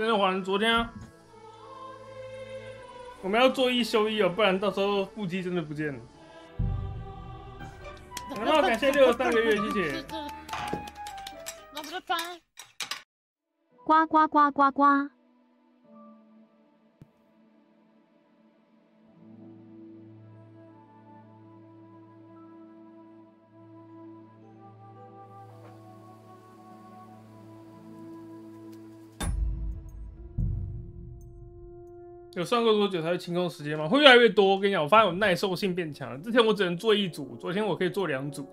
真的还昨天啊。我们要做一休一哦，不然到时候腹肌真的不见了。然后感谢63个月，谢谢。那不是搬？呱呱呱呱呱！有算过多久才会清空时间吗？会越来越多。我跟你讲，我发现我耐受性变强了。之前我只能做一组，昨天我可以做2组。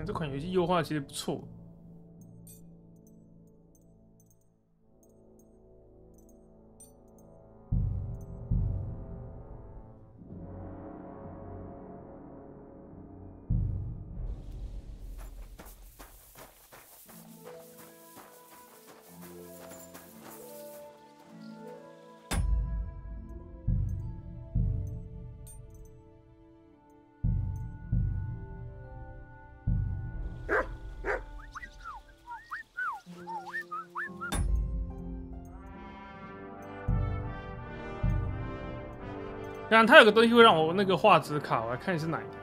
这款游戏优化其实不错。然后它有个东西会让我那个画质卡，我来看是哪一个。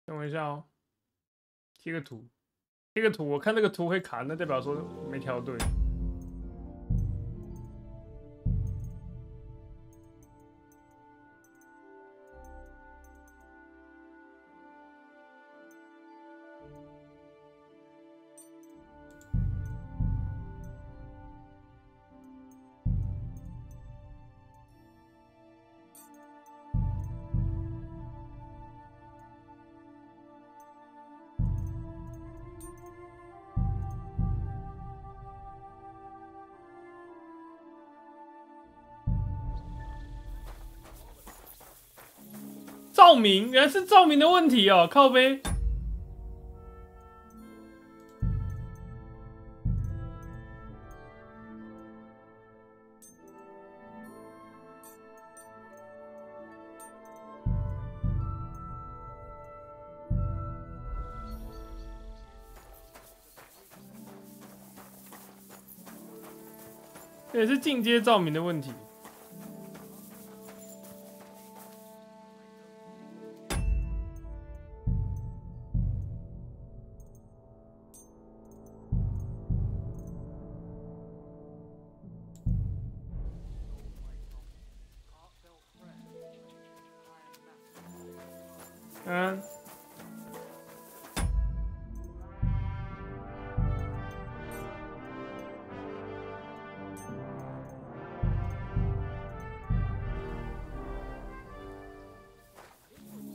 等我一下哦，贴个图，贴个图，我看那个图会卡，那代表说没调对。照明，原来是照明的问题哦，靠背。也是进阶照明的问题。嗯。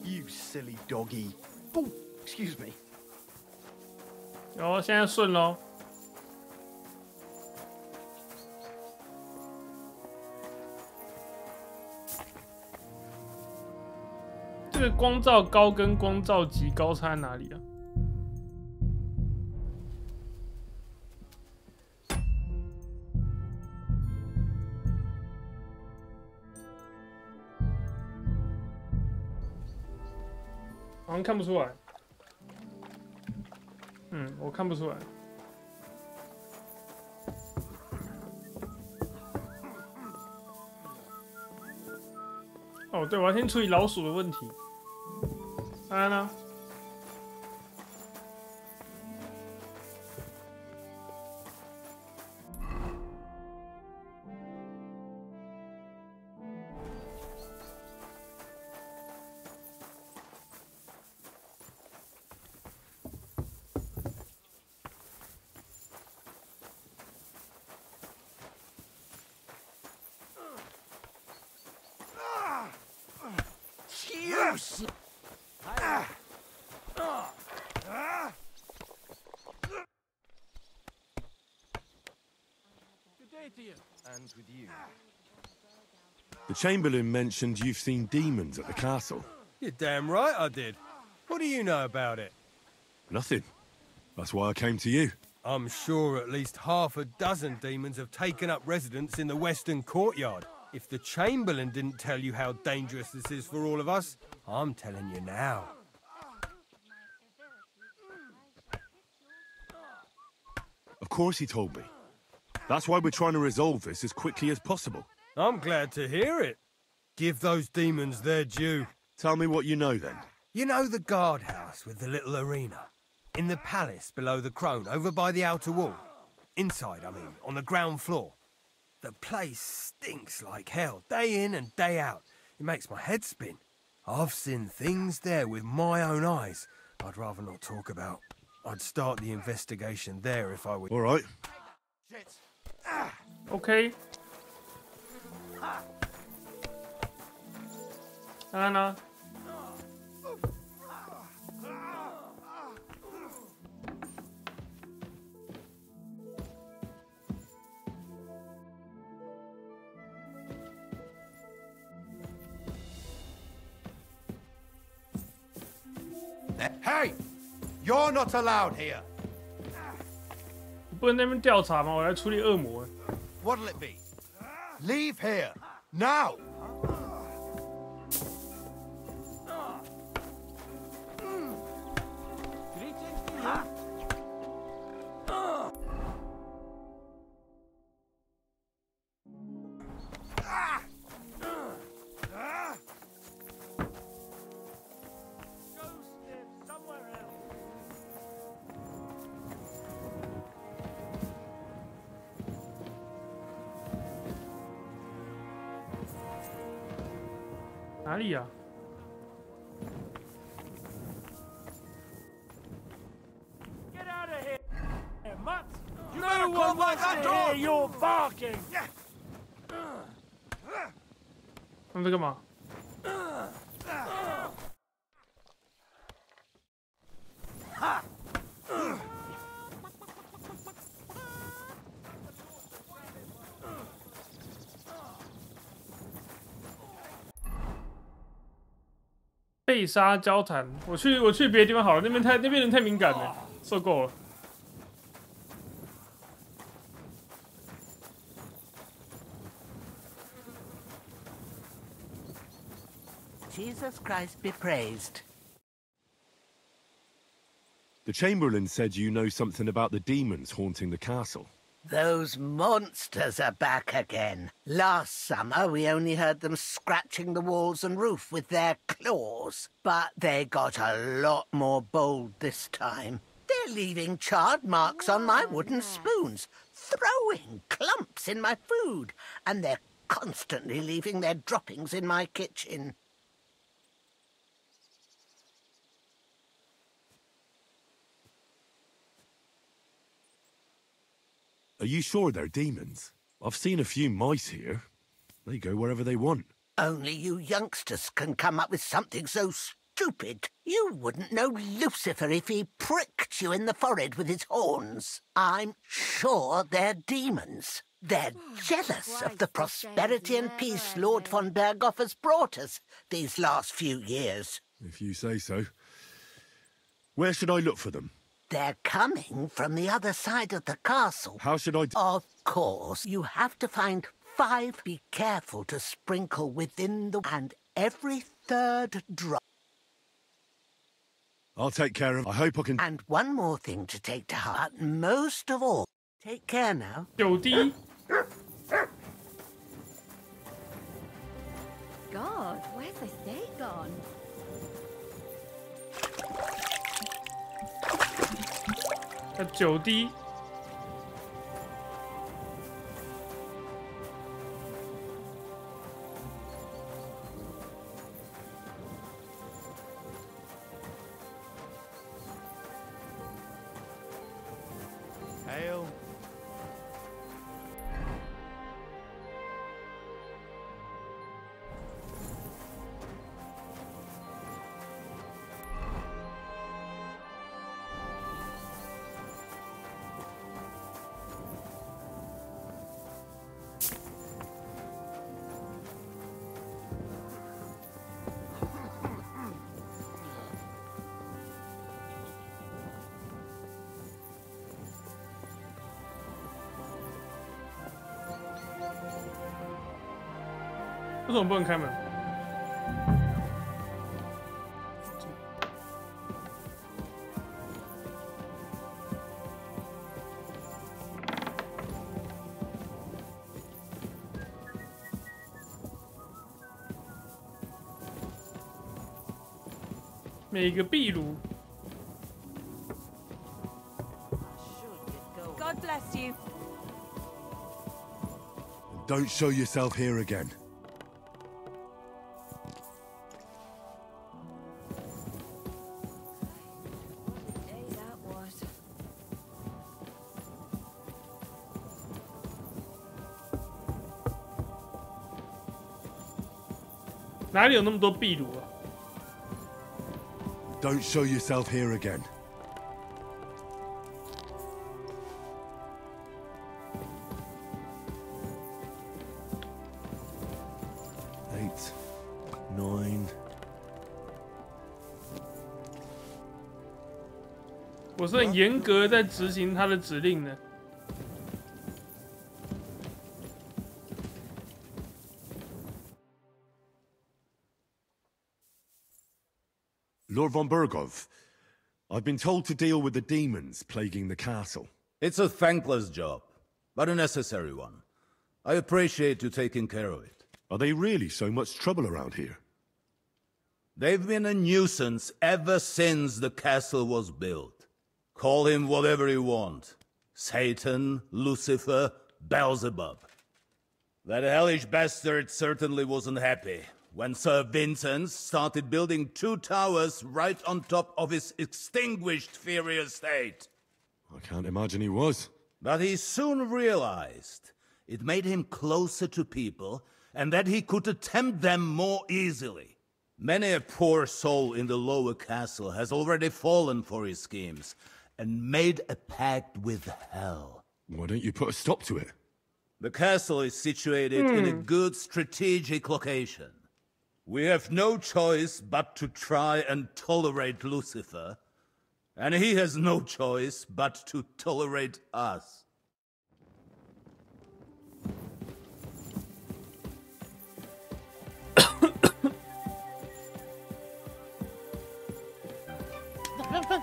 You silly doggy. Oh, excuse me. 哦，现在顺咯。这个光照高跟光照极高差在哪里啊？好像看不出来。我看不出来。哦，对，我要先处理老鼠的问题。安安呢？And with you. The Chamberlain mentioned you've seen demons at the castle. You're damn right I did. What do you know about it? Nothing. That's why I came to you. I'm sure at least half a dozen demons have taken up residence in the western courtyard. If the Chamberlain didn't tell you how dangerous this is for all of us, I'm telling you now. Of course he told me. That's why we're trying to resolve this as quickly as possible. I'm glad to hear it. Give those demons their due. Tell me what you know then. You know the guardhouse with the little arena? In the palace below the Crone, over by the outer wall? Inside, I mean, on the ground floor. The place stinks like hell, day in and day out. It makes my head spin. I've seen things there with my own eyes I'd rather not talk about. I'd start the investigation there if I were... All right. OK。安安呢？Hey! You're not allowed here. 你不能在那边调查吗？我来处理恶魔。What'll it be? Leave here now.哪里呀？ No one wants to hear your barking. 他们在干嘛？被杀交谈，我去别的地方好了，那边人太敏感了，受够了。 Jesus Christ be praised. The Chamberlain said you know something about the demons haunting the castle. Those monsters are back again. Last summer, we only heard them scratching the walls and roof with their claws. But they got a lot more bold this time. They're leaving charred marks on my wooden spoons, throwing clumps in my food, and they're constantly leaving their droppings in my kitchen. Are you sure they're demons? I've seen a few mice here. They go wherever they want. Only you youngsters can come up with something so stupid. You wouldn't know Lucifer if he pricked you in the forehead with his horns. I'm sure they're demons. They're jealous of the prosperity and peace Lord von Berghoff has brought us these last few years. If you say so. Where should I look for them? They're coming from the other side of the castle. How should I... Of course, you have to find 5. Be careful to sprinkle within the... And every third drop. I'll take care of. I hope I can. And one more thing to take to heart, most of all. Take care now. 9滴。 God, where's the steak gone? 9滴。 Ale. 为什么不能开门？每个壁炉。 God bless you. Don't show yourself here again. Day that was. 哪里有那么多壁炉啊？ Don't show yourself here again. Eight, 9. 我是很严格在执行他的指令的。 Lord von Bergov, I've been told to deal with the demons plaguing the castle. It's a thankless job, but a necessary one. I appreciate you taking care of it. Are they really so much trouble around here? They've been a nuisance ever since the castle was built. Call him whatever you want. Satan, Lucifer, Beelzebub. That hellish bastard certainly wasn't happy when Sir Vincent started building 2 towers right on top of his extinguished fairy estate. I can't imagine he was. But he soon realized it made him closer to people and that he could tempt them more easily. Many a poor soul in the lower castle has already fallen for his schemes and made a pact with hell. Why don't you put a stop to it? The castle is situated in a good strategic location. We have no choice but to try and tolerate Lucifer, and he has no choice but to tolerate us.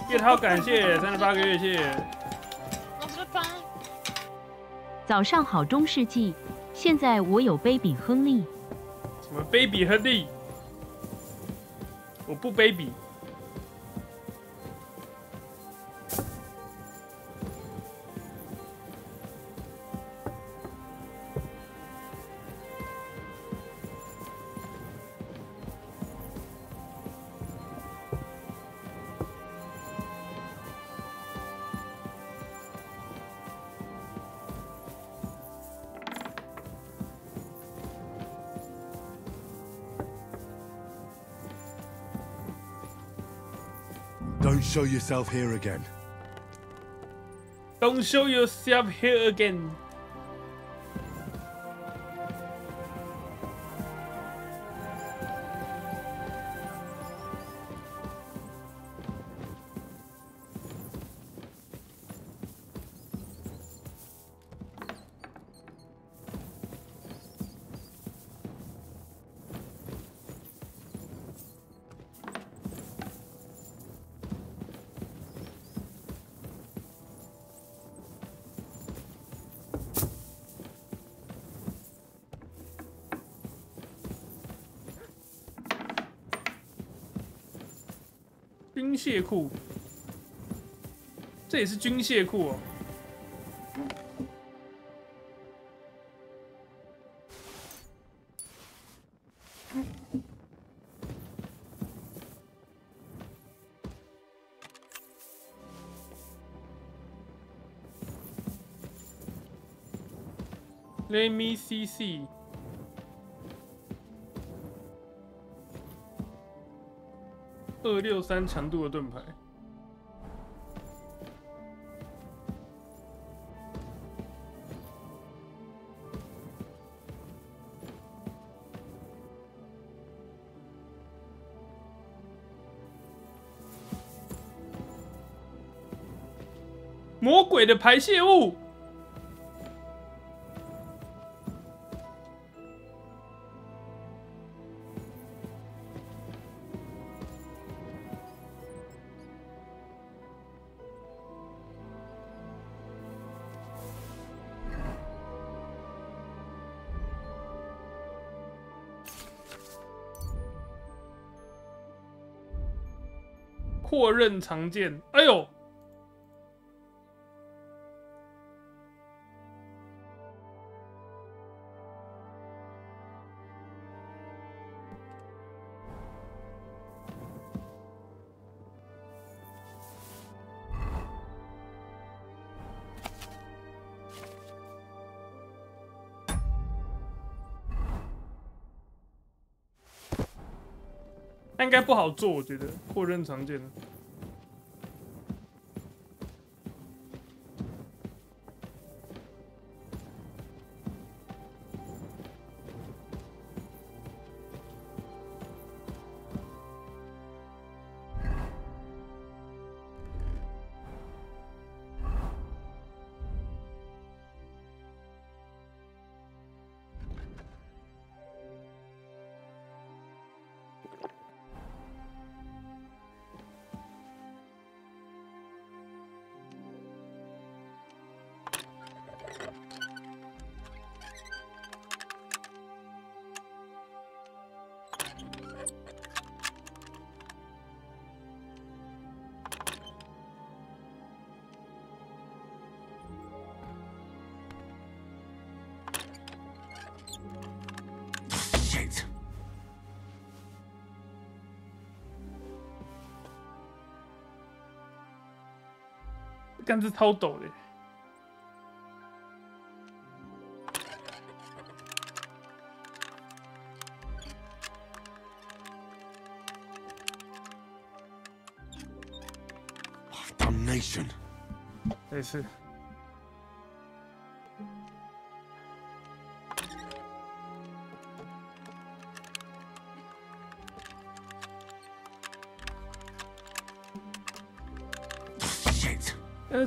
叶涛感谢38个月，谢谢。 Mange le pain. 早上好，中世纪。现在我有卑鄙亨利。什么卑鄙亨利？我不卑鄙。Don't show yourself here again. Don't show yourself here again. 军械库，这也是军械库哦。Let me see. 263强度的盾牌，魔鬼的排泄物。扩刃长剑，哎呦！那应该不好做，我觉得扩刃长剑。干这超陡的。Damnation！ 没事。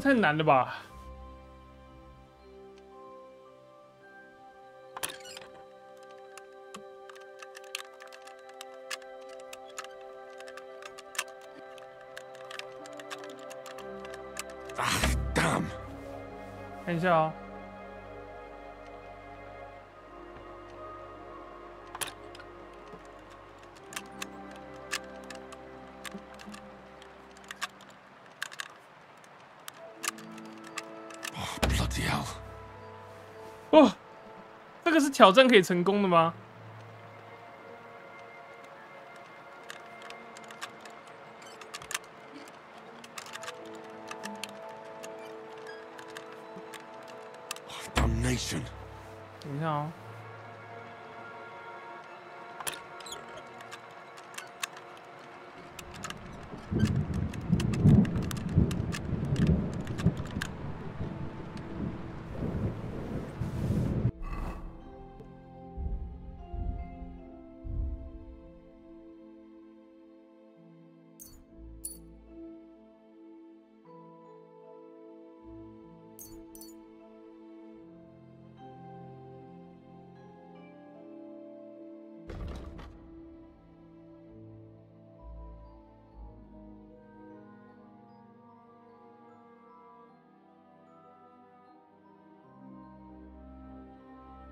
太难了吧！Damn！ 看一下哦。哦，这个是挑战可以成功的吗？Damnation！ 等一下哦。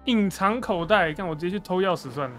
隐藏口袋，看我直接去偷钥匙算了。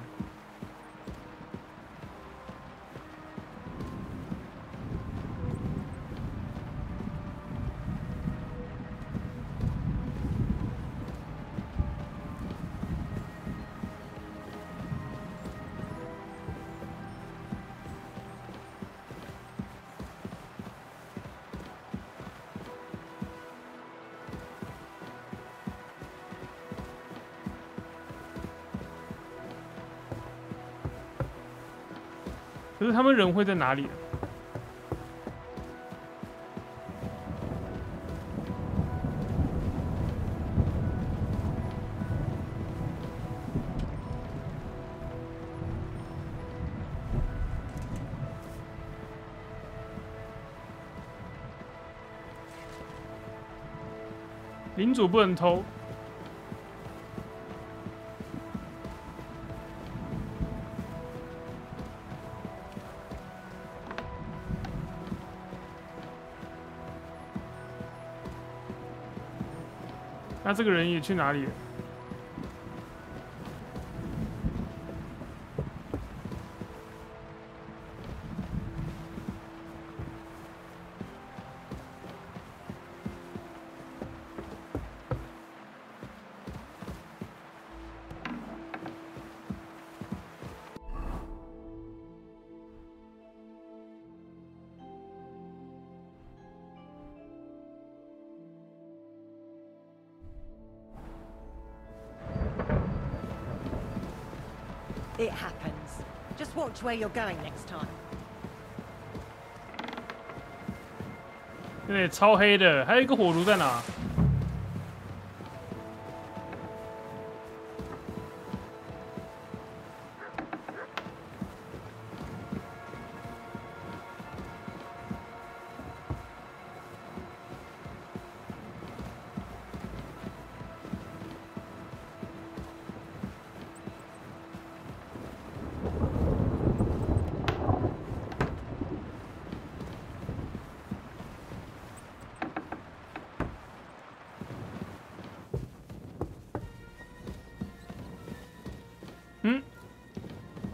可是他们人会在哪里啊？领主不能偷。那这个人也去哪里了？It happens. Just watch where you're going next time. 对，超黑的，还有一个火炉在哪？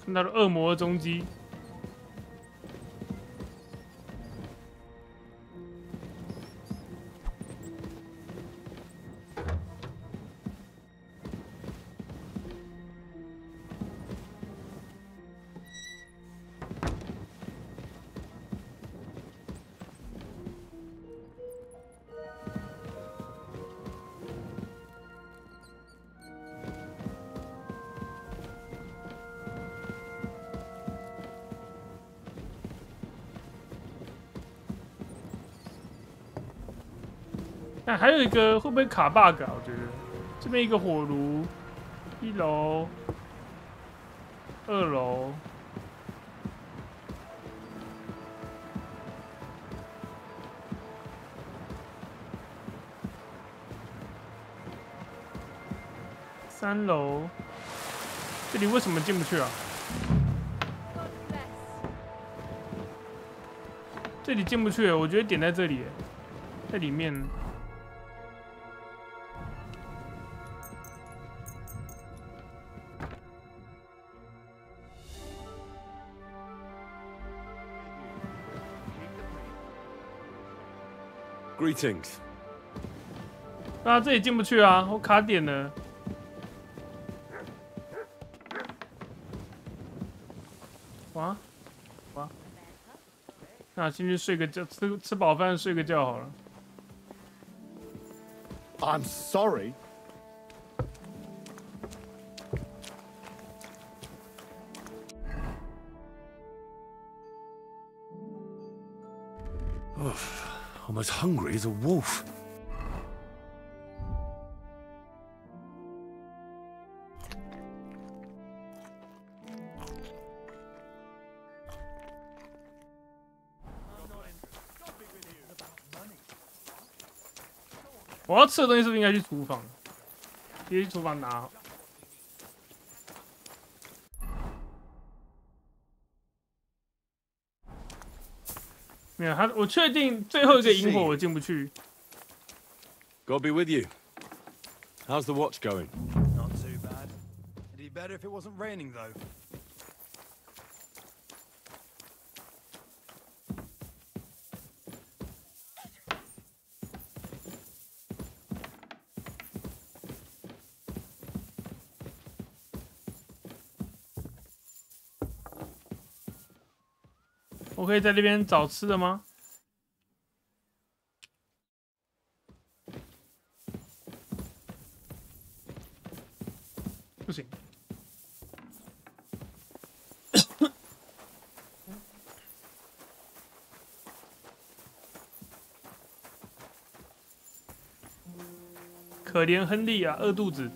看到了恶魔的踪迹。但还有一个会不会卡 bug 啊？我觉得这边一个火炉，1楼、2楼，3楼，这里为什么进不去啊？这里进不去，我觉得点在这里，在里面。Greetings. 啊，这里进不去啊，我卡点了。哇哇，那进去睡个觉，吃饱饭睡个觉好了。I'm sorry. I'm as hungry as a wolf. Oh, 我要吃的东西是不是应该去厨房？直接去厨房拿好。没有他，我确定最后一个萤火我进不去。God be with you. How's the watch going? Not too bad. It'd be better if it wasn't raining, though. OK 我可以在这边找吃的吗？不行。可怜亨利啊，饿肚子。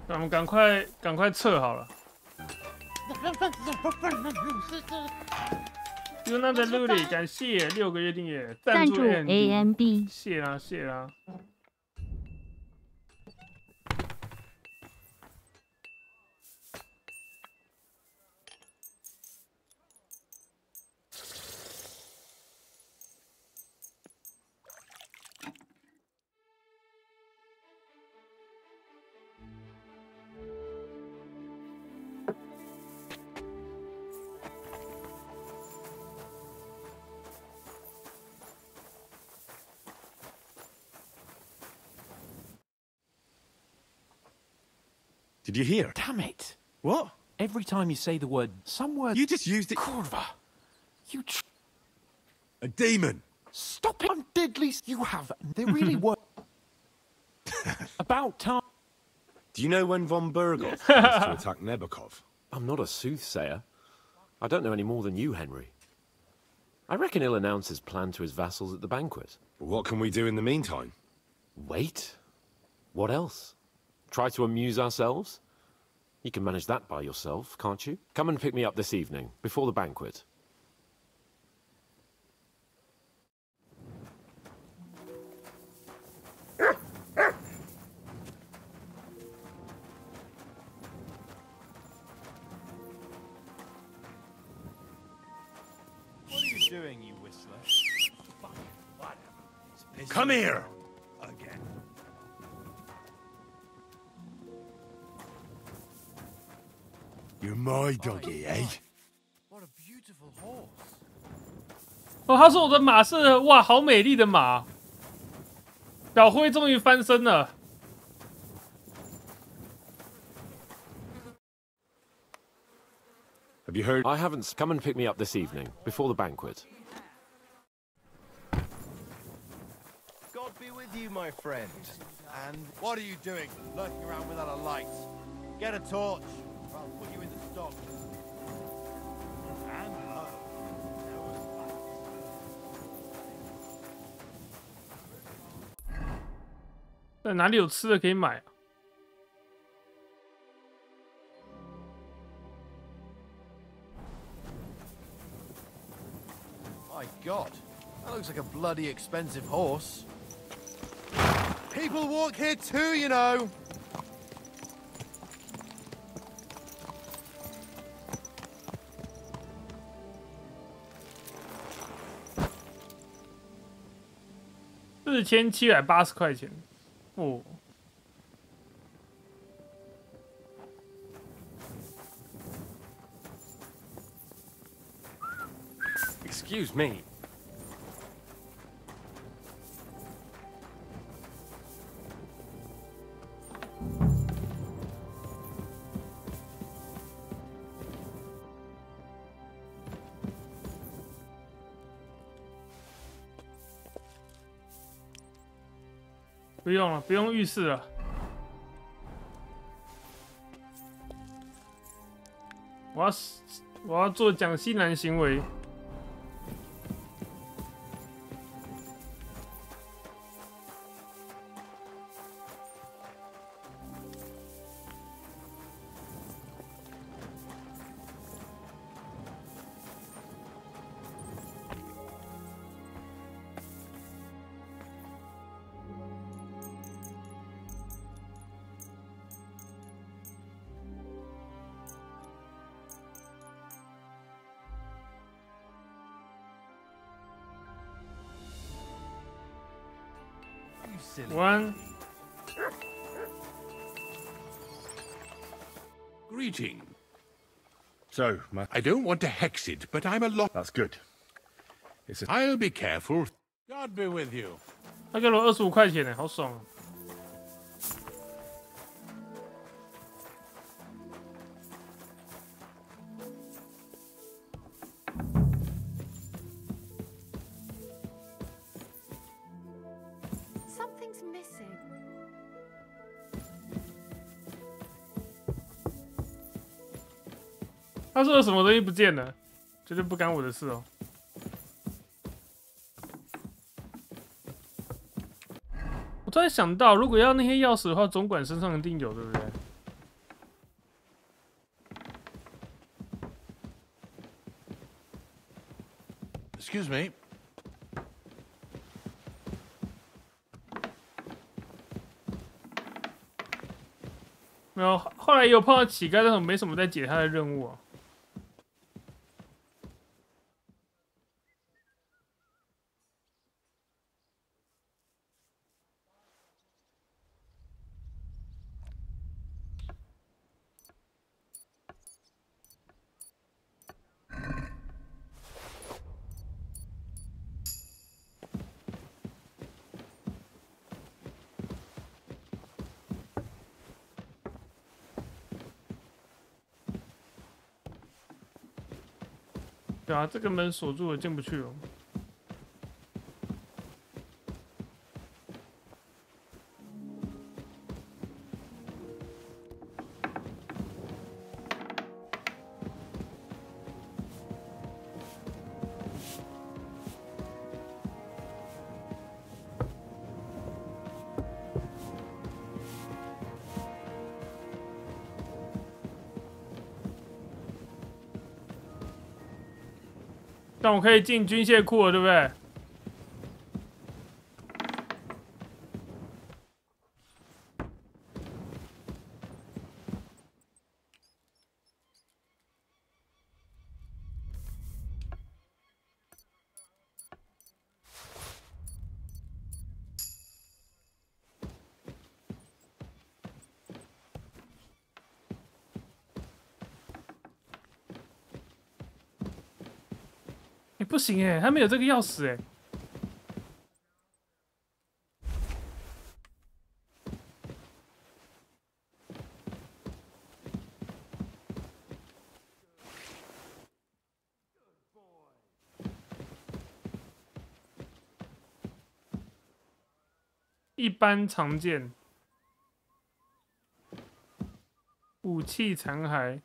那我们赶快撤好了。尤娜的露里，感谢6个月订阅，赞助 AMB， 谢啦谢啦。Did you hear? Damn it! What? Every time you say the word, some word. You just used it. Kurva! You. A demon. Stop it! I'm deadly. You have. They really were. About time. Do you know when von Berghoff plans to attack Nebokov? I'm not a soothsayer. I don't know any more than you, Henry. I reckon he'll announce his plan to his vassals at the banquet. What can we do in the meantime? Wait. What else? Try to amuse ourselves? You can manage that by yourself, can't you? Come and pick me up this evening, before the banquet. What are you doing, you whistler? Come here! Again. You're my doggy, eh? What a beautiful horse. 哦，他说我的马是哇，好美丽的马。小辉终于翻身了。Have you heard? I haven't. Come and pick me up this evening, before the banquet. God be with you, my friend. And what are you doing, lurking around without a light? Get a torch, or I'll put you in the stocks. And lo, there was light. 在哪里有吃的可以买啊？ My God, that looks like a bloody expensive horse. People walk here too, you know.4780块钱，哦。 Excuse me. 不用了，不用浴室了。我要做蒋西南行为。 One. Greeting. So, I don't want to hex it, but I'm a lot. That's good. I'll be careful. God be with you. 他给了我25块钱呢，好爽啊！ Something's missing. 他说有什么东西不见了，绝对不干我的事哦。我突然想到，如果要那些钥匙的话，总管身上一定有，对不对？ Excuse me. 没有，后来也有碰到乞丐，但是没什么在解他的任务啊。对啊，这个门锁住了，进不去哦。但我可以进军械库了，对不对？不行哎，他没有这个钥匙哎。一般常见，武器残骸。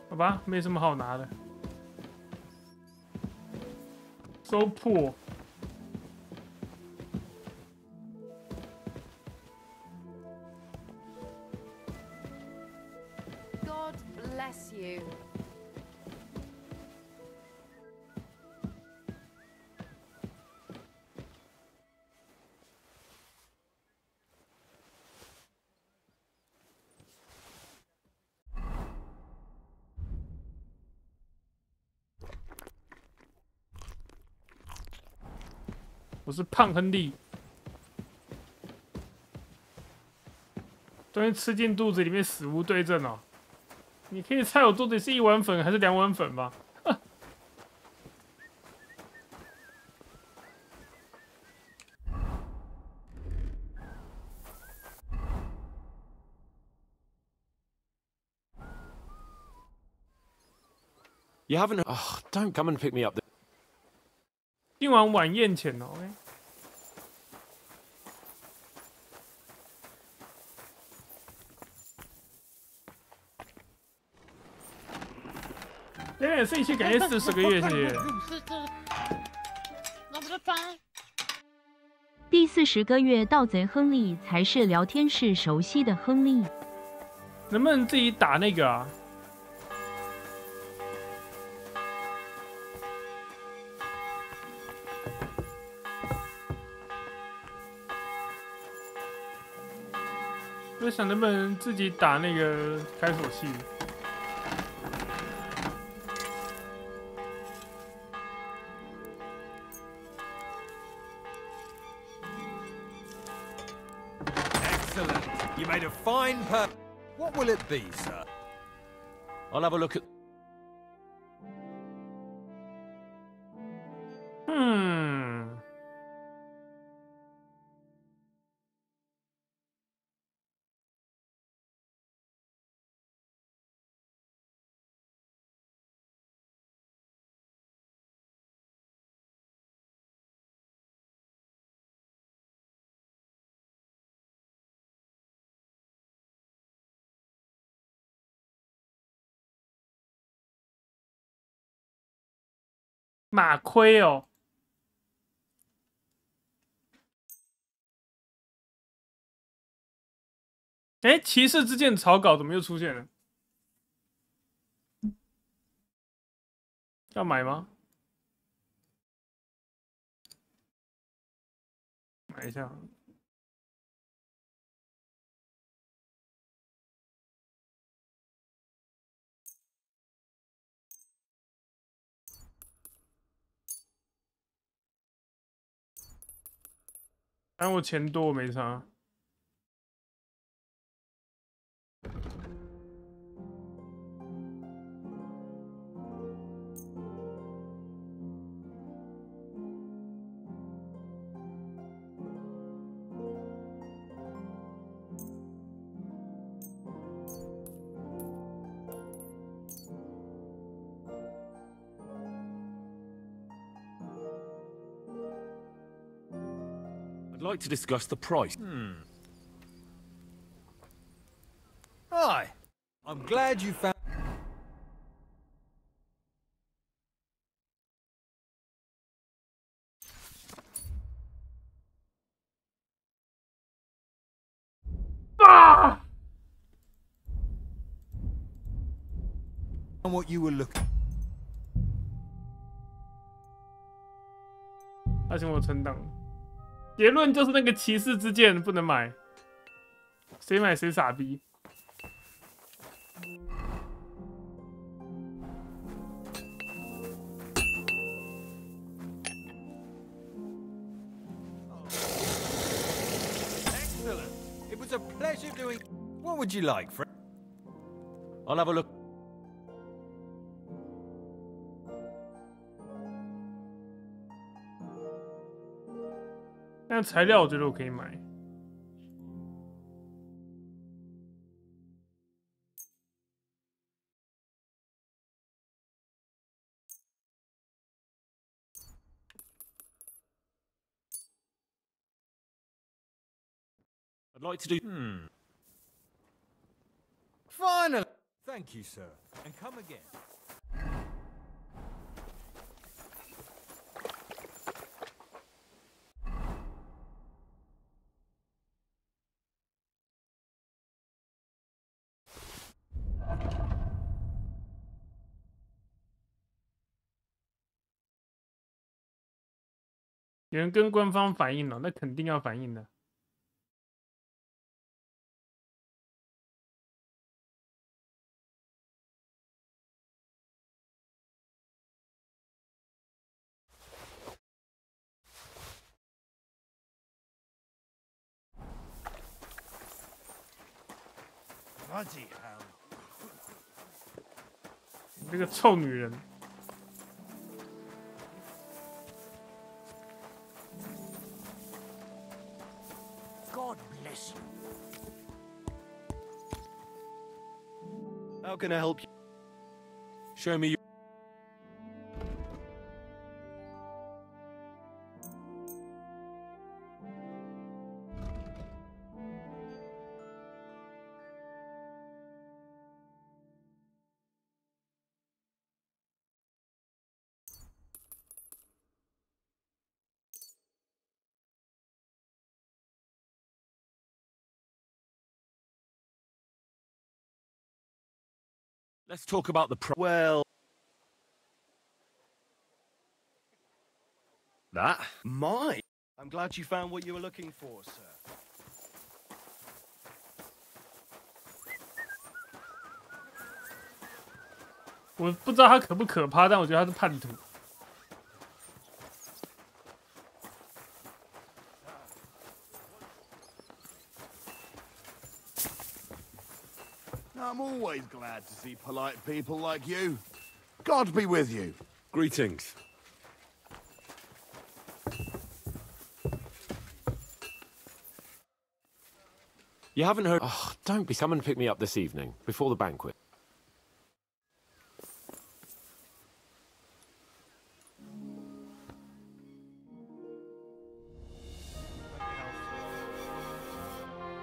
好吧，没什么好拿的。收破。God bless you. 我是胖亨利，东西吃进肚子里面，死无对证哦。你可以猜我肚子里是1碗粉还是2碗粉吧？You haven't. Oh, don't come and pick me up. 今晚晚宴前哦。Okay? 对，这一期感谢40个月，谢谢。第40个月，盗贼亨利才是聊天室熟悉的亨利。能不能自己打那个啊？我想能不能自己打那个开锁器？ You made a fine per. What will it be, sir? I'll have a look at. 马盔哦。哎，骑士之剑草稿怎么又出现了？要买吗？买一下。但我钱多，我没差。I'd like to discuss the price. Hi. I'm glad you found. What you were looking. 而且我存档。结论就是那个骑士之剑不能买，谁买谁傻逼。Excellent. It was a pleasure doing. What would you like, friend? I'll have a look. 但材料我觉得我可以买。I'd like to do. Finally. Thank you, sir. And come again. 有人跟官方反映了，那肯定要反映的。Bloody hell. 你这个臭女人！ God bless you. How can I help you? Show me your. Let's talk about the Well, that. my. I'm glad you found what you were looking for, sir. 我不知道他可不可怕，但我觉得他是叛徒。I'm always glad to see polite people like you. God be with you. Greetings. You haven't heard... Oh, don't be... Come and pick me up this evening, before the banquet.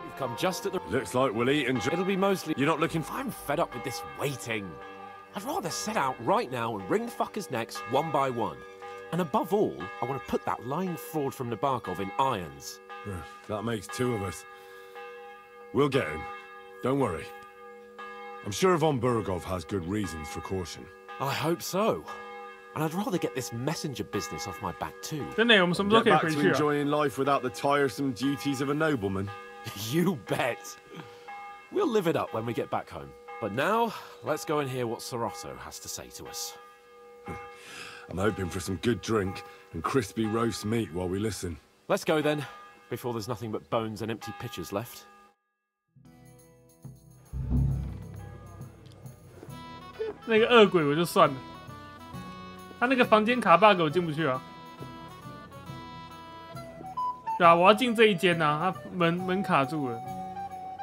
You've come just at the... Looks like we'll eat and... It'll be mostly... You're not looking... I'm fed up with this waiting. I'd rather set out right now and wring the fuckers' necks one by one. And above all, I want to put that lying fraud from Nabokov in irons. That makes two of us. We'll get him. Don't worry. I'm sure Von Burgov has good reasons for caution. I hope so. And I'd rather get this messenger business off my back too. Get back to enjoying life without the tiresome duties of a nobleman. You bet. We'll live it up when we get back home. But now, let's go and hear what Sorotto has to say to us. I'm hoping for some good drink and crispy roast meat while we listen. Let's go then, before there's nothing but bones and empty pitchers left. 那个恶鬼我就算了，他那个房间卡 bug 我进不去啊。对啊，我要进这一间啊，他门卡住了，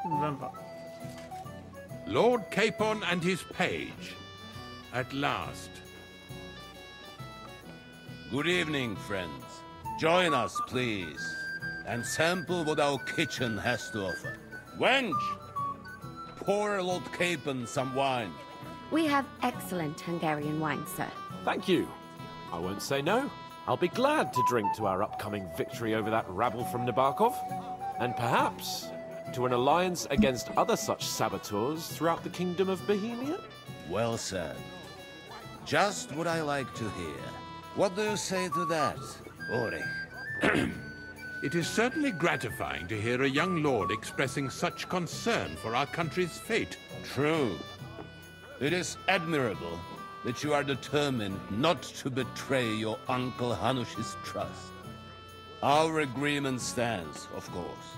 没办法。 Lord Capon and his page. At last. Good evening, friends. Join us, please, and sample what our kitchen has to offer. Wench! Pour Lord Capon some wine. We have excellent Hungarian wine, sir. Thank you. I won't say no. I'll be glad to drink to our upcoming victory over that rabble from Nabokov, and perhaps to an alliance against other such saboteurs throughout the Kingdom of Bohemia? Well said. Just what I like to hear. What do you say to that, Ulrich? It is certainly gratifying to hear a young lord expressing such concern for our country's fate. True. It is admirable that you are determined not to betray your Uncle Hanush's trust. Our agreement stands, of course.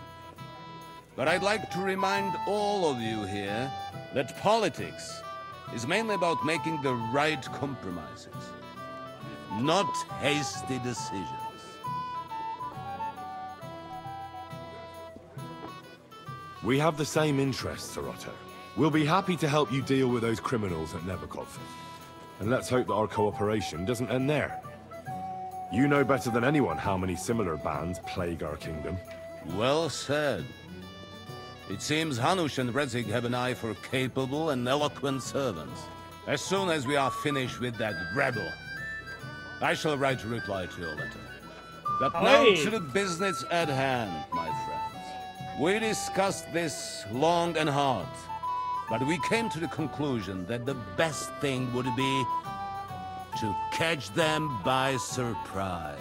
But I'd like to remind all of you here that politics is mainly about making the right compromises, not hasty decisions. We have the same interests, Sorotto. We'll be happy to help you deal with those criminals at Nabokov. And let's hope that our cooperation doesn't end there. You know better than anyone how many similar bands plague our kingdom. Well said. It seems Hanush and Rezig have an eye for capable and eloquent servants. As soon as we are finished with that rabble, I shall write a reply to your letter. But now to the business at hand, my friends. We discussed this long and hard, but we came to the conclusion that the best thing would be to catch them by surprise.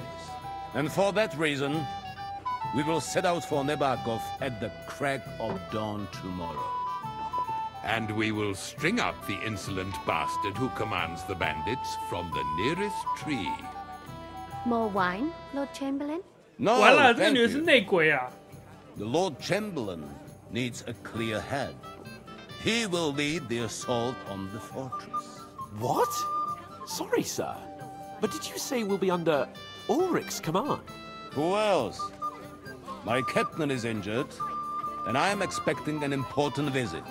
And for that reason, we will set out for Nabokov at the crack of dawn tomorrow. And we will string up the insolent bastard who commands the bandits from the nearest tree. More wine, Lord Chamberlain? No, 完了，这个 thank 女人是 you. 内鬼啊！ The Lord Chamberlain needs a clear head. He will lead the assault on the fortress. What? Sorry, sir. But did you say we'll be under Ulrich's command? Who else? My captain is injured, and I am expecting an important visit.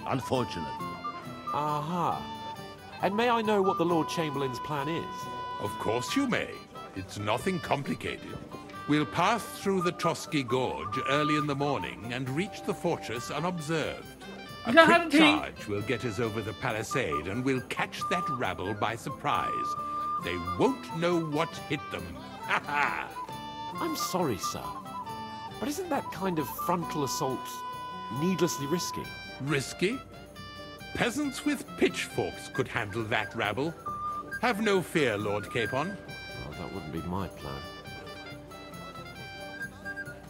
Unfortunately. Aha. And may I know what the Lord Chamberlain's plan is? Of course you may. It's nothing complicated. We'll pass through the Trotsky Gorge early in the morning and reach the fortress unobserved. A quick charge will get us over the palisade, and we'll catch that rabble by surprise. They won't know what hit them. Ha ha! I'm sorry, sir. But isn't that kind of frontal assault needlessly risky? Risky? Peasants with pitchforks could handle that rabble. Have no fear, Lord Capon. Well, that wouldn't be my plan.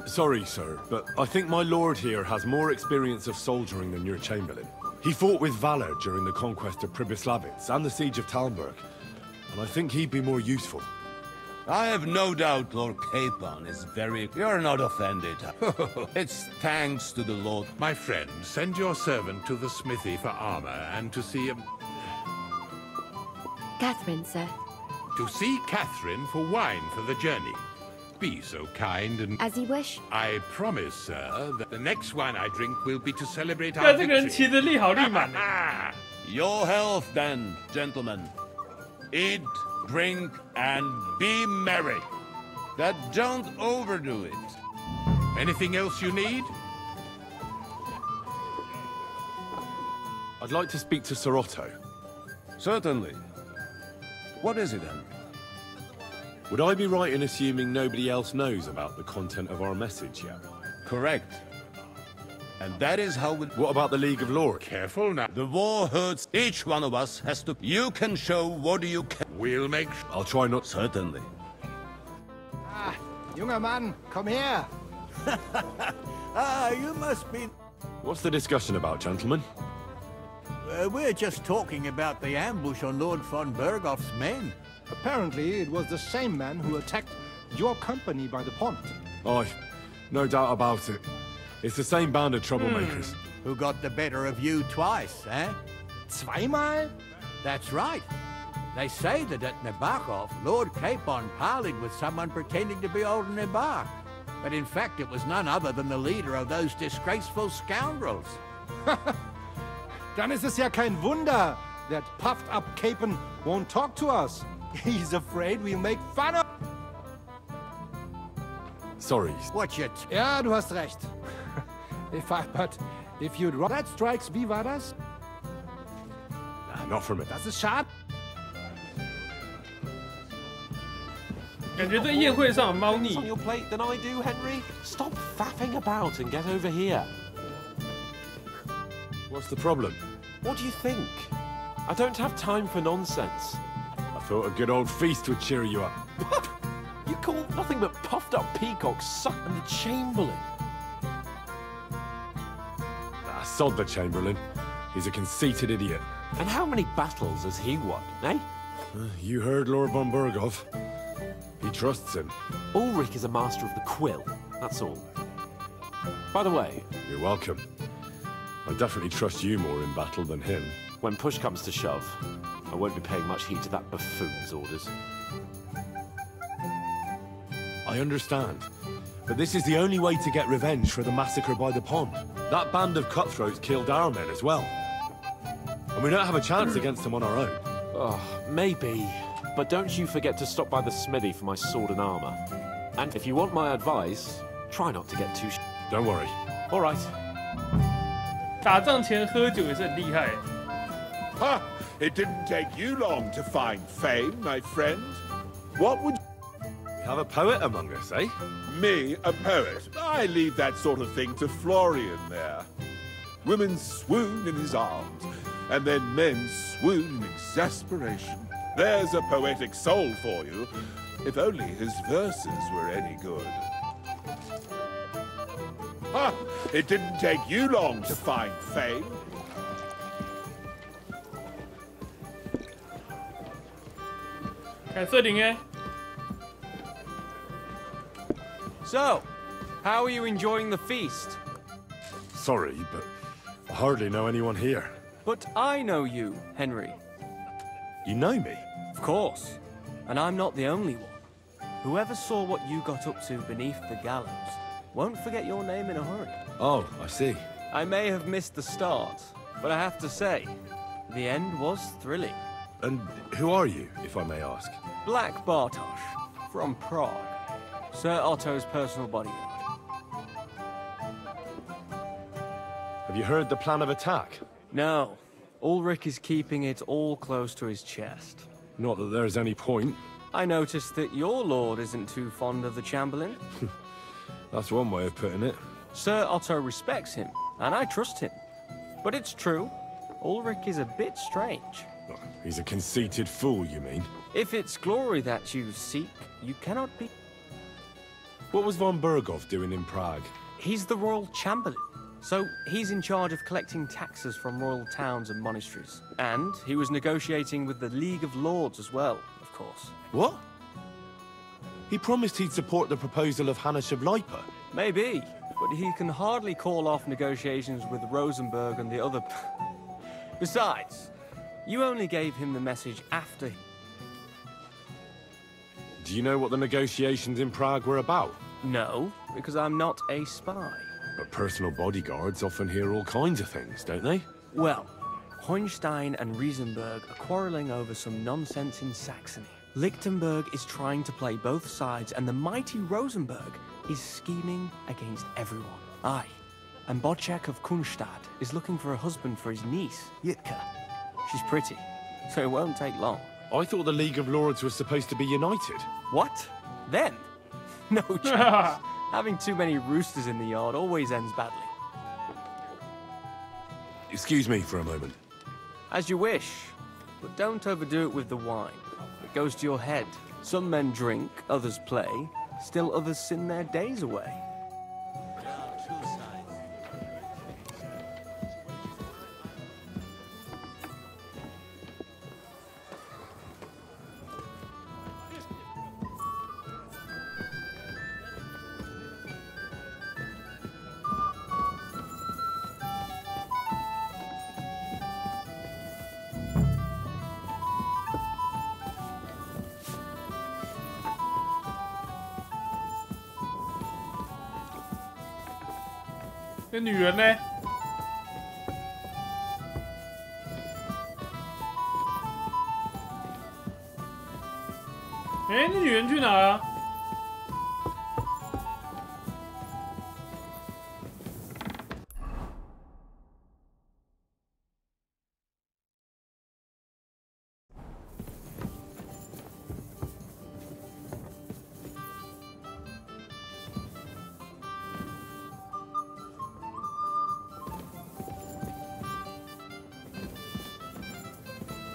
Sorry, sir, but I think my lord here has more experience of soldiering than your chamberlain. He fought with valor during the conquest of Pribyslavitz and the siege of Talmberg, and I think he'd be more useful. I have no doubt Lord Capon is very... You're not offended. It's thanks to the Lord. My friend, send your servant to the smithy for armor and to see... Catherine, sir. To see Catherine for wine for the journey. Be so kind and... As you wish. I promise, sir, that the next wine I drink will be to celebrate 对 our 这个人 victory. 骑着力好力满的。 Your health, then, gentlemen. Eat, drink, and be merry. But don't overdo it. Anything else you need? I'd like to speak to Sir Otto. Certainly. What is it, then? Would I be right in assuming nobody else knows about the content of our message yet? Correct. And that is how we... What about the League of Lords? Careful now. The war hurts. Each one of us has to... You can show what you can... We'll make... I'll try not... Certainly. Ah, junger Mann, komm her. You must be... What's the discussion about, gentlemen? We're just talking about the ambush on Lord von Bergoff's men. Apparently, it was the same man who attacked your company by the pond. Aye, no doubt about it. It's the same band of troublemakers. Who got the better of you twice, eh? Zweimal? That's right. They say that at Nabokov, Lord Capon parleyed with someone pretending to be old Nabar. But in fact, it was none other than the leader of those disgraceful scoundrels. Dann ist es ja kein Wunder that puffed-up Capon won't talk to us. He's afraid we'll make fun of... Sorry. Watch it. Ja, du hast recht. But if you'd... That strikes, wie war das? Not from it. Das ist schade. 感觉在宴会上有猫腻。 on your plate than I do, Henry. Stop faffing about and get over here. What's the problem? What do you think? I don't have time for nonsense. I thought a good old feast would cheer you up. You call nothing but puffed up peacocks suck and the Chamberlain. Ah, sod the Chamberlain. He's a conceited idiot. And how many battles has he won, eh? You heard Lord von Bergoff. He trusts him. Ulrich is a master of the quill, that's all. By the way... You're welcome. I definitely trust you more in battle than him. When push comes to shove, I won't be paying much heed to that buffoon's orders. I understand. But this is the only way to get revenge for the massacre by the pond. That band of cutthroats killed our men as well. And we don't have a chance against them on our own. Oh, maybe. But don't you forget to stop by the smithy for my sword and armor. And if you want my advice, try not to get too... Don't worry. All right. 打仗前喝酒也是很厉害。 Ha! It didn't take you long to find fame, my friend. What would... We have a poet among us, eh? Me, a poet? I leave that sort of thing to Florian there. Women swoon in his arms, and then men swoon in exasperation. There's a poetic soul for you, if only his verses were any good. Ha! It didn't take you long to find fame. So, how are you enjoying the feast? Sorry, but I hardly know anyone here. But I know you, Henry. You know me? Of course. And I'm not the only one. Whoever saw what you got up to beneath the gallows won't forget your name in a hurry. Oh, I see. I may have missed the start, but I have to say, the end was thrilling. And who are you, if I may ask? Black Bartosz, from Prague. Sir Otto's personal bodyguard. Have you heard the plan of attack? No. Ulrich is keeping it all close to his chest. Not that there's any point. I noticed that your lord isn't too fond of the Chamberlain. That's one way of putting it. Sir Otto respects him, and I trust him. But it's true, Ulrich is a bit strange. He's a conceited fool, you mean? If it's glory that you seek, you cannot be... What was von Bergoff doing in Prague? He's the royal chamberlain, so he's in charge of collecting taxes from royal towns and monasteries. And he was negotiating with the League of Lords as well, of course. What? He promised he'd support the proposal of Hanna Shavlipa. Maybe, but he can hardly call off negotiations with Rosenberg and the other... Besides, you only gave him the message after... Do you know what the negotiations in Prague were about? No, because I'm not a spy. But personal bodyguards often hear all kinds of things, don't they? Well, Hohenstein and Riesenberg are quarreling over some nonsense in Saxony. Lichtenberg is trying to play both sides, and the mighty Rosenberg is scheming against everyone. Aye, and Bocek of Kunstadt is looking for a husband for his niece, Yitka. She's pretty, so it won't take long. I thought the League of Lords was supposed to be united. What? Then? No chance. Having too many roosters in the yard always ends badly. Excuse me for a moment. As you wish, but don't overdo it with the wine. It goes to your head. Some men drink, others play, still others sin their days away.那女人呢？哎，那女人去哪了？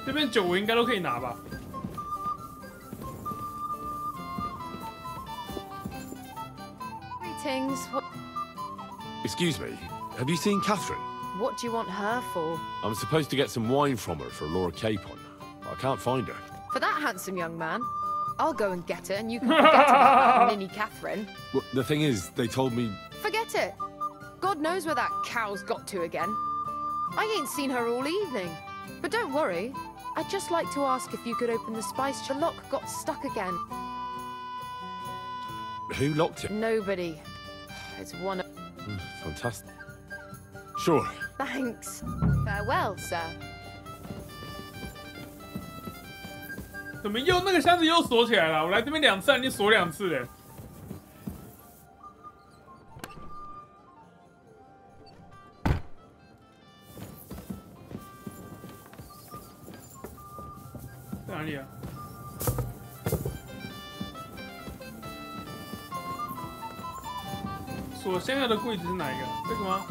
这边酒我应该都可以拿吧。Greetings. Excuse me, have you seen Catherine? What do you want her for? I'm supposed to get some wine from her for Laura Capon. I can't find her. For that handsome young man? I'll go and get her, and you can forget about that mini Catherine. Well, the thing is, they told me... Forget it. God knows where that cow's got to again. I ain't seen her all evening. But don't worry. I'd just like to ask if you could open the spice. The lock got stuck again. Who locked it? Nobody. It's one of... Fantastic. Sure. Thanks. Farewell, sir. 怎么又那个箱子又锁起来了？我来这边2次，你锁2次嘞。在哪里啊？锁箱下的柜子是哪一个？这个吗？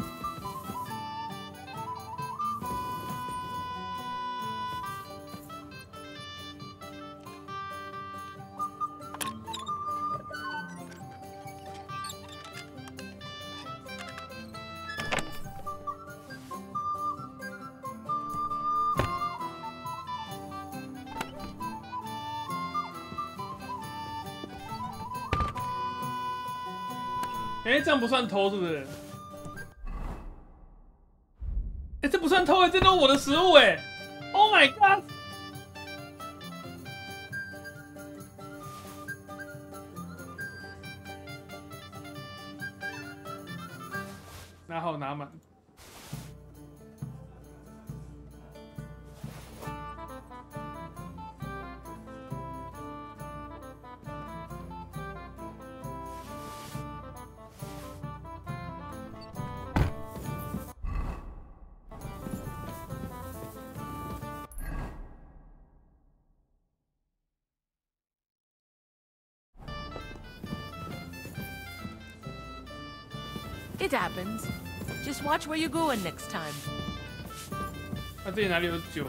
哎，这样不算偷是不是？哎，这不算偷哎，这都是我的食物哎 ！Oh my god！ 拿好拿满。 It happens. Just watch where you're going next time. 那这里哪里有酒？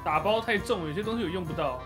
打包太重，有些东西我用不到。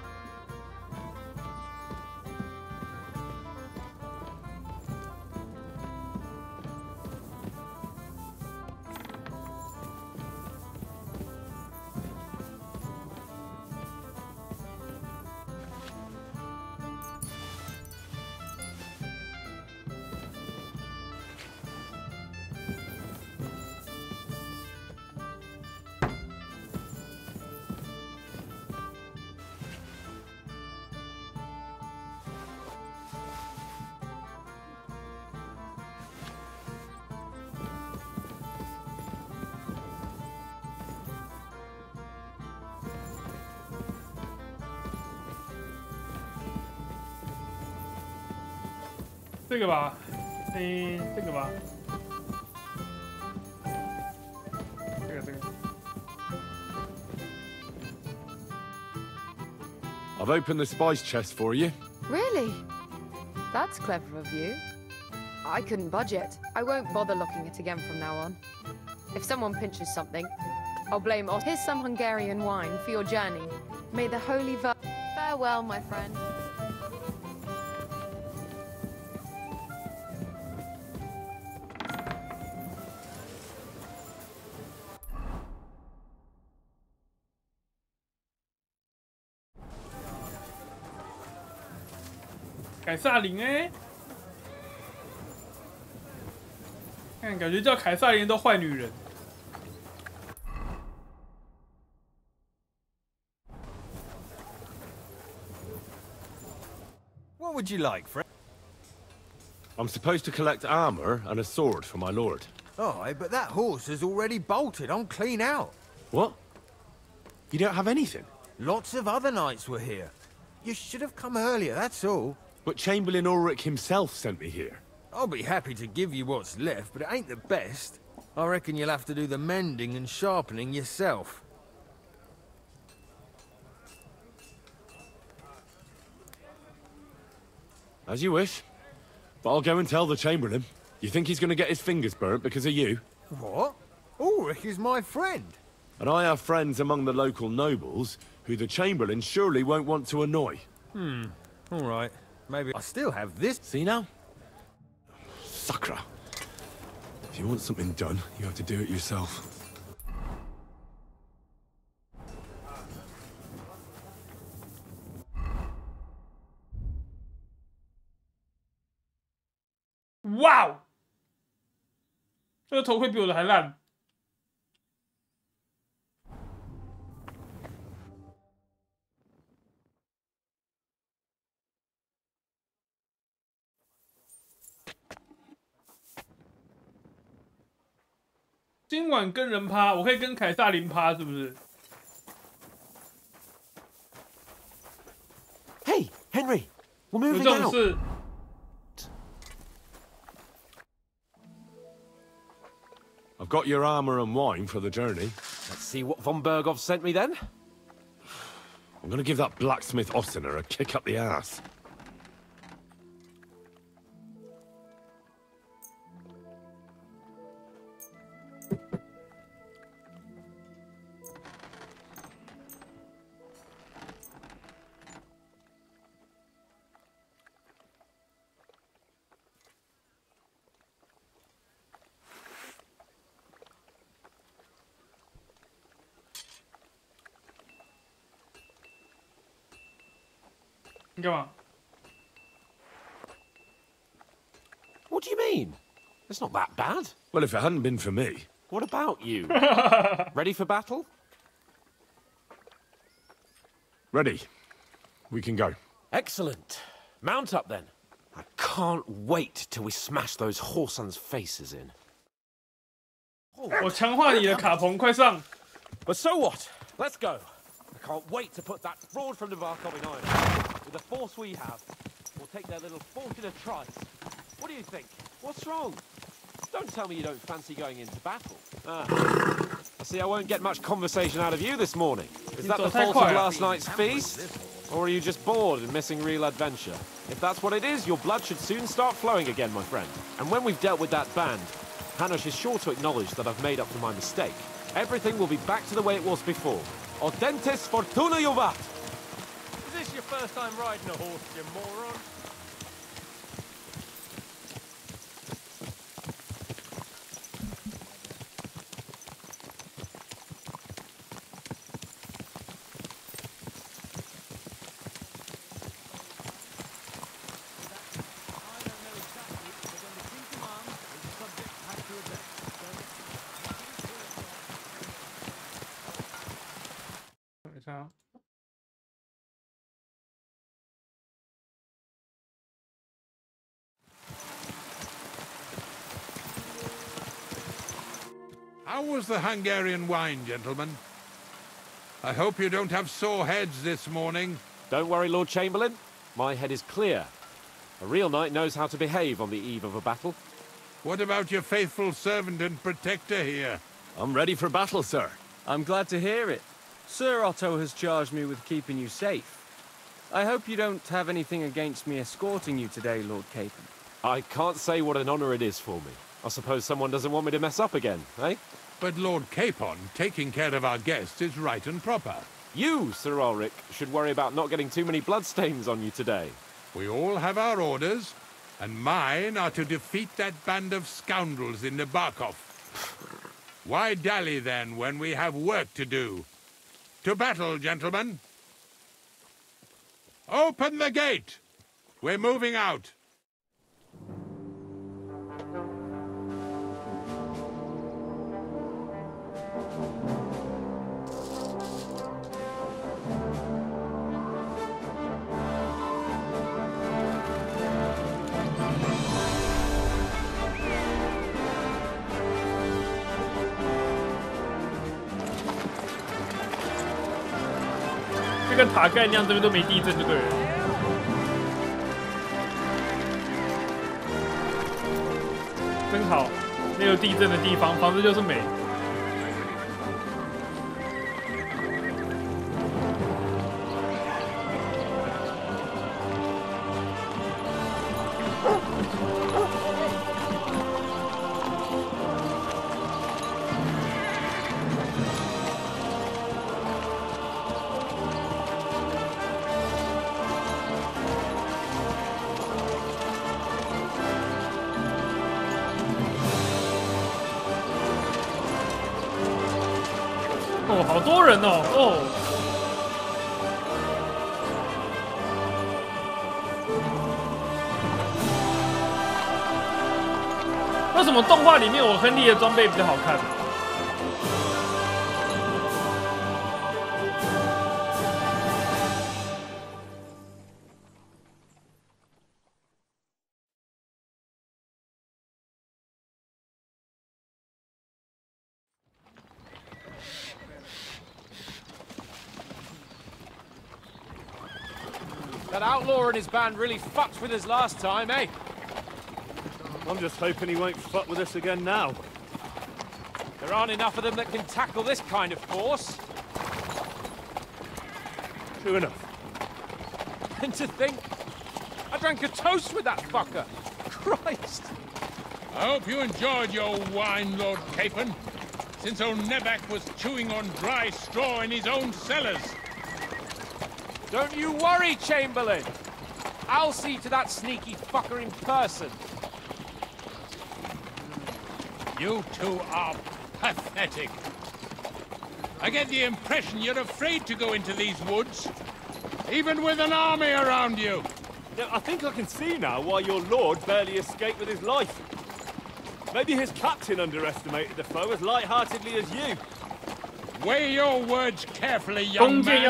这个吧，这个吧，这个。 I've opened the spice chest for you. Really? That's clever of you. I couldn't budget. I won't bother looking it again from now on. If someone pinches something, I'll blame Otto. Here's some Hungarian wine for your journey. May the holy Farewell, my friend. 凯撒琳哎，看感觉叫凯撒琳都坏女人。What would you like, friend? I'm supposed to collect armor and a sword for my lord. Aye, but that horse has already bolted. I'm clean out. What? You don't have anything? Lots of other knights were here. You should have come earlier, that's all. But Chamberlain Ulrich himself sent me here. I'll be happy to give you what's left, but it ain't the best. I reckon you'll have to do the mending and sharpening yourself. As you wish. But I'll go and tell the Chamberlain. You think he's going to get his fingers burnt because of you? What? Ulrich is my friend. And I have friends among the local nobles who the Chamberlain surely won't want to annoy. All right. Maybe I still have this. See now? Sucker. If you want something done, you have to do it yourself. Wow! 这个头盔比我的还烂。今晚跟人趴，我可以跟凯撒琳趴，是不是 ？Hey, Henry, we're 有 moving 这种 out. 事？ I've got your armor and wine for the journey. Let's see what von Berghoff sent me then. I'm going to give that blacksmith Ossiner a kick up the ass. What do you mean? It's not that bad. Well, if it hadn't been for me. What about you? Ready for battle? Ready. We can go. Excellent. Mount up then. I can't wait till we smash those whoresons' faces in. 我强化你的卡棚，快上！ But so what? Let's go. I can't wait to put that fraud from Navarkov in irons. With the force we have, we'll take their little fortunate tries. What do you think? What's wrong? Don't tell me you don't fancy going into battle. I see I won't get much conversation out of you this morning. Is that the fault of last night's feast? Or are you just bored and missing real adventure? If that's what it is, your blood should soon start flowing again, my friend. And when we've dealt with that band, Hanush is sure to acknowledge that I've made up for my mistake. Everything will be back to the way it was before. Audentis fortuna juvat! Is this your first time riding a horse, you moron? How was the Hungarian wine, gentlemen? I hope you don't have sore heads this morning. Don't worry, Lord Chamberlain. My head is clear. A real knight knows how to behave on the eve of a battle. What about your faithful servant and protector here? I'm ready for battle, sir. I'm glad to hear it. Sir Otto has charged me with keeping you safe. I hope you don't have anything against me escorting you today, Lord Capon. I can't say what an honor it is for me. I suppose someone doesn't want me to mess up again, eh? But Lord Capon, taking care of our guests is right and proper. You, Sir Ulrich, should worry about not getting too many bloodstains on you today. We all have our orders, and mine are to defeat that band of scoundrels in Nabokov. Why dally then when we have work to do? To battle, gentlemen! Open the gate! We're moving out.这跟塔盖那样这边都没地震就对了。真好，没有地震的地方，房子就是美。哦，好多人哦！哦，为什么动画里面我亨利的装备比较好看？That outlaw and his band really fucked with us last time, eh? I'm just hoping he won't fuck with us again now. There aren't enough of them that can tackle this kind of force. True enough. And to think, I drank a toast with that fucker. Christ. I hope you enjoyed your wine, Lord Capon, since old Nebak was chewing on dry straw in his own cellars. Don't you worry, Chamberlain. I'll see to that sneaky fucker in person. You two are pathetic. I get the impression you're afraid to go into these woods, even with an army around you. Yeah, I think I can see now why your lord barely escaped with his life. Maybe his captain underestimated the foe as light-heartedly as you. Weigh your words carefully, young man.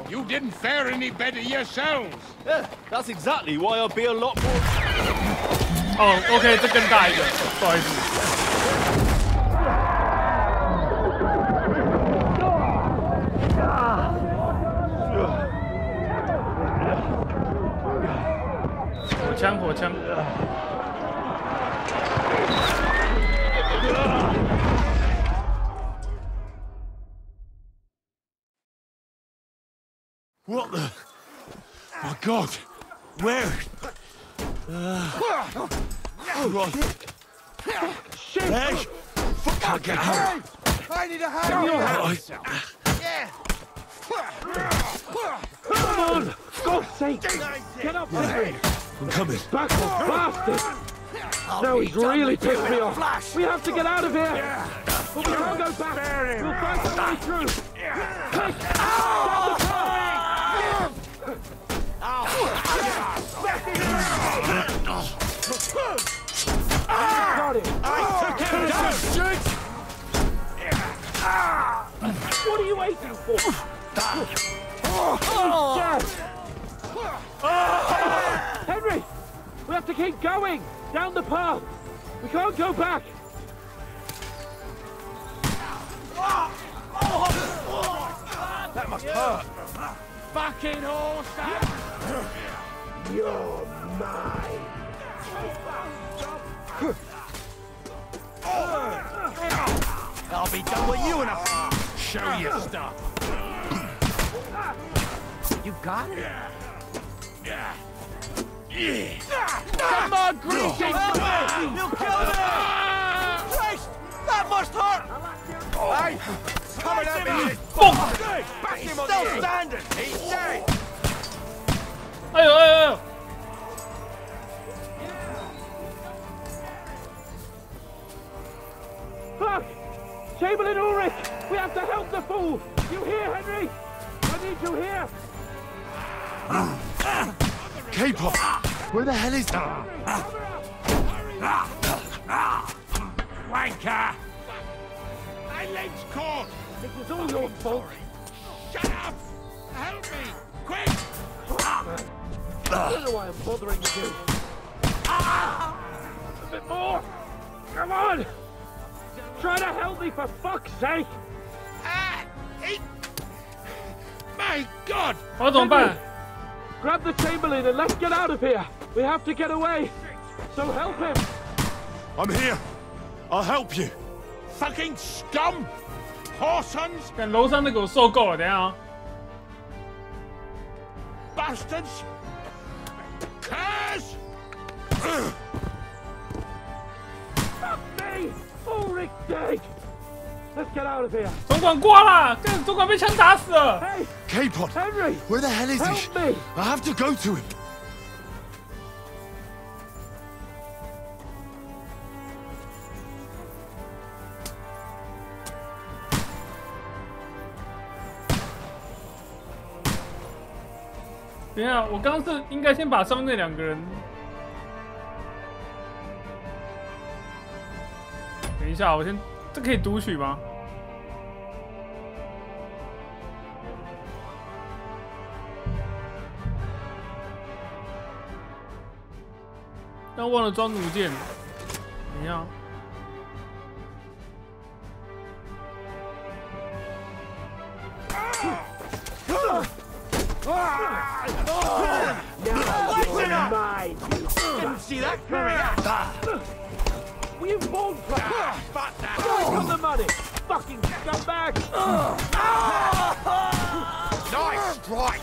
You didn't fare any better yourselves. Yeah, that's exactly why I'll be a lot more... Oh, OK， 这更大一个，不好意思。火枪，火枪。What the? My God! Where? Right. Shit! Hey! Can't get out. I need a hand! Yeah! Come on! God's sake! Get up, Henry! I'm coming. Back off, bastard! Now he's really pissed me off. We have to get out of here! But we can't go back. We'll find our way through. Quick! Stop the car! Got it! What are you waiting for? Henry! We have to keep going! Down the path! We can't go back! That must hurt. Fucking horse! You're mine. I'll be done with you in a show you stuff. You got it? Yeah. Come on, Greasy! You killed him! Christ! That must hurt! Hey! Coming at me! He's still standing! He's dead! Hey! Fuck! Chamberlain Ulrich! We have to help the fool! You hear, Henry? I need you here! K-pop! Where the hell is he? Wanker! My leg's caught! It was all your fault! Shut up! Help me! Quick! I don't know why I'm bothering with you. A bit more! Come on! Try to help me, for fuck's sake! My God! Grab the Chamberlain and let's get out of here! We have to get away! So help him! I'm here! I'll help you! Fucking scum! Whoresons! 看楼上那个我受够了，等一下啊！ Bastards! Curs! Fuck me! Ulrich dead! Let's get out of here! 总管挂了，跟总管被枪打死了。Hey! K-Pod! Henry! Where the hell is he? Help me! I have to go to him! 等一下，我刚刚是应该先把上面那两个人。等一下，我先，这可以读取吗？但忘了装弩箭。等一下。 Didn't see that coming. Will you fall crap? Got the money! Fucking scumbag! Nice strike.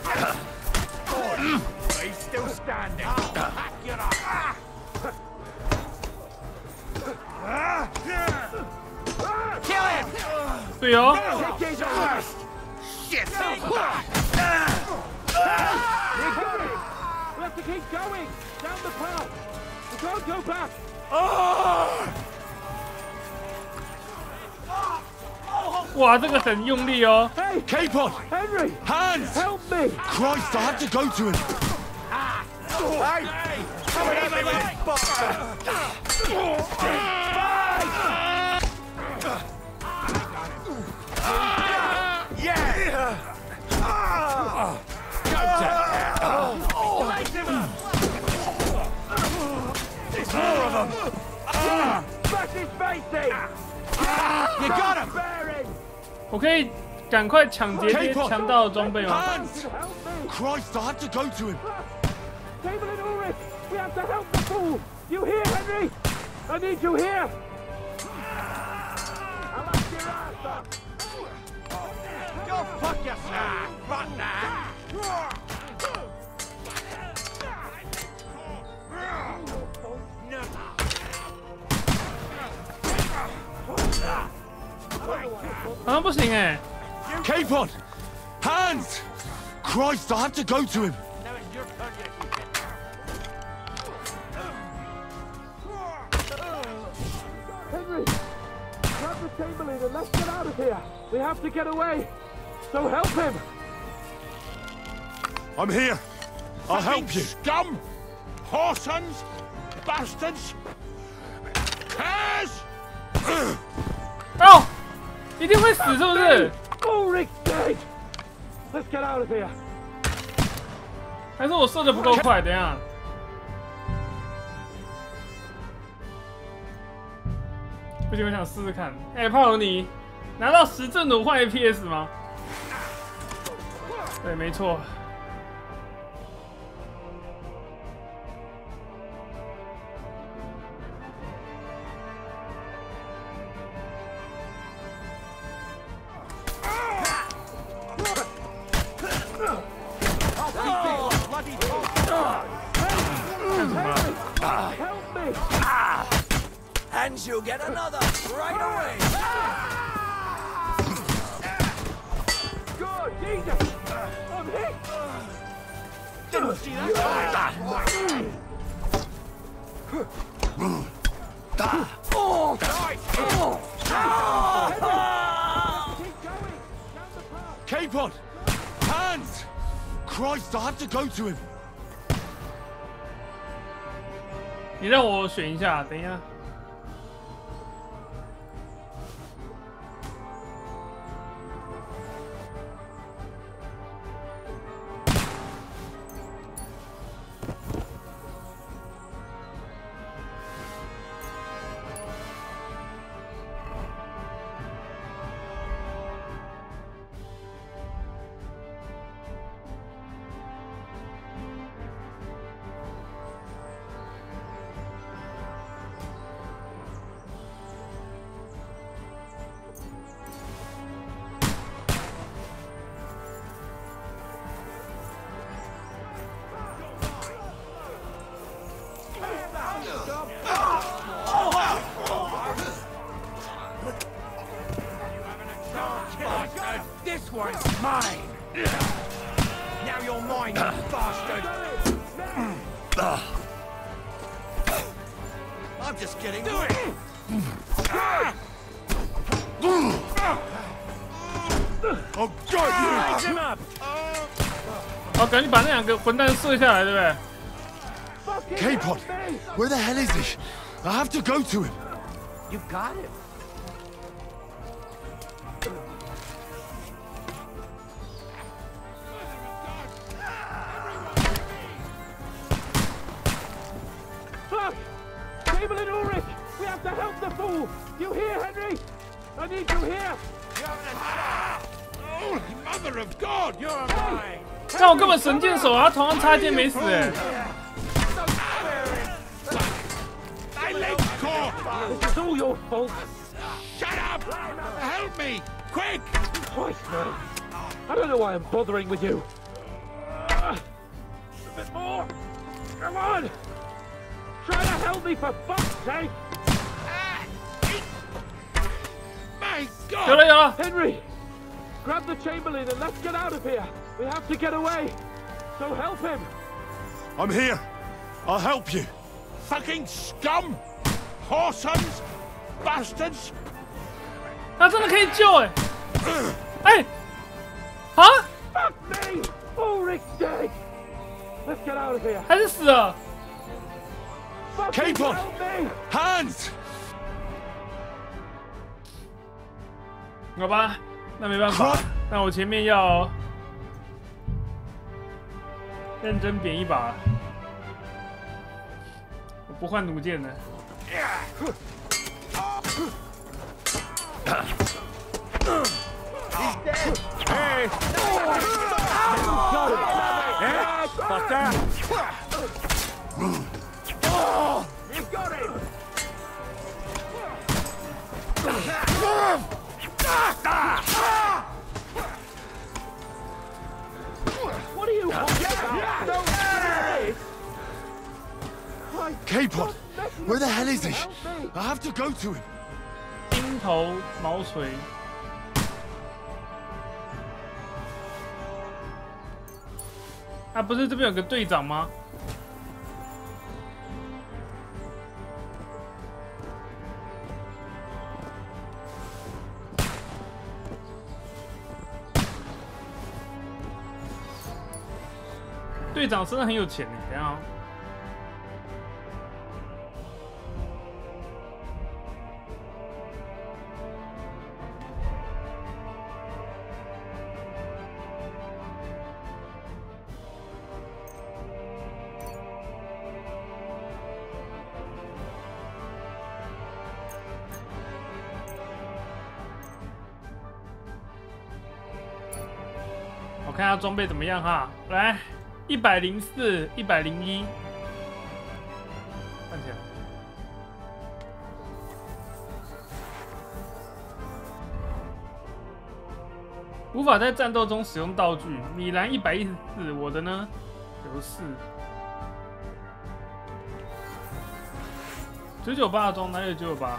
He's still standing. Get up. Kill him. 对哦。 Shit. We have to keep going! Down the path! We can't go back! 哇，这个很用力哦。 Hey! K-Pod! Henry! Hands! Help me! Christ, I have to go to him! Hey! Come on, everybody! Yeah! Go to hell! There's more of them! Smash his face in! You got him! 我可以赶快抢劫这些强盗的装备吗？ Christ, I have to go to him! Chamberlain Ulrich! We have to help the fool! You hear, Henry? I need you here! I'll have your ass up! Go fuck yourself! Fuck that! K-Pod! Hands! Christ, I have to go to him! Henry! Grab the Chamberlain and let's get out of here! We have to get away! So help him! I'm here! I'll help you! Scum! Whoresons! Bastards! Curs! 哦，一定会死是不是 ？Ulrich dead! Let's get out of here! 还是我射的不够快？等一下。不行，我想试试看。哎，炮友，你拿到10正弩换 APS 吗？对，没错。And she'll get another right away. Good, Jesus! I'm hit! Didn't see that. Keep on! Hands! Christ, I have to go to him. 你让我选一下，等一下。This one's mine. Now you're mine, you bastard. I'm just kidding. Do it. I'll got you. Light him up. 好，赶紧把那两个混蛋射下来，对不对？ K-Pod, where the hell is he? I have to go to him. You got it. Fuck! Cable and Ulrich! We have to help the fool! You hear, Henry? I need you here! Oh, Mother of God! You're mine. 但我根本神箭手啊，同样差一箭没死哎。 My leg's caught! This is all your fault! Shut up! Help me! Quick! Christ, man! I don't know why I'm bothering with you. A bit more! Come on! Try to help me for fuck's sake! My 有了 God! 有了 Henry! Grab the Chamberlain and let's get out of here! We have to get away! So help him! I'm here. I'll help you. Fucking scum! Whoresons! Bastards! 他真的可以救哎！哎，啊？ Fuck me! Ulrich's dead! Let's get out of here! 还是死了？ Fucking Keep on! help me! Hands! 好吧，那没办法，那我前面要认真扁一把，我不换弩箭的。Hey! Buster! Oh! You got him! What are you talking about? Don't do this! K-Pod, where the hell is he? I have to go to him. 鹰头毛锤。啊，不是这边有个队长吗？队长真的很有钱的，等一下哦。我看他装备怎么样哈，来，104、101，看起来。无法在战斗中使用道具。米兰114，我的呢94。998的钟，哪里有998？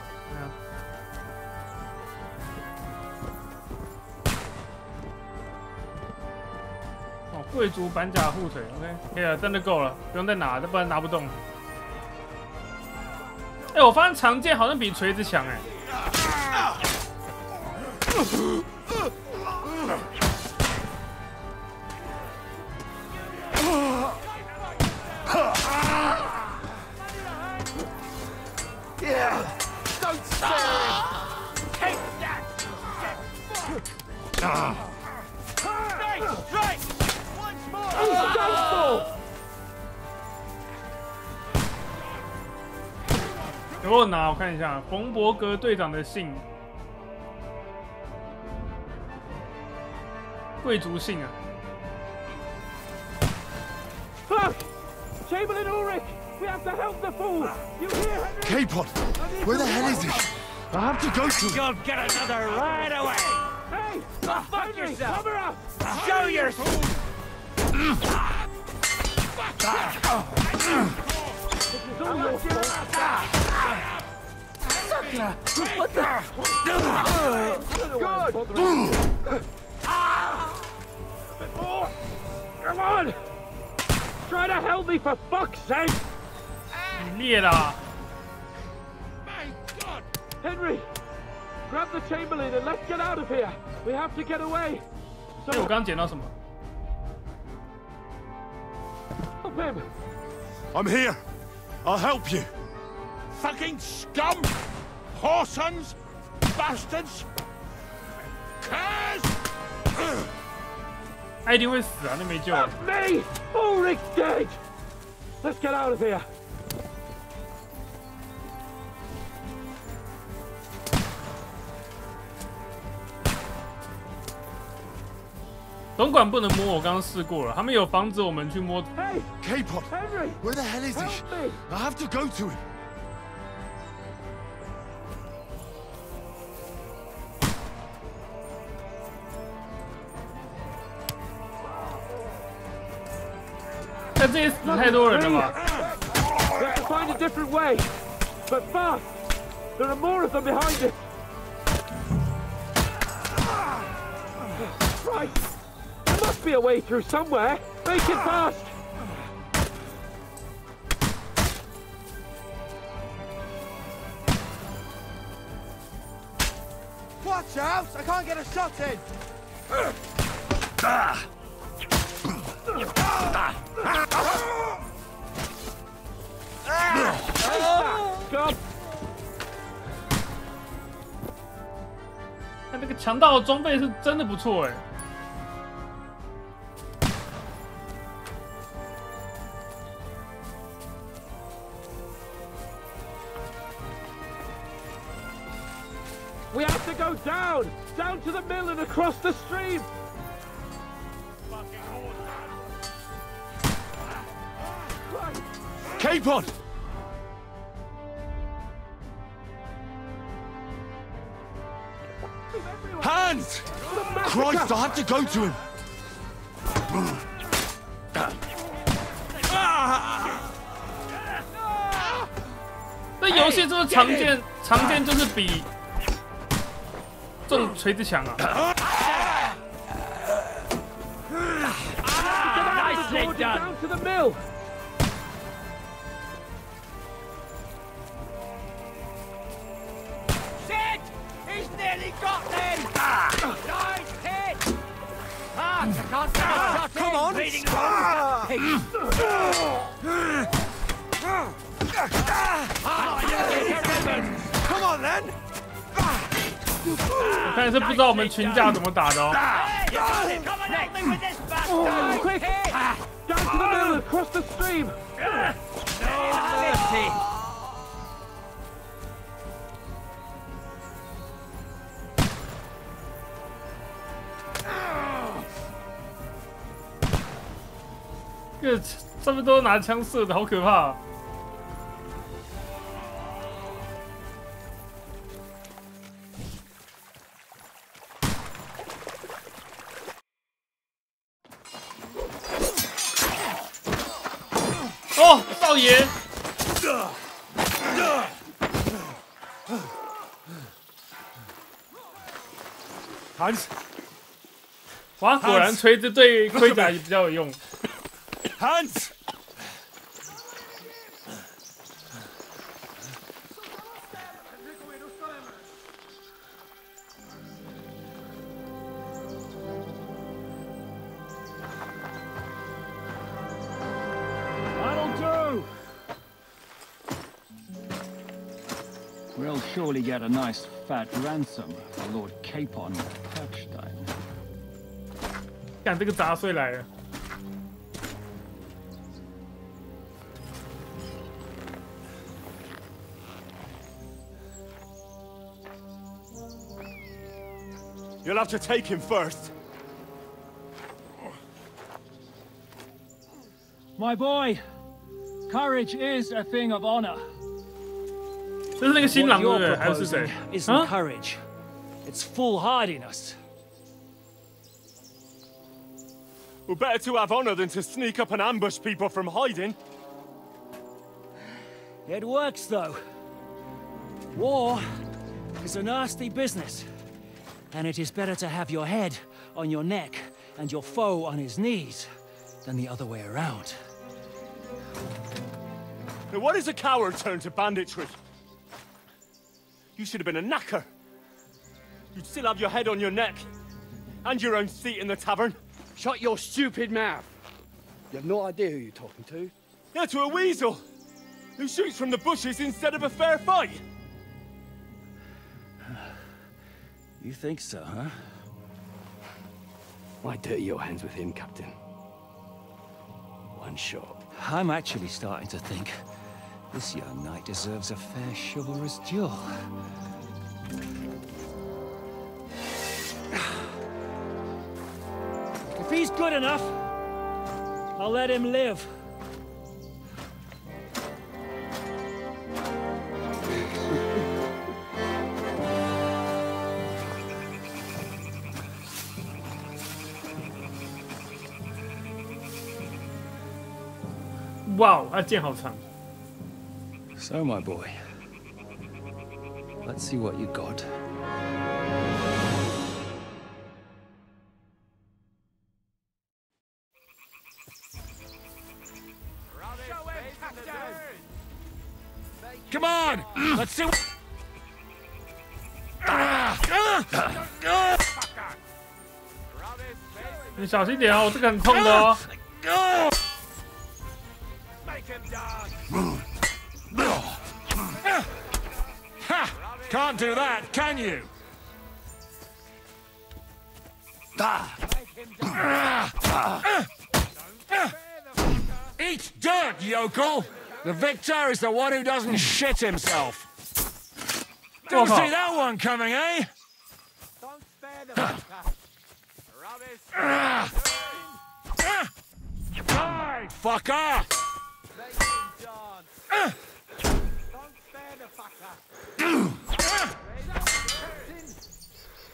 哦，贵族板甲护腿 ，OK， 可以了，真的够了，不用再拿，不然拿不动。哎，我发现长剑好像比锤子强哎。Yeah, don't stare. Take that. Strike! Once more. Unstoppable. 有没有拿？我看一下，冯伯格队长的信，贵族信啊。Fuck! Chamberlain Ulrich, we have to help the fool. You hear? Capon, where the hell is he? I have to go to him. You'll get another right away. Hey, Go fuck Henry, yourself. cover up. Show yourself. What the? Good. Come on. Try to help me for fuck's sake. 裂了。 Henry, grab the Chamberlain and let's get out of here. We have to get away. 哎，我刚捡到什么 Help him. I'm here. I'll help you. Fucking scum! Whoresons! Bastards! Curs! 他一定会死啊，那没救了。 Me! Ulrich dead! Let's get out of here. 总管不能摸，我刚刚试过了，他们有防止我们去摸。 Hey, Capon, Henry! where the hell is he? Help me! I have to go to him. Hey, 这也死太多人了吧 We have to find a different way, but fast. There are more of them behind it. Right. There must be a way through somewhere. Make it fast. Watch out! I can't get a shot in. Go. 他那个强盗的装备是真的不错哎。 We have to go down! Down to the mill and across the stream! Capon! Hands! Christ, I have to go to him! 这游戏是不是常见就是比这种锤子强啊？ Nicely done! Down to the mill! Shit! He's nearly got them! Nice hit! I can't get a shot in! Come on! Bleeding Come on then! 我看是不知道我们群架怎么打的哦。 Quick! Down to the mill and across the stream! Mercy! 这上面都拿枪射的，好可怕啊！哦，少爷！ Hans， 哇，果然锤子对盔甲比较有用。Hans。 We'll surely get a nice fat ransom for Lord Capon Kirkstein. 看这个杂碎来了。You'll have to take him first. My boy, courage is a thing of honor. 这是那个新郎对不对？还是谁？ Isn't courage? It's foolhardiness. Well, better to have honor than to sneak up and ambush people from hiding. It works though. War is a nasty business, and it is better to have your head on your neck and your foe on his knees than the other way around. Now, what is a coward turn to banditry? You should have been a knacker. You'd still have your head on your neck. And your own seat in the tavern. Shut your stupid mouth. You have no idea who you're talking to. Yeah, to a weasel. Who shoots from the bushes instead of a fair fight. You think so, huh? Why dirty your hands with him, Captain? One shot. I'm actually starting to think this young knight deserves a fair chivalrous duel. If he's good enough, I'll let him live. Wow, 他剑好长。 So, my boy, let's see what you got. Come on! Let's see what... 你小心点哦，这个很痛的哦。 Can't do that, can you? Eat dirt, yokel! The victor is the one who doesn't shit himself. Don't see that one coming, eh? Don't spare the Die, fucker!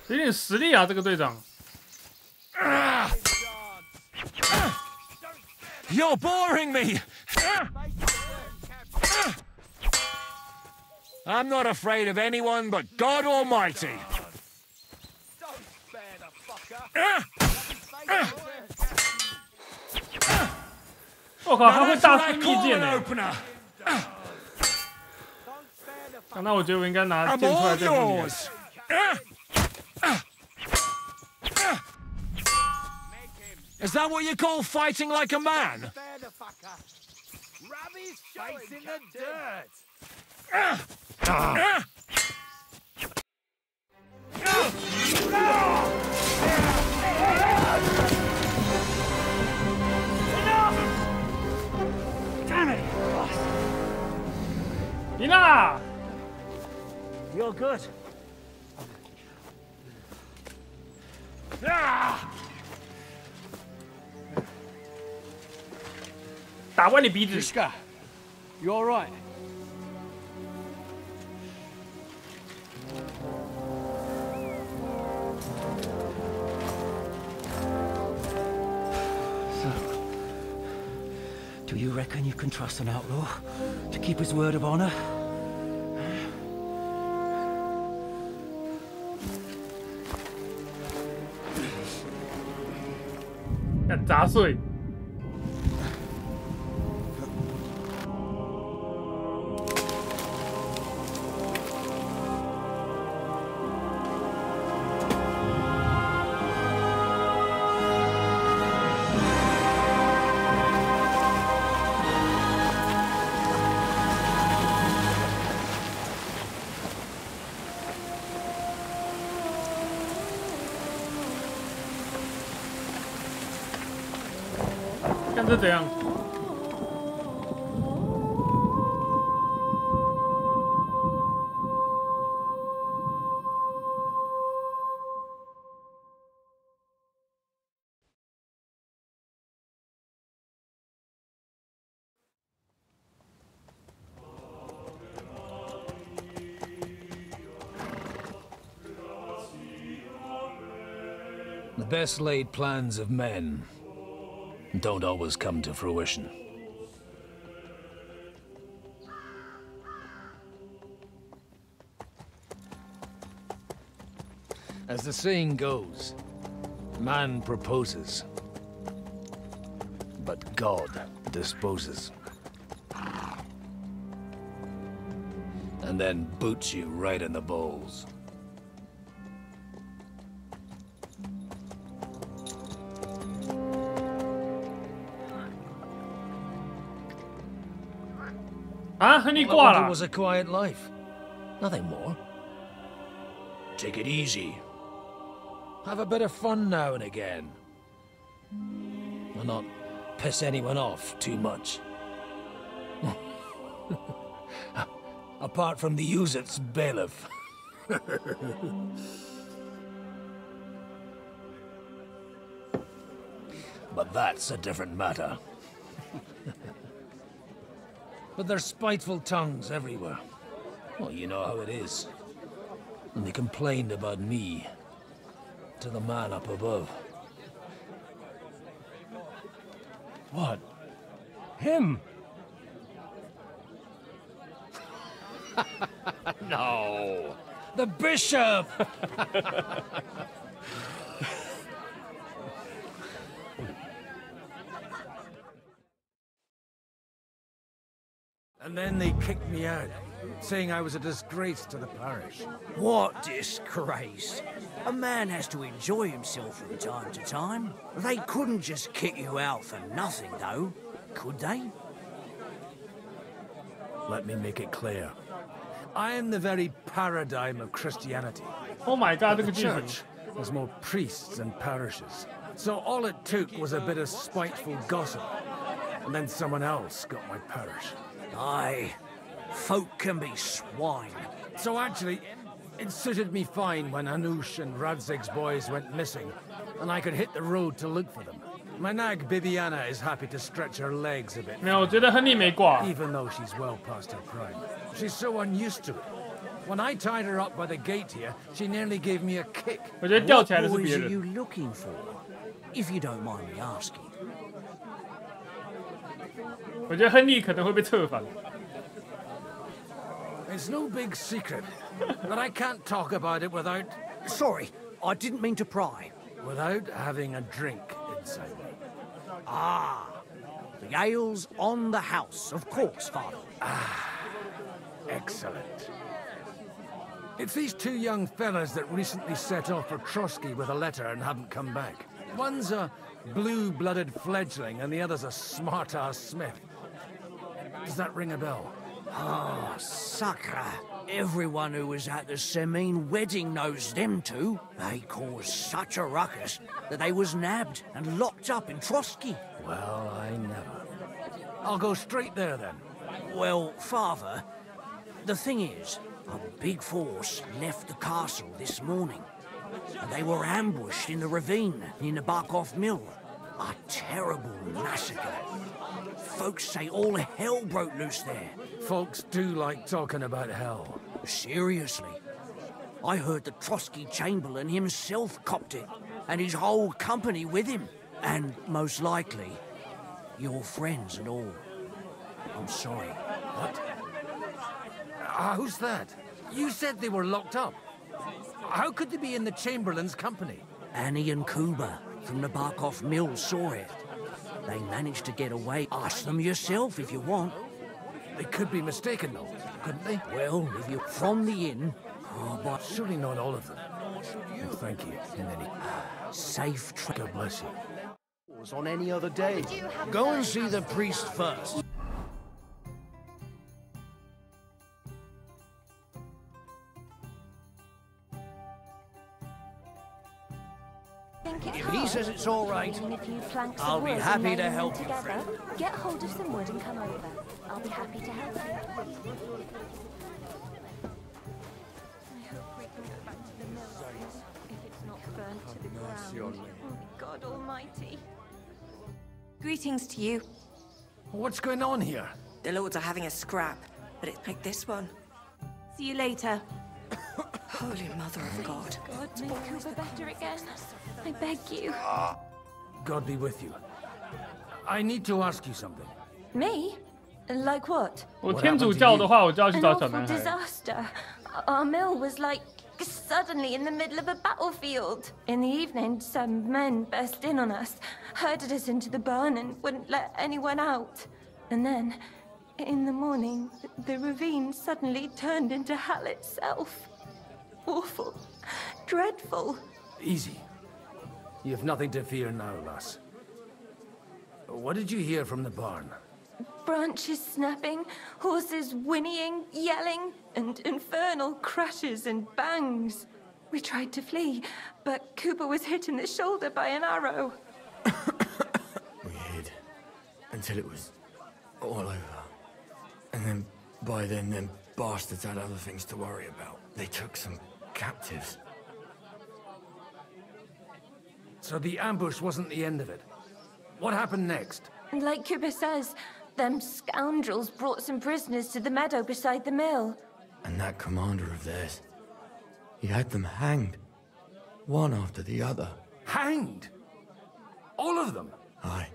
有点实力啊，这个队长。 You're boring me! I'm not afraid of anyone but God Almighty. 我靠，他会大声密剑呢！那我觉得我应该拿剑出来对付你。 Is that what you call fighting like a man? Rub his face in the dirt. Damn it! 赢啦！ You're good. 打歪你鼻子。 Shka, you all right? So, do you reckon you can trust an outlaw to keep his word of honor? 敢砸碎。看这怎样？The best laid plans of men don't always come to fruition. As the saying goes, man proposes, but God disposes. And then boots you right in the balls. It was a quiet life. Nothing more. Take it easy. Have a bit of fun now and again. And not piss anyone off too much. Apart from the Uzit's bailiff. But that's a different matter. But there's spiteful tongues everywhere. Well, you know how it is. And they complained about me to the man up above. What? Him? No. The bishop! And then they kicked me out, saying I was a disgrace to the parish. What disgrace? A man has to enjoy himself from time to time. They couldn't just kick you out for nothing, though, could they? Let me make it clear. I am the very paradigm of Christianity. Oh my God, the church has more priests and parishes. So all it took was a bit of spiteful gossip. And then someone else got my parish. Aye, folk can be swine. So actually, it suited me fine when Anush and Radzig's boys went missing, and I could hit the road to look for them. My nag Bibiana is happy to stretch her legs a bit. Even though she's well past her prime. She's so unused to it. When I tied her up by the gate here, she nearly gave me a kick. What boys are you looking for, if you don't mind me asking? 我觉得亨利可能会被策反。It's no big secret, but I can't talk about it without... Sorry, I didn't mean to pry. Without having a drink inside me. Ah, the ale's on the house, of course, Father. Ah, excellent. It's these two young fellas that recently set off for Trotsky with a letter and haven't come back. One's a blue-blooded fledgling and the other's a smart-ass smith. Does that ring a bell? Ah, Sakra. Everyone who was at the Semine wedding knows them two. They caused such a ruckus that they was nabbed and locked up in Trotsky. Well, I never. I'll go straight there, then. Well, Father, the thing is, a big force left the castle this morning. And they were ambushed in the ravine near the Barkov Mill. A terrible massacre. Folks say all hell broke loose there. Folks do like talking about hell. Seriously. I heard the Trotsky Chamberlain himself copped it, and his whole company with him. And most likely, your friends and all. I'm sorry. What? Who's that? You said they were locked up. How could they be in the Chamberlain's company? Annie and Kuba. from the Barkov mill saw it. They managed to get away. Ask them yourself if you want. They could be mistaken, though, couldn't they? Well, if you're from the inn... Oh, but surely not all of them. Well, thank you, in any... Safe trip. God bless you. On any other day. Go and see the priest first. If he says it's all right, I'll be happy to help you. Get hold of some wood and come over. I'll be happy to help you. I hope we can go back to the mill if it's not burnt to the ground. Oh, God Almighty. Greetings to you. What's going on here? The lords are having a scrap, but it's like this one. See you later. Holy Mother of God. God, make Cooper better again. I beg you. God be with you. I need to ask you something. Me? Like what? 我天主教的话，我就要去 An 找小 awful 男孩。 disaster. Our mill was like suddenly in the middle of a battlefield. In the evening, some men burst in on us, herded us into the barn and wouldn't let anyone out. And then, in the morning, the ravine suddenly turned into hell itself. Awful. Dreadful. Easy. You have nothing to fear now, lass. What did you hear from the barn? Branches snapping, horses whinnying, yelling, and infernal crashes and bangs. We tried to flee, but Cooper was hit in the shoulder by an arrow. We hid until it was all over. And then, by then, them bastards had other things to worry about. They took some captives. So the ambush wasn't the end of it. What happened next? And like Cooper says, them scoundrels brought some prisoners to the meadow beside the mill. And that commander of theirs, he had them hanged. One after the other. Hanged? All of them? Aye.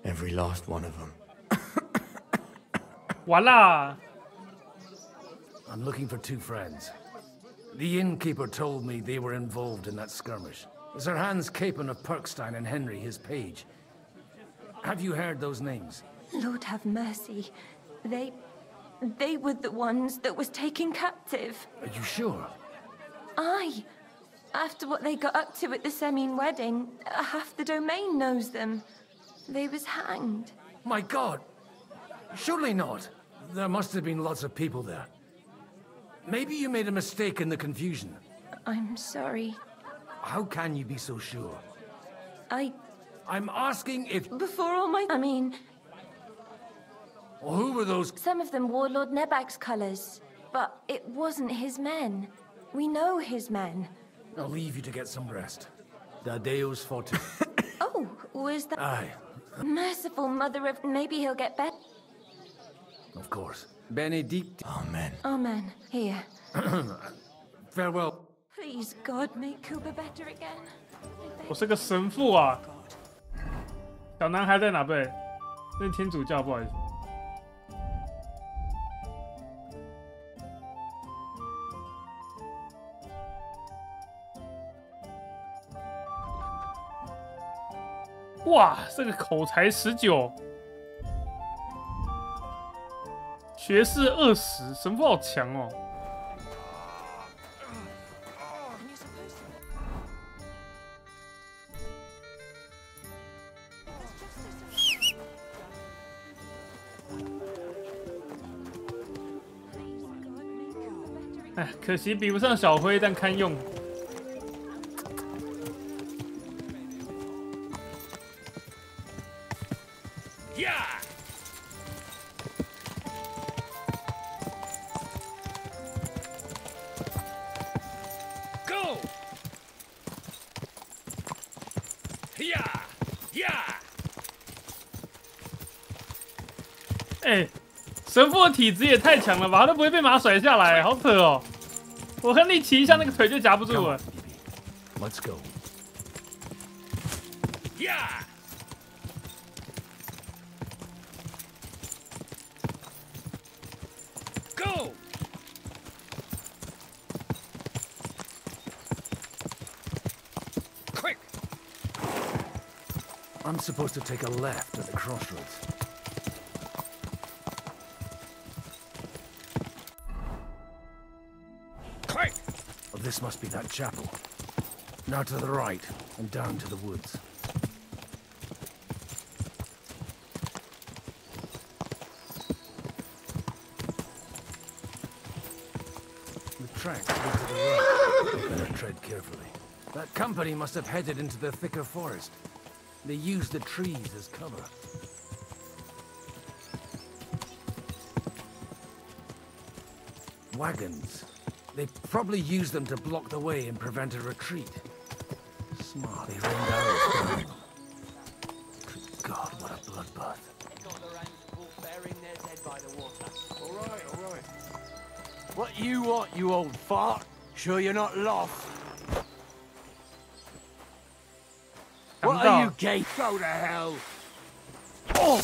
Every last one of them. Voila! I'm looking for two friends. The innkeeper told me they were involved in that skirmish. Sir Hans Capon of Perkstein and Henry, his page. Have you heard those names? Lord have mercy. They were the ones that was taken captive. Are you sure? Aye. After what they got up to at the Semine wedding, half the domain knows them. They was hanged. My God! Surely not. There must have been lots of people there. Maybe you made a mistake in the confusion. I'm sorry. How can you be so sure? I'm asking if... Before all my... Well, who were those... Some of them wore Lord Nebak's colours, but it wasn't his men. We know his men. I'll leave you to get some rest. Da Deus forte. Oh, was that... Aye. Merciful Mother of... Maybe he'll get better. Of course. Benedict. Amen. Amen. Here. Farewell. Please, God, make Cooper better again. 我是个神父啊！小男孩在哪辈？那是天主教，不好意思。哇，这个口才19，学士20，神父好强哦！哎，可惜比不上小辉，但堪用。Go!哎，神父的体质也太强了吧，他都不会被马甩下来，好扯哦！我亨利骑一下那个腿就夹不住了。Let's go. Yeah! Go! Quick! I'm supposed to take a left at the crossroads. Quick! Well, this must be that chapel. Now to the right, and down to the woods. The tracks lead to the right. Better tread carefully. That company must have headed into the thicker forest. They used the trees as cover. Wagons. They probably used them to block the way and prevent a retreat. Smart. They rained arrows down them. Good God, what a bloodbath. All right. What you want, you old fart? Sure you're not lost? What are you gay? Go to hell! Oh!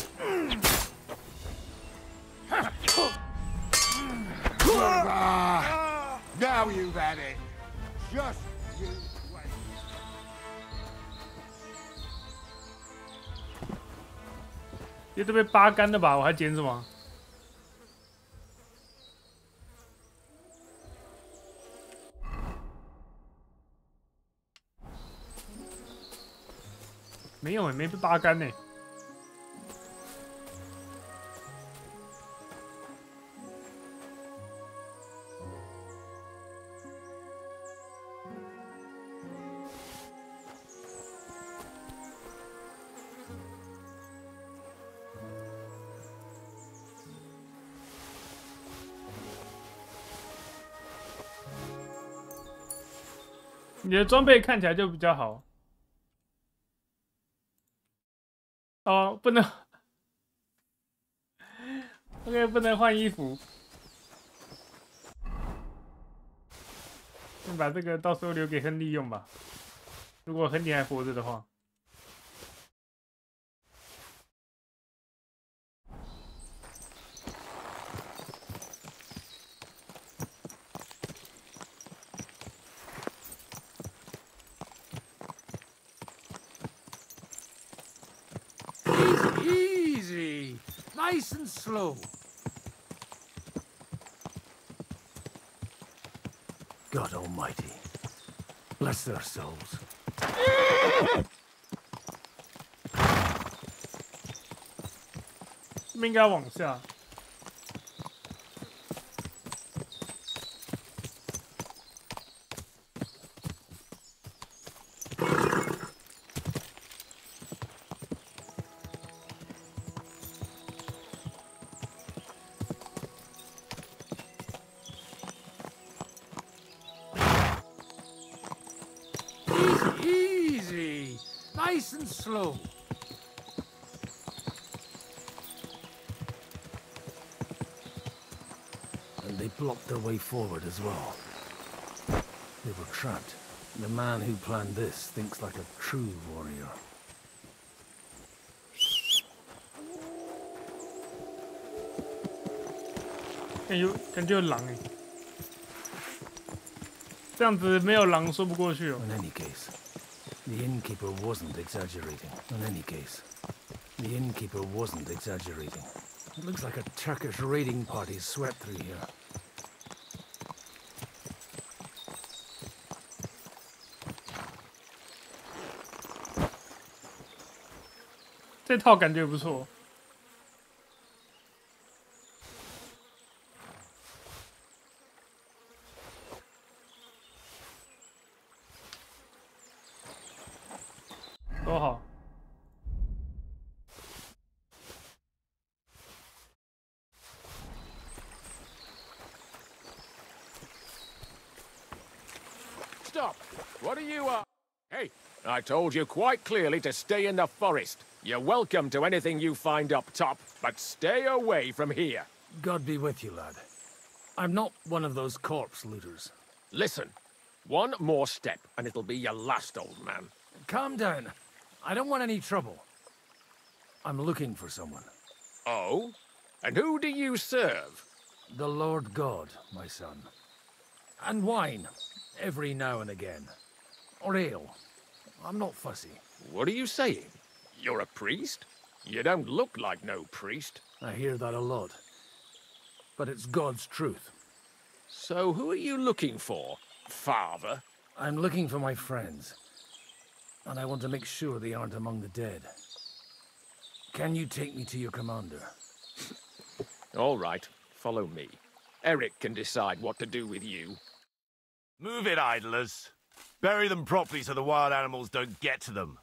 Now you've had it. Just you wait.这都被扒干了吧？我还捡什么？没有，没被扒干呢。你的装备看起来就比较好。哦，不能。OK， 不能换衣服。先把这个到时候留给亨利用吧。如果亨利还活着的话。Easy, nice and slow. God Almighty, bless their souls. 这边应该往下。Easy, nice and slow. And they blocked their way forward as well. They were trapped. The man who planned this thinks like a true warrior. 感觉有狼哎，这样子没有狼说不过去哦。 In any case, the innkeeper wasn't exaggerating. In any case, the innkeeper wasn't exaggerating. It looks like a Turkish raiding party swept through here. 这套感觉不错。 多好！ Stop! What are you, Hey, I told you quite clearly to stay in the forest. You're welcome to anything you find up top, but stay away from here. God be with you, lad. I'm not one of those corpse looters. Listen, one more step and it'll be your last, old man. Calm down. I don't want any trouble. I'm looking for someone. Oh? And who do you serve? The Lord God, my son. And wine, every now and again. Or ale. I'm not fussy. What are you saying? You're a priest? You don't look like no priest. I hear that a lot. But it's God's truth. So who are you looking for, Father? I'm looking for my friends. And I want to make sure they aren't among the dead. Can you take me to your commander? All right, follow me. Eric can decide what to do with you. Move it, idlers. Bury them properly so the wild animals don't get to them.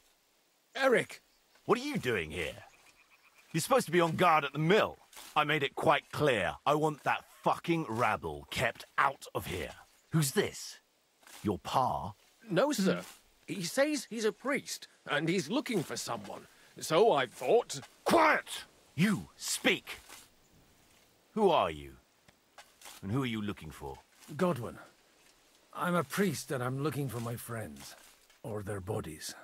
Eric! What are you doing here? You're supposed to be on guard at the mill. I made it quite clear. I want that fucking rabble kept out of here. Who's this? Your pa? No, sir. He says he's a priest, and he's looking for someone. So I thought... Quiet! You, speak! Who are you? And who are you looking for? Godwin. I'm a priest and I'm looking for my friends. Or their bodies.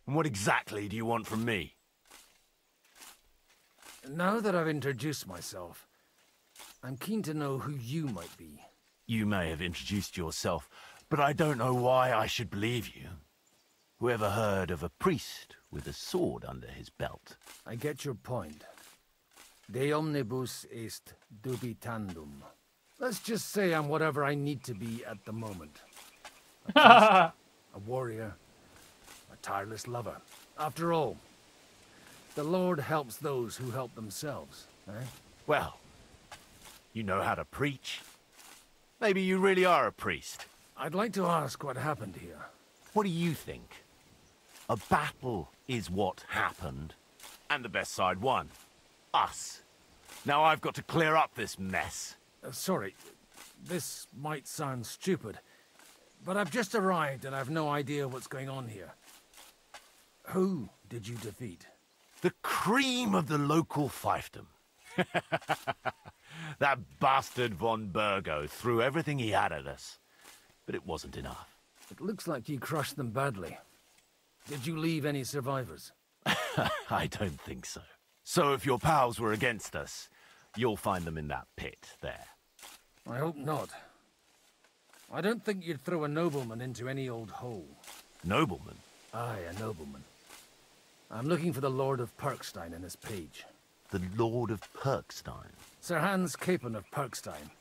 And what exactly do you want from me? Now that I've introduced myself, I'm keen to know who you might be. You may have introduced yourself, but I don't know why I should believe you. Whoever heard of a priest with a sword under his belt? I get your point. De omnibus est dubitandum. Let's just say I'm whatever I need to be at the moment. A priest, a warrior, a tireless lover. After all, the Lord helps those who help themselves, eh? Well, you know how to preach. Maybe you really are a priest. I'd like to ask what happened here. What do you think? A battle is what happened, and the best side won. Us. Now I've got to clear up this mess. Sorry, this might sound stupid, but I've just arrived and I've no idea what's going on here. Who did you defeat? The cream of the local fiefdom. That bastard von Burgo threw everything he had at us, but it wasn't enough. It looks like you crushed them badly. Did you leave any survivors? I don't think so. So if your pals were against us, you'll find them in that pit there. I hope not. I don't think you'd throw a nobleman into any old hole. Nobleman? Aye, a nobleman. I'm looking for the Lord of Perkstein in this page. The Lord of Perkstein? Sir Hans Capon of Perkstein,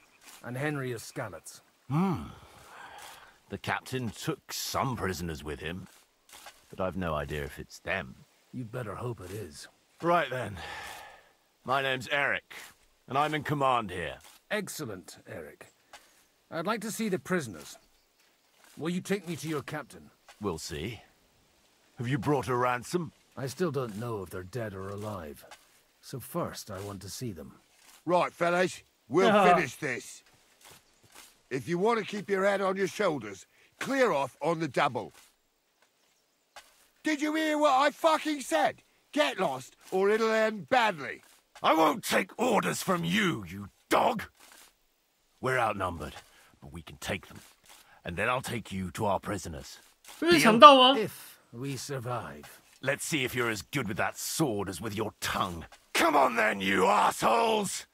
and Henry of Skalitz. The captain took some prisoners with him, but I've no idea if it's them. You'd better hope it is. Right then. My name's Eric, and I'm in command here. Excellent, Eric. I'd like to see the prisoners. Will you take me to your captain? We'll see. Have you brought a ransom? I still don't know if they're dead or alive. So first, I want to see them. Right, fellas. We'll finish this. If you want to keep your head on your shoulders, clear off on the double. Did you hear what I fucking said? Get lost, or it'll end badly. I won't take orders from you, you dog! We're outnumbered, but we can take them. And then I'll take you to our prisoners. If we survive. Let's see if you're as good with that sword as with your tongue. Come on then, you assholes!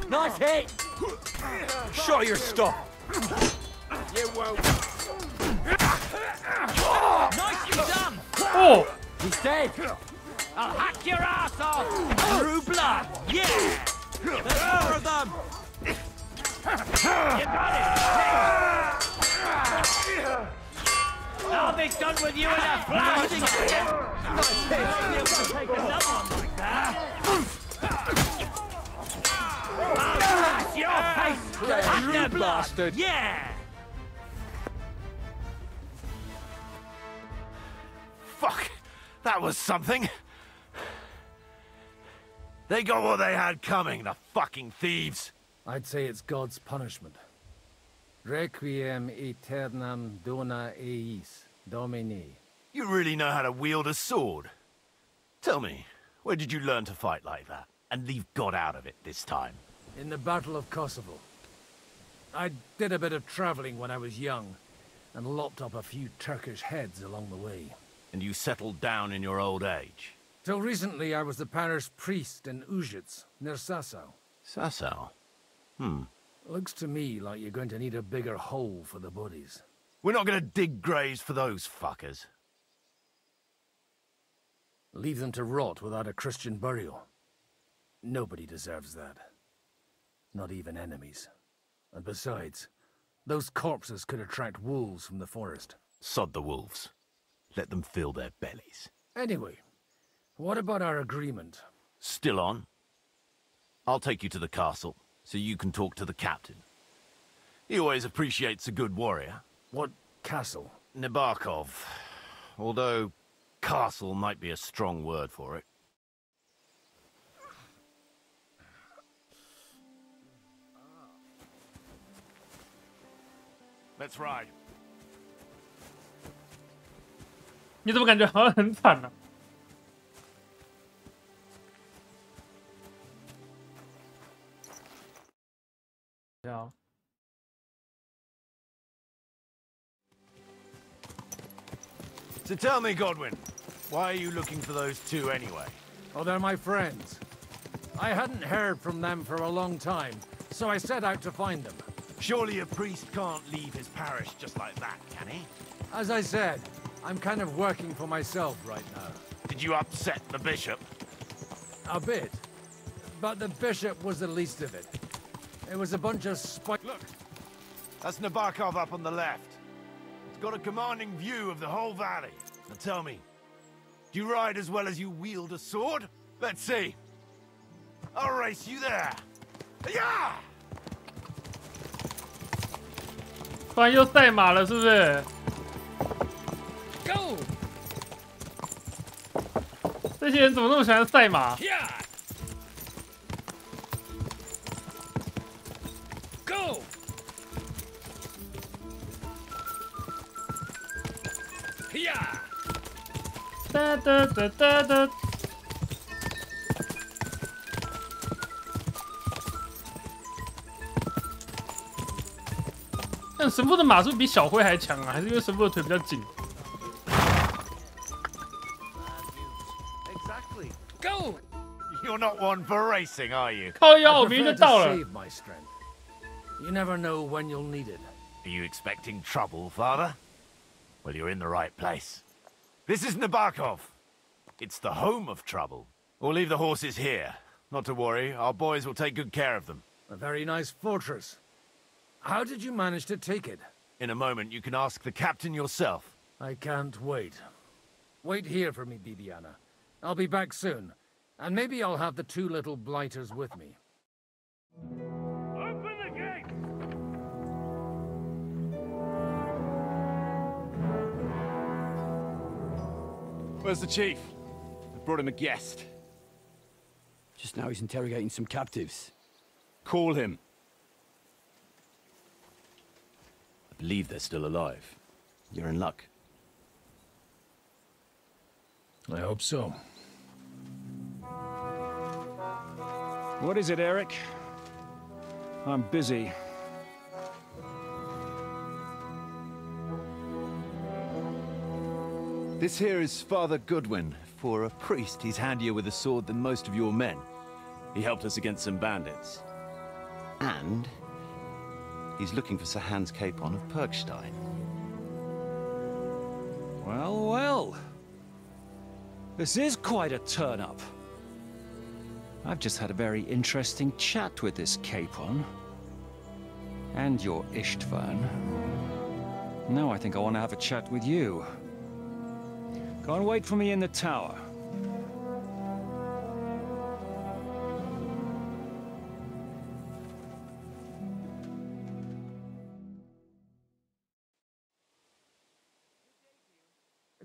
Nice hit! Show your stuff! You won't. Nicely done! Oh! He's dead! I'll hack your ass off! Through blood! Yeah! There's more of them! You got it! I'll be done with you in a flash! Take another one like that! I'll smash your face! You bastard! Yeah! Fuck! That was something! They got what they had coming, the fucking thieves! I'd say it's God's punishment. Requiem aeternam dona eis, Domini. You really know how to wield a sword? Tell me, where did you learn to fight like that? And leave God out of it this time? In the Battle of Kosovo. I did a bit of traveling when I was young, and lopped up a few Turkish heads along the way. And you settled down in your old age? Till recently, I was the parish priest in Ujits, near Sasau. Sasau? Looks to me like you're going to need a bigger hole for the bodies. We're not going to dig graves for those fuckers. Leave them to rot without a Christian burial. Nobody deserves that. Not even enemies. And besides, those corpses could attract wolves from the forest. Sod the wolves. Let them fill their bellies. Anyway, what about our agreement? Still on. I'll take you to the castle, so you can talk to the captain. He always appreciates a good warrior. What castle? Nabokov. Although, castle might be a strong word for it. Let's ride. 你怎么感觉好像很惨呢？对啊。So tell me, Godwin, why are you looking for those two anyway? Oh, they're my friends. I hadn't heard from them for a long time, so I set out to find them. Surely a priest can't leave his parish just like that, can he? As I said, I'm kind of working for myself right now. Did you upset the bishop? A bit. But the bishop was the least of it. It was a bunch of Look! That's Nabokov up on the left. It's got a commanding view of the whole valley. Now tell me, do you ride as well as you wield a sword? Let's see. I'll race you there. Yeah! 突然又赛马了，是不是 ？Go！ 这些人怎么那么喜欢赛马？ Go！ 哒哒哒哒哒。但神父的马是不是比小辉还强啊？还是因为神父的腿比较紧？ Exactly. Go! You're not one for racing, are you? 靠腰，我明明就到了。 You never know when you'll need it. Are you expecting trouble, Father? Well, you're in the right place. This is Nabokov. It's the home of trouble. We'll leave the horses here. Not to worry, our boys will take good care of them. A very nice fortress. How did you manage to take it? In a moment, you can ask the captain yourself. I can't wait. Wait here for me, Bibiana. I'll be back soon. And maybe I'll have the two little blighters with me. Open the gate! Where's the chief? I brought him a guest. Just now he's interrogating some captives. Call him. I believe they're still alive. You're in luck. I hope so. What is it, Eric? I'm busy. This here is Father Goodwin. For a priest, he's handier with a sword than most of your men. He helped us against some bandits. And he's looking for Sir Hans Capon of Perkstein. Well, well. This is quite a turn-up. I've just had a very interesting chat with this Capon. And your Istvan. Now I think I want to have a chat with you. Go and wait for me in the tower.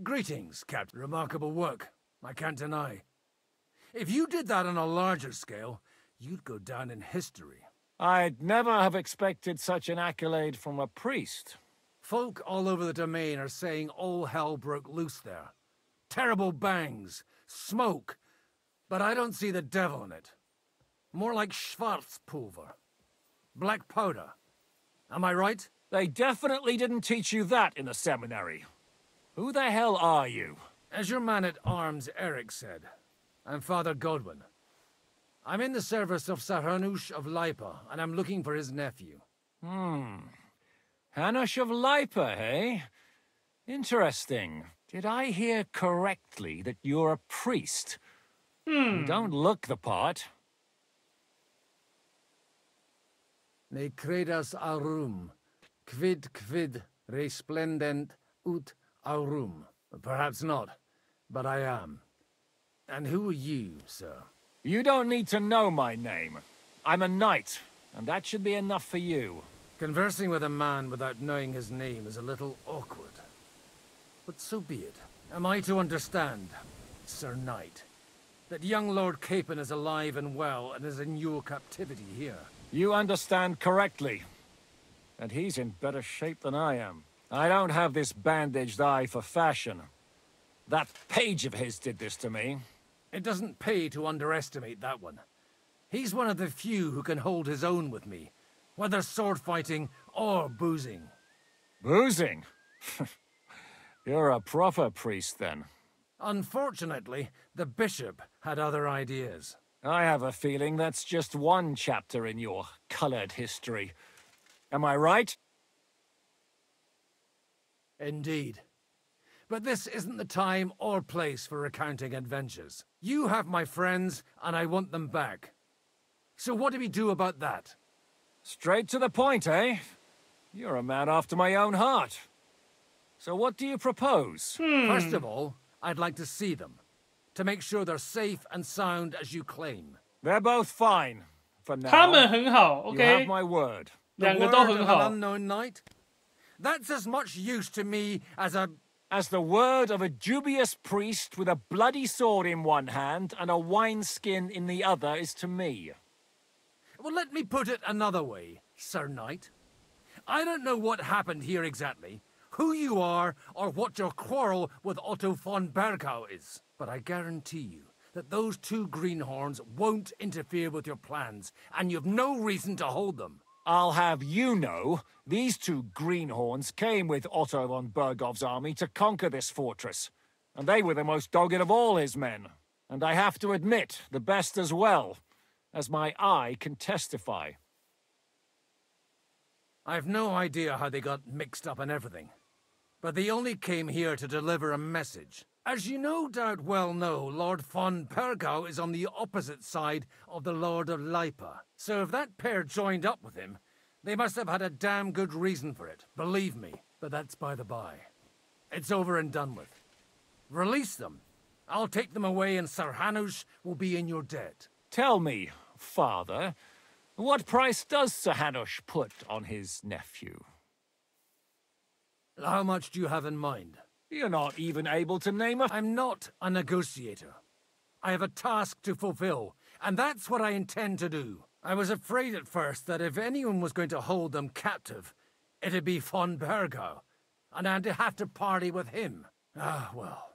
Greetings, Captain. Remarkable work. I can't deny. If you did that on a larger scale, you'd go down in history. I'd never have expected such an accolade from a priest. Folk all over the domain are saying all hell broke loose there. Terrible bangs, smoke, but I don't see the devil in it. More like Schwarzpulver. Black powder. Am I right? They definitely didn't teach you that in the seminary. Who the hell are you? As your man-at-arms Eric said, I'm Father Godwin. I'm in the service of Sir Hanush of Lipa, and I'm looking for his nephew. Hanush of Lipa, eh? Interesting. Did I hear correctly that you're a priest? You don't look the part. Ne credas aurum, quid resplendent ut aurum. Perhaps not, but I am. And who are you, sir? You don't need to know my name. I'm a knight, and that should be enough for you. Conversing with a man without knowing his name is a little awkward. But so be it. Am I to understand, Sir Knight, that young Lord Capon is alive and well and is in your captivity here? You understand correctly. And he's in better shape than I am. I don't have this bandaged eye for fashion. That page of his did this to me. It doesn't pay to underestimate that one. He's one of the few who can hold his own with me, whether sword fighting or boozing. Boozing? You're a proper priest, then. Unfortunately, the bishop had other ideas. I have a feeling that's just one chapter in your colored history. Am I right? Indeed. But this isn't the time or place for recounting adventures. You have my friends, and I want them back. So what do we do about that? Straight to the point, eh? You're a man after my own heart. So what do you propose? First of all, I'd like to see them, to make sure they're safe and sound as you claim. They're both fine, for now. 他们很好 You，OK， have my word. 两个都很 The word 好 of an unknown knight? That's as much use to me as the word of a dubious priest with a bloody sword in one hand and a wineskin in the other is to me. Well, let me put it another way, Sir Knight. I don't know what happened here exactly, who you are, or what your quarrel with Otto von Bergau is. But I guarantee you that those two greenhorns won't interfere with your plans, and you've no reason to hold them. I'll have you know, these two greenhorns came with Otto von Bergov's army to conquer this fortress, and they were the most dogged of all his men. And I have to admit, the best as well, as my eye can testify. I've no idea how they got mixed up in everything, but they only came here to deliver a message. As you no doubt well know, Lord von Bergau is on the opposite side of the Lord of Lipa. So if that pair joined up with him, they must have had a damn good reason for it, believe me. But that's by the by. It's over and done with. Release them. I'll take them away and Sir Hanush will be in your debt. Tell me, father, what price does Sir Hanush put on his nephew? How much do you have in mind? You're not even able to name a... I'm not a negotiator. I have a task to fulfill, and that's what I intend to do. I was afraid at first that if anyone was going to hold them captive, it'd be von Bergau, and I'd have to party with him. Ah, well.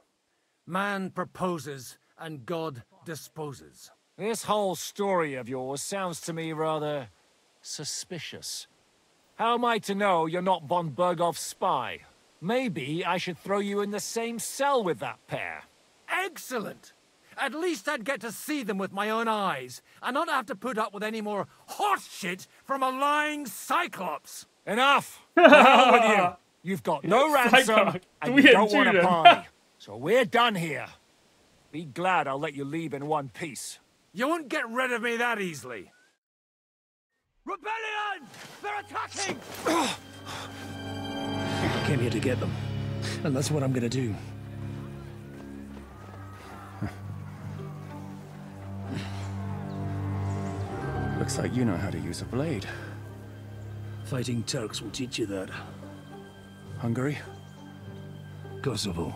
Man proposes, and God disposes. This whole story of yours sounds to me rather suspicious. How am I to know you're not von Bergov's spy? Maybe I should throw you in the same cell with that pair. Excellent! At least I'd get to see them with my own eyes, and not have to put up with any more horse shit from a lying cyclops! Enough! The hell with you! You've got no ransom, and you don't want to party. So we're done here. Be glad I'll let you leave in one piece. You won't get rid of me that easily. Rebellion! They're attacking! I came here to get them, and that's what I'm gonna do. Looks like you know how to use a blade. Fighting Turks will teach you that. Hungary? Kosovo.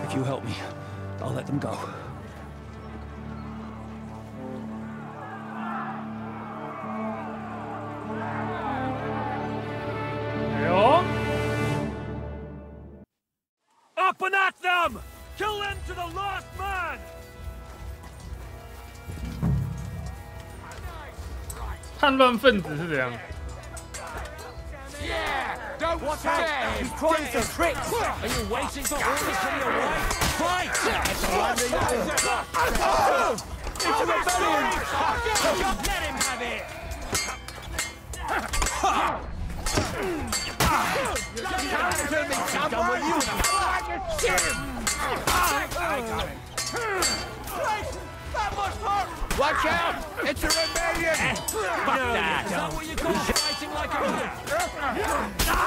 If you help me, I'll let them go. Up and at them! Kill them to the last man! 叛乱分子是怎样？ Don't watch out! He's trying some tricks! Are you waiting for orders from your wife? Fight! It's a rebellion! Let him have it! That must hurt! Watch out! It's a rebellion! Fuck that! Is that what you call fighting like a man? Get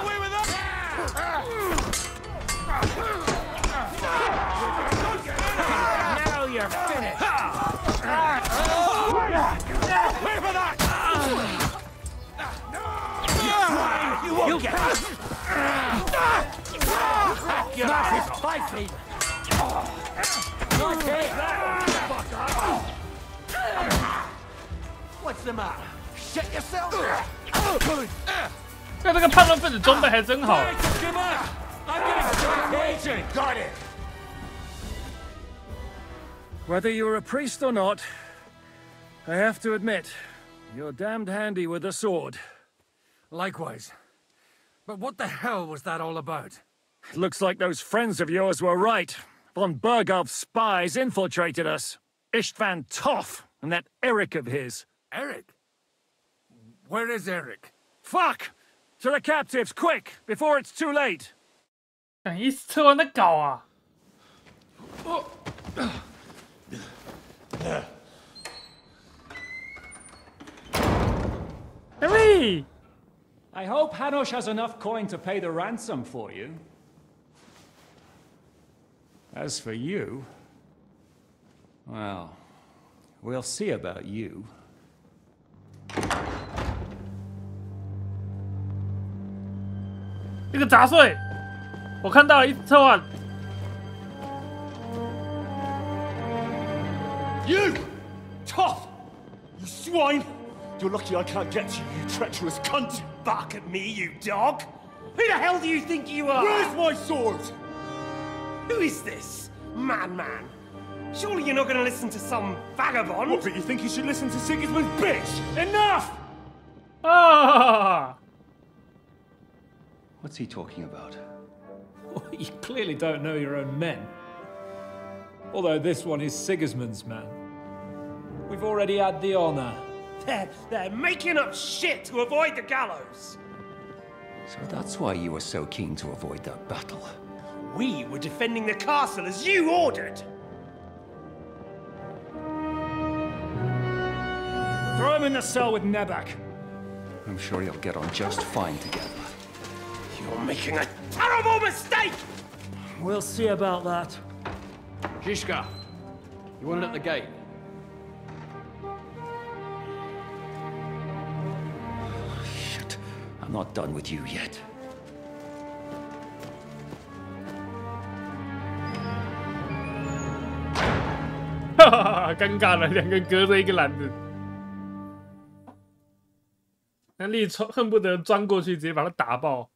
away with that! Now you're finished! Wait for that! You won't get it! Smash his 5 feet! Not it! What's the matter? Shit yourself? 那这个叛乱分子装备还真好。 Got it! Whether you're a priest or not, I have to admit, you're damned handy with a sword. Likewise. But what the hell was that all about? Looks like those friends of yours were right. Von Bergov's spies infiltrated us. Istvan Toth and that Eric of his. Eric? Where is Eric? Fuck! To the captives, quick, before it's too late. 一车完在搞啊！ Hurry! I hope Hanush has enough coin to pay the ransom for you. As for you, well, we'll see about you. 一个杂碎，我看到了一车完。 You! Tough! You swine! You're lucky I can't get to you, you treacherous cunt! Bark at me, you dog! Who the hell do you think you are? Where's my sword? Who is this? Man. Surely you're not going to listen to some vagabond? What, but you think you should listen to Sigismund's bitch? Enough! Ah! What's he talking about? Well, you clearly don't know your own men. Although this one is Sigismund's man. We've already had the honor. They're making up shit to avoid the gallows. So that's why you were so keen to avoid that battle. We were defending the castle as you ordered. Throw him in the cell with Nebak. I'm sure you'll get on just fine together. You're making a terrible mistake! We'll see about that. Zhishka, you want it at the gate? Shit, I'm not done with you yet. Haha, 尴尬了，两个人隔着一个篮子。那丽恨不得钻过去，直接把他打爆。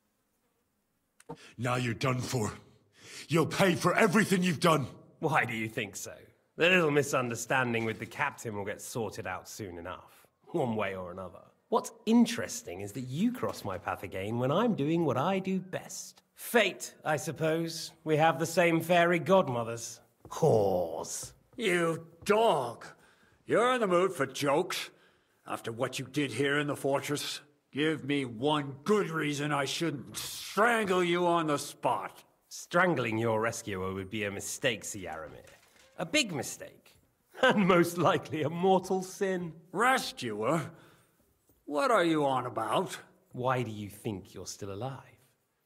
Now you're done for. You'll pay for everything you've done. Why do you think so? The little misunderstanding with the captain will get sorted out soon enough, one way or another. What's interesting is that you cross my path again when I'm doing what I do best. Fate, I suppose. We have the same fairy godmothers. Whores. You dog! You're in the mood for jokes? After what you did here in the fortress? Give me one good reason I shouldn't strangle you on the spot. Strangling your rescuer would be a mistake, Yaramir. A big mistake. And most likely a mortal sin. Rescuer? What are you on about? Why do you think you're still alive?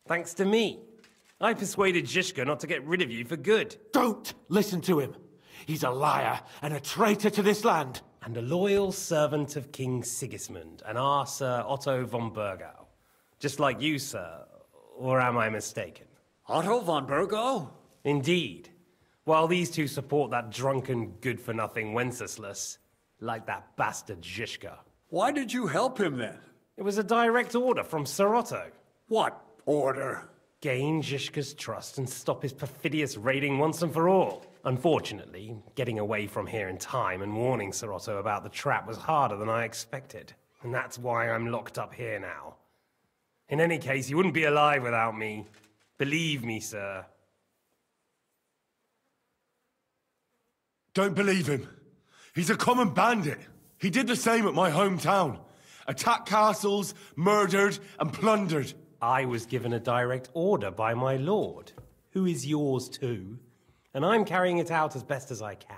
Thanks to me. I persuaded Zhishka not to get rid of you for good. Don't listen to him. He's a liar and a traitor to this land. And a loyal servant of King Sigismund and our Sir Otto von Bergau. Just like you, sir. Or am I mistaken? Otto von Bergau? Indeed. While these two support that drunken, good-for-nothing Wenceslas, like that bastard Zhishka. Why did you help him then? It was a direct order from Sir Otto. What order? Gain Zhishka's trust and stop his perfidious raiding once and for all. Unfortunately, getting away from here in time and warning Sir Otto about the trap was harder than I expected. And that's why I'm locked up here now. In any case, he wouldn't be alive without me. Believe me, sir. Don't believe him. He's a common bandit. He did the same at my hometown. Attacked castles, murdered, and plundered. I was given a direct order by my lord, who is yours too, and I'm carrying it out as best as I can.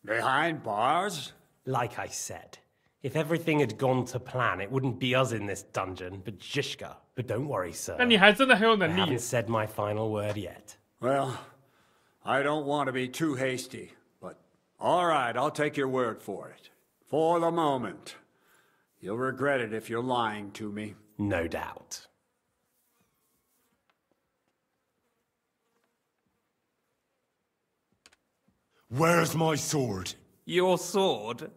Behind bars? Like I said, if everything had gone to plan, it wouldn't be us in this dungeon, but Zhishka. But don't worry, sir. I haven't said my final word yet. Well, I don't want to be too hasty, but all right, I'll take your word for it. For the moment. You'll regret it if you're lying to me. No doubt. Where's my sword? Your sword?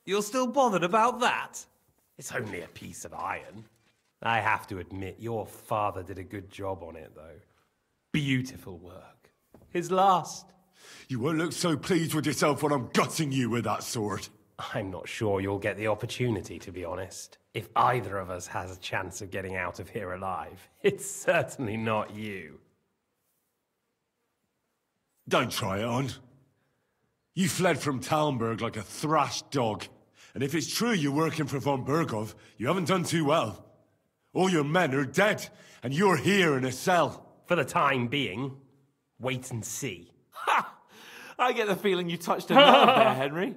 You're still bothered about that? It's only a piece of iron. I have to admit, your father did a good job on it, though. Beautiful work. His last. You won't look so pleased with yourself when I'm gutting you with that sword. I'm not sure you'll get the opportunity, to be honest. If either of us has a chance of getting out of here alive, it's certainly not you. Don't try it on. You fled from Talmberg like a thrashed dog. And if it's true you're working for von Bergov, you haven't done too well. All your men are dead, and you're here in a cell. For the time being, wait and see. Ha! I get the feeling you touched a nerve there, Henry.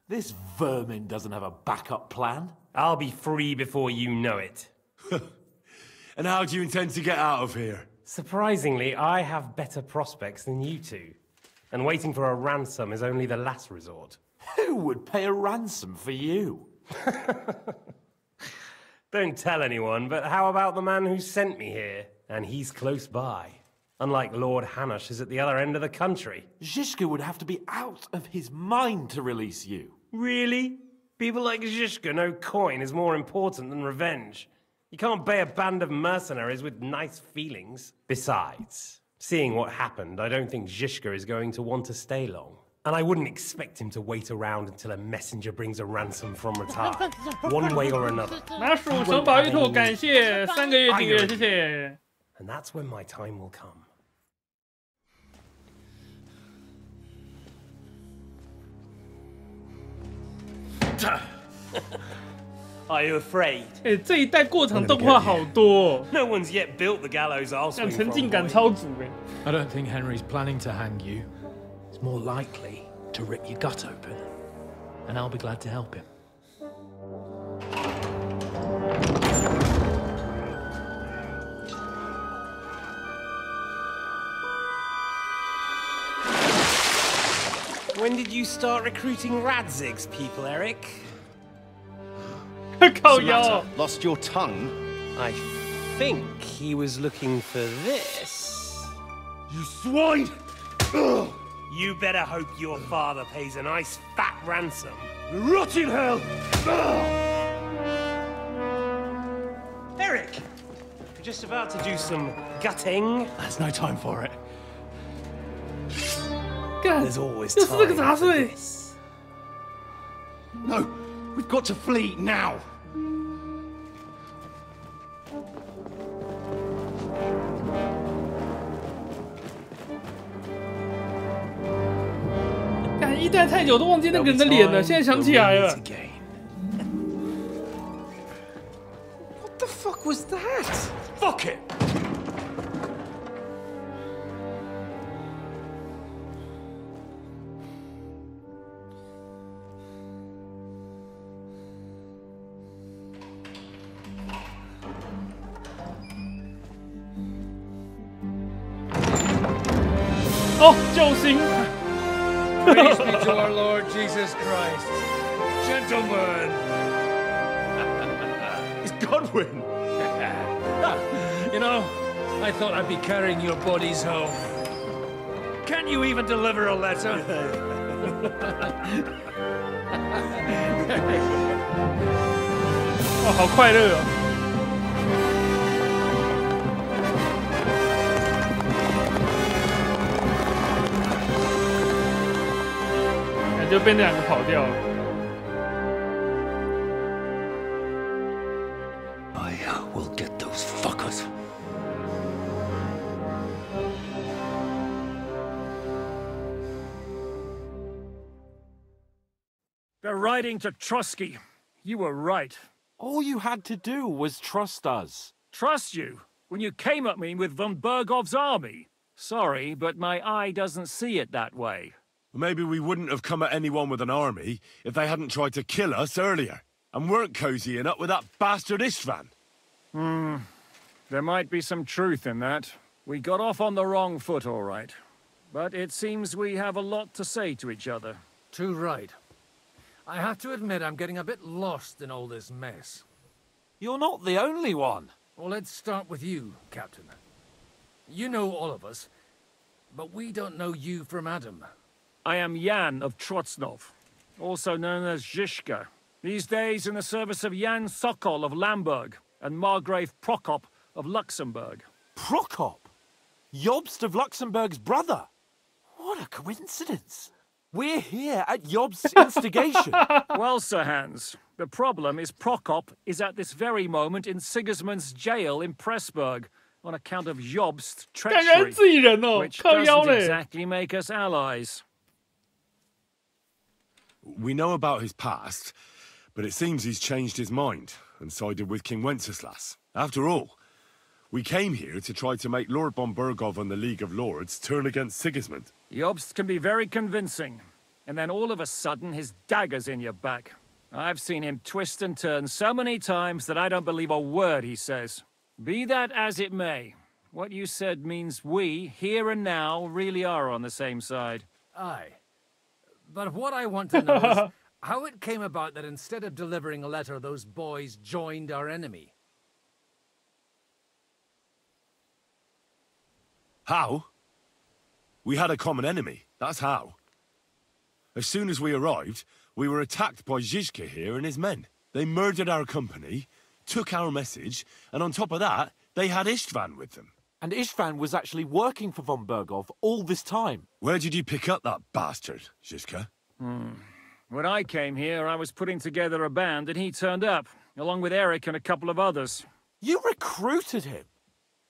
This vermin doesn't have a backup plan. I'll be free before you know it. And how do you intend to get out of here? Surprisingly, I have better prospects than you two. And waiting for a ransom is only the last resort. Who would pay a ransom for you? Don't tell anyone, but how about the man who sent me here? And he's close by. Unlike Lord Hanush is at the other end of the country. Zhishka would have to be out of his mind to release you. Really? People like Zhishka know coin is more important than revenge. You can't pay a band of mercenaries with nice feelings. Besides, seeing what happened, I don't think Zhishka is going to want to stay long. And I wouldn't expect him to wait around until a messenger brings a ransom from Ratar. One way or another. 拿属城堡玉兔，感谢3个月订阅，谢谢。 And that's when my time will come. Are you afraid? 这一代过场动画好多。 No one's yet built the gallows I'll swing from. 沉浸感超足哎。 I don't think Henry's planning to hang you. It's more likely to rip your gut open, and I'll be glad to help him. When did you start recruiting Radzig's people, Eric? Lost your tongue? I think he was looking for this. You swine! You better hope your father pays a nice fat ransom. Rot in hell! Eric! You're just about to do some gutting. There's no time for it. There's always time for this. No, we've got to flee now.干一代太久都忘记那个人的脸了，现在想起来了。 What the fuck was that? Fuck it! Oh, 救星！ Praise be to our Lord Jesus Christ. Gentlemen! It's Godwin! You know, I thought I'd be carrying your bodies home. Can't you even deliver a letter? 哦，好快乐哦！ 就被那两个跑掉了。 I will get those They're riding to Trotsky. You were right. All you had to do was trust us. Trust you? When you came at me with von Bergov's army? Sorry, but my eye doesn't see it that way. Maybe we wouldn't have come at anyone with an army if they hadn't tried to kill us earlier, and weren't cozying up with that bastard Istvan. There might be some truth in that. We got off on the wrong foot, all right. But it seems we have a lot to say to each other. Too right. I have to admit I'm getting a bit lost in all this mess. You're not the only one. Well, let's start with you, Captain. You know all of us, but we don't know you from Adam. I am Jan of Trotsnov, also known as Zhishka. These days in the service of Jan Sokol of Lamberg and Margrave Prokop of Luxembourg. Prokop? Jobst of Luxembourg's brother? What a coincidence. We're here at Jobst's instigation. Well, Sir Hans, the problem is Prokop is at this very moment in Sigismund's jail in Pressburg on account of Jobst's treachery, which doesn't exactly make us allies. We know about his past, but it seems he's changed his mind and sided with King Wenceslas. After all, we came here to try to make Lord von Bergov and the League of Lords turn against Sigismund. Jobst can be very convincing, and then all of a sudden his dagger's in your back. I've seen him twist and turn so many times that I don't believe a word he says. Be that as it may, what you said means we, here and now, really are on the same side. Aye. But what I want to know is how it came about that instead of delivering a letter, those boys joined our enemy. How? We had a common enemy, that's how. As soon as we arrived, we were attacked by Zhizka here and his men. They murdered our company, took our message, and on top of that, they had Istvan with them. And Istvan was actually working for von Bergov all this time. Where did you pick up that bastard, Zhizka? When I came here, I was putting together a band and he turned up, along with Eric and a couple of others. You recruited him?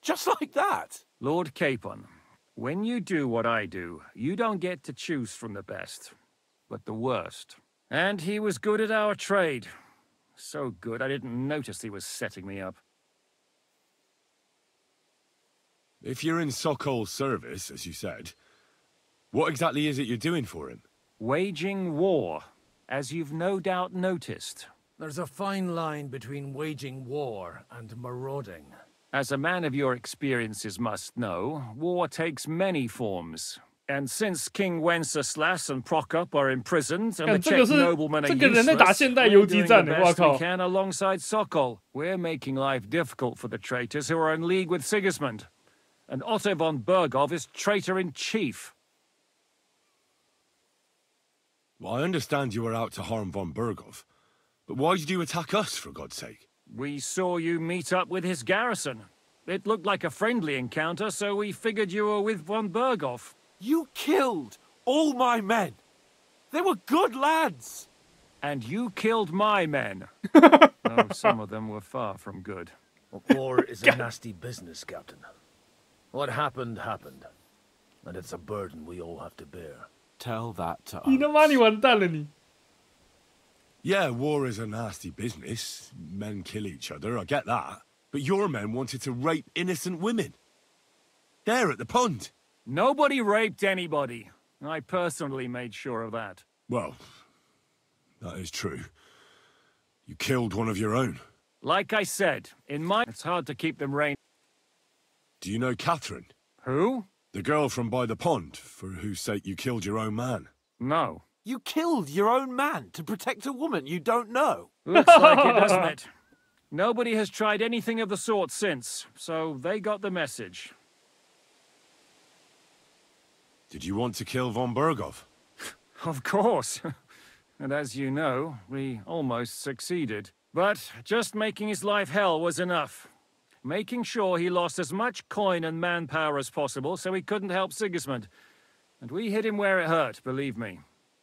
Just like that? Lord Capon, when you do what I do, you don't get to choose from the best, but the worst. And he was good at our trade. So good, I didn't notice he was setting me up. If you're in Sokol's service, as you said, what exactly is it you're doing for him? Waging war, as you've no doubt noticed. There's a fine line between waging war and marauding. As a man of your experiences must know, war takes many forms. And since King Wenceslas and Prokop are imprisoned and the Czech noblemen are useless, we're doing the best we can alongside Sokol. We're making life difficult for the traitors who are in league with Sigismund. And Otto von Bergov is traitor-in-chief. Well, I understand you were out to harm von Bergov, but why did you attack us, for God's sake? We saw you meet up with his garrison. It looked like a friendly encounter, so we figured you were with von Bergov. You killed all my men. They were good lads. And you killed my men. Though some of them were far from good. War is a nasty business, Captain. What happened, happened. And it's a burden we all have to bear. Tell that to us. 你他妈你完蛋了你！ Yeah, war is a nasty business. Men kill each other, I get that. But your men wanted to rape innocent women. There at the pond. Nobody raped anybody. I personally made sure of that. Well, that is true. You killed one of your own. Like I said, in my... It's hard to keep them rein... Do you know Catherine? Who? The girl from by the pond, for whose sake you killed your own man. No. You killed your own man to protect a woman you don't know. Looks like it, doesn't it? Nobody has tried anything of the sort since, so they got the message. Did you want to kill von Bergov? Of course. And as you know, we almost succeeded. But just making his life hell was enough. Making sure he lost as much coin and manpower as possible so he couldn't help Sigismund. And we hit him where it hurt, believe me.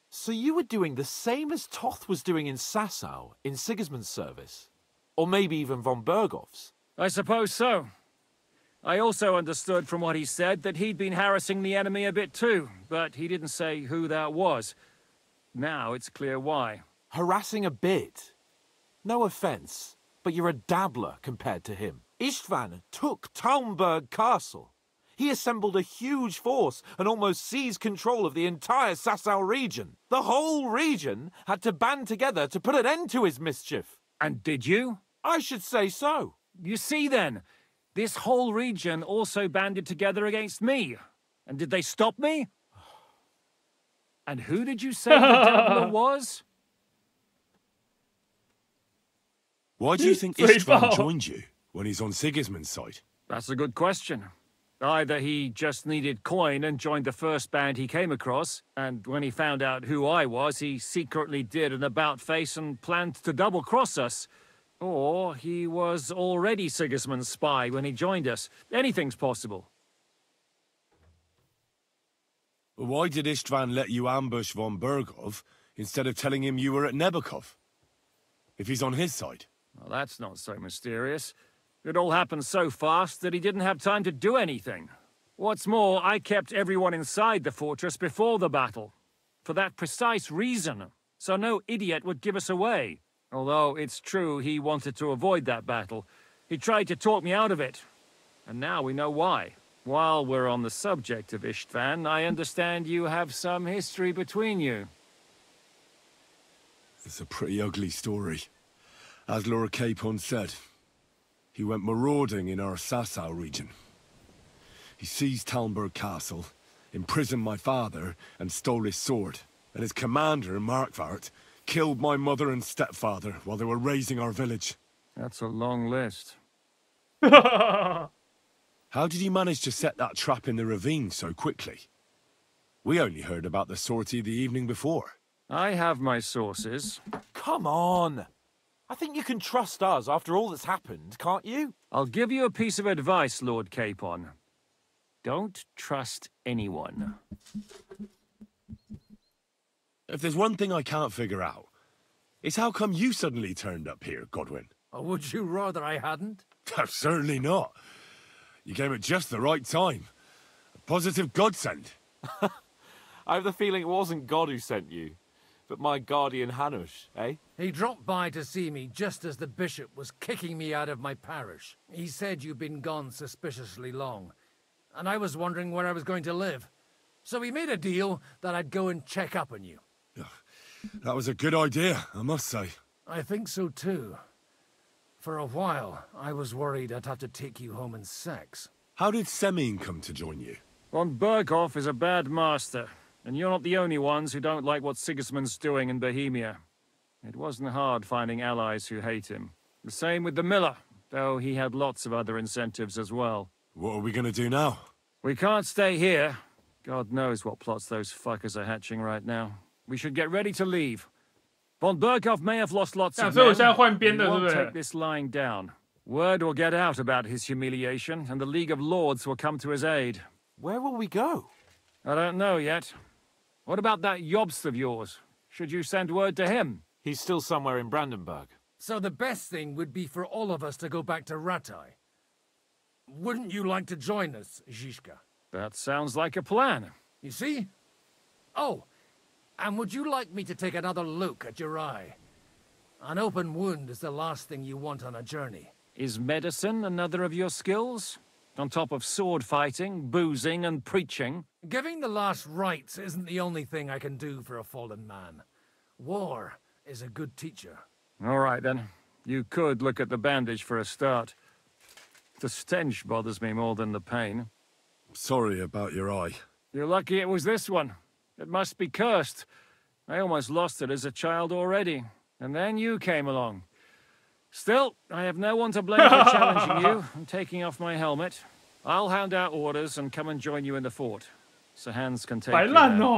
So you were doing the same as Toth was doing in Sasau, in Sigismund's service? Or maybe even von Bergov's? I suppose so. I also understood from what he said that he'd been harassing the enemy a bit too, but he didn't say who that was. Now it's clear why. Harassing a bit. No offence, but you're a dabbler compared to him. Istvan took Talmberg Castle. He assembled a huge force and almost seized control of the entire Sasau region. The whole region had to band together to put an end to his mischief. And did you? I should say so. You see then, this whole region also banded together against me. And did they stop me? And who did you say the dabbler was? Why do you think Istvan joined you when he's on Sigismund's side? That's a good question. Either he just needed coin and joined the first band he came across, and when he found out who I was, he secretly did an about-face and planned to double-cross us. Or he was already Sigismund's spy when he joined us. Anything's possible. Why did Istvan let you ambush von Bergov instead of telling him you were at Nebukov? If he's on his side. Well, that's not so mysterious. It all happened so fast that he didn't have time to do anything. What's more, I kept everyone inside the fortress before the battle. For that precise reason. So no idiot would give us away. Although it's true he wanted to avoid that battle. He tried to talk me out of it. And now we know why. While we're on the subject of Istvan, I understand you have some history between you. It's a pretty ugly story. As Lord Capon said, he went marauding in our Sasau region. He seized Talmberg Castle, imprisoned my father, and stole his sword. And his commander, Markvart, killed my mother and stepfather while they were raising our village. That's a long list. How did he manage to set that trap in the ravine so quickly? We only heard about the sortie the evening before. I have my sources. Come on! I think you can trust us after all that's happened, can't you? I'll give you a piece of advice, Lord Capon. Don't trust anyone. If there's one thing I can't figure out, it's how come you suddenly turned up here, Godwin? Or would you rather I hadn't? Certainly not. You came at just the right time. A positive godsend. I have the feeling it wasn't God who sent you, but my guardian Hanush, eh? He dropped by to see me just as the bishop was kicking me out of my parish. He said you'd been gone suspiciously long, and I was wondering where I was going to live. So we made a deal that I'd go and check up on you. That was a good idea, I must say. I think so too. For a while, I was worried I'd have to take you home in sex. How did Semyon come to join you? Von Berghoff is a bad master, and you're not the only ones who don't like what Sigismund's doing in Bohemia. It wasn't hard finding allies who hate him. The same with the miller, though he had lots of other incentives as well. What are we gonna do now? We can't stay here. God knows what plots those fuckers are hatching right now. We should get ready to leave. Von Berghoff may have lost lots of men, but he won't take this lying down. Word will get out about his humiliation, and the League of Lords will come to his aid. Where will we go? I don't know yet. What about that Jobst of yours? Should you send word to him? He's still somewhere in Brandenburg. So the best thing would be for all of us to go back to Ratai. Wouldn't you like to join us, Zizka? That sounds like a plan. You see? Oh, and would you like me to take another look at your eye? An open wound is the last thing you want on a journey. Is medicine another of your skills? On top of sword fighting, boozing, and preaching? Giving the last rites isn't the only thing I can do for a fallen man. War is a good teacher. All right, then. You could look at the bandage for a start. The stench bothers me more than the pain. Sorry about your eye. You're lucky it was this one. It must be cursed. I almost lost it as a child already. And then you came along. Still, I have no one to blame for challenging you and taking off my helmet. I'll hand out orders and come and join you in the fort. So Hans can take you there.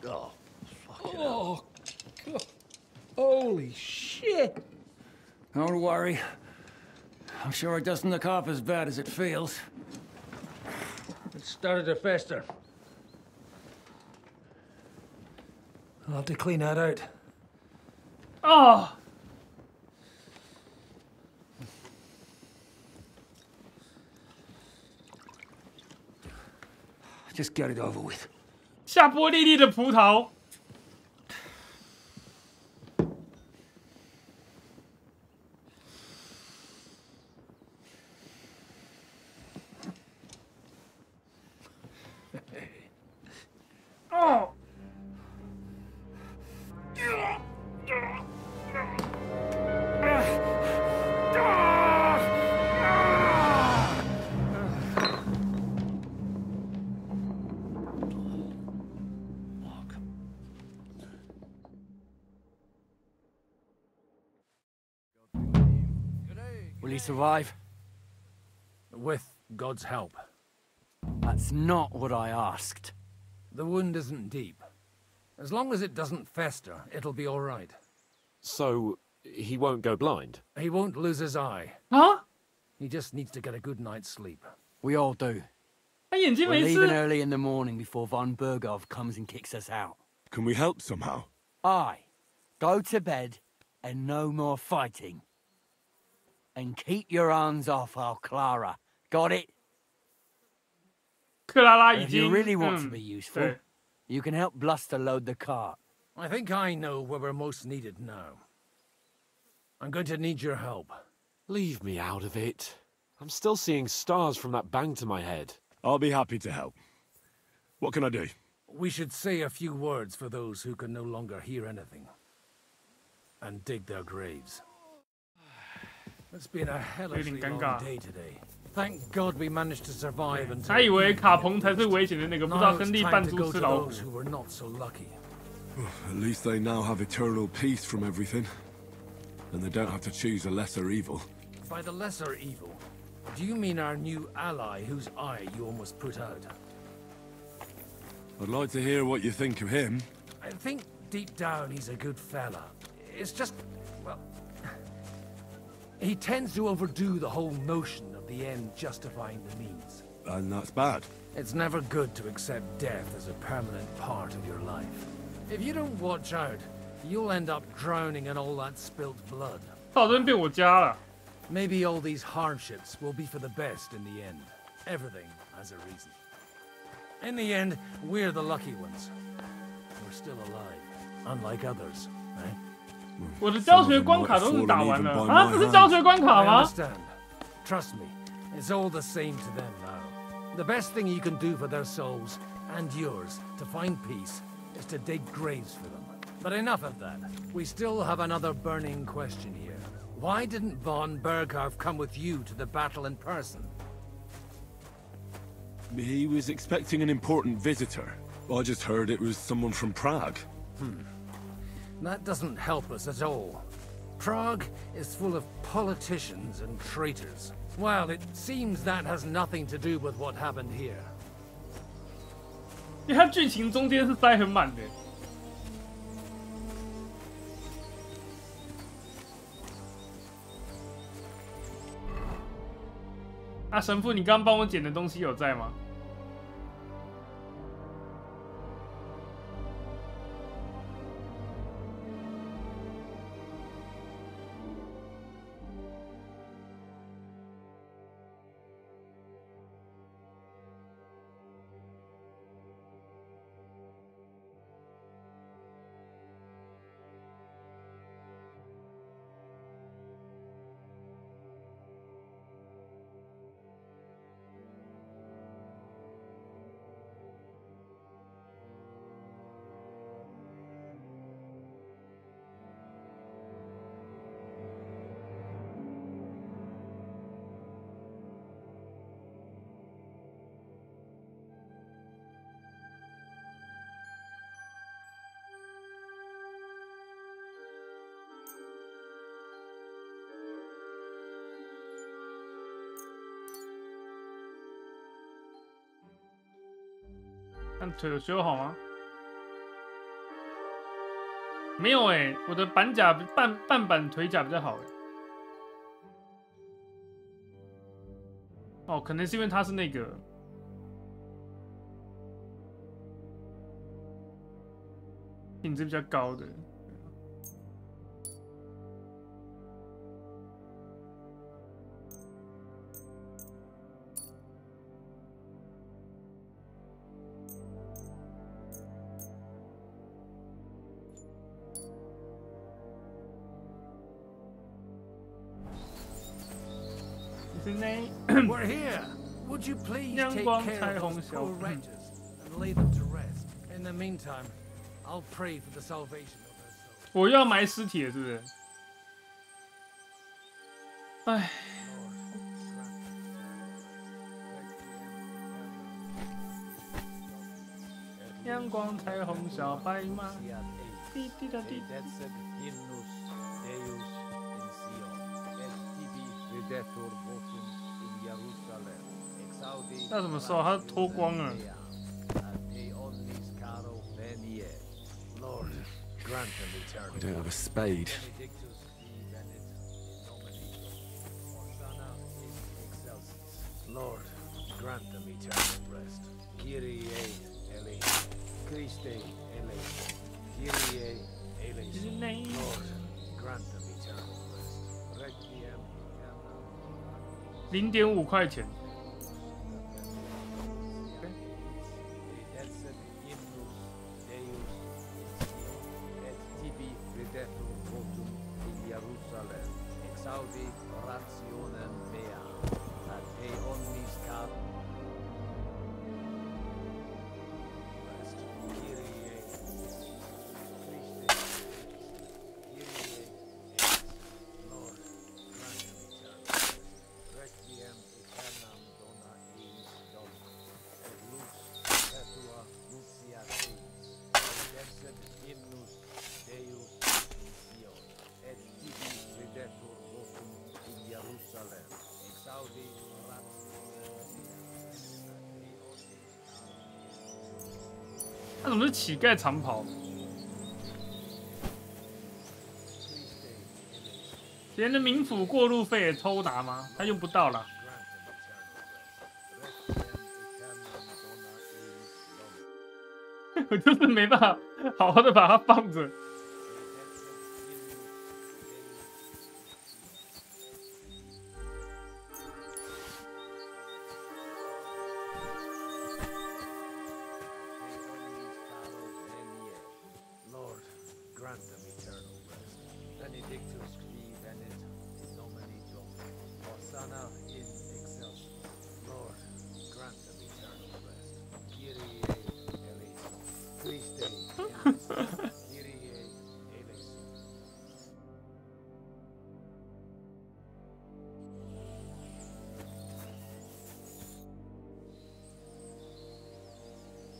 Oh, fucking hell. God. Holy shit! Don't worry. I'm sure it doesn't look half as bad as it feels. It started to fester. I'll have to clean that out. Oh! Just get it over with. 下波粒粒的葡萄。哦。Will he survive? With God's help. That's not what I asked. The wound isn't deep. As long as it doesn't fester, it'll be all right. So, he won't go blind? He won't lose his eye. Huh? He just needs to get a good night's sleep. We all do. 他眼睛 We're 没 leaving 事。 early in the morning before von Bergov comes and kicks us out. Can we help somehow? Aye. Go to bed and no more fighting. And keep your hands off our Clara. Got it? 克拉拉 And 已 if you 经 really want to be useful, 对 you can help Bluster load the cart. I think I know where we're most needed now. I'm going to need your help. Leave me out of it. I'm still seeing stars from that bang to my head. I'll be happy to help. What can I do? We should say a few words for those who can no longer hear anything. And dig their graves. It's been a hellishly long day today. Thank God we managed to survive until 他以为卡彭才是危险的那个，不知道 now 亨 it's 利 time 扮 to 猪 go 吃 to 老虎。 those who were not so lucky. At least they now have eternal peace from everything. And they don't have to choose a lesser evil. By the lesser evil, do you mean our new ally whose eye you almost put out? I'd like to hear what you think of him. I think deep down he's a good fella. It's just, well, he tends to overdo the whole notion of the end justifying the means. And that's bad. It's never good to accept death as a permanent part of your life. If you don't watch out, you'll end up drowning in all that spilt blood. 到这边变我家了。 Maybe all these hardships will be for the best in the end. Everything has a reason. In the end, we're the lucky ones. We're still alive, unlike others, right? 我的教学关卡都是打完了啊！这是教学关卡 I 吗？ understand. Trust me, it's all the same to them now. The best thing you can do for their souls, and yours, to find peace, is to dig graves for them. But enough of that. We still have another burning question here. Why didn't von Berghoff come with you to the battle in person? He was expecting an important visitor. I just heard it was someone from Prague. That doesn't help us at all. Prague is full of politicians and traitors. Well, it seems that has nothing to do with what happened here. 因为它剧情中间是塞很满的。啊，神父，你刚刚帮我捡的东西有在吗？但腿有修好吗？没有哎、我的板甲半板腿甲比较好哎。哦，可能是因为他是那个品质比较高的。We're here. Would you please take care of those poor wretches and lay them to rest? In the meantime, I'll pray for the salvation of their souls. 我要埋尸体了，是不是？唉。阳光、彩虹、小白马，滴滴答滴。那怎么说？他脱光了。I don't have a spade. Lord, grant them eternal rest. Kyrie ele, Christe ele, Kyrie ele. Lord, grant them eternal rest. Requiem. 0.5块钱。他怎么是乞丐长袍？别人的冥府过路费也偷拿吗？他用不到了。我就是没办法好好的把它放着。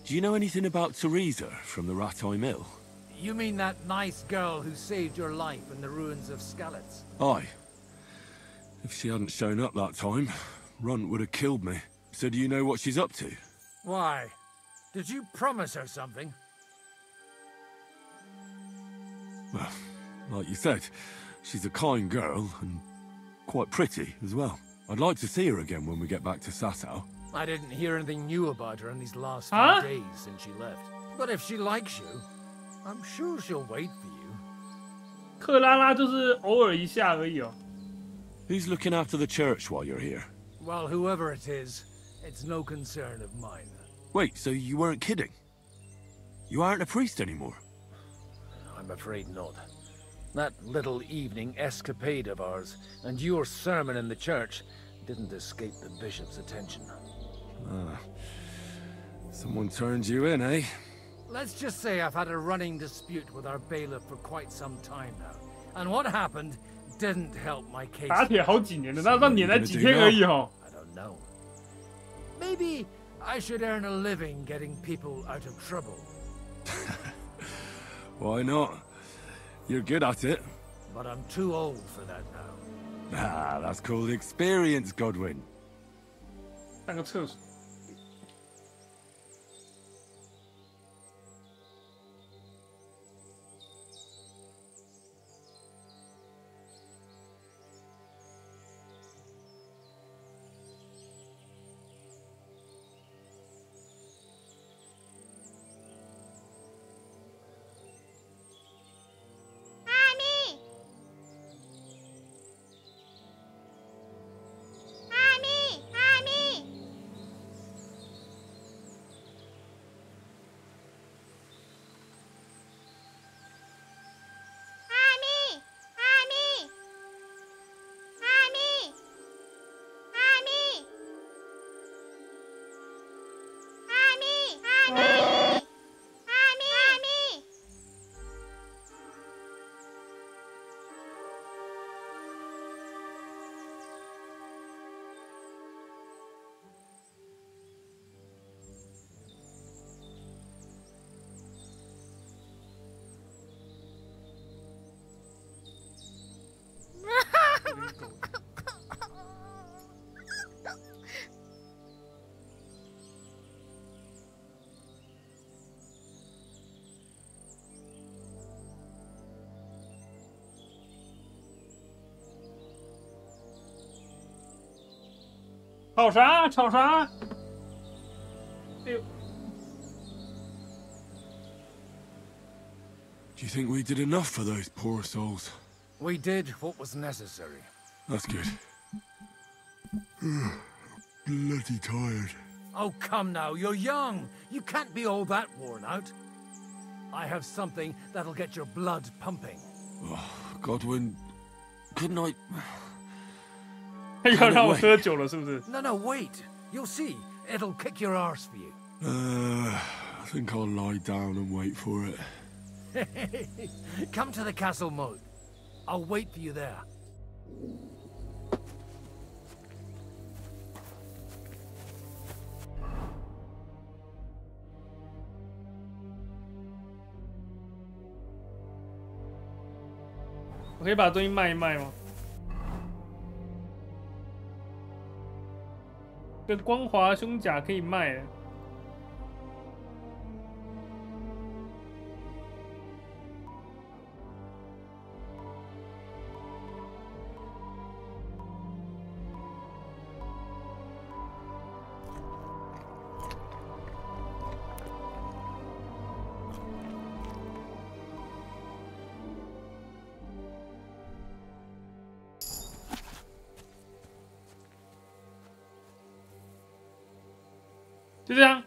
Do you know anything about Teresa from the Ratoi Mill? You mean that nice girl who saved your life in the ruins of Skalitz? Aye. If she hadn't shown up that time, Runt would have killed me. So do you know what she's up to? Why? Did you promise her something? Well, like you said, she's a kind girl and quite pretty as well. I'd like to see her again when we get back to Sasau. I didn't hear anything new about her in these last few days since she left. But if she likes you, I'm sure she'll wait for you. 克拉拉就是偶尔一下而已哦。Who's looking after the church while you're here? Well, whoever it is, it's no concern of mine. Wait, so you weren't kidding? You aren't a priest anymore? I'm afraid not. That little evening escapade of ours and your sermon in the church didn't escape the bishop's attention. Ah, someone turned you in, eh? Let's just say I've had a running dispute with our bailiff for quite some time now. And what happened didn't help my case. 打铁好几年了，那碾才几天而已哦。I don't know. Maybe I should earn a living getting people out of trouble. Why not? You're good at it. But I'm too old for that now. Ah, that's called experience, Godwin. 上个厕所。吵啥？吵啥？哎呦！ Do you think we did enough for those poor souls? We did what was necessary. That's good. Bloody tired. Oh, come now, you're young. You can't be all that worn out. I have something that'll get your blood pumping. Oh, Godwin, couldn't I... 要让我喝酒了，是不是？ No, wait. You'll see. It'll kick your arse for you. I think I'll lie down and wait for it. Come to the castle moat. I'll wait for you there. "我可以把东西卖一卖吗？这光滑胸甲可以卖的。 就这样。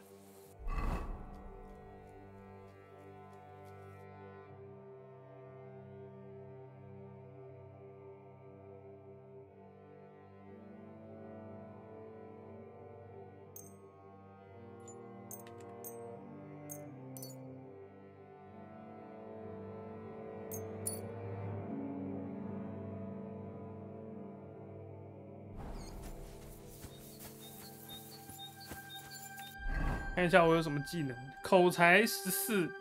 看一下我有什么技能，口才14。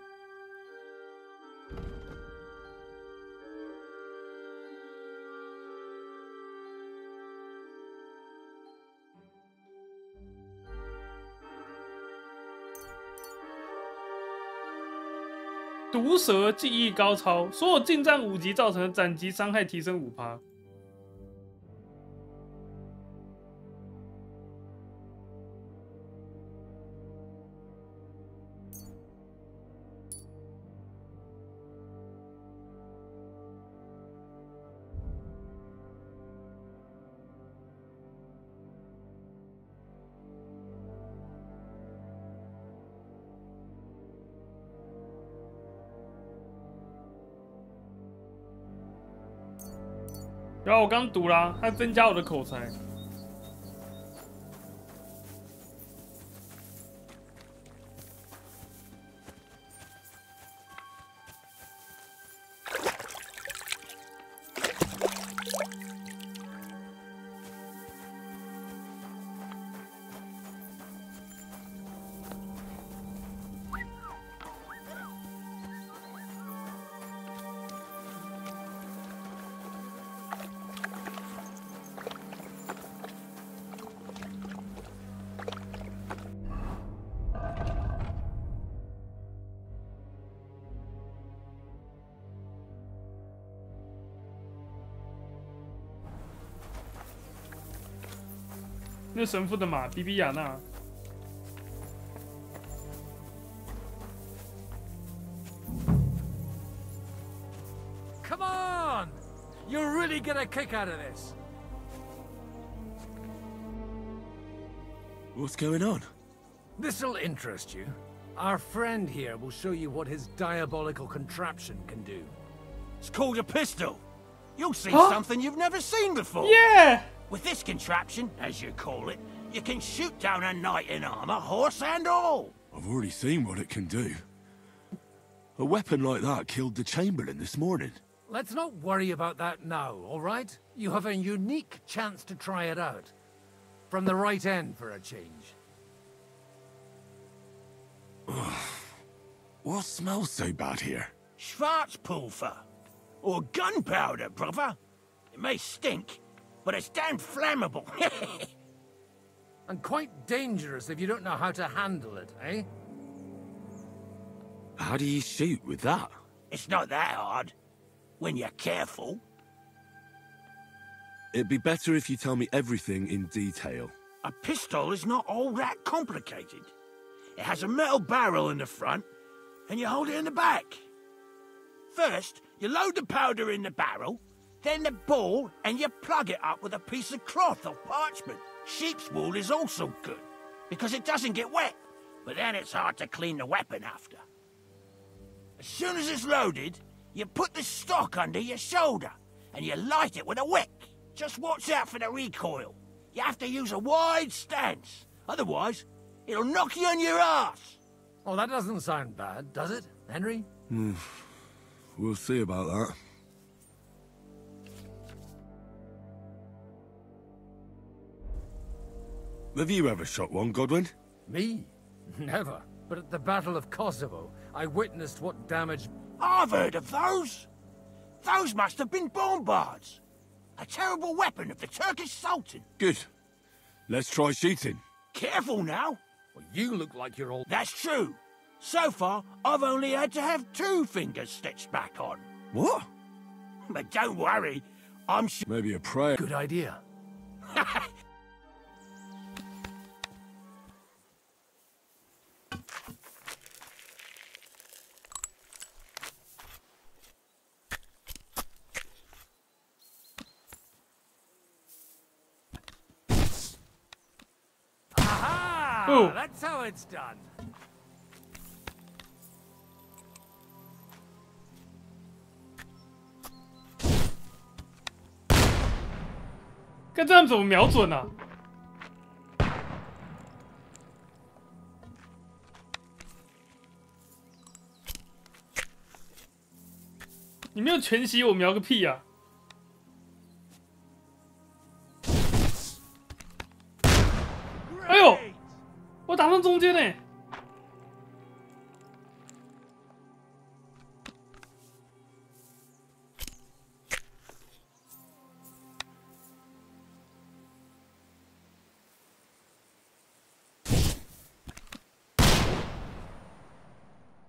毒蛇技艺高超，所有近战5级造成的斩击伤害提升5%。 然后我刚读啦，它增加我的口才。那神父的马，比比亚纳。Come on! You'll really get a kick out of this. What's going on? This'll interest you. Our friend here will show you what his diabolical contraption can do. It's called a pistol. You'll see something you've never seen before. Yeah! With this contraption, as you call it, you can shoot down a knight in armor, horse and all. I've already seen what it can do. A weapon like that killed the Chamberlain this morning. Let's not worry about that now, all right? You have a unique chance to try it out. From the right end for a change. What smells so bad here? Schwarzpulver. Or gunpowder, brother. It may stink, but it's damn flammable. And quite dangerous if you don't know how to handle it, eh? How do you shoot with that? It's not that hard, when you're careful. It'd be better if you tell me everything in detail. A pistol is not all that complicated. It has a metal barrel in the front, and you hold it in the back. First, you load the powder in the barrel, then the ball, and you plug it up with a piece of cloth or parchment. Sheep's wool is also good, because it doesn't get wet, but then it's hard to clean the weapon after. As soon as it's loaded, you put the stock under your shoulder, and you light it with a wick. Just watch out for the recoil. You have to use a wide stance, otherwise it'll knock you on your ass. Oh, that doesn't sound bad, does it, Henry? We'll see about that. Have you ever shot one, Godwin? Me? Never. But at the Battle of Kosovo, I witnessed what damage... I've heard of those. Those must have been bombards. A terrible weapon of the Turkish Sultan. Good. Let's try shooting. Careful now. Well, you look like you're all... That's true. So far, I've only had to have 2 fingers stitched back on. What? But don't worry, I'm sure... Maybe a prayer. Good idea. Ooh. That's how it's done.看这样怎么瞄准啊？你没有全息，我瞄个屁啊！哎呦，我打中中间呢。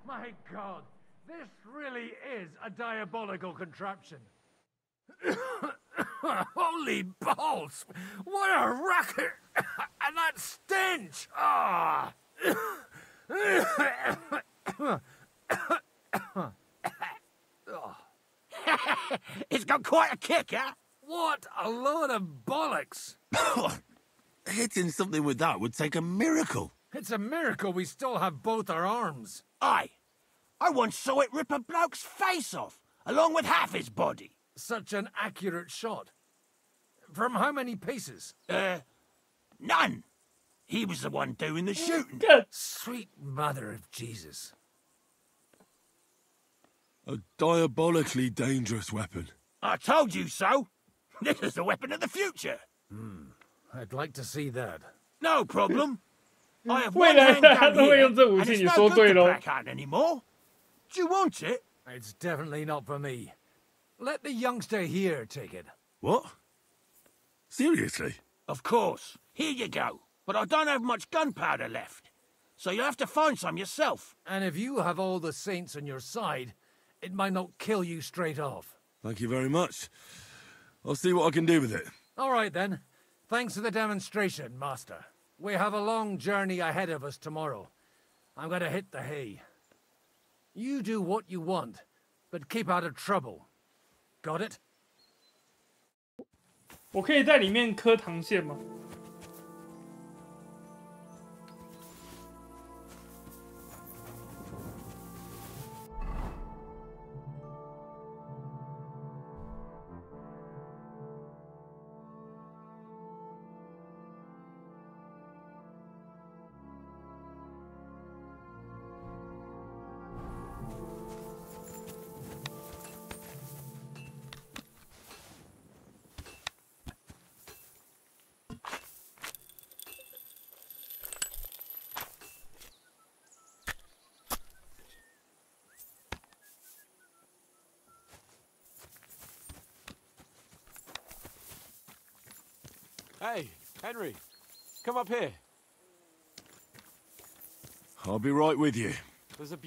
My God, this really is a diabolical contraption. Holy balls! What a racket! And that stench! Ah! It's got quite a kick, huh? What a load of bollocks! Hitting something with that would take a miracle. It's a miracle we still have both our arms. Aye. I once saw it rip a bloke's face off, along with half his body. Such an accurate shot. From how many paces? None. He was the one doing the shooting. Sweet mother of Jesus. A diabolically dangerous weapon. I told you so. This is the weapon of the future. I'd like to see that. No problem. I have one hand down here, and it's no good to pack out anymore. Do you want it? It's definitely not for me. Let the youngster here take it. What? Seriously? Of course. Here you go. But I don't have much gunpowder left. So you have to find some yourself. And if you have all the saints on your side, it might not kill you straight off. Thank you very much. I'll see what I can do with it. All right, then. Thanks for the demonstration, Master. We have a long journey ahead of us tomorrow. I'm going to hit the hay. You do what you want, but keep out of trouble. Got it? 我可以在里面磕膛线吗？Hey, Henry, come up here. I'll be right with you. There's a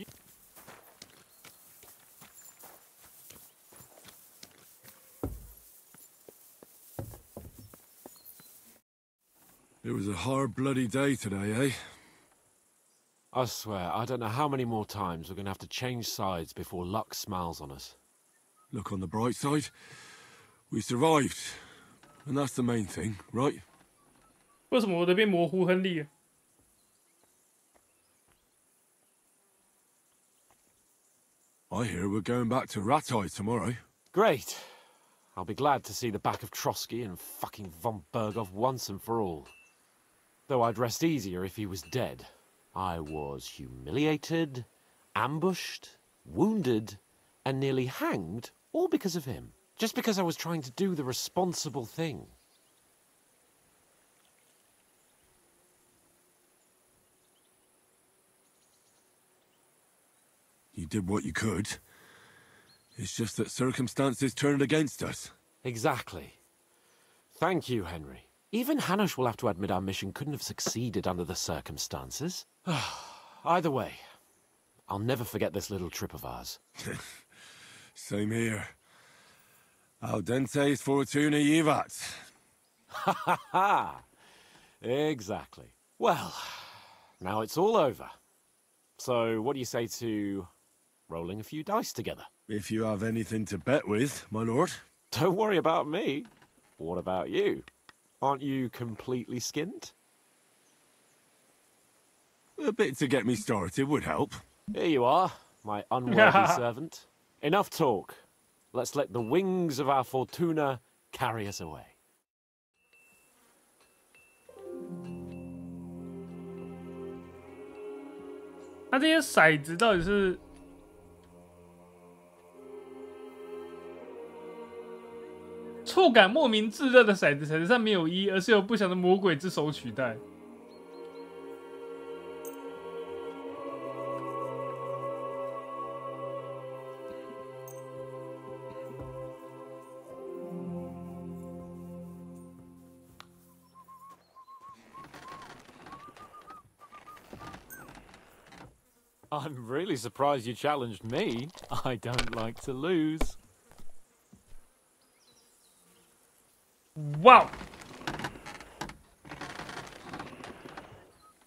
It was a hard bloody day today, eh? I swear, I don't know how many more times we're gonna have to change sides before luck smiles on us. Look on the bright side. We survived. And that's the main thing, right? 为什么我的变模糊亨利了？ I hear we're going back to Ratai tomorrow. Great. I'll be glad to see the back of Trotsky and fucking von Berghoff once and for all. Though I'd rest easier if he was dead. I was humiliated, ambushed, wounded, and nearly hanged, all because of him. Just because I was trying to do the responsible thing. You did what you could. It's just that circumstances turned against us. Exactly. Thank you, Henry. Even Hanush will have to admit our mission couldn't have succeeded under the circumstances. Either way, I'll never forget this little trip of ours. Same here. Al dente's fortuna jivat. Ha ha ha! Exactly. Well, now it's all over. So, what do you say to rolling a few dice together? If you have anything to bet with, my lord. Don't worry about me. What about you? Aren't you completely skinned? A bit to get me started would help. Here you are, my unworthy servant. Enough talk. Let's let the wings of our Fortuna carry us away. 它这些骰子到底是触感莫名炙热的骰子，骰子上没有1，而是由不祥的魔鬼之手取代。I'm really surprised you challenged me. I don't like to lose. Wow!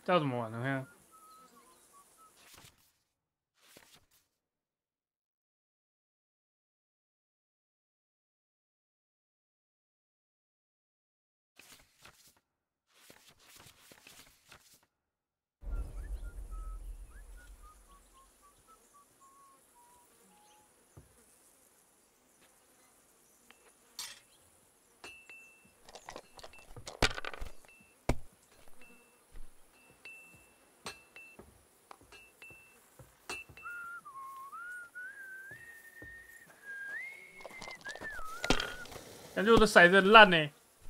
这要怎么玩呢？看。感觉我的骰子很烂呢。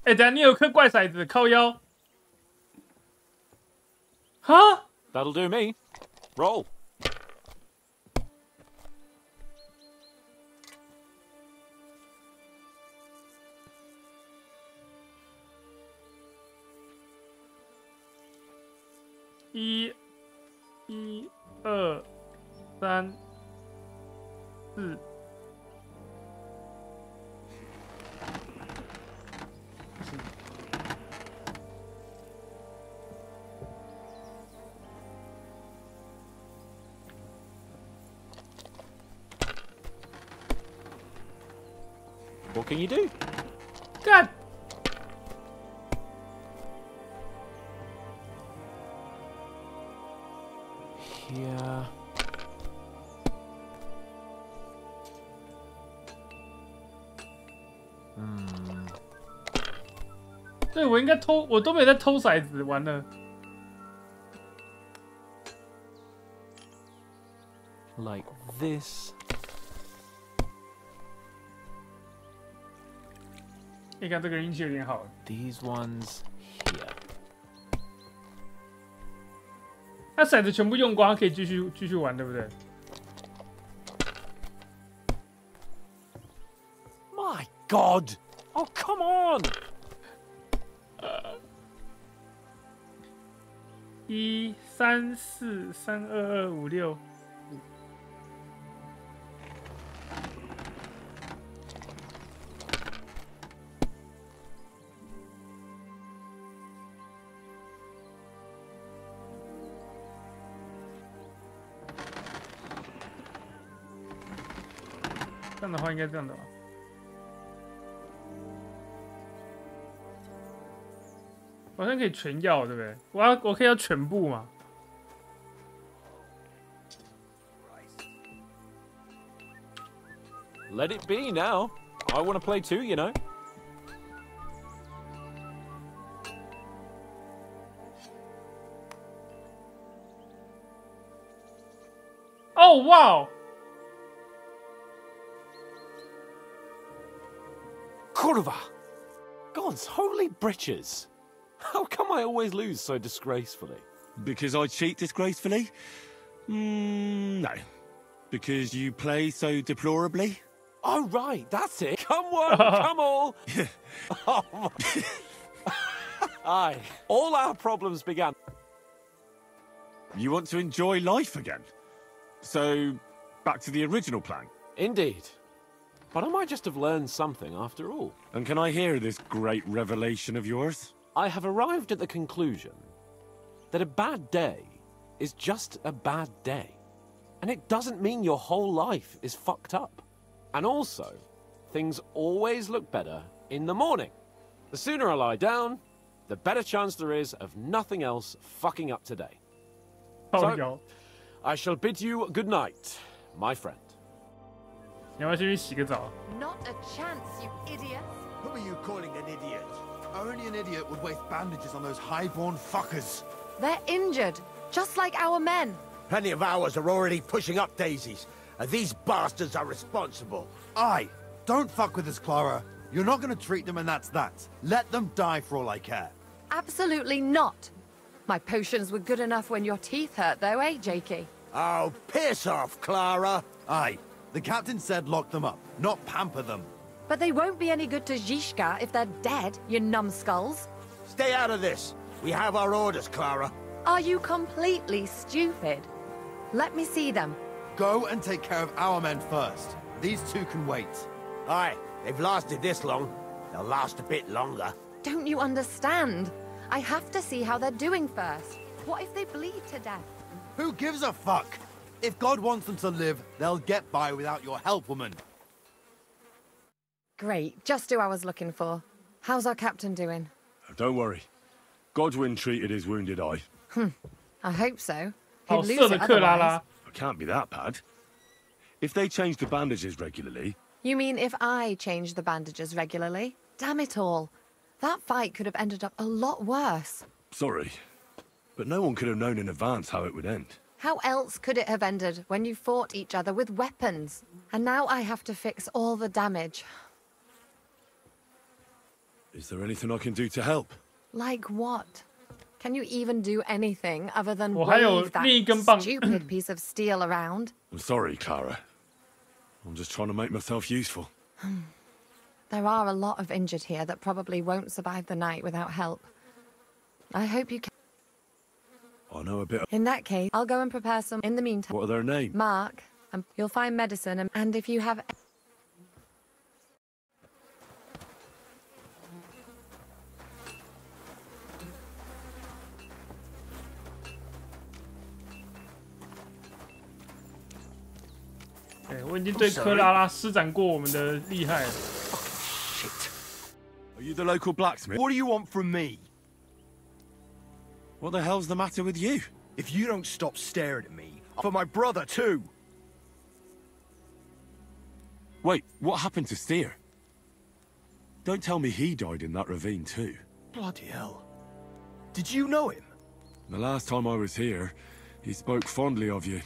哎，等下你有颗怪骰子，靠腰。哈 That'll do me. Roll.1、1、2、3、4。What can you do? God! Here. 对，我应该偷，我都没有在偷骰子，完了。Like this. 你看这个人运气有点好。These ones here. 他骰子全部用光，可以继续玩，对不对？ My God! Oh, come on! 1、3、4、3、2、2、5、6。这样的话应该这样的吧。好像可以全要，对不对？我可以要全部嘛？ Let it be now. I want to play too, you know. Oh, wow! Kurva! God's holy britches! How come I always lose so disgracefully? Because I cheat disgracefully? No. Because you play so deplorably? Oh, right, that's it. Come on, come all. Oh, aye, all our problems began. You want to enjoy life again? So, back to the original plan? Indeed. But I might just have learned something after all. And can I hear this great revelation of yours? I have arrived at the conclusion that a bad day is just a bad day. And it doesn't mean your whole life is fucked up. And also, things always look better in the morning. The sooner I lie down, the better chance there is of nothing else fucking up today. So, I shall bid you good night, my friend. Not a chance, you idiot. Who are you calling an idiot? Only an idiot would waste bandages on those high-born fuckers. They're injured, just like our men. Plenty of ours are already pushing up daisies, and these bastards are responsible. Aye, don't fuck with us, Clara. You're not going to treat them and that's that. Let them die for all I care. Absolutely not. My potions were good enough when your teeth hurt, though, eh, Jakey? Oh, piss off, Clara. Aye, the captain said lock them up, not pamper them. But they won't be any good to Zhishka if they're dead, you numbskulls. Stay out of this. We have our orders, Clara. Are you completely stupid? Let me see them. Go and take care of our men first. These two can wait. Aye, they've lasted this long. They'll last a bit longer. Don't you understand? I have to see how they're doing first. What if they bleed to death? Who gives a fuck? If God wants them to live, they'll get by without your help, woman. Great, just who I was looking for. How's our captain doing? Don't worry. Godwin treated his wounded eye. I hope so. He'd lose it otherwise. It can't be that bad. If they change the bandages regularly... You mean if I change the bandages regularly? Damn it all. That fight could have ended up a lot worse. Sorry, but no one could have known in advance how it would end. How else could it have ended when you fought each other with weapons? And now I have to fix all the damage. Is there anything I can do to help? Like what? Can you even do anything other than 我还有 wave that 另一根棒。 stupid piece of steel around? I'm sorry, Clara. I'm just trying to make myself useful. There are a lot of injured here that probably won't survive the night without help. I hope you can. I know a bit. In that case, I'll go and prepare some. In the meantime, What are their names? Mark, you'll find medicine, and if you have. Okay, 我已经对克拉拉施展过我们的厉害了。 Are you the local blacksmith? What do you want from me? What the hell's the matter with you? If you don't stop staring at me, for my brother too. Wait, what happened to Steer? Don't tell me he died in that ravine too. Bloody hell. Did you know him? The last time I was here, he spoke fondly of you.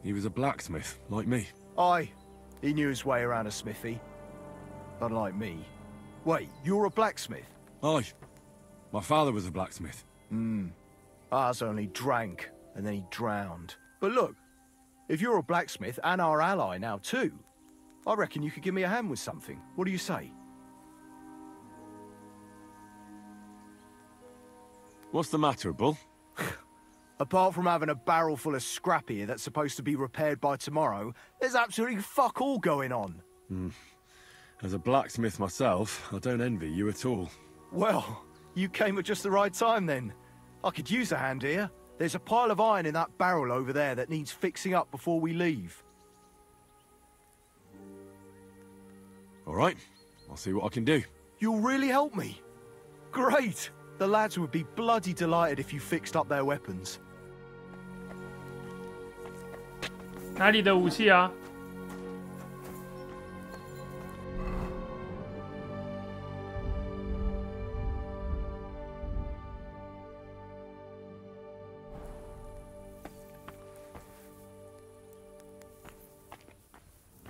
He was a blacksmith, like me. Aye, he knew his way around a smithy. Unlike me. Wait, you're a blacksmith? Aye. My father was a blacksmith. Ours only drank, and then he drowned. But look, if you're a blacksmith and our ally now too, I reckon you could give me a hand with something. What do you say? What's the matter, Bull? Apart from having a barrel full of scrap here that's supposed to be repaired by tomorrow, there's absolutely fuck all going on. As a blacksmith myself, I don't envy you at all. Well, you came at just the right time then. I could use a hand here. There's a pile of iron in that barrel over there that needs fixing up before we leave. All right, I'll see what I can do. You'll really help me? Great! The lads would be bloody delighted if you fixed up their weapons. 哪里的武器啊？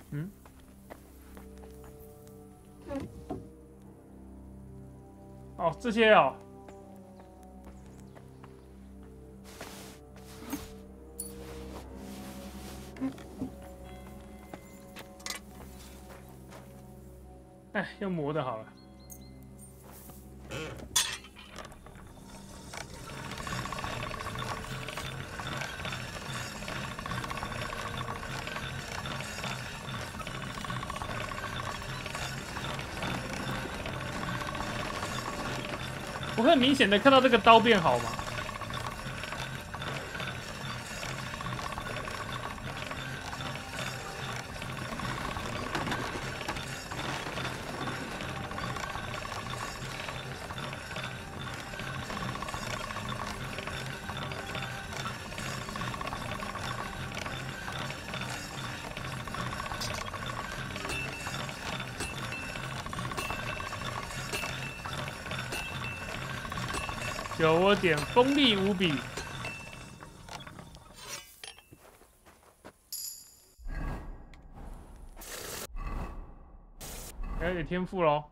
嗯？哦，这些哦。 哎，用磨的好了。我会很明显的看到这个刀变好吗？ 有我点锋利无比，有点天赋咯。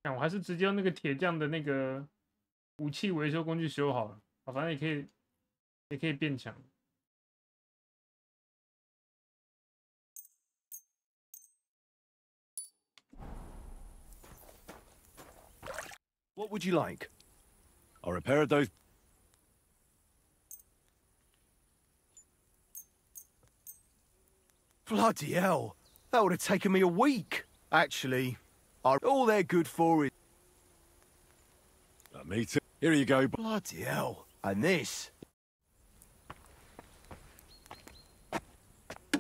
我还是直接用那个铁匠的那个武器维修工具修好了，反正也可以变强。What would you like? I'll repair those. Bloody hell! That would have taken me a week. Actually, all they're good for is. Me too. Here you go. Bloody hell! And this.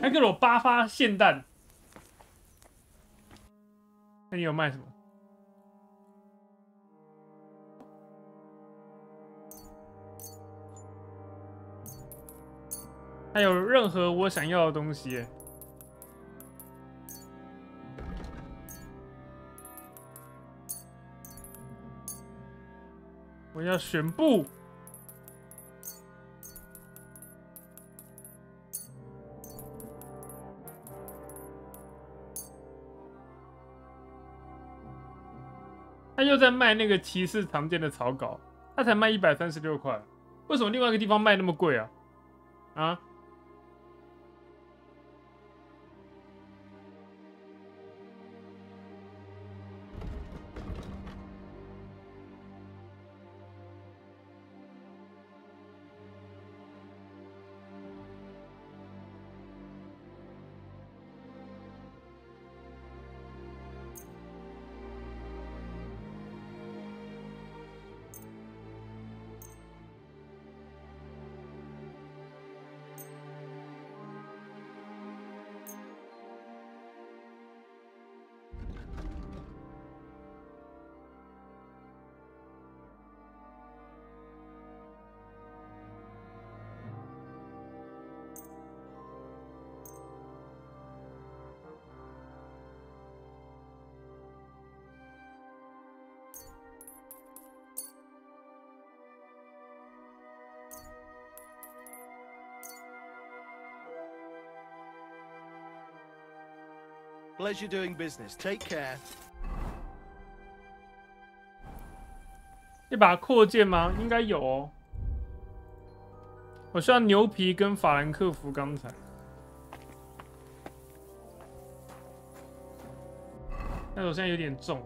还给我8发霰弹，那你有卖什么？还有任何我想要的东西耶？我要选布。 他又在卖那个骑士常见的草稿，他才卖136块，为什么另外一个地方卖那么贵啊？啊？Pleasure doing business. Take care. 一把扩剑吗？应该有哦。我需要牛皮跟法兰克福钢材。但是我现在有点重。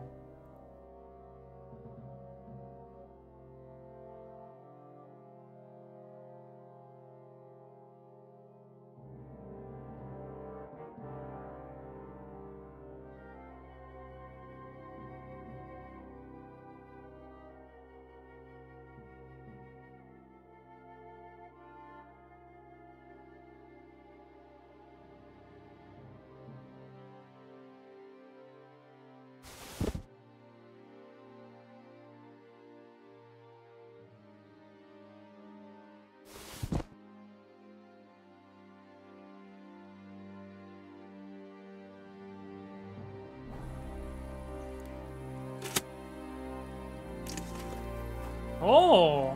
哦。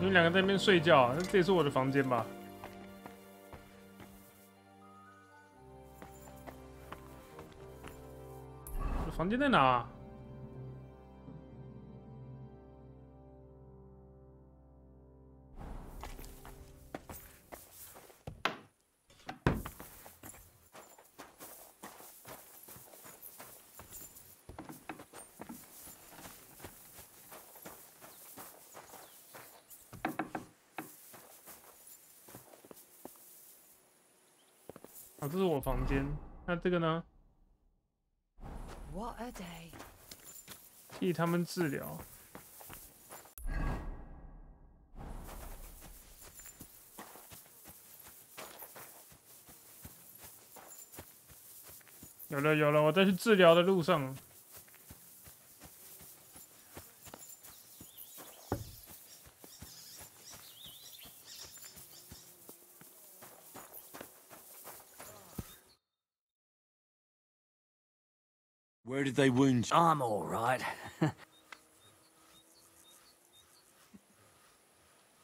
你们两个在那边睡觉，那这也是我的房间吧？我的房间在哪啊？哦，这是我房间。那这个呢？ What a day. 替他们治疗。有了有了，我在去治疗的路上。 Where did they wound you? I'm all right.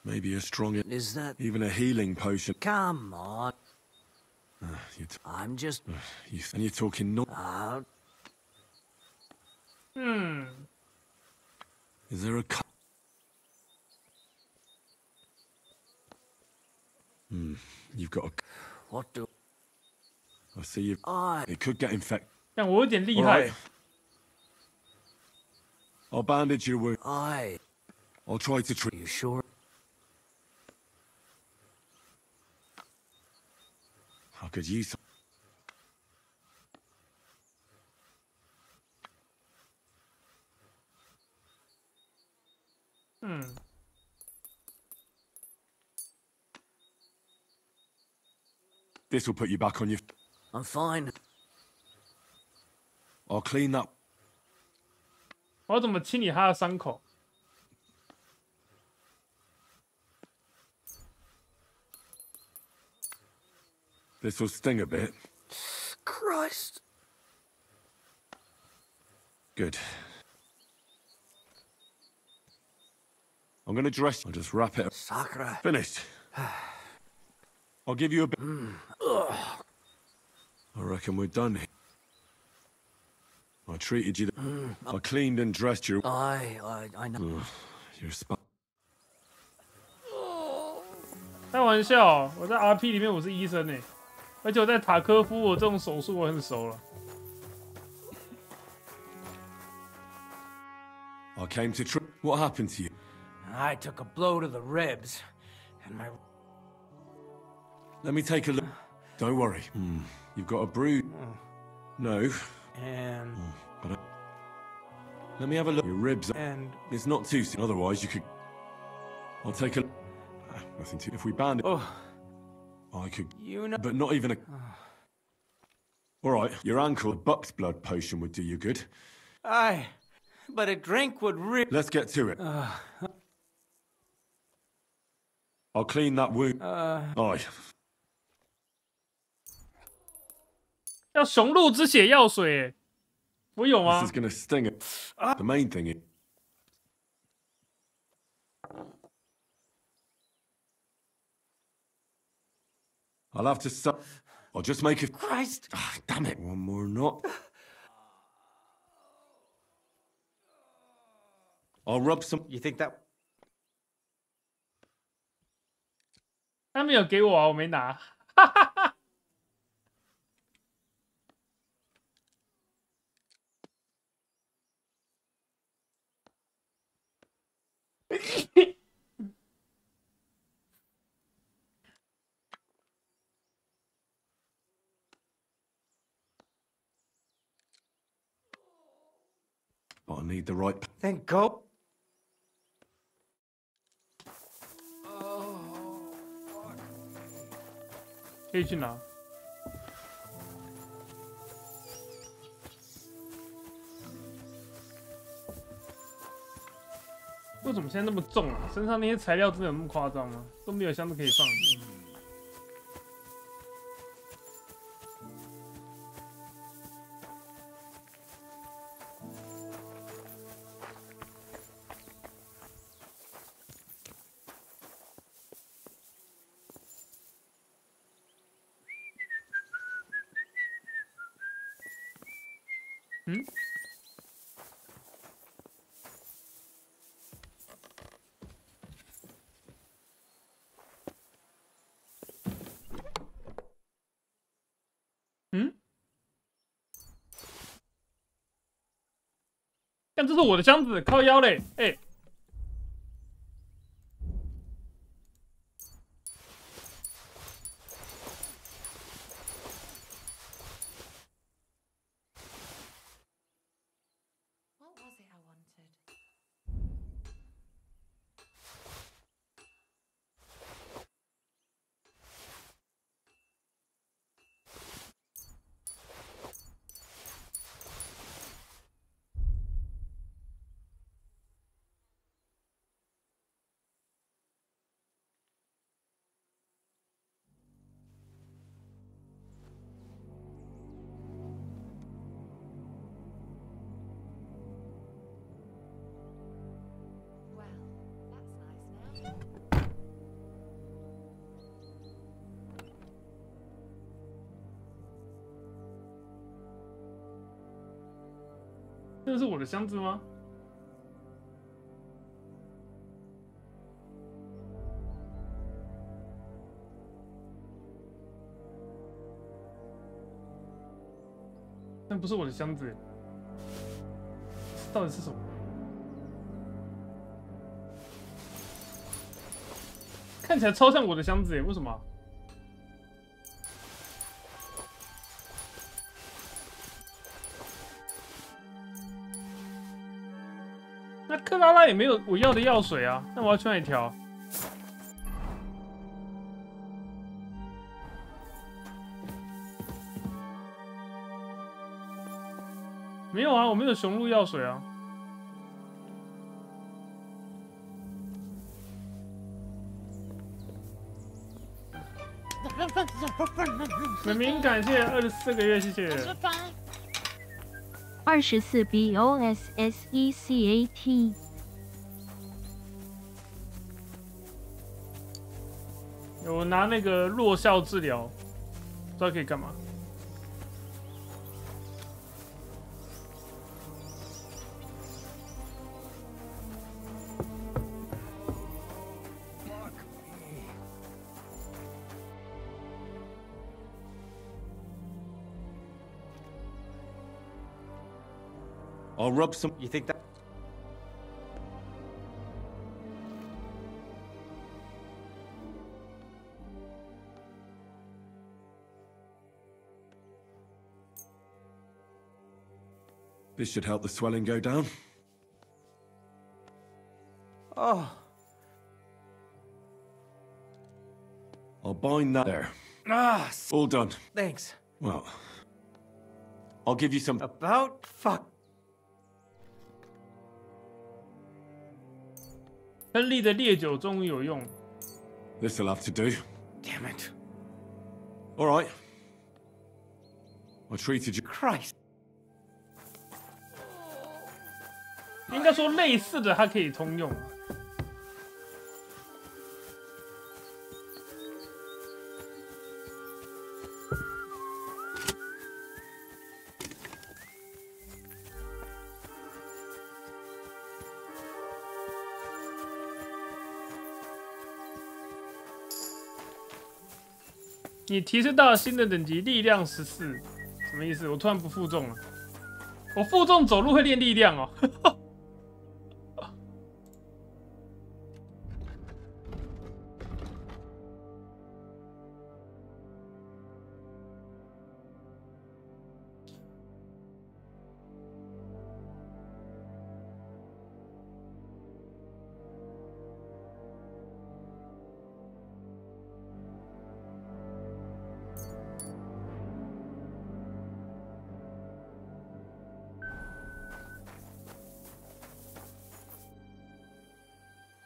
Maybe a strong... Is that... Even a healing potion. Come on. I'm just... And you're talking not... Is there a... You've got a... What do... I see you... It could get infected. 但我有点厉害。I'll bandage your wound. I'll try to treat. You sure? I could use some. This will put you back on your... I'm fine. I'll clean that. 我要怎么清理他的伤口？ This will sting a bit. Christ. Good. I'm gonna dress. I'll just wrap it up. Sakura. Finished. I'll give you a bit. I reckon we're done here. I treated you. I cleaned and dressed you. I know. You're spot. 开玩笑，我在 RP 里面我是医生呢，而且我在塔科夫，我这种手术我很熟了。I came to try. What happened to you? I took a blow to the ribs, and my... Let me take a look. Don't worry. You've got a bruise. No. And... Let me have a look. Your ribs. And... It's not too soon. Otherwise, you could... I'll take a... Nothing too... If we band it... I could... You know... But not even a... All right. Your ankle, buck's blood potion would do you good. Aye. But a drink would really... Let's get to it. I'll clean that wound. Aye. 要雄鹿之血药水，我有吗 This is gonna sting it. The main thing is... I'll have to stop. I'll just make it... Christ! Damn it. One more knot. I'll rub some... You think that... 他没有给我啊，我没拿。I need the right... Then go. Oh. 可以去拿。为什么现在那么重啊？身上那些材料真的有那么夸张吗？都没有箱子可以放。嗯。嗯。但这是我的箱子，靠腰嘞，哎。 这是我的箱子吗？那不是我的箱子，到底是什么？看起来超像我的箱子耶，为什么？ 那克拉拉也没有我要的药水啊，那我要去哪里调？没有啊，我没有雄鹿药水啊。本名感谢24个月，谢谢。 24 BOSSECAT。我拿那个弱效治疗，不知道可以干嘛。I'll rub some. You think that? This should help the swelling go down. Oh. I'll bind that there. Ah. All done. Thanks. Well, I'll give you some. About fuck. 亨利的烈酒终于有用。This'll have to do. Damn it. All right. I treated you. Christ. 应该说类似的，它可以通用。你提升到新的等级，力量14，什么意思？我突然不负重了。我负重走路会练力量哦。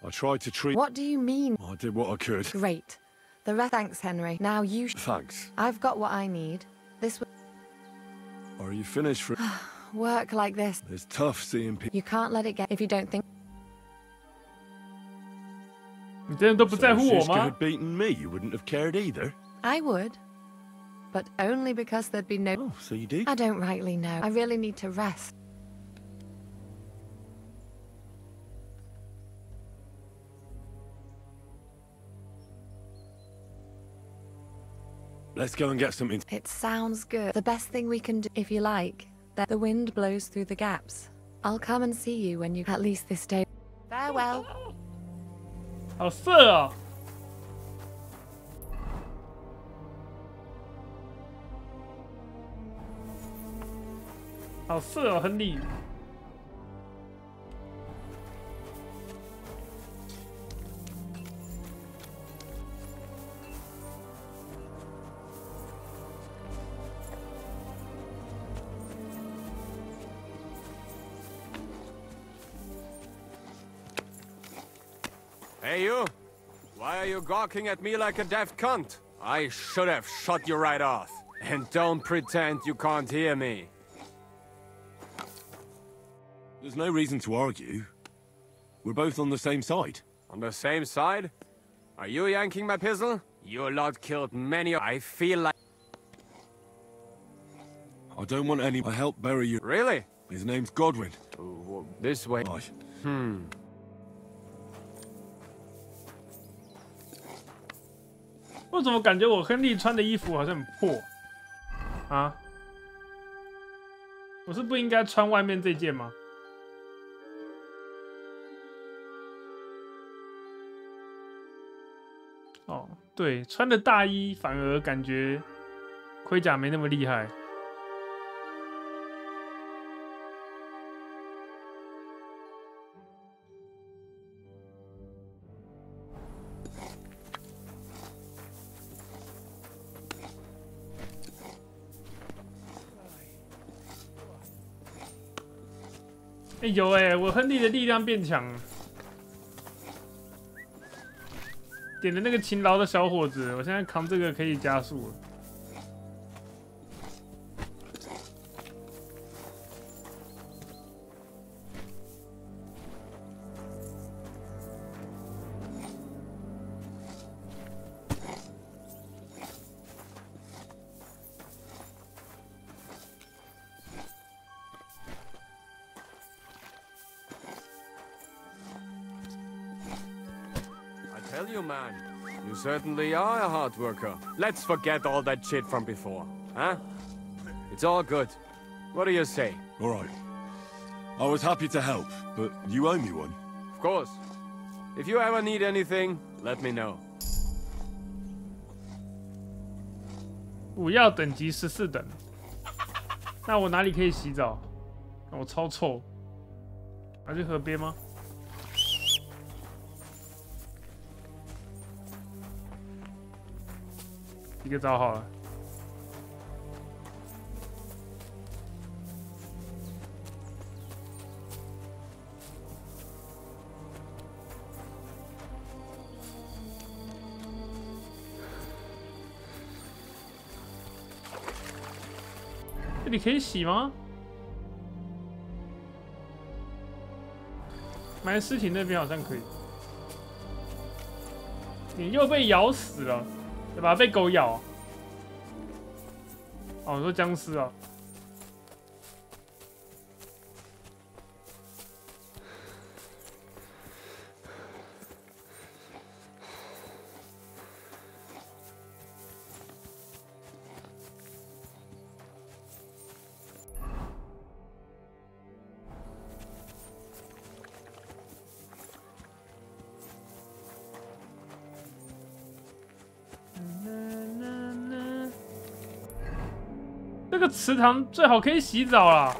I tried to treat. What do you mean? I did what I could. Great. The rest. Thanks, Henry. Now you. Thanks. I've got what I need. This. Are you finished for? Work like this. It's tough seeing people. You can't let it get if you don't think. 你真的都不在乎我吗 If Shiska had beaten me, you wouldn't have cared either. I would. but only because there'd be no... Oh, so you do? I don't rightly know. I really need to rest. Let's go and get something. It sounds good. The best thing we can do, if you like, that the wind blows through the gaps. I'll come and see you when you... At least this day. Farewell. 好色哦！好色哦，亨利。Hey, you! Why are you gawking at me like a deaf cunt? I should have shut you right off. And don't pretend you can't hear me. There's no reason to argue. We're both on the same side. On the same side? Are you yanking my pistol? Your lot killed many. I feel like... I don't want any... I helped bury you. Really? His name's Godwin. This way. Aye. 为什么感觉我亨利穿的衣服好像很破啊？我是不应该穿外面这件吗？哦，对，穿的大衣反而感觉盔甲没那么厉害。哎、有哎、我亨利的力量变强了。点的那个勤劳的小伙子，我现在扛这个可以加速了。Tell you, man, you certainly are a hard worker. Let's forget all that shit from before, huh? It's all good. What do you say? All right. I was happy to help, but you owe me one. Of course. If you ever need anything, let me know. 五要等级14等。那我哪里可以洗澡？我超臭。要去河边吗？洗个澡好了。这里可以洗吗？埋尸体那边好像可以。你又被咬死了。对吧？被狗咬。哦，我说僵尸啊。这个池塘最好可以洗澡啦。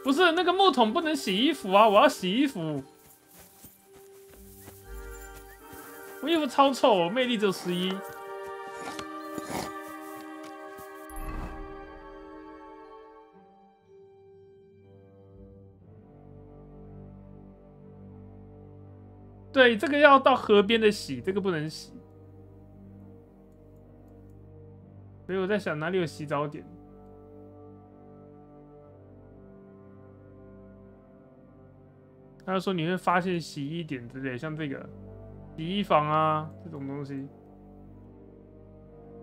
不是那个木桶不能洗衣服啊！我要洗衣服，我衣服超臭，魅力只有11。对，这个要到河边的洗，这个不能洗。所以我在想哪里有洗澡点。他就说你会发现洗衣点之类，像这个洗衣房啊这种东西，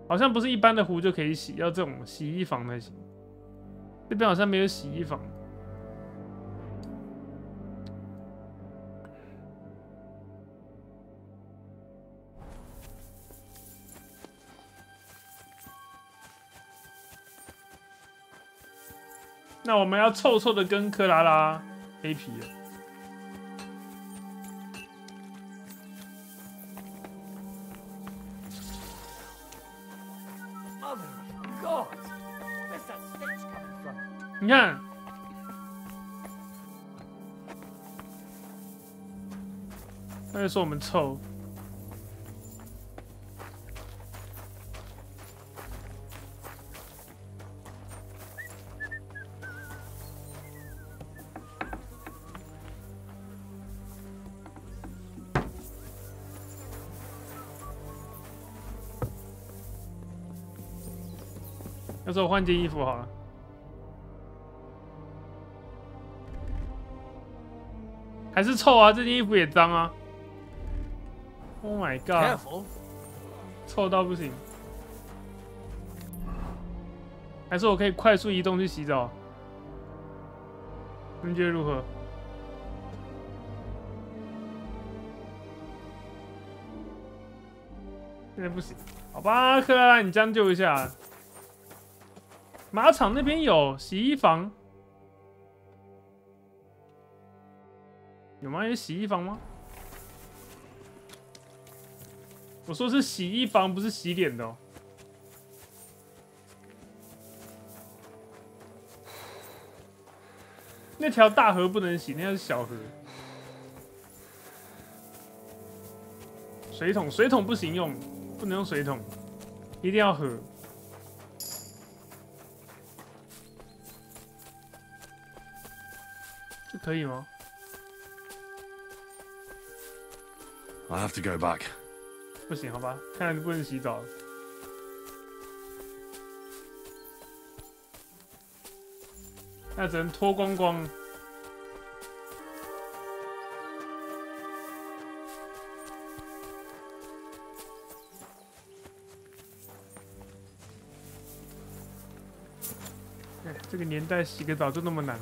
好像不是一般的湖就可以洗，要这种洗衣房才行。这边好像没有洗衣房。那我们要臭臭的跟克拉拉黑皮了。你看，他就说我们臭。要是我换件衣服好了。还是臭啊！这件衣服也脏啊 ！Oh my god！ 臭到不行。还是我可以快速移动去洗澡？你们觉得如何？现在不行，好吧，克拉拉，你将就一下。马场那边有洗衣房。有吗？有洗衣房吗？我说是洗衣房，不是洗脸的哦。那条大河不能洗，那条是小河。水桶不行用，不能用水桶，一定要河。这可以吗？ I have to go back. 不行，好吧，看来不能洗澡了。那只能脱光光。这个年代洗个澡就那么难。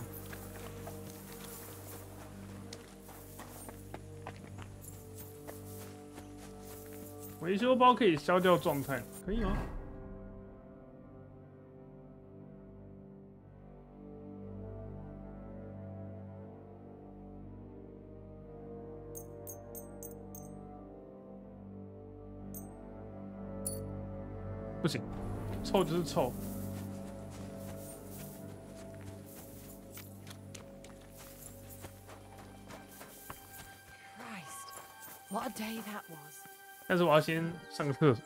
维修包可以消掉状态，可以吗？不行，臭就是臭。Christ, what a day that was. 但是我要先上个厕所。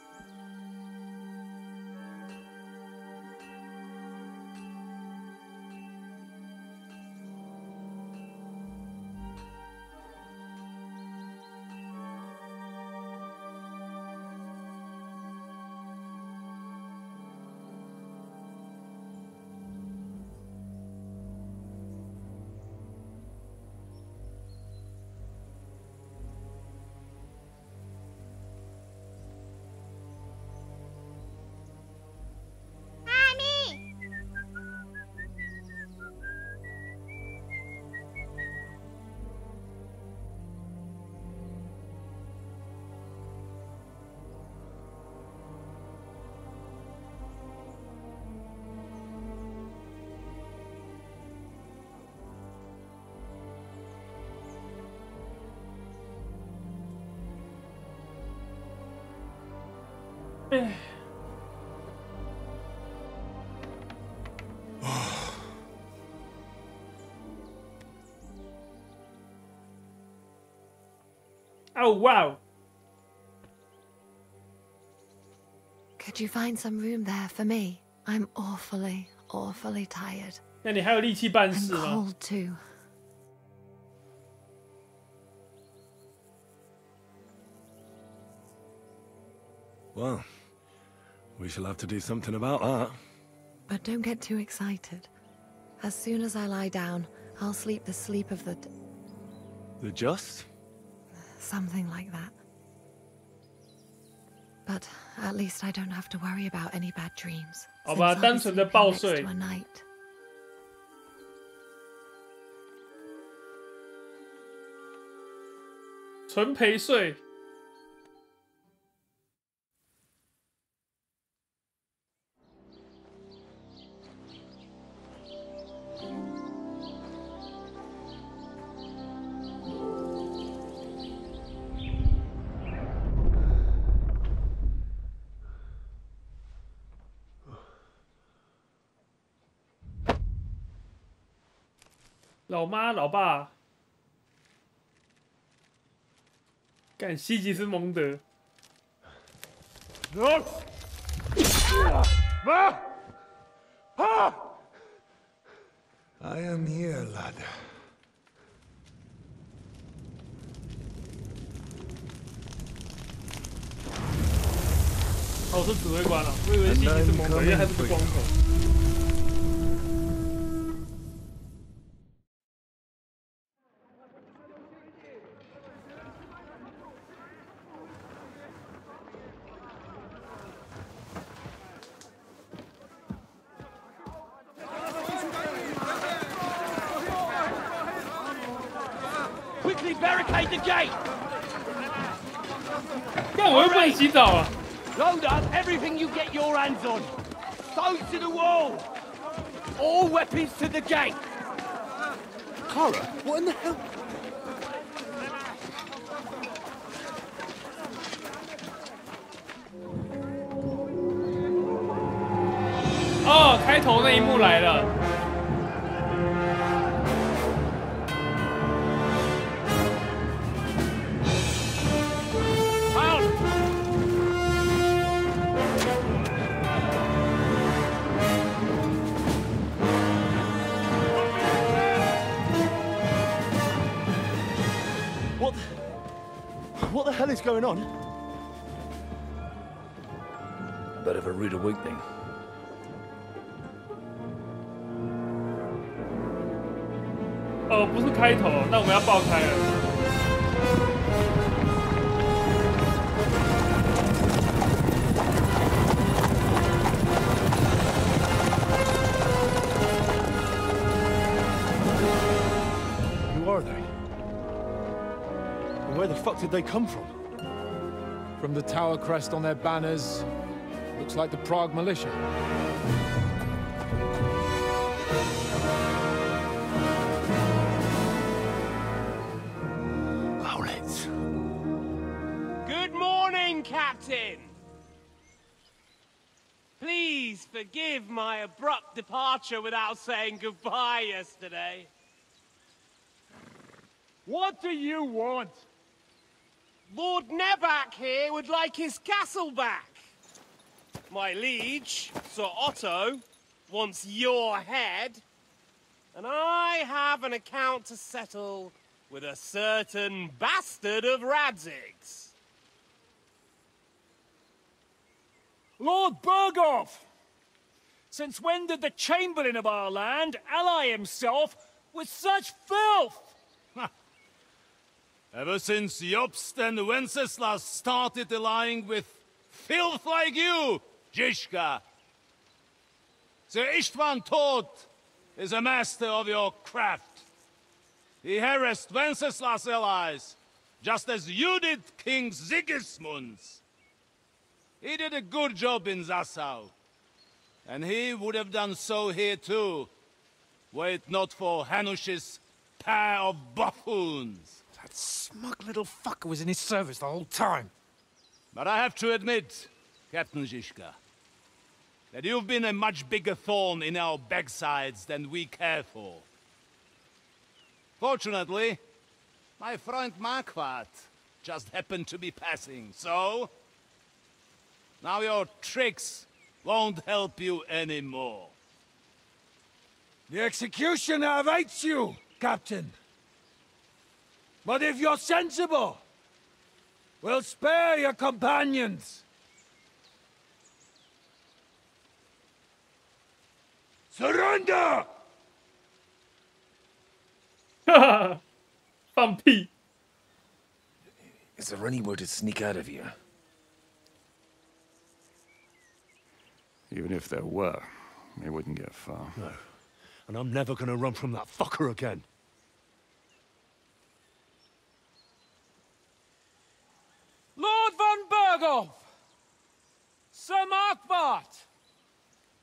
Oh wow! Could you find some room there for me? I'm awfully tired. 那你还有力气办事 I'm 吗？ cold too. Well, we shall have to do something about that. But don't get too excited. As soon as I lie down, I'll sleep the sleep of the... The just? Something like that. But at least I don't have to worry about any bad dreams. 好吧，单纯的报税。 to a night. 纯陪睡。老妈、老爸。 干，西吉斯蒙德。I am here, lad. 哦，是指挥官了，我以为西吉斯蒙德，因为他是个光头。 Quickly barricade the gate! 干，我又不能洗澡啊！ Load up everything you get your hands on. Stones to the wall. All weapons to the gate. Kara, what in the hell? 哦，开头那一幕来了。 What the hell is going on? A bit of a rude awakening. 哦，不是开头，那我们要爆开了。Who are they? And where the fuck did they come from? From the tower crest on their banners, looks like the Prague militia. Owlets. Good morning, Captain! Please forgive my abrupt departure without saying goodbye yesterday. What do you want? Lord Nebak here would like his castle back. My liege, Sir Otto, wants your head. And I have an account to settle with a certain bastard of Radzig's. Lord Berghoff! Since when did the Chamberlain of our land ally himself with such filth? Ever since Jobst and Wenceslas started allying with filth like you, Zizka. Sir Istvan Tod is a master of your craft. He harassed Wenceslas' allies, just as you did King Sigismund's. He did a good job in Zassau, and he would have done so here too, were it not for Hanush's pair of buffoons. That smug little fucker was in his service the whole time. But I have to admit, Captain Zizka, that you've been a much bigger thorn in our backsides than we care for. Fortunately, my friend Marquardt just happened to be passing, so... now your tricks won't help you anymore. The executioner awaits you, Captain. But if you're sensible, we'll spare your companions. Surrender! 放屁！ Is there any way to sneak out of here? Even if there were, they wouldn't get far. No. And I'm never gonna run from that fucker again. Lord von Berghoff! Sir Markvart!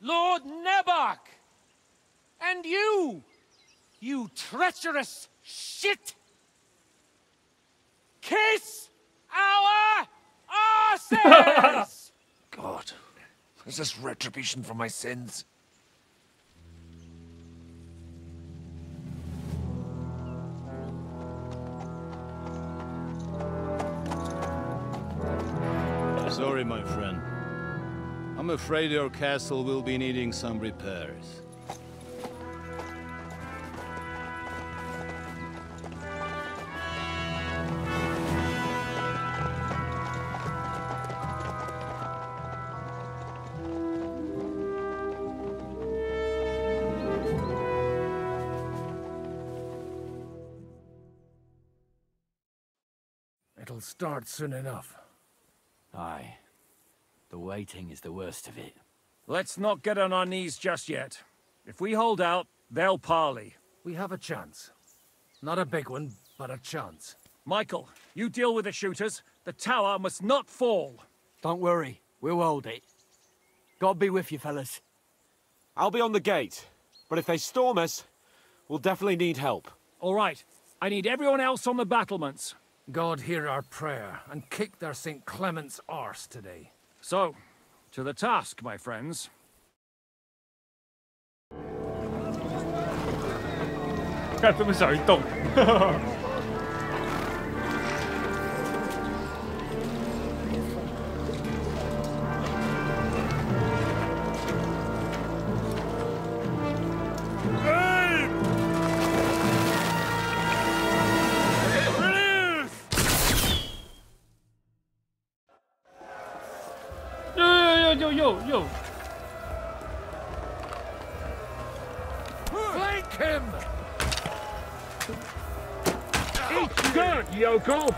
Lord Nebach! And you treacherous shit! Kiss our asses! God, is this retribution for my sins? Sorry, my friend. I'm afraid your castle will be needing some repairs. It'll start soon enough. Aye. The waiting is the worst of it. Let's not get on our knees just yet. If we hold out, they'll parley. We have a chance. Not a big one, but a chance. Michael, you deal with the shooters. The tower must not fall. Don't worry. We'll hold it. God be with you, fellas. I'll be on the gate. But if they storm us, we'll definitely need help. All right. I need everyone else on the battlements. God hear our prayer, and kick their St. Clement's arse today. So, to the task, my friends. 看这么小一洞，yo. Flank him! Eat good, yokel!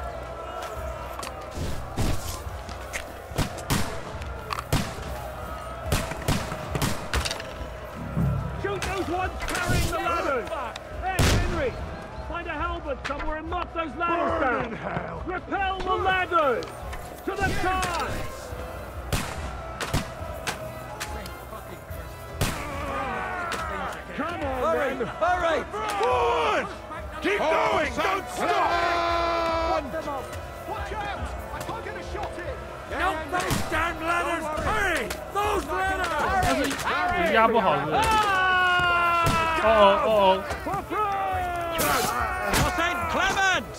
Shoot those ones carrying the ladders! Hey, Henry! Find a halberd somewhere and knock those ladders down! Repel the ladders! To the side! Come on, Hurry! Hurry! Forward! Keep going! Don't stop! Watch out! I can't get a shot in! Help those damn ladders! Hurry! Those ladders! Hurry! 压不好是不是？哦。 St. Clement!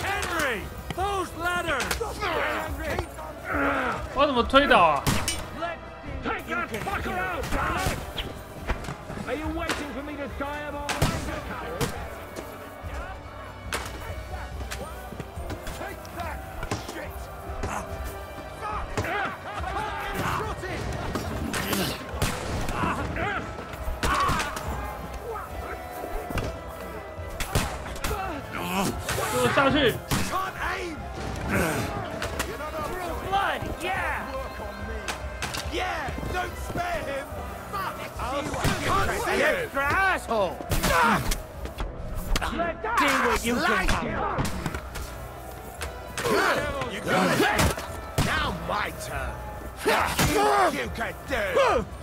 Henry! Those ladders! 我怎么推倒啊？ Take that fucker out, damn it! Are you waiting for me to tie him on? Take that! Shit! Fuck! 给我下去！ Can't aim! Blood! Yeah! Yeah! Don't spare him! You extra asshole! See what you can do! You got it! Now my turn! You can do!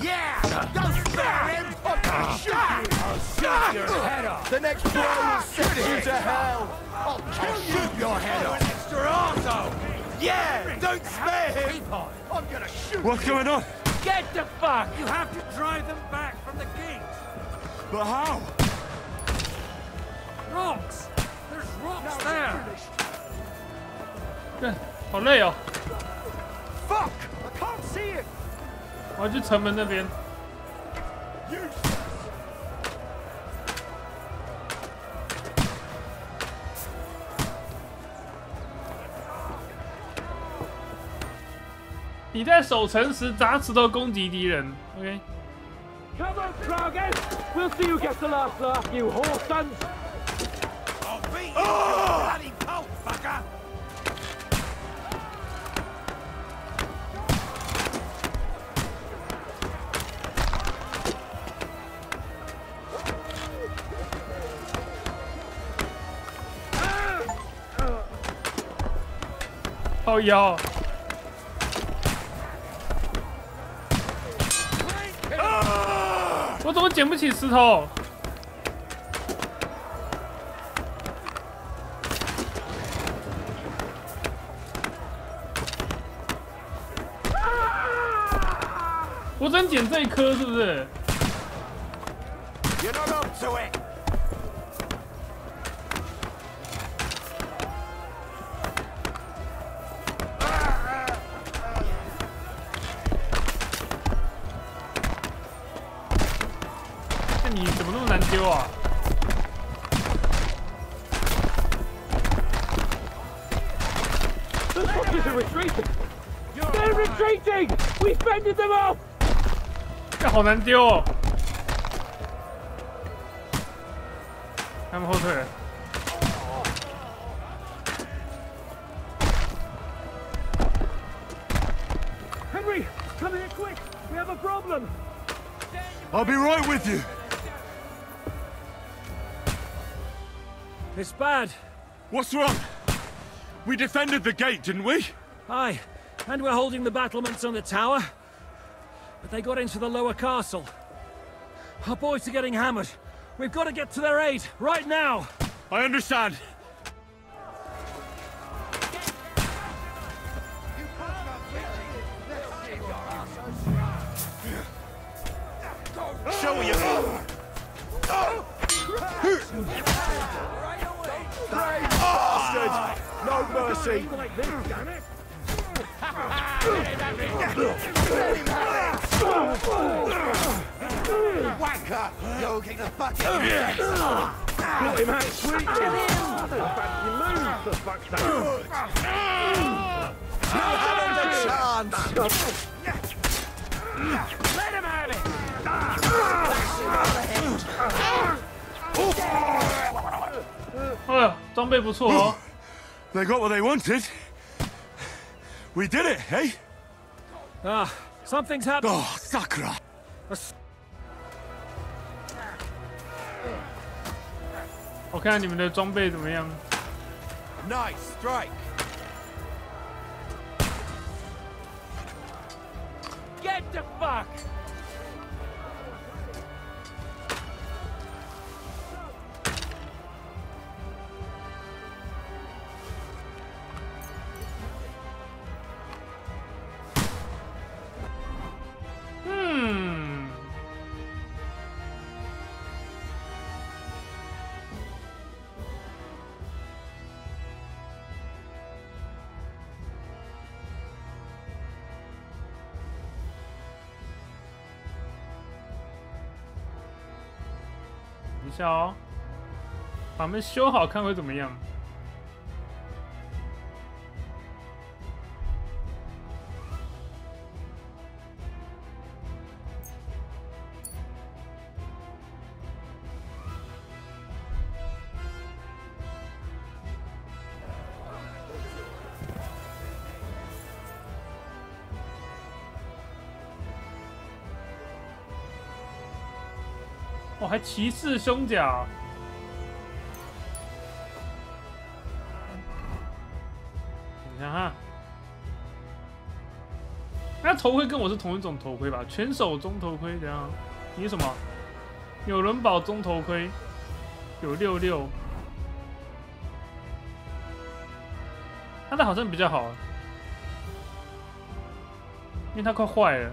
Yeah! Don't spare him! I'll shoot your head off! The next blow will send you to hell! I'll shoot your head off! An extra arsehole! Yeah! Don't spare him! I'm gonna shoot What's going on? Get the fuck! You have to drive them back from the gate! But how? Rocks! There's rocks there! 看，好累哦！ Fuck! I can't see it! 我要去城门那边。你在守城时砸石头攻击敌人。OK。 Come on, Dragon! We'll see who gets the last laugh, you whore sons! I'll beat you, bloody pulp fucker! 靠腰。我怎么捡不起石头？我只能捡这一颗，是不是？ You're not up to it. 那你怎么那么难丢啊？ The fuckers are retreating! They're retreating! We fended them off! 这好难丢哦！他们后退了。Henry, come here quick! We have a problem! I'll be right with you. It's bad. What's wrong? We defended the gate, didn't we? Aye, and we're holding the battlements on the tower. But they got into the lower castle. Our boys are getting hammered. We've got to get to their aid, right now! I understand. Show you. Bastard! No mercy. Wanker! You'll get the bucket! Got him out sweetly! Fancy moves, for fuck's sake! You haven't a chance! Let him have it! They got what they wanted. We did it, eh? Ah, something's happened. Oh, Sakura! A 我看看你们的装备怎么样。 Nice strike. Get the fuck! Hmm. 一下哦，把它们修好，看会怎么样。哦，还骑士胸甲。你看哈，那头盔跟我是同一种头盔吧？全手中头盔，等一下，你是什么？有人保中头盔，有66，他的好像比较好，因为它快坏了。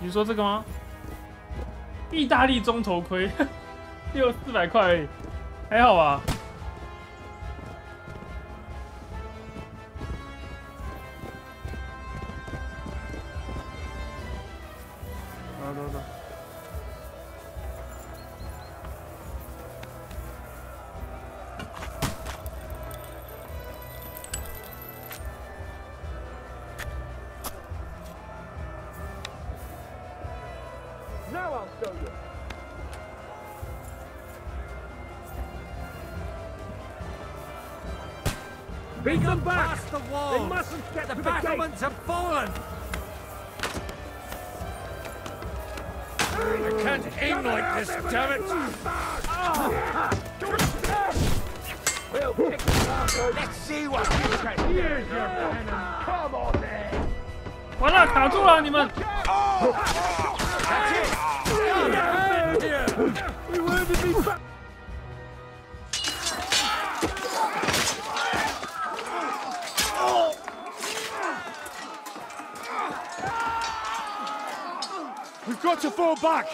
你说这个吗？意大利中头盔，只有400块而已，还好吧？走。 Now I'll show you. Beat them back! Past the wall! They mustn't get The to the gate! battlements have fallen! can't aim like this, damn it! Let's see what you can do. Here's your penance. Come on, then. 完了，卡住了，你们。 That's it. We wanted to be back. We've got to fall back!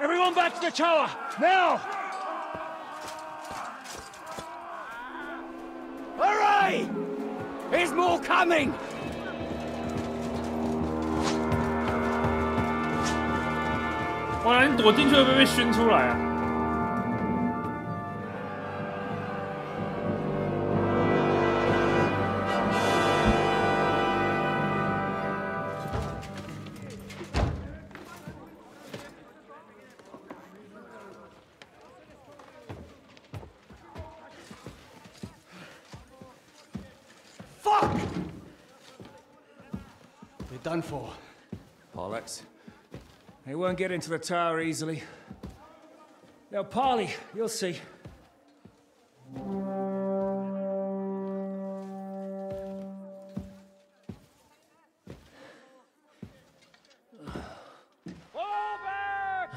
Everyone back to the tower, now! Hurry! There's more coming! 哇，你躲进去会不会被熏出来啊？ Done for. Bollocks. They won't get into the tower easily. Now, Parley, you'll see. Fall back!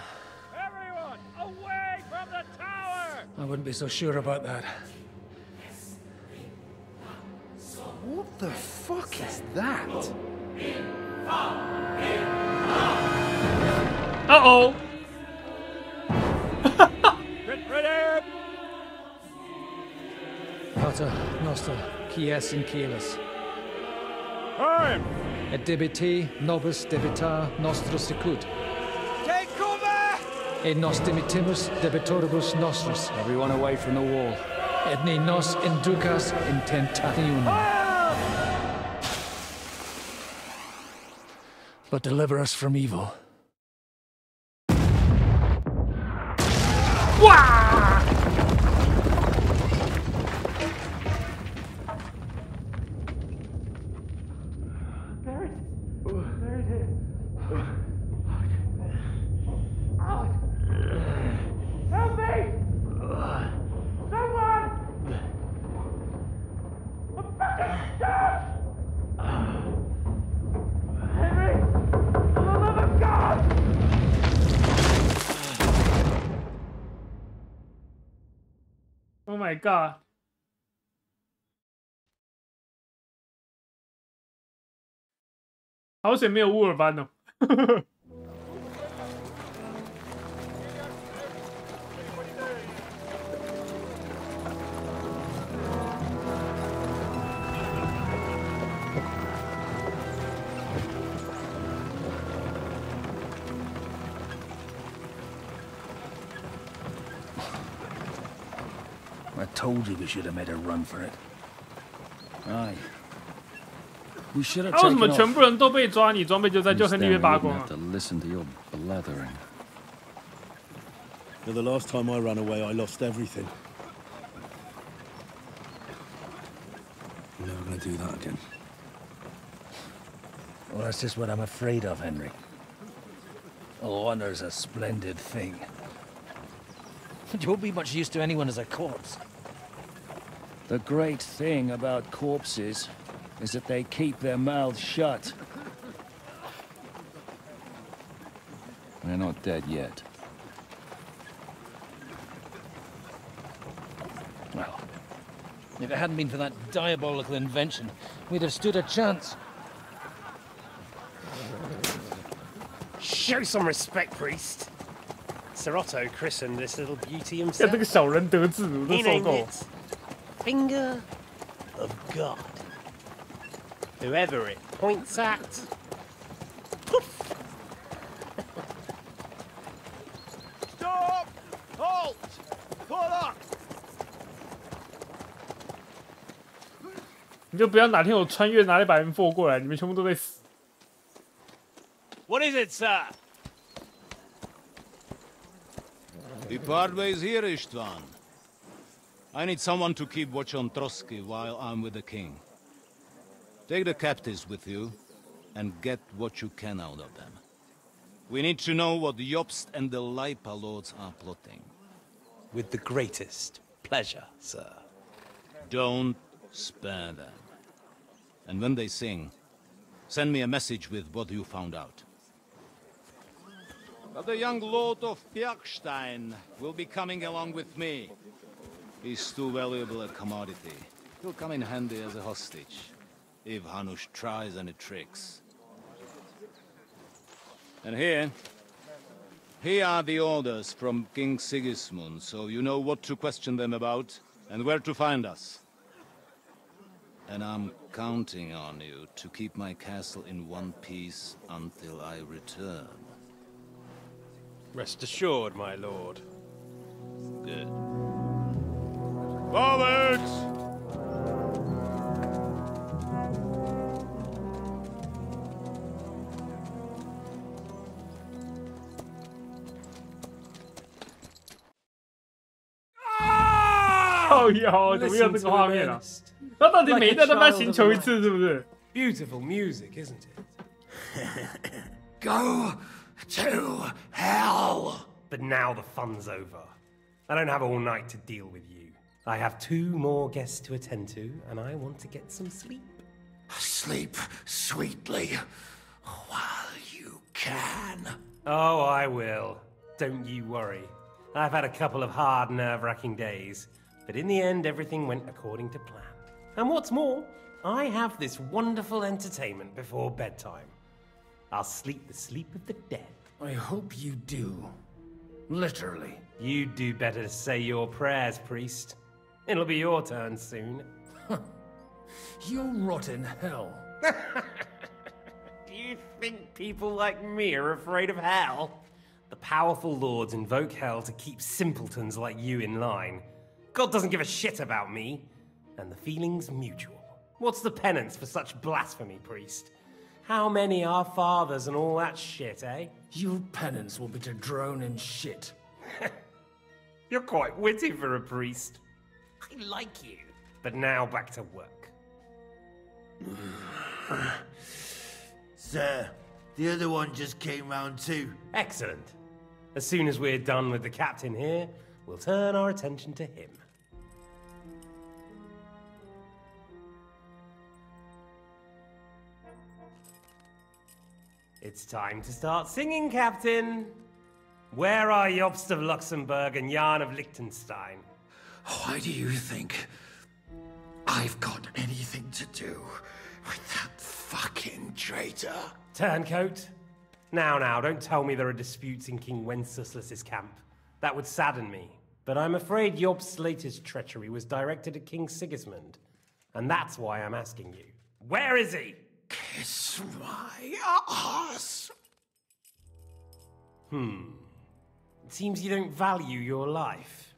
Everyone, away from the tower! I wouldn't be so sure about that. What the fuck is that? Uh-oh. Ready! Pater noster, quies in caelis. Time! Et debiti nobis debitar nostros sicut. Take cover! Et nos dimitimus debitoribus nostros. Everyone away from the wall. Et ne nos inducas in tentationem. But deliver us from evil. Help me! Someone! I'm fucking stuck! Henry! For the love of God! Oh my god. 好险没有乌尔班哦。I told you we should have made a run for it. Aye. We should have 为什么 taken 全部人都被抓，你装备就在，就亨利被扒光 Have 了？ to listen to your blathering. But the last time I ran away, I lost everything. I'm never gonna do that again. Well, that's just what I'm afraid of, Henry. Honor's a splendid thing. You won't be much use to anyone as a corpse. The great thing about corpses is that they keep their mouths shut. We're not dead yet. Well, if it hadn't been for that diabolical invention, we'd have stood a chance. Show some respect, priest. Sir Otto christened this little beauty 看 himself. 这个小人得志，我都 He 受 named 够。 it Finger of God. Whoever it points at, Stop! Halt! Pull up! 你就不要哪天我穿越拿了一把 M4 过来，你们全部都得死。 What is it, sir? The Parway's here, Istvan. I need someone to keep watch on Trotsky while I'm with the king. Take the captives with you, and get what you can out of them. We need to know what Jobst and the Leipa lords are plotting. With the greatest pleasure, sir. Don't spare them. And when they sing, send me a message with what you found out. But the young lord of Bjergstein will be coming along with me. He's too valuable a commodity. He'll come in handy as a hostage, if Hanush tries any tricks. And here are the orders from King Sigismund, so you know what to question them about, and where to find us. And I'm counting on you to keep my castle in one piece until I return. Rest assured, my lord. Good. Forwards!靠腰，怎么有这个画面啊？他到底每一代都要星球一次，是不是 ？Beautiful music, isn't it? Go to hell! But now the fun's over. I don't have all night to deal with you. I have 2 more guests to attend to, and I want to get some sleep. Sleep sweetly while you can. Oh, I will. Don't you worry. I've had a couple of hard, nerve-wracking days, but in the end, everything went according to plan. And what's more, I have this wonderful entertainment before bedtime. I'll sleep the sleep of the dead. I hope you do. Literally. You'd do better to say your prayers, priest. It'll be your turn soon. You'll rot in hell. Do you think people like me are afraid of hell? The powerful lords invoke hell to keep simpletons like you in line. God doesn't give a shit about me, and the feeling's mutual. What's the penance for such blasphemy, priest? How many are fathers and all that shit, eh? Your penance will be to drown in shit. You're quite witty for a priest. I like you. But now back to work. Sir, the other one just came round too. Excellent. As soon as we're done with the captain here, we'll turn our attention to him. It's time to start singing, Captain. Where are Jobst of Luxembourg and Jan of Liechtenstein? Why do you think I've got anything to do with that fucking traitor? Turncoat? Now, don't tell me there are disputes in King Wenceslas's camp. That would sadden me. But I'm afraid Jobst's latest treachery was directed at King Sigismund. And that's why I'm asking you. Where is he? Kiss my ass. It seems you don't value your life.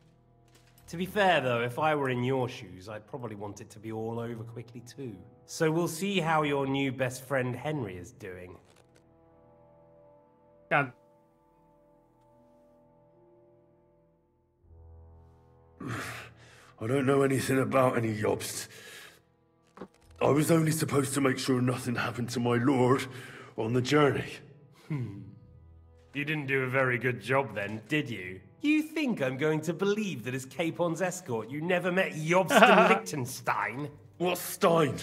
To be fair, though, if I were in your shoes, I'd probably want it to be all over quickly, too. So we'll see how your new best friend Henry is doing. God. I don't know anything about any Jobst. I was only supposed to make sure nothing happened to my lord on the journey. You didn't do a very good job then, did you? You think I'm going to believe that as Capon's escort you never met Jobst and Liechtenstein? What's Stein?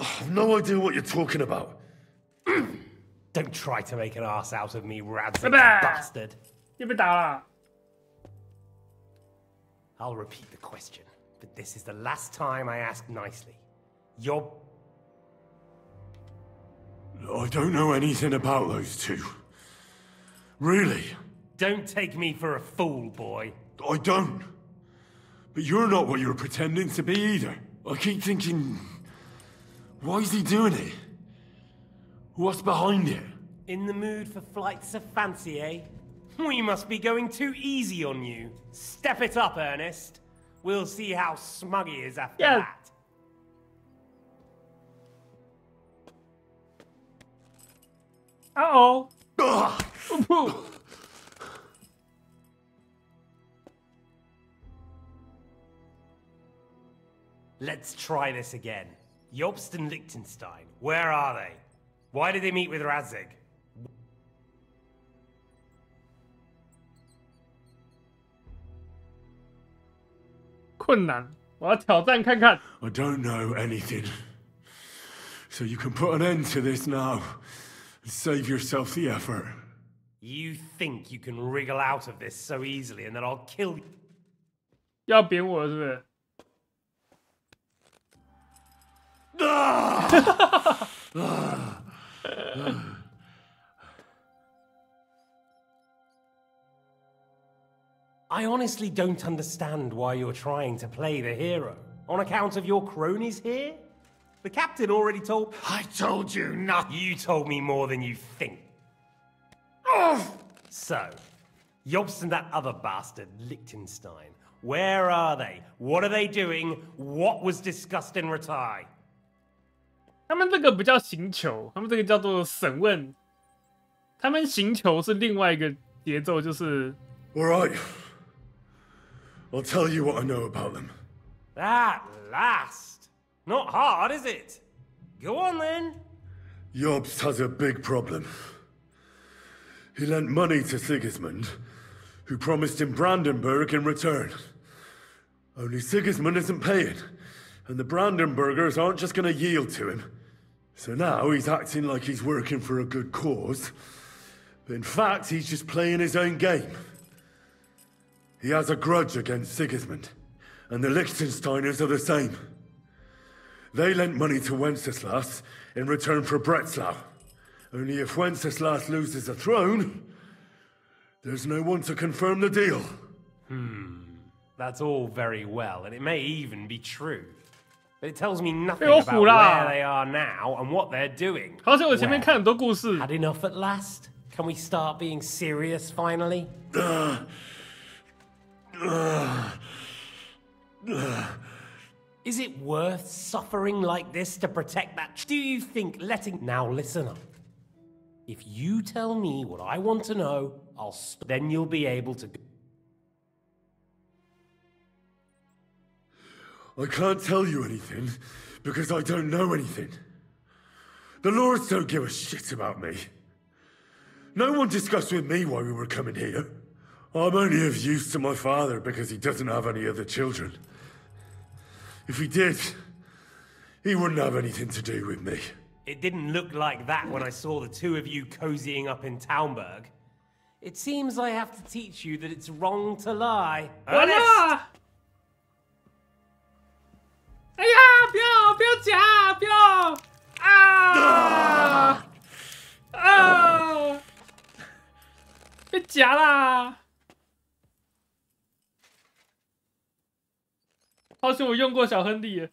I've no idea what you're talking about. Don't try to make an ass out of me, Radzig bastard. I'll repeat the question, but this is the last time I ask nicely. I don't know anything about those two. Really? Don't take me for a fool, boy. I don't. But you're not what you're pretending to be either. I keep thinking, why is he doing it? What's behind it? In the mood for flights of fancy, eh? We must be going too easy on you. Step it up, Ernest. We'll see how smug he is after that. Uh-oh. Let's try this again. Jobst and Liechtenstein, where are they? Why did they meet with Radzig? 困难，我要挑战看看。I don't know anything. So you can put an end to this now and save yourself the effort. You think you can wriggle out of this so easily and then I'll kill you? 要扁我是不是？ I honestly don't understand why you're trying to play the hero. On account of your cronies here? The captain already told... I told you not... You told me more than you think. So, Jobst and that other bastard, Liechtenstein. Where are they? What are they doing? What was discussed in Ratai? 他们这个不叫刑求，他们这个叫做审问。他们刑求是另外一个节奏，就是。All right. I'll tell you what I know about them. At last. Not hard, is it? Go on then. Jobst has a big problem. He lent money to Sigismund, who promised him Brandenburg in return. Only Sigismund isn't paying, and the Brandenburgers aren't just going to yield to him. So now he's acting like he's working for a good cause, but in fact he's just playing his own game. He has a grudge against Sigismund, and the Liechtensteiners are the same. They lent money to Wenceslas in return for Breslau. Only if Wenceslas loses the throne, there's no one to confirm the deal. That's all very well, and it may even be true. But it tells me nothing about where they are now and what they're doing. 好像我前面看很多故事。 Had enough at last? Can we start being serious finally? Is it worth suffering like this to protect that? Do you think letting... Now listen up. If you tell me what I want to know, then you'll be able to... I can't tell you anything, because I don't know anything. The lords don't give a shit about me. No one discussed with me why we were coming here. I'm only of use to my father because he doesn't have any other children. If he did, he wouldn't have anything to do with me. It didn't look like that when I saw the two of you cozying up in Taumberg. It seems I have to teach you that it's wrong to lie. Ernest! 哎呀，不要夹，不要啊！被夹啦！好像我用过小亨利。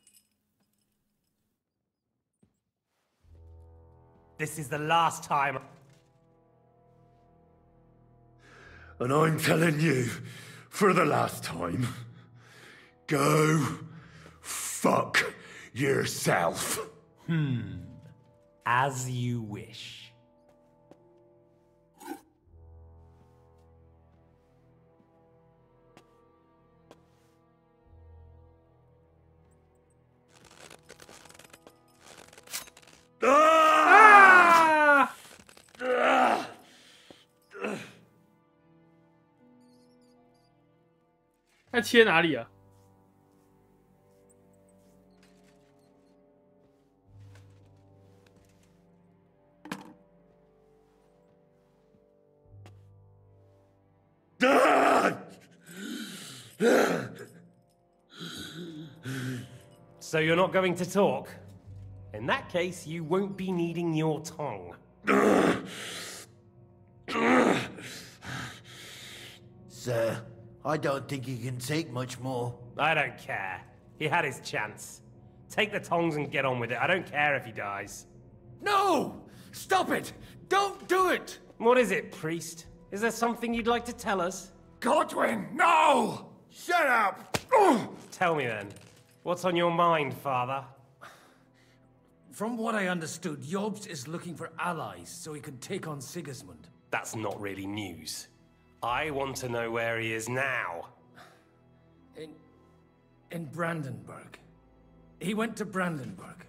This is the last time. And I'm telling you, for the last time, go fuck yourself. As you wish. Ah! 那切哪里啊？ So you're not going to talk? In that case, you won't be needing your tongue. Sir, I don't think he can take much more. I don't care. He had his chance. Take the tongs and get on with it. I don't care if he dies. No! Stop it! Don't do it! What is it, priest? Is there something you'd like to tell us? Godwin, no! Shut up! Tell me then. What's on your mind, father? From what I understood, Jobst is looking for allies so he can take on Sigismund. That's not really news. I want to know where he is now. In Brandenburg. He went to Brandenburg.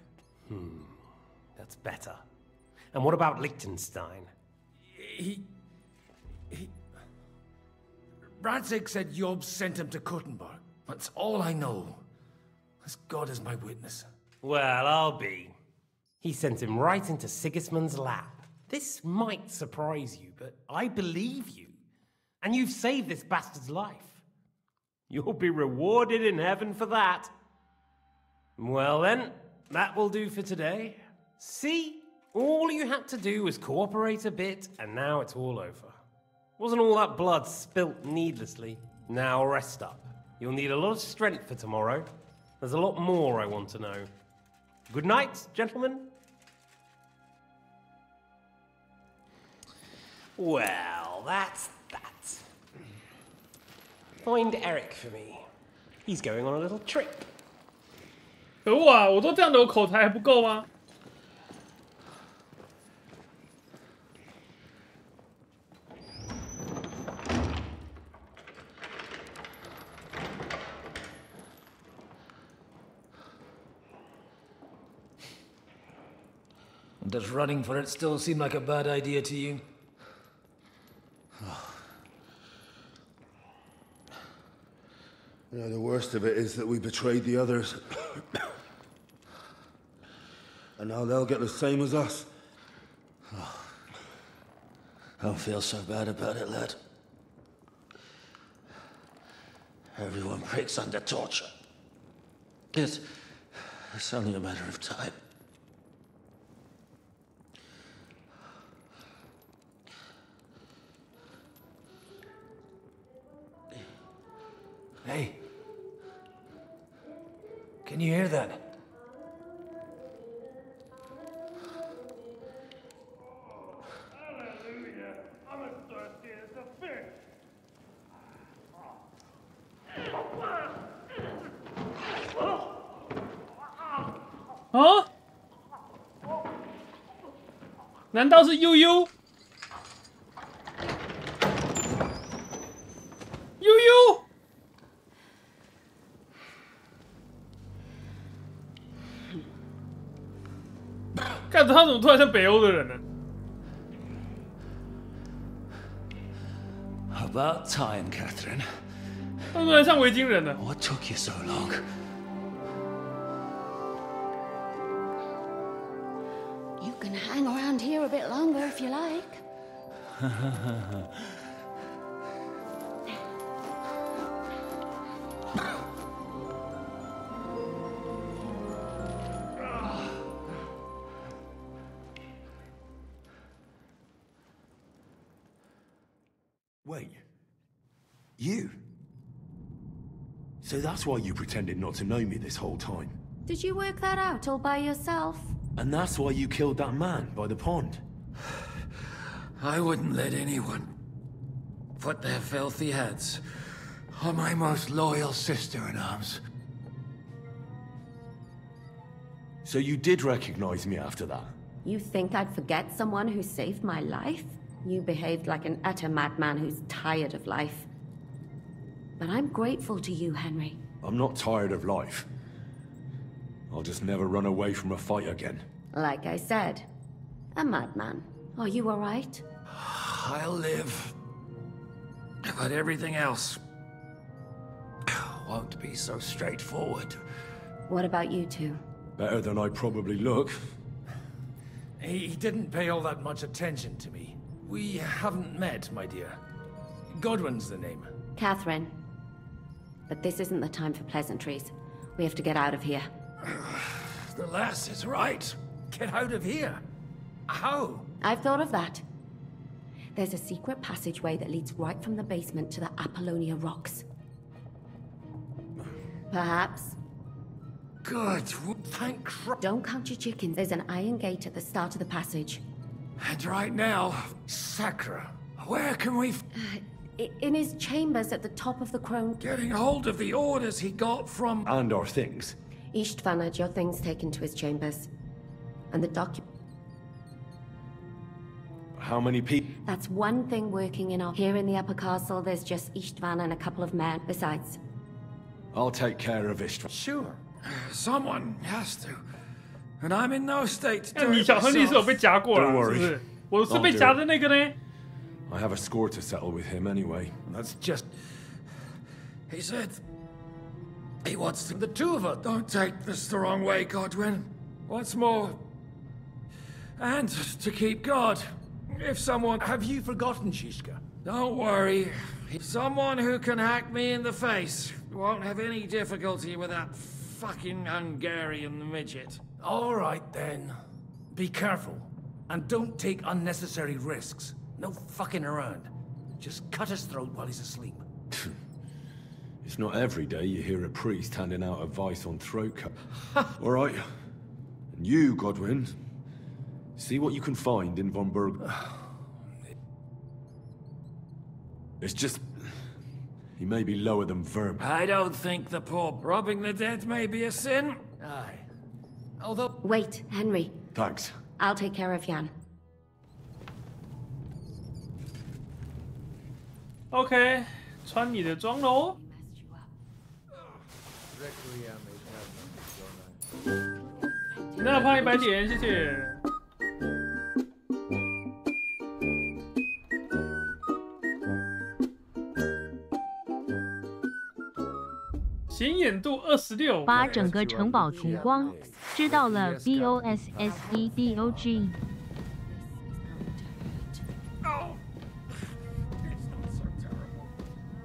That's better. And what about Liechtenstein? Radzig said Jobst sent him to Kuttenberg. That's all I know. As God is my witness. Well, I'll be. He sent him right into Sigismund's lap. This might surprise you, but I believe you. And you've saved this bastard's life. You'll be rewarded in heaven for that. Well then, that will do for today. See? All you had to do was cooperate a bit, and now it's all over. Wasn't all that blood spilt needlessly? Now rest up. You'll need a lot of strength for tomorrow. There's a lot more I want to know. Good night, gentlemen. Well, that's that. Find Eric for me. He's going on a little trip. 可恶啊！我都这样的，我口才还不够吗？ Does running for it still seem like a bad idea to you? You know, the worst of it is that we betrayed the others. And now they'll get the same as us. Don't feel so bad about it, lad. Everyone breaks under torture. It's only a matter of time. Hey. Can you hear that? Huh? 难道是悠悠？悠悠！看着他怎么突然像北欧的人呢 About time, Catherine. 他突然像维京人了。What took you so long? You can hang around here a bit longer if you like. Wait. You? So that's why you pretended not to know me this whole time? Did you work that out all by yourself? And that's why you killed that man by the pond? I wouldn't let anyone put their filthy heads on my most loyal sister-in-arms. So you did recognize me after that? You think I'd forget someone who saved my life? You behaved like an utter madman who's tired of life. But I'm grateful to you, Henry. I'm not tired of life. I'll just never run away from a fight again. Like I said, a madman. Are you all right? I'll live. But everything else won't be so straightforward. What about you two? Better than I probably look. He didn't pay all that much attention to me. We haven't met, my dear. Godwin's the name. Catherine. But this isn't the time for pleasantries. We have to get out of here. The lass is right. Get out of here. How? I've thought of that. There's a secret passageway that leads right from the basement to the Apollonia Rocks. Perhaps. Good. Thank Christ. Don't count your chickens. There's an iron gate at the start of the passage. And right now, Sacra, where can we... In his chambers at the top of the Crone... Getting hold of the orders he got from... And our things. Istvan had your things taken to his chambers. And the document... How many people? That's one thing working in our... Here in the upper castle, there's just Istvan and a couple of men. Besides... I'll take care of Istvan. Sure. Someone has to. And I'm in no state to do 你 it 小亨利是有被夹过 Don't 了， worry. 是不是？我是被夹的那个呢。 I have a score to settle with him anyway. That's just... He said He wants the two of us. Don't take this the wrong way, Godwin. Once more. And to keep God. If someone... Have you forgotten, Shishka? Don't worry. Someone who can hack me in the face won't have any difficulty with that fucking Hungarian midget. All right, then. Be careful. And don't take unnecessary risks. No fucking around. Just cut his throat while he's asleep. It's not every day you hear a priest handing out advice on throat cut. All right. And you, Godwin, see what you can find in Von Berg. It's just... he may be lower than vermin. I don't think the poor robbing the dead may be a sin. Aye. Although... Wait, Henry. Thanks. I'll take care of Jan. OK， 穿你的装喽。那胖100点，谢谢。显眼度26，把整个城堡涂光，知道了 BOSSEDOG。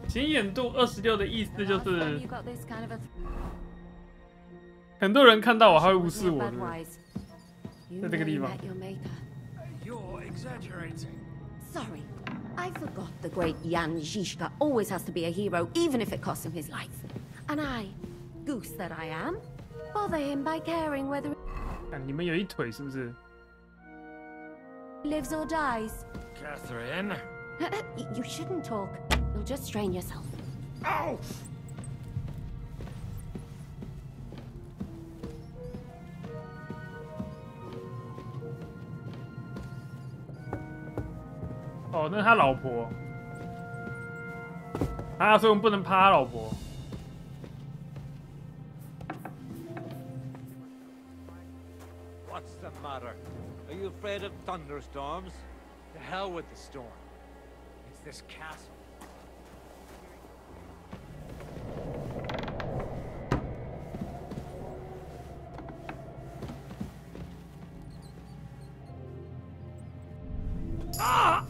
显眼度26的意思就是，很多人看到我还会无视我的，在这个地方。Sorry, I forgot the great Jan Zizka always has to be a hero, even if it costs him his life. And I, goose that I am, bother him by caring whether 你们有一腿是不是 lives or dies. Catherine. You shouldn't talk. You'll just strain yourself. Ow! Oh, 那是他老婆啊，所以我们不能趴他老婆。What's the matter? Are you afraid of thunderstorms? To hell with the storm. It's this castle. Ah!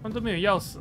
他们都没有钥匙。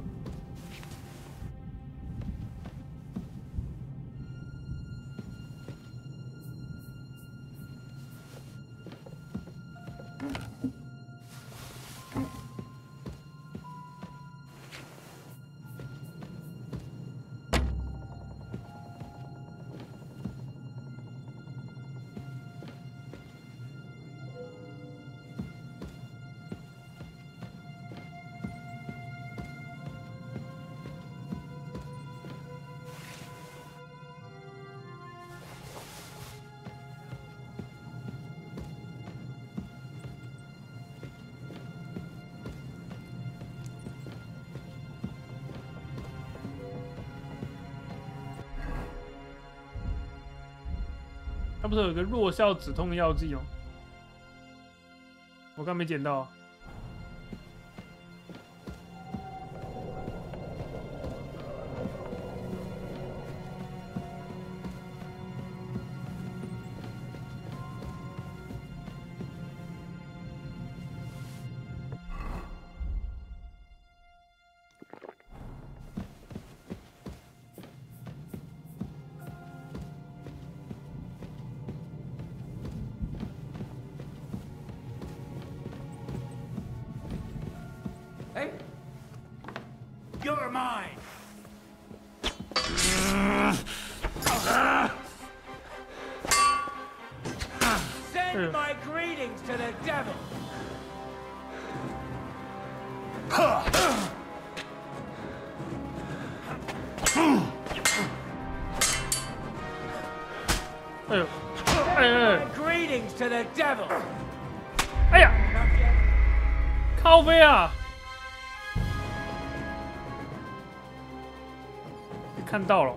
他不是有个弱效止痛药剂哦？我刚没捡到。Hey, you're mine. Send my greetings to the devil. 哎呦，哎 Greetings to the devil. 哎呀，靠背啊！看到了。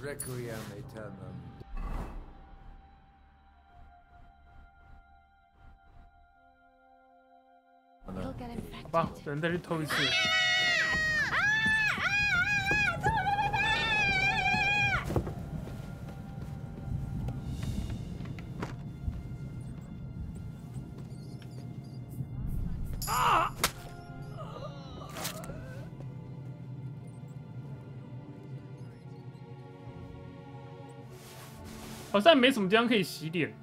Requiem aeternam. 好吧，只能再去偷一次。好像没什么地方可以洗脸。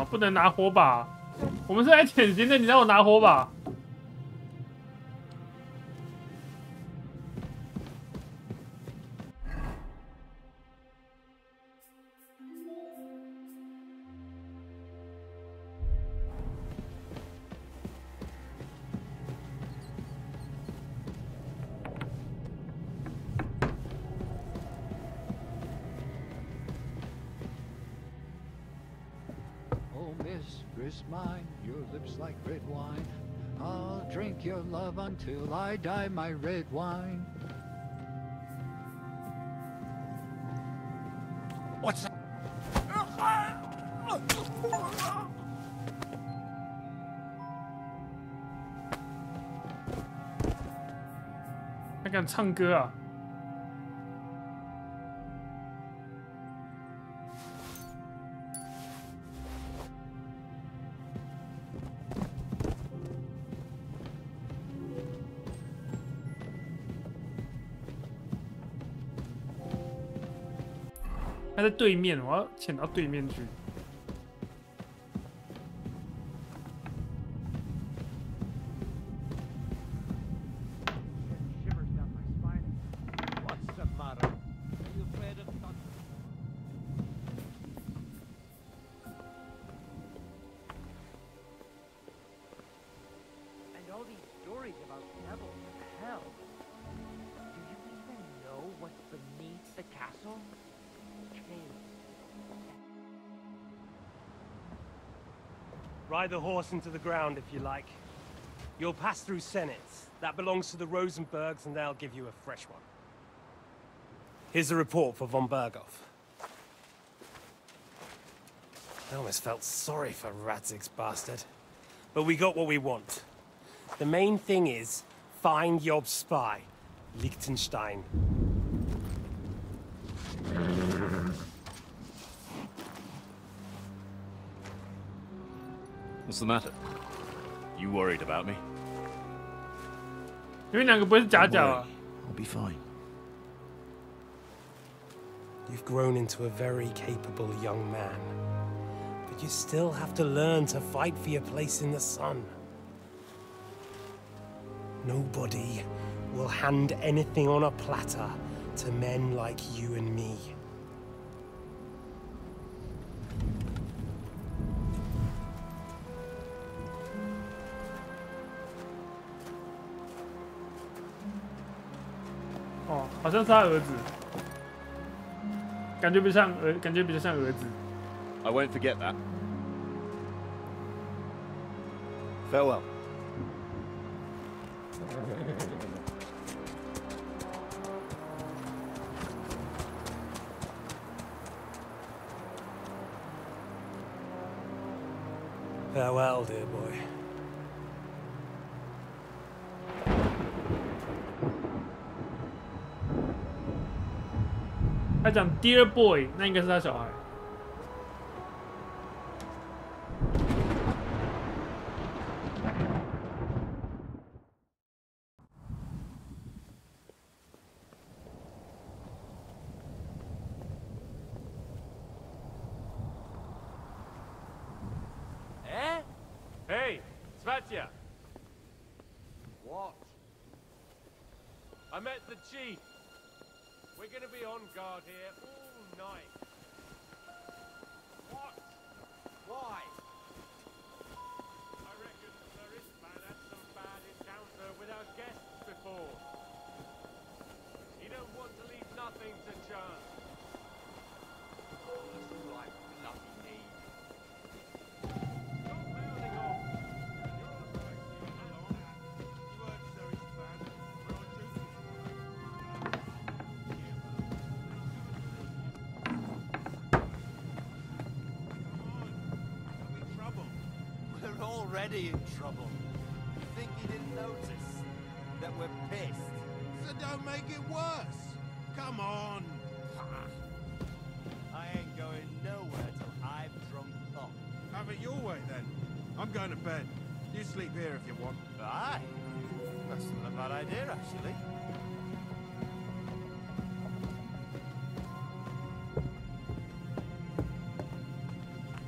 不能拿火把，我们是来潜行的，你让我拿火把？Mistress mine, your lips like red wine. I'll drink your love until I die, my red wine. What's that? 还敢唱歌啊？ 他在对面，我要潜到对面去。Ride the horse into the ground if you like. You'll pass through Senates. That belongs to the Rosenbergs, and they'll give you a fresh one. Here's a report for von Berghoff. I almost felt sorry for Radzig's bastard. But we got what we want. The main thing is, find Job's spy, Liechtenstein. What's the matter? You worried about me? 你们两个不会是假假啊 I'll be fine. You've grown into a very capable young man. But you still have to learn to fight for your place in the sun. Nobody will hand anything on a platter to men like you and me. Oh, 好像是他儿子，感觉比较像儿子。 I won't forget that. Farewell. Farewell, dear boy. 他讲 Dear Boy， 那应该是他小孩。Eh? Hey, Svatya. What? I met the chief. We're gonna be on guard here all night. What? Why? I reckon Larisman had some bad encounter with our guests before. He don't want to leave nothing to chance. That's all I bloody need. Stop mouthing off. You're right, you weren't Larisman. We're on duty. We're already in trouble. You think he didn't notice that we're pissed? So don't make it worse. Come on. I ain't going nowhere till I've drunk up. Have it your way then. I'm going to bed. You sleep here if you want. Aye. That's not a bad idea, actually.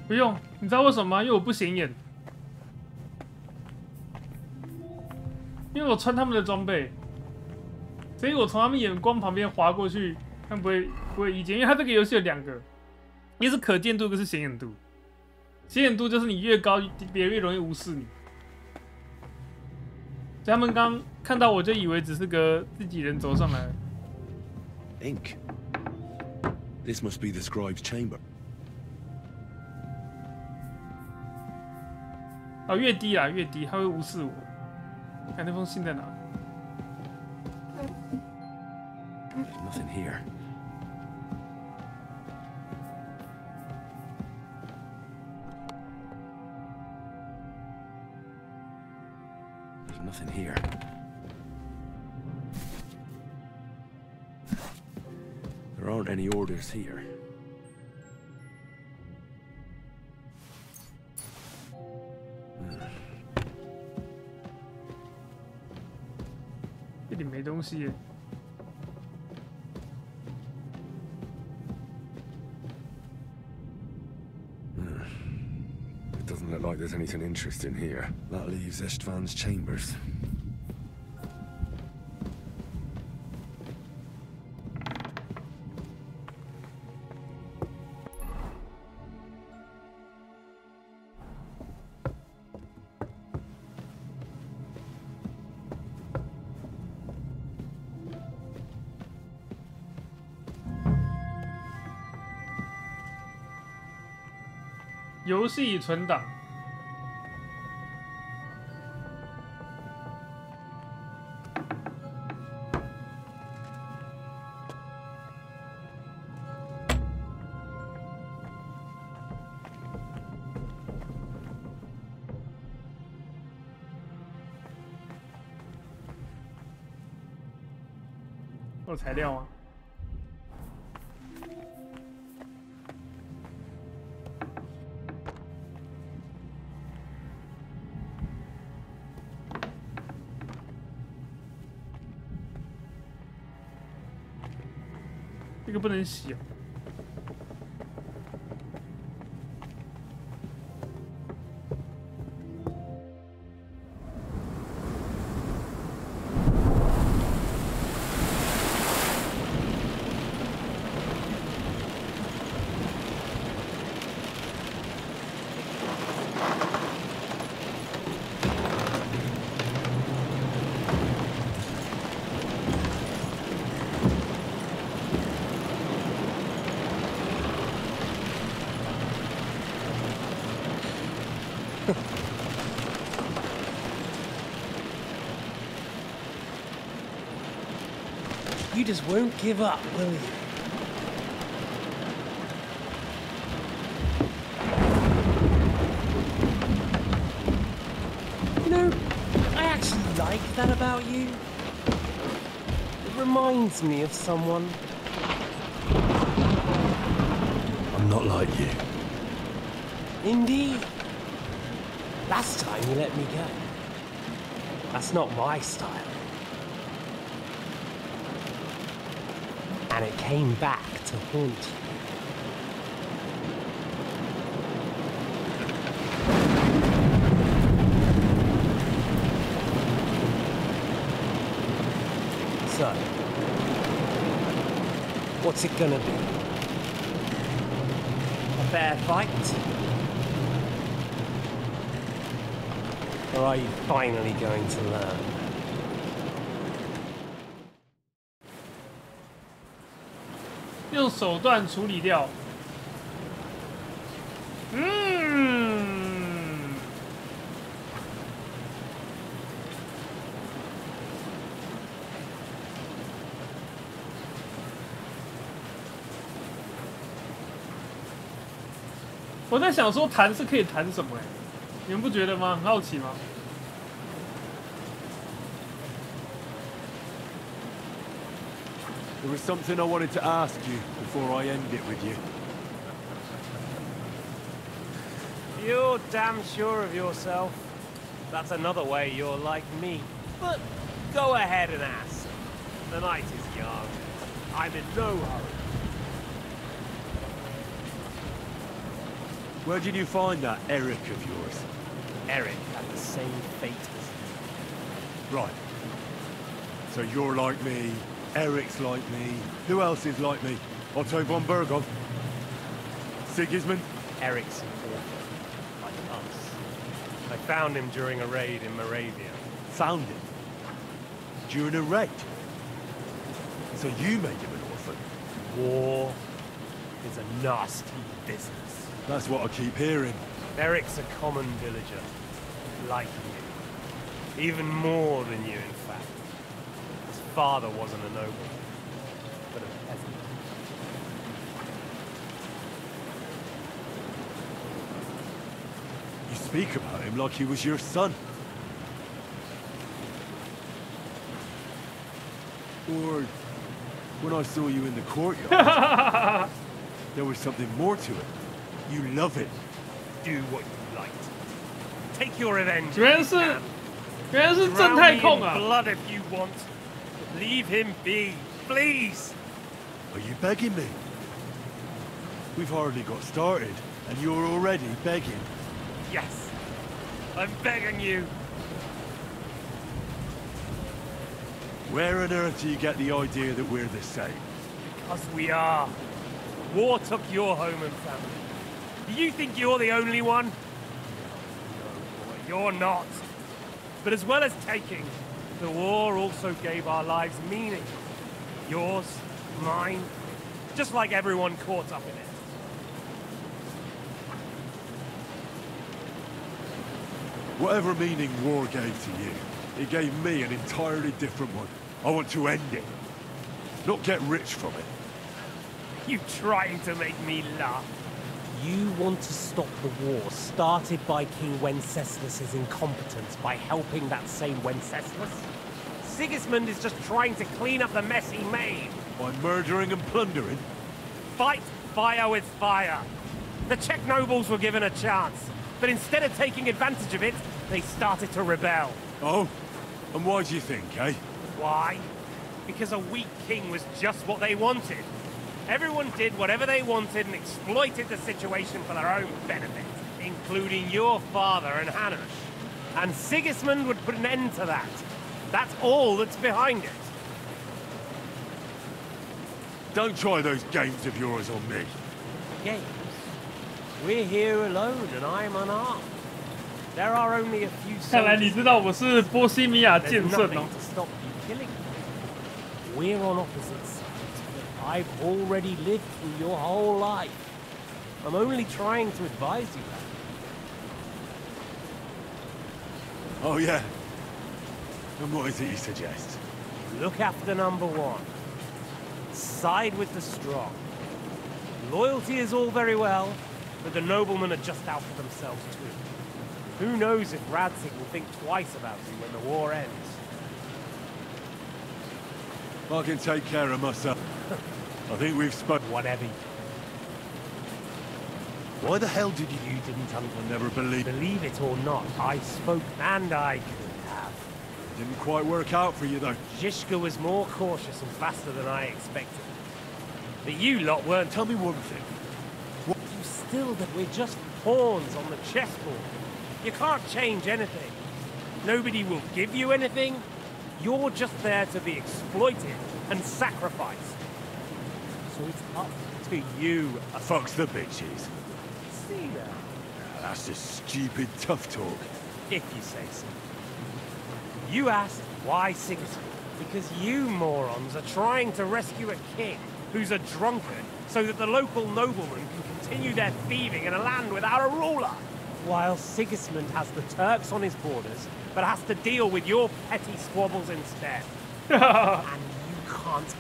"不用，你知道为什么吗？因为我不显眼，因为我穿他们的装备，所以我从他们眼光旁边划过去，他们不会意见。因为它这个游戏有2个，一个是可见度，一个是显眼度。显眼度就是你越高，别人越容易无视你。所以他们刚看到我就以为只是个自己人走上来。Ink. This must be the scribe's chamber. 哦，越低啊，越低，他会无视我。看那封信在哪 There's nothing here. There's nothing here. There aren't any orders here. 这里没东西耶。It doesn't look like there's anything interesting here. That leaves Istvan's chambers. "游戏存档。有材料吗？这个不能洗哦。You just won't give up, will you? You know, I actually like that about you. It reminds me of someone. not like you. Indeed. Last time you let me go. That's not my style. And it came back to haunt you. So, what's it gonna be? A fair fight? Or are you finally going to learn? 用手段处理掉。我在想说弹是可以弹什么哎，你们不觉得吗？很好奇吗？ There was something I wanted to ask you before I end it with you. You're damn sure of yourself. That's another way you're like me. But go ahead and ask. The night is young. I'm in no hurry. Where did you find that Eric of yours? Eric had the same fate as you. Right. So you're like me, Eric's like me. Who else is like me? Otto von Berghoff? Sigismund? Eric's important, like us. I found him during a raid in Moravia. Found him? During a raid? So you made him an orphan? War is a nasty business. That's what I keep hearing. Eric's a common villager, like you. Even more than you, in fact. His father wasn't a noble, but a peasant. You speak about him like he was your son. Or when I saw you in the courtyard, there was something more to it. You love it. Do what you like. Take your revenge. 原来是正太控啊 blood if you want. But leave him be, please. Are you begging me? We've hardly got started, and you're already begging. Yes, I'm begging you. Where on earth do you get the idea that we're the same? Because we are. War took your home and family. Do you think you're the only one? No, boy, you're not. But as well as taking, the war also gave our lives meaning. Yours, mine, just like everyone caught up in it. Whatever meaning war gave to you, it gave me an entirely different one. I want to end it, not get rich from it. You trying to make me laugh? You want to stop the war started by King Wenceslas's incompetence by helping that same Wenceslas? Sigismund is just trying to clean up the mess he made. By murdering and plundering? Fight fire with fire. The Czech nobles were given a chance, but instead of taking advantage of it, they started to rebel. Oh? And why do you think, eh? Why? Because a weak king was just what they wanted. Everyone did whatever they wanted and exploited the situation for their own benefit, including your father and Hanush. And Sigismund would put an end to that. That's all that's behind it. Don't try those games of yours on me. Games? We're here alone and I'm unarmed. There are only a few 看来你知道我是波西米亚剑圣 There's 哦 nothing to stop you killing me. We're on opposite sides. I've already lived through your whole life. I'm only trying to advise you. Oh, yeah? And what is it you suggest? Look after number one. Side with the strong. Loyalty is all very well, but the noblemen are just out for themselves too. Who knows if Radzig will think twice about you when the war ends. I can take care of myself. I think we've spoken. Whatever. Why the hell did you... You didn't I never believed... Believe it or not, I spoke and I could have. Didn't quite work out for you, though. Zhishka was more cautious and faster than I expected. But you lot weren't... Tell me one thing. What? You still that we're just pawns on the chessboard. You can't change anything. Nobody will give you anything. You're just there to be exploited and sacrificed. So it's up to you. Fuck's the bitches. See that? That's just stupid tough talk. If you say so. You asked why Sigismund? Because you morons are trying to rescue a king who's a drunkard so that the local noblemen can continue their thieving in a land without a ruler. While Sigismund has the Turks on his borders, but has to deal with your petty squabbles instead. And you can't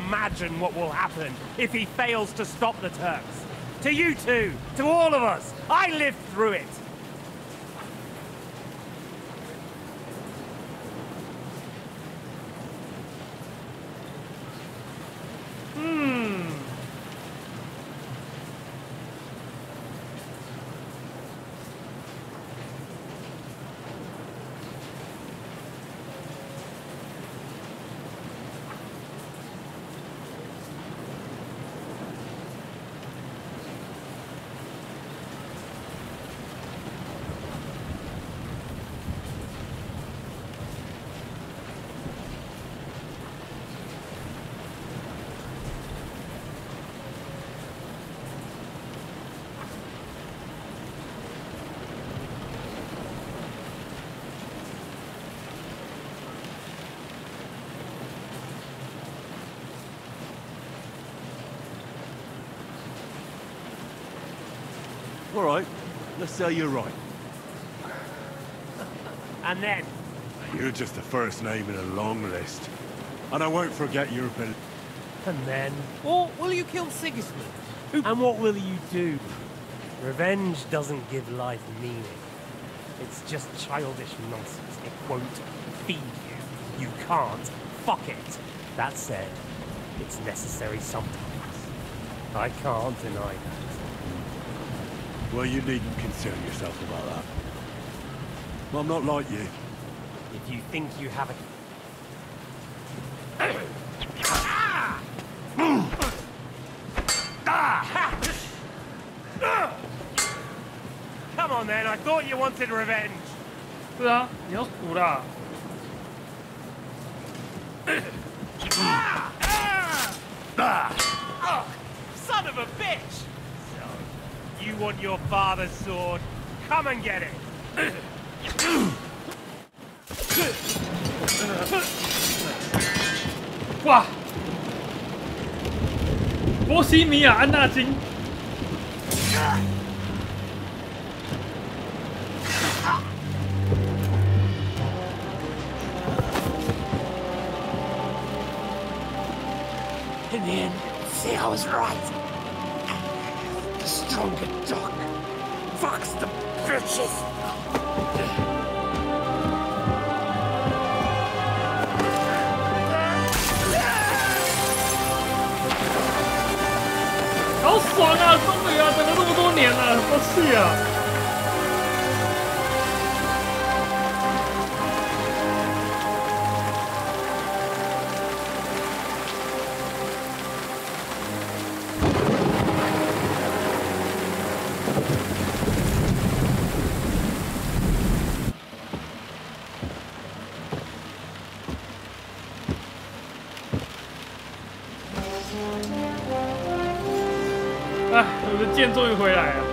imagine what will happen if he fails to stop the Turks. To you two, to all of us, I lived through it. All right, let's say you're right. And then? You're just the first name in a long list. And I won't forget your ability. And then? Or will you kill Sigismund? And what will you do? Revenge doesn't give life meaning. It's just childish nonsense. It won't feed you. You can't. Fuck it. That said, it's necessary sometimes. I can't deny that. Well, you needn't concern yourself about that. I'm not like you. If you think you have a... Come on then, I thought you wanted revenge. 是啊，你要死啦！ Son of a bitch! So, you want your father's sword? Come and get it! 哇！波西米亚安纳金。 In the end, see, I was right. The stronger dog. Fox the bitches. 好爽啊！终于啊，等了这么多年了，好气啊！ 哎，我的剑终于回来了。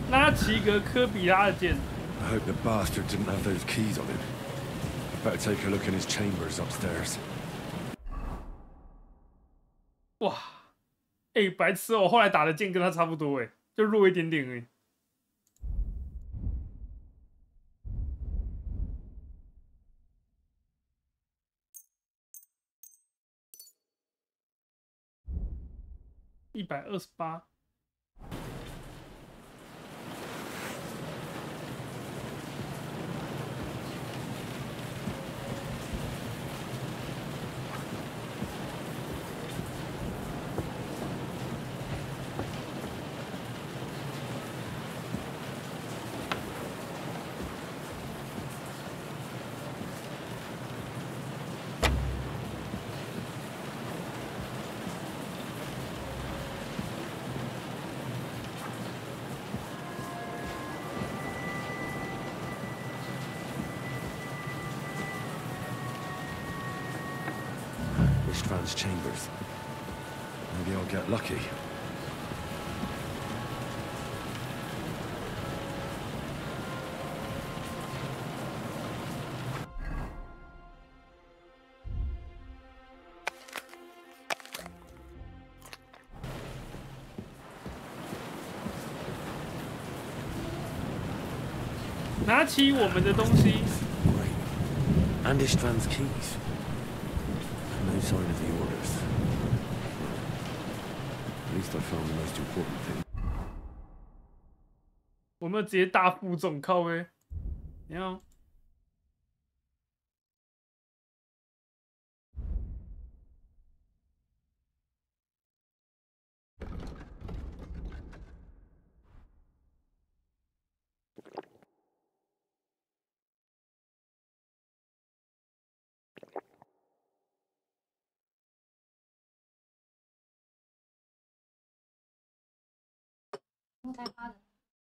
拉齐格科比拉的剑。 I hope the bastard didn't have those keys on him. Better take a look in his chambers upstairs. 哇，哎，白痴哦！我后来打的剑跟他差不多，哎，就弱一点点而已。128。Istvan's chambers. Maybe I'll get lucky. "拿起我们的东西。And Istvan's keys. No sign of the orders. At least I found the most important thing." 我们直接大负重靠呗，你看。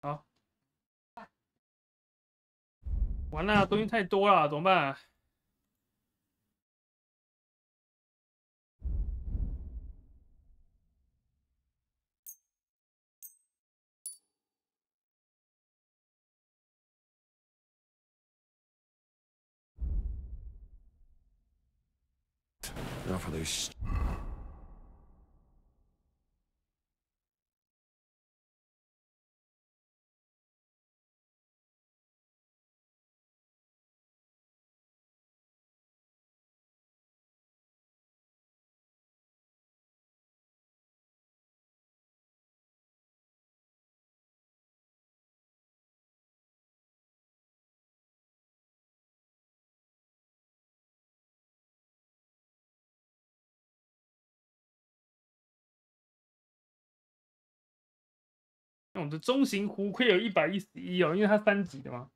好，完了，东西太多了，怎么办？Now for those. 我的中型湖盔有111哦，因为它3级的嘛。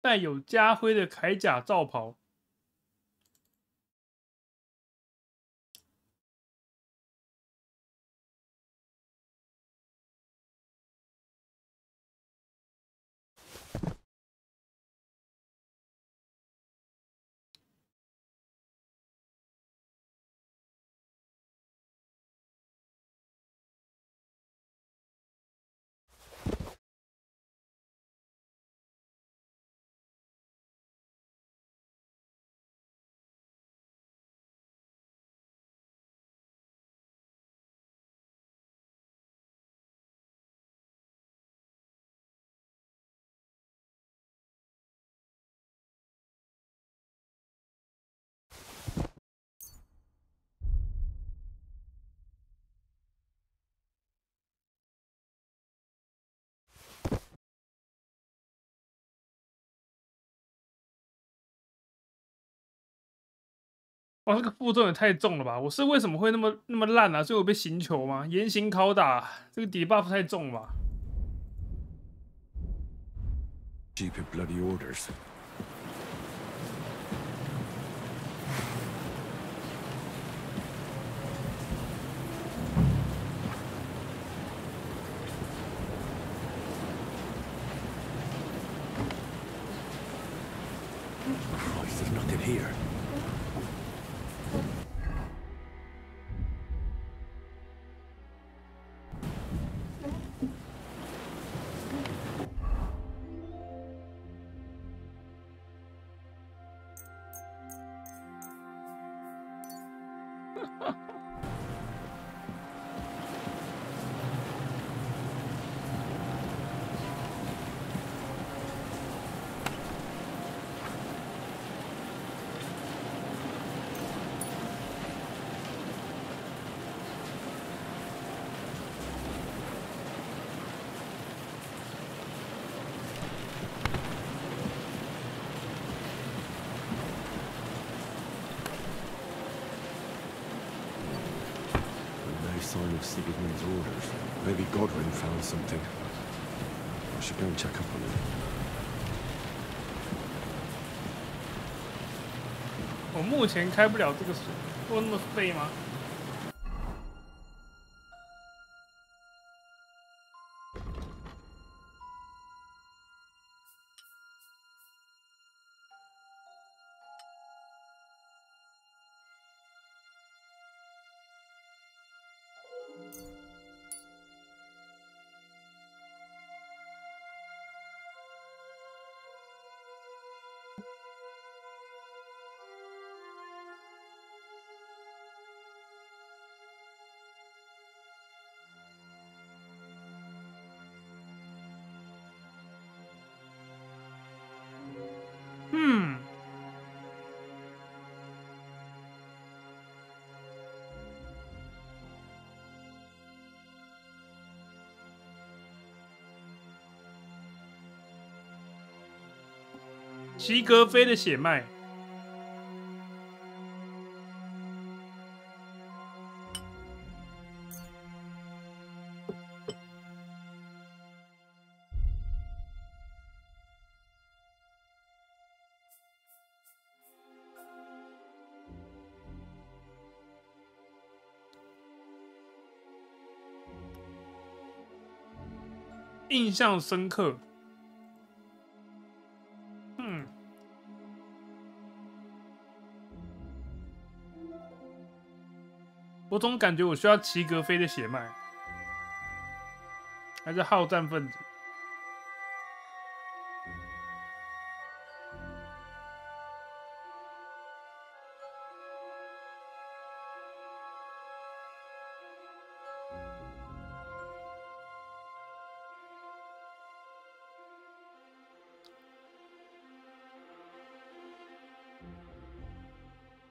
带有家徽的铠甲罩袍。哇，这个负重也太重了吧！我是为什么会那么烂啊？所以我被刑求吗？严刑拷打，这个 debuff 太重了吧 Stupid bloody orders. Christ, there's nothing here. Sign of Sigismund's orders. Maybe Godwin found something. I should go and check up on him. 我目前开不了这个水，我那么废吗？齐格飞的血脉，印象深刻。我总感觉我需要齐格飞的血脉，还是好战分子。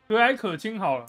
和蔼可亲好了。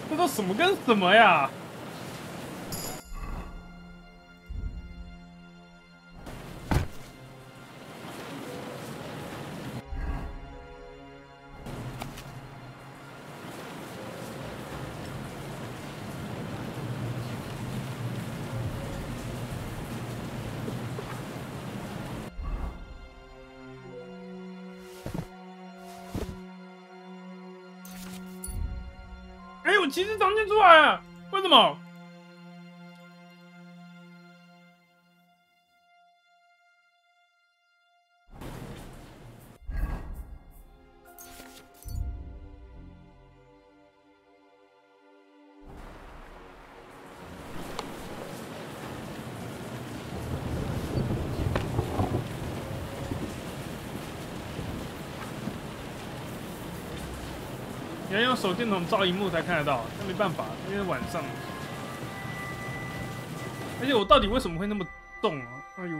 这都什么跟什么呀？我骑士长剑出来了，为什么？你要用手电筒照荧幕才看得到，那没办法，因为晚上。而且我到底为什么会那么重啊？哎呦！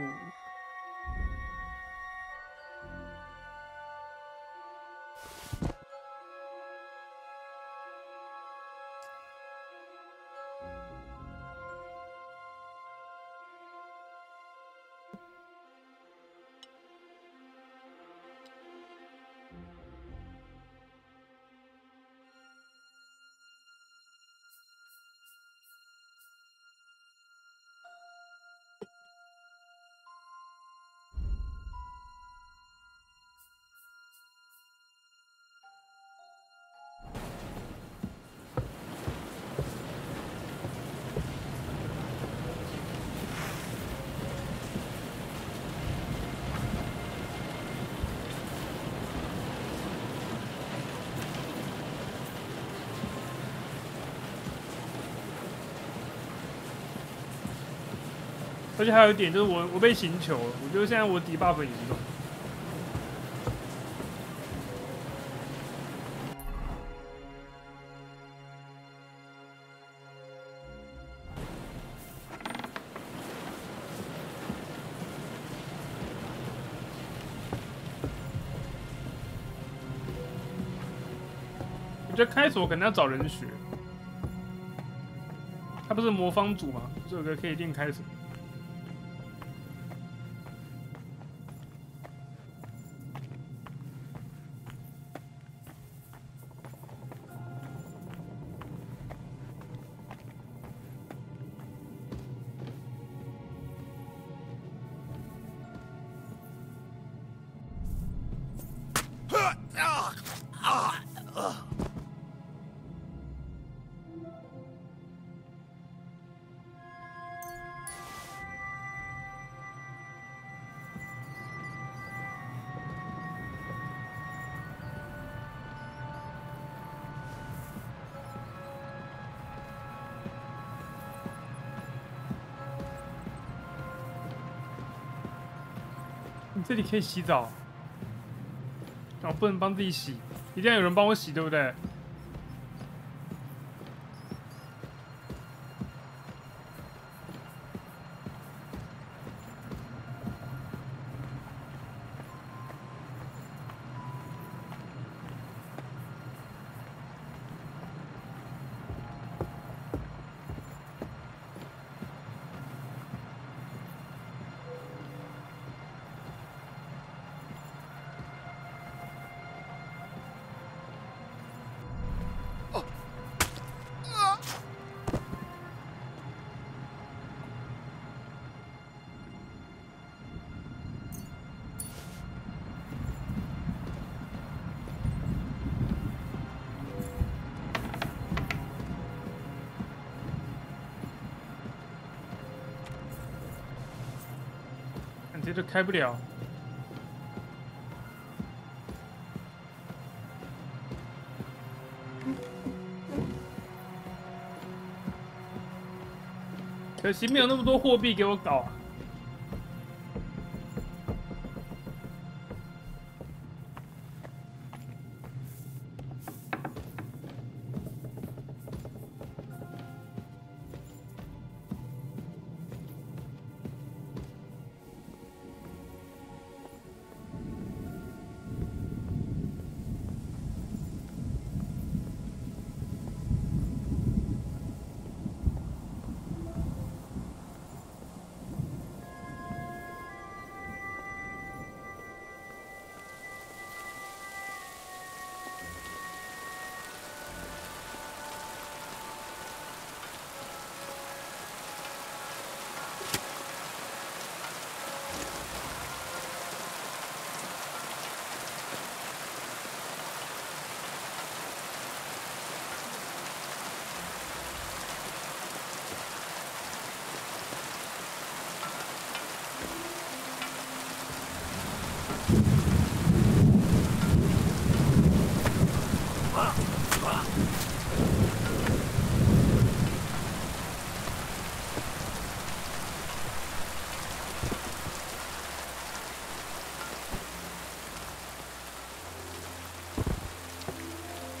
而且还有一点就是我被刑求了，我觉得现在我debuff很严重。我觉得开锁可能要找人学，他不是魔方组吗？这有个可以练开锁。这里可以洗澡，我不能帮自己洗，一定要有人帮我洗，对不对？这就开不了。可惜没有那么多货币给我搞啊。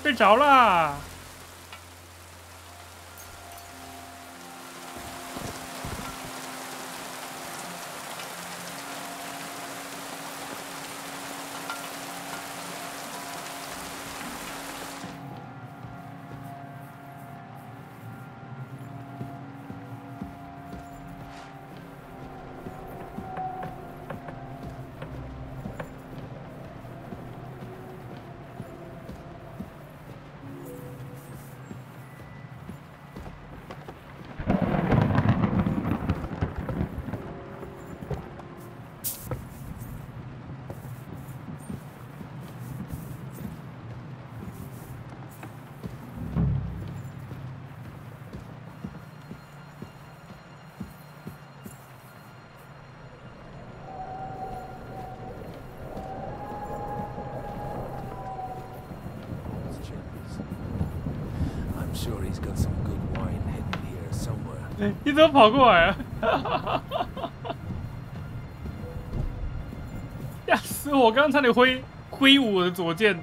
睡着啦！sure he's got some good wine hidden here somewhere. 你怎么跑过来啊？死我！刚刚差点挥舞我的左键。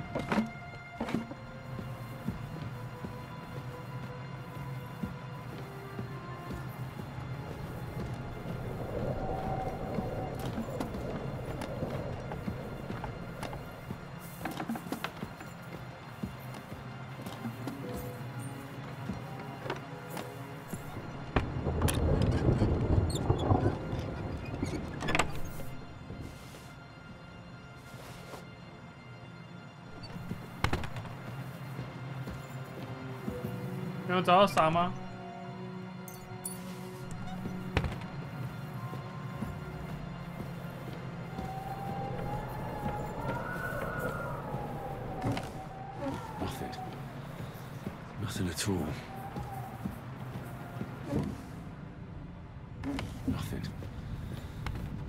有找到啥吗？Nothing at all.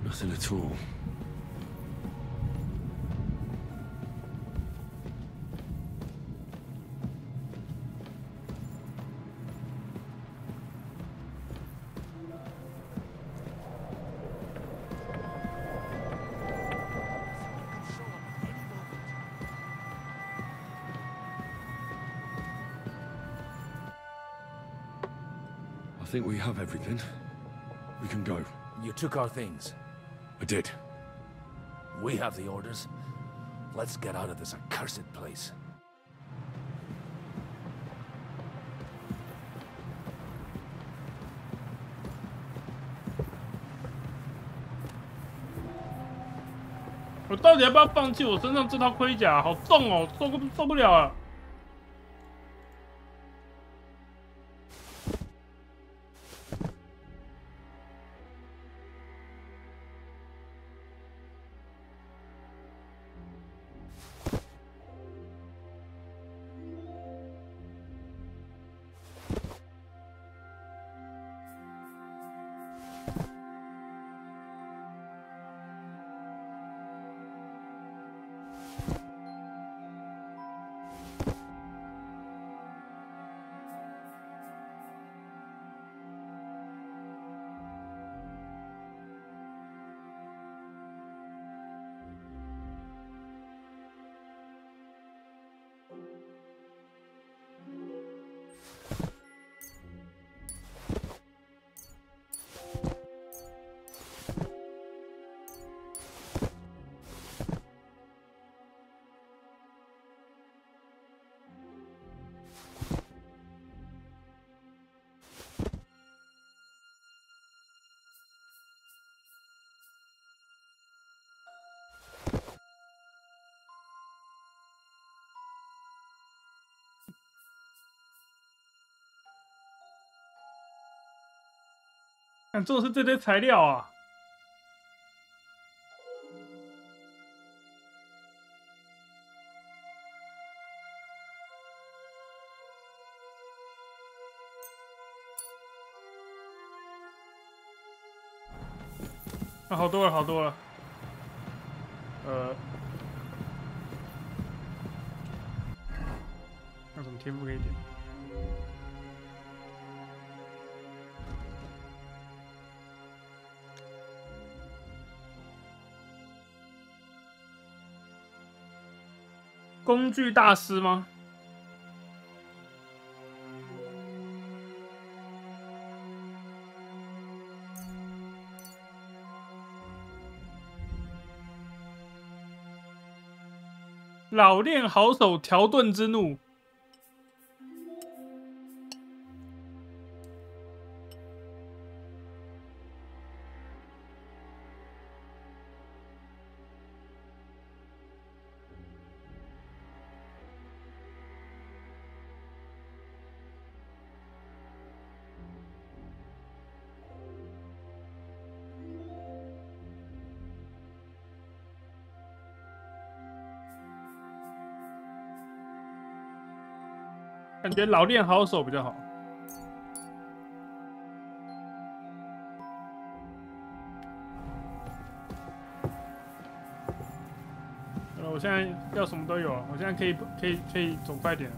Nothing at all. I think we have everything. We can go. You took our things. I did. We have the orders. Let's get out of this accursed place. 我到底要不要放弃我身上这套盔甲？好重哦，受不了了。看，做的是这堆材料啊！啊，好多了，好多了。那什么天赋可以点？工具大师吗？老练好手条顿之怒。感觉老练好手比较好。我现在要什么都有啊！我现在可以走快点了。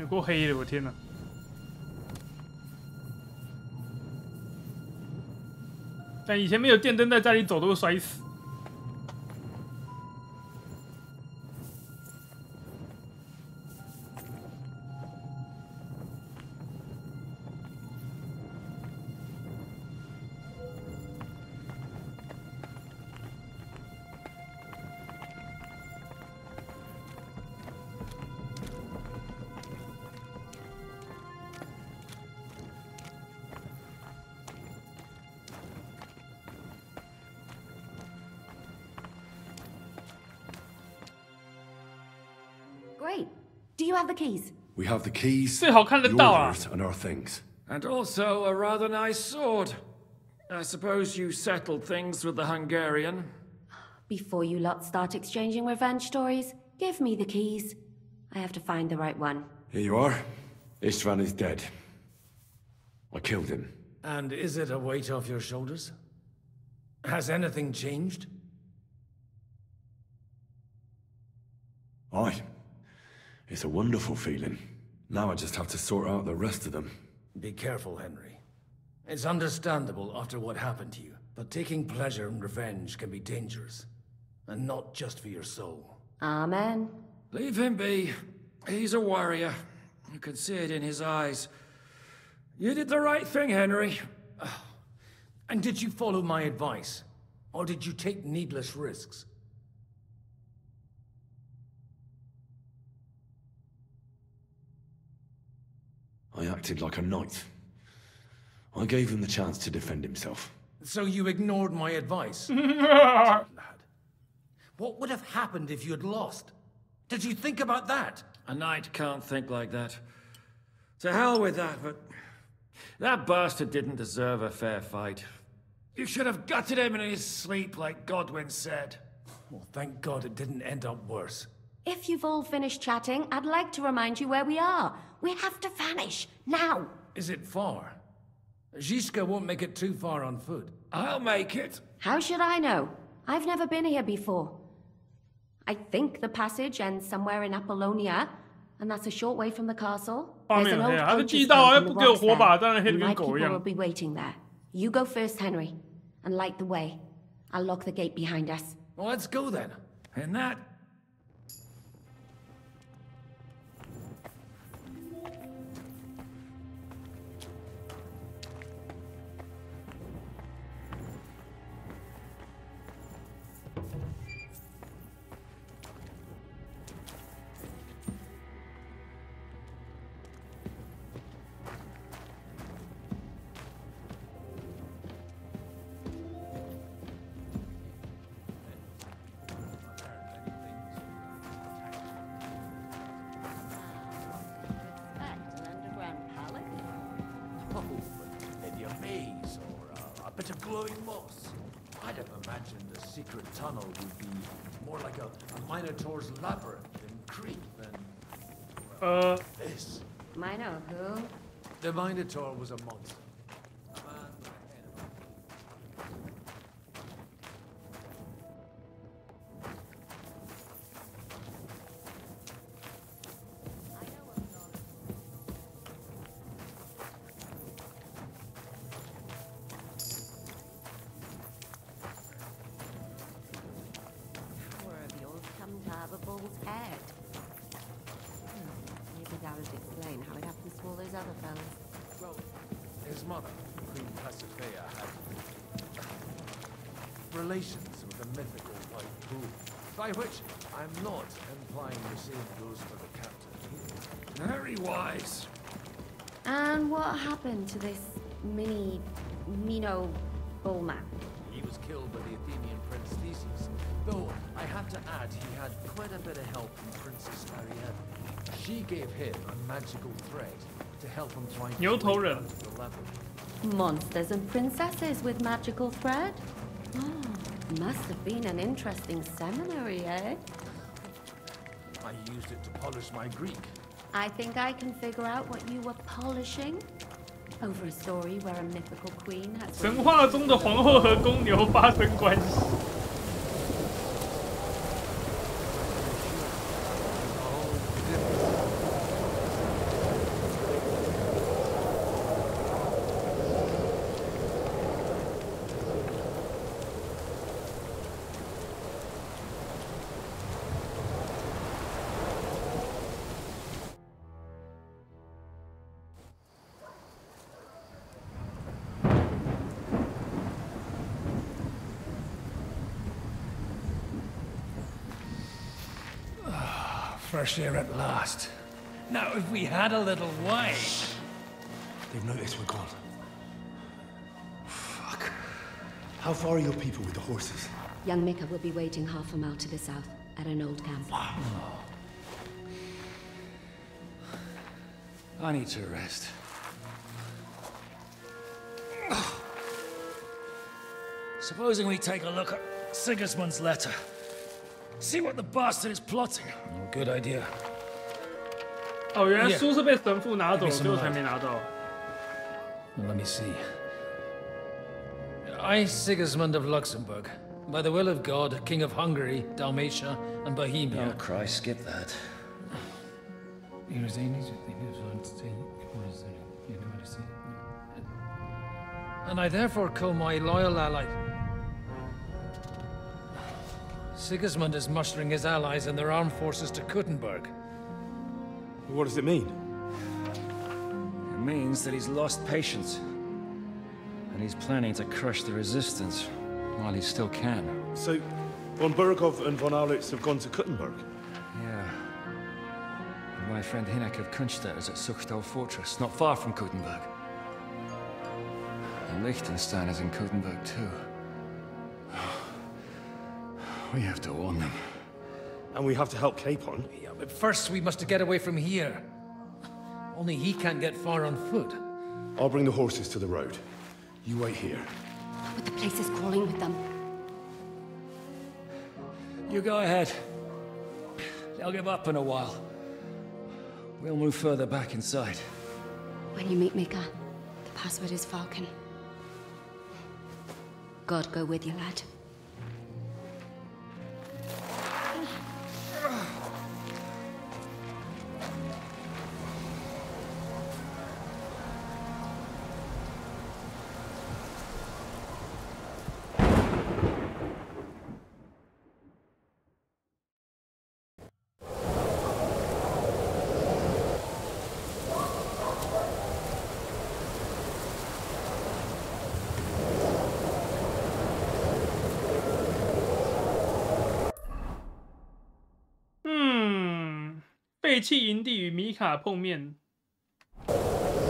有够黑的，我天哪！但以前没有电灯，在家里走都会摔死。Great. Do you have the keys? We have the keys, 最好看得到啊。 yours, and our things. And also a rather nice sword. I suppose you settled things with the Hungarian. Before you lot start exchanging revenge stories, give me the keys. I have to find the right one. Here you are. Istvan is dead. I killed him. And is it a weight off your shoulders? Has anything changed? Aye. It's a wonderful feeling. Now I just have to sort out the rest of them. Be careful, Henry. It's understandable after what happened to you, but taking pleasure in revenge can be dangerous. And not just for your soul. Amen. Leave him be. He's a warrior. You can see it in his eyes. You did the right thing, Henry. And did you follow my advice? Or did you take needless risks? I acted like a knight. I gave him the chance to defend himself. So you ignored my advice? Lad. What would have happened if you had lost? Did you think about that? A knight can't think like that. To hell with that, but... that bastard didn't deserve a fair fight. You should have gutted him in his sleep, like Godwin said. Well, thank God it didn't end up worse. If you've all finished chatting, I'd like to remind you where we are. We have to vanish, now! Is it far? Zizka won't make it too far on foot. I'll make it. How should I know? I've never been here before. I think the passage ends somewhere in Apollonia, and that's a short way from the castle. There's an old coach's camp in the rocks there, and my people will be waiting there. You go first, Henry, and light the way. I'll lock the gate behind us. Well, let's go then. And that... Bit of glowing moss. I'd have imagined the secret tunnel would be more like a Minotaur's labyrinth in Crete than this. Mino who? The Minotaur was a monster. Relations with a mythical white bull, by which I'm not implying the same goes for the captain. Very wise. And what happened to this Mino bullman? He was killed by the Athenian Prince Theseus, though I have to add he had quite a bit of help from Princess Ariadne. She gave him a magical thread to help him find his way down to the level. Monsters and princesses with magical thread? Oh, must have been an interesting seminary, eh? I used it to polish my Greek. I think I can figure out what you were polishing. Over a story where a mythical queen has... 神话中的皇后和公牛发生关系。fresh air at last. Now, if we had a little wine... They've noticed we're gone. Fuck. How far are your people with the horses? Young Mika will be waiting half a mile to the south, at an old camp. Oh. I need to rest. Supposing we take a look at Sigismund's letter. See what the bastard is plotting. Oh, good idea. 哦，原来书是被神父拿走，最后才没拿到。Let me see. I, Sigismund of Luxembourg, by the will of God, King of Hungary, Dalmatia, and Bohemia. Oh, Christ, skip that. And I therefore call my loyal ally. Sigismund is mustering his allies and their armed forces to Kuttenberg. What does it mean? It means that he's lost patience. And he's planning to crush the resistance while he still can. So, von Burgov and von Aulitz have gone to Kuttenberg? Yeah. And my friend Hinek of Kunstedt is at Suchtal Fortress, not far from Kuttenberg. And Liechtenstein is in Kuttenberg too. We have to warn them. And we have to help Capon. Yeah, but first we must get away from here. Only he can't get far on foot. I'll bring the horses to the road. You wait here. But the place is crawling with them. You go ahead. They'll give up in a while. We'll move further back inside. When you meet Mika, the password is Falcon. God go with you, lad.废弃营地与米卡碰面。Everyone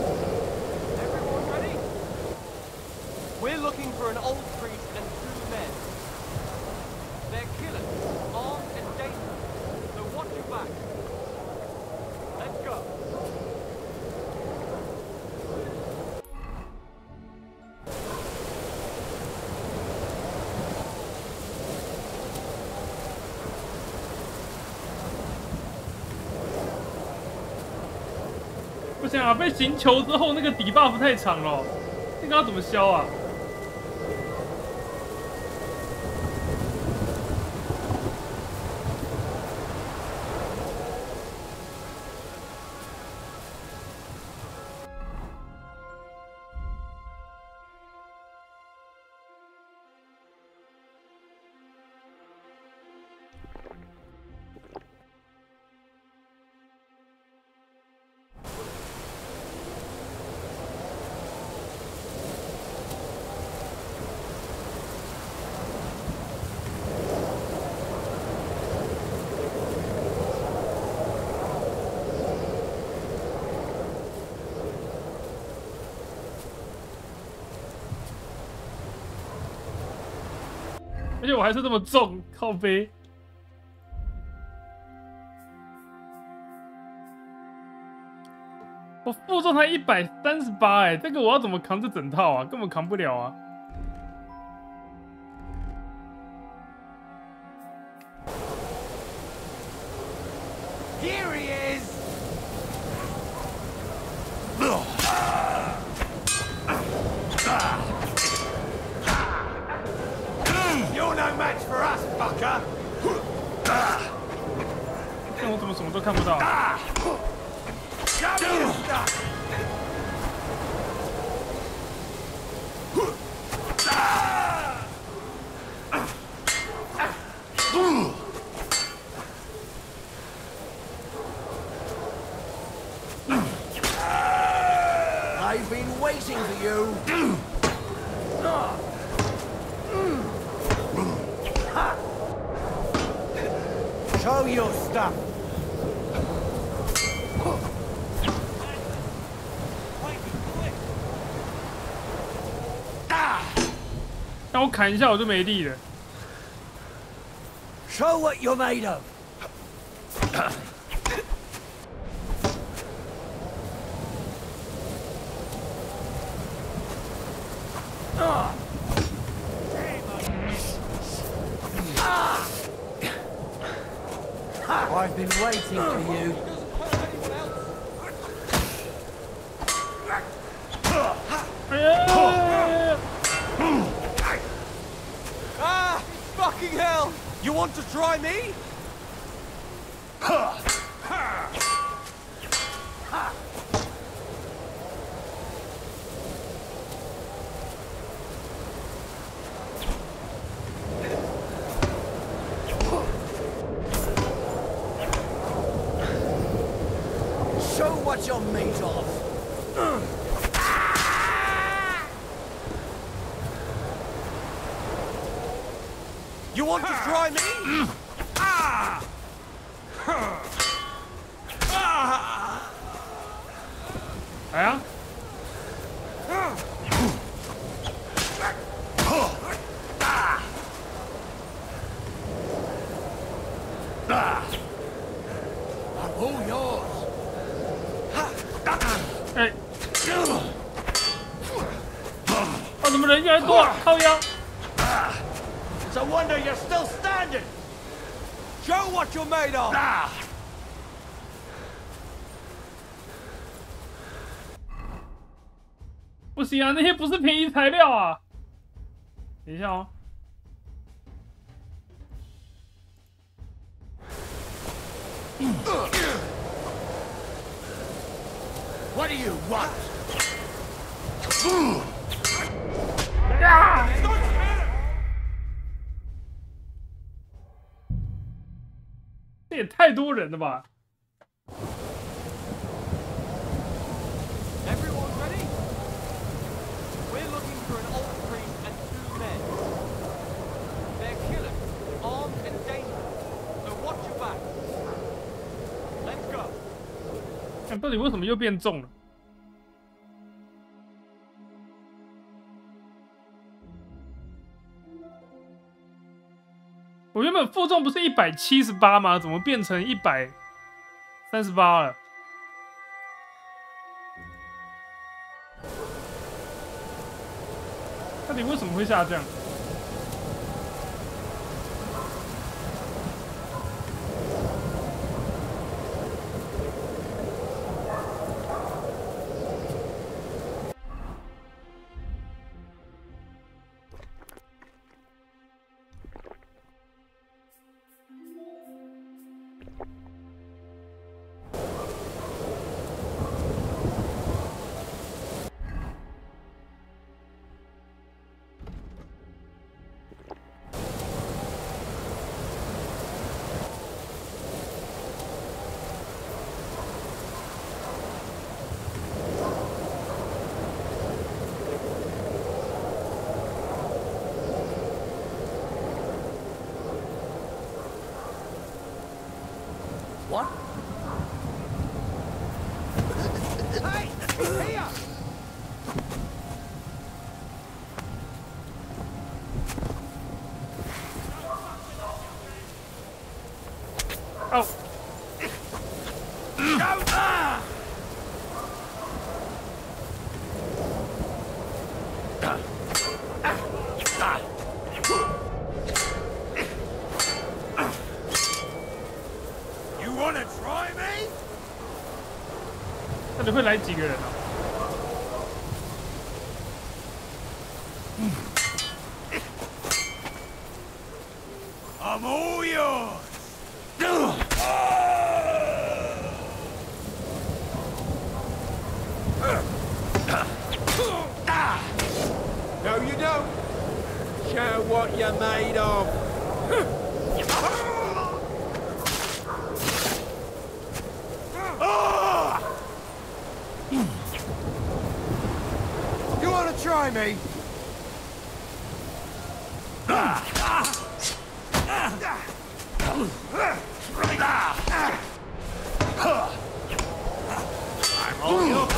ready? We're looking for an old priest and 2 men. They're killers, armed and dangerous. So watch your back. Let's go.不行啊，被行球之后那个底 buff 太长了，这个要怎么消啊？而且我还是这么重，靠背。我负重才138哎，这个我要怎么扛这整套啊？根本扛不了啊！ Here he is! You're no match for us, fucker! 但我怎么什么都看不到I've been waiting for you! Show your stuff! 让我砍一下我就没力了。Show what you're made of. I've been waiting for you. Ah! Fucking hell! You want to try me? Show what you're made of. You want to try me? Ja. I'm all yours. 哎，哦，怎么人越来越多？靠腰。 It's a wonder you're still standing. Show what you're made of. 不行啊，那些不是便宜材料啊！等一下哦。What do you want? 这也太多人了吧！ Everyone ready? We're looking for an old priest and 2 men. They're killers, armed and dangerous. So watch your back. Let's go. 看到底为什么又变重了？我原本负重不是178吗？怎么变成138了？到底为什么会下降？ What? Hey! Here! Oh! Go! You wanna try me? 到底会来几个人啊？ I'm all yours. No, you don't. Show what you're made of. You wanna try me? I'm all yours.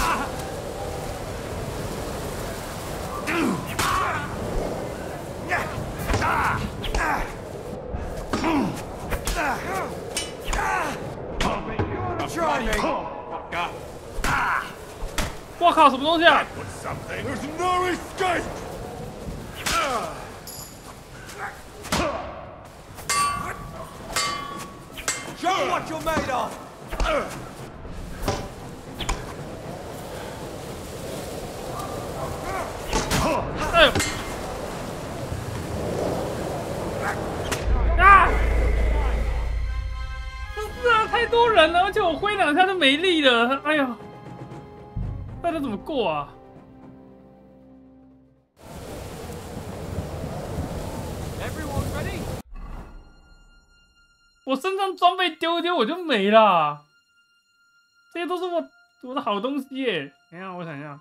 靠，什么东西啊？ There's no escape! Show me what you're made of! 哎呦！啊！不是啊，太多人了，而且我挥两下就没力了。哎呦，大家怎么过啊？ 我身上装备丢一丢我就没了，这些都是我的好东西耶！等一下，我想一下，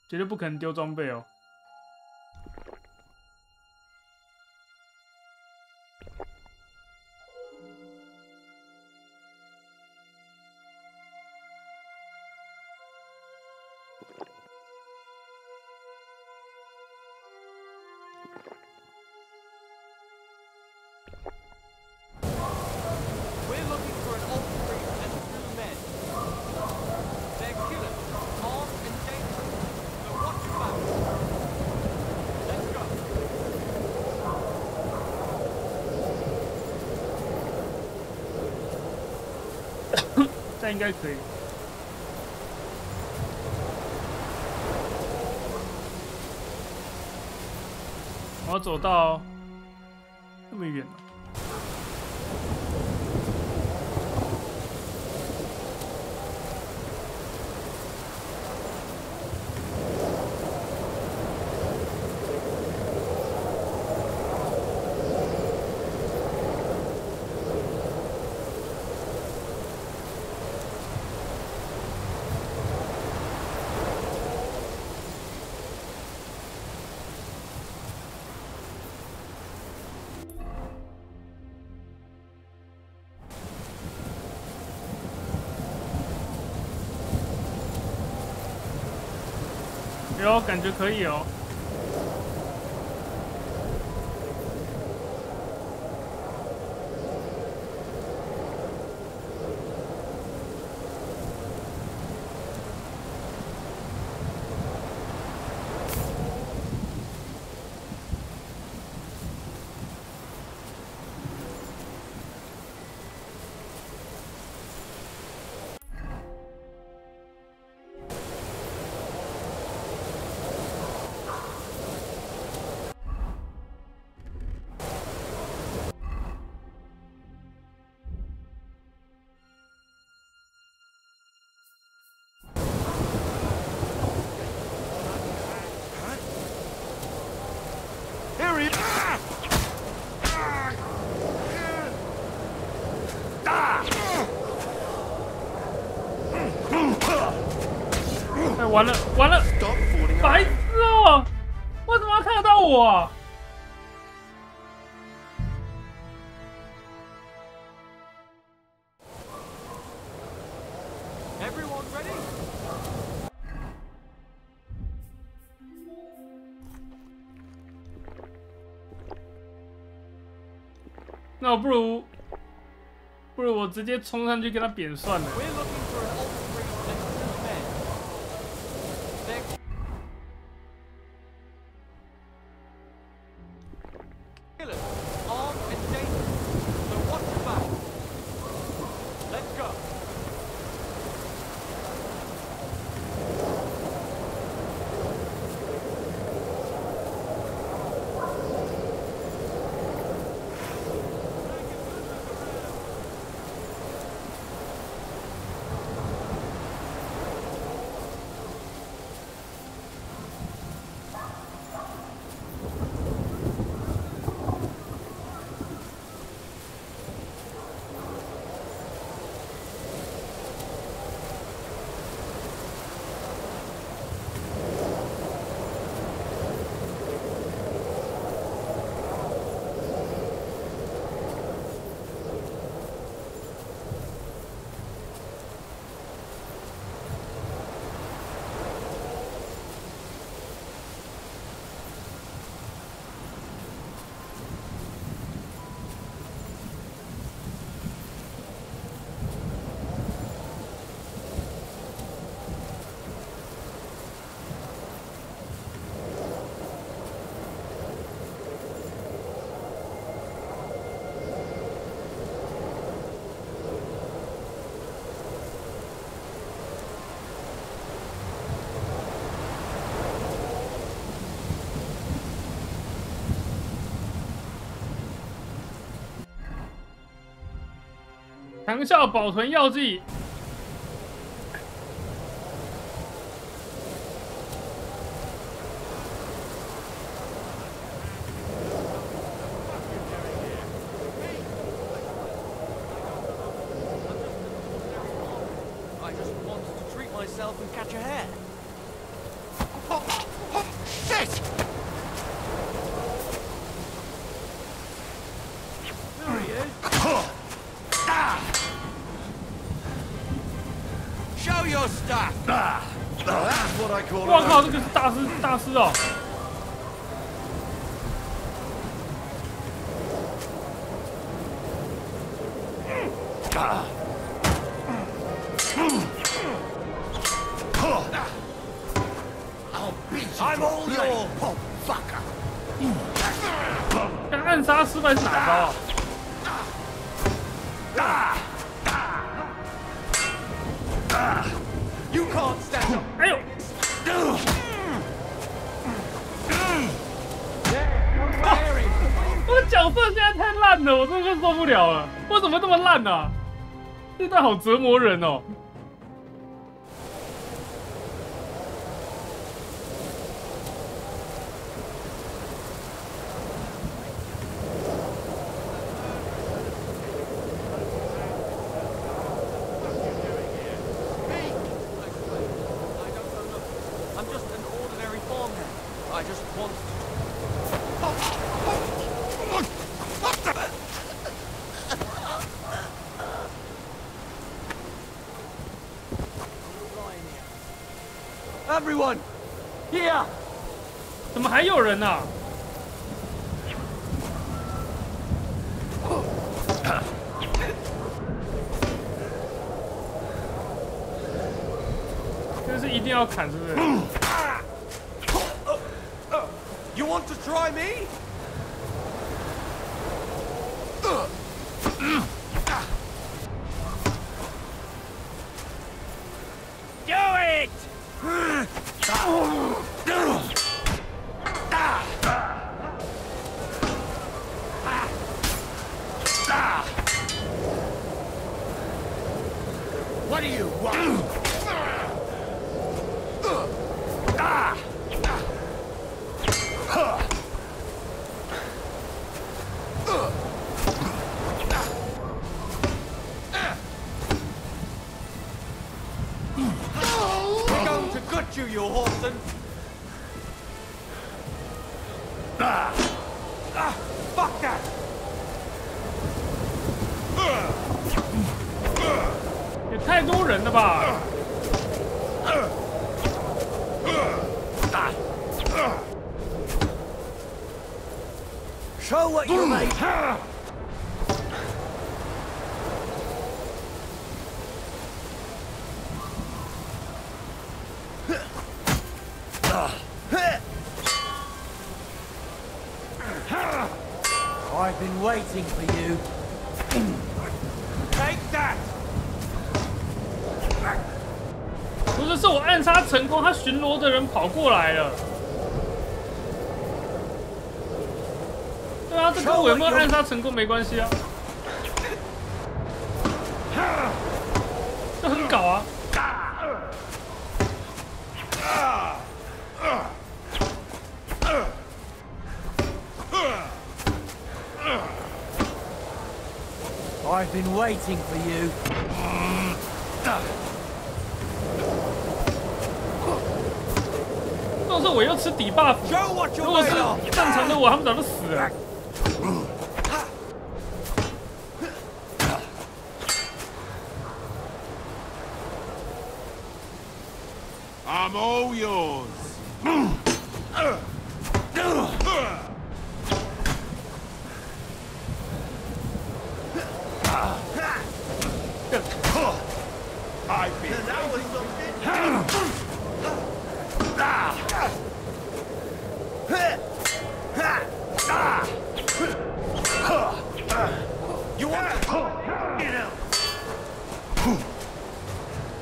绝对不可能丢装备哦。这应该可以。我要走到那么远了。 有感觉可以哦。哎，完了完了！白痴哦！为什么要看得到我啊？ 那我不如我直接冲上去跟他扁算了。强效保存药剂。I just wanted to treat myself and catch a hare. Shit! There he is. Show your stuff! That's what I call 我靠，这个是大师哦！I'm all yours, pop fucker! 刚暗杀失败是哪招啊？ You can't stand up. 哎呦！我的角色现在太烂了，我真的受不了了。为什么这么烂呢、啊？这段好折磨人哦。I'm just an ordinary farmhand. I just want to... Everyone, here! 怎么还有人呢、啊？这是一定要砍，是不是？ You want to try me? Do it! What do you want? We're going to gut you, you whoreson! Fuck that! 也太多人了吧！ Show what you made! I've been waiting for you. Take that! 不是，是我暗杀成功，他巡逻的人跑过来了。对啊，这跟我有没有暗杀成功没关系啊。这很搞啊。 I've been waiting for you. 要是我又吃底 buff， 如果是正常的我，他们早就死了。 I'm all yours. I've been. That was You want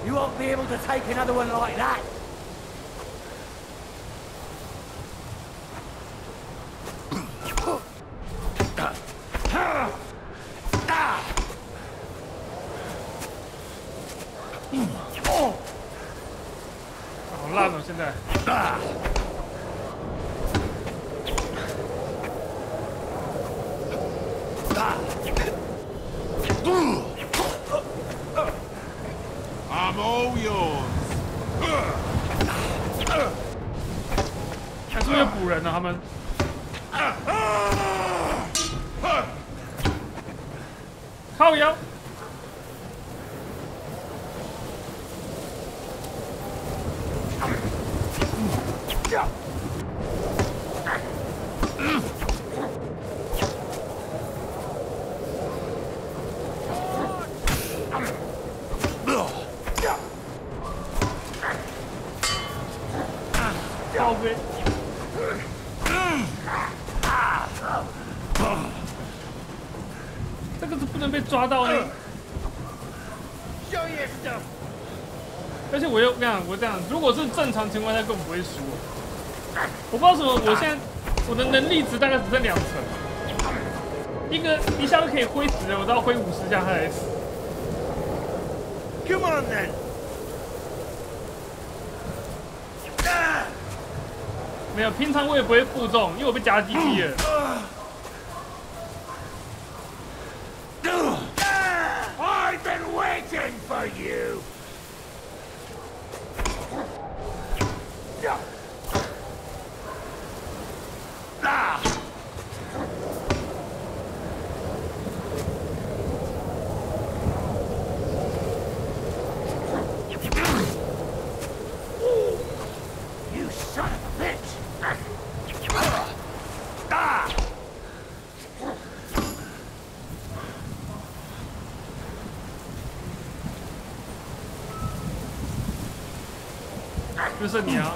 You won't be able to take another one like that. 很烂哦，现在。I'm all yours. 还是会补人呢，他们。靠腰。靠背。这个是不能被抓到呢。而且我又这样，如果是正常情况下根本不会输。我不知道什么，我现在我的能力值大概只剩2成，一下就可以挥10了，我都要挥50下他才死。Come on then. 没有，平常我也不会负重，因为我被夹击机了。I've been waiting for you. 就是你啊！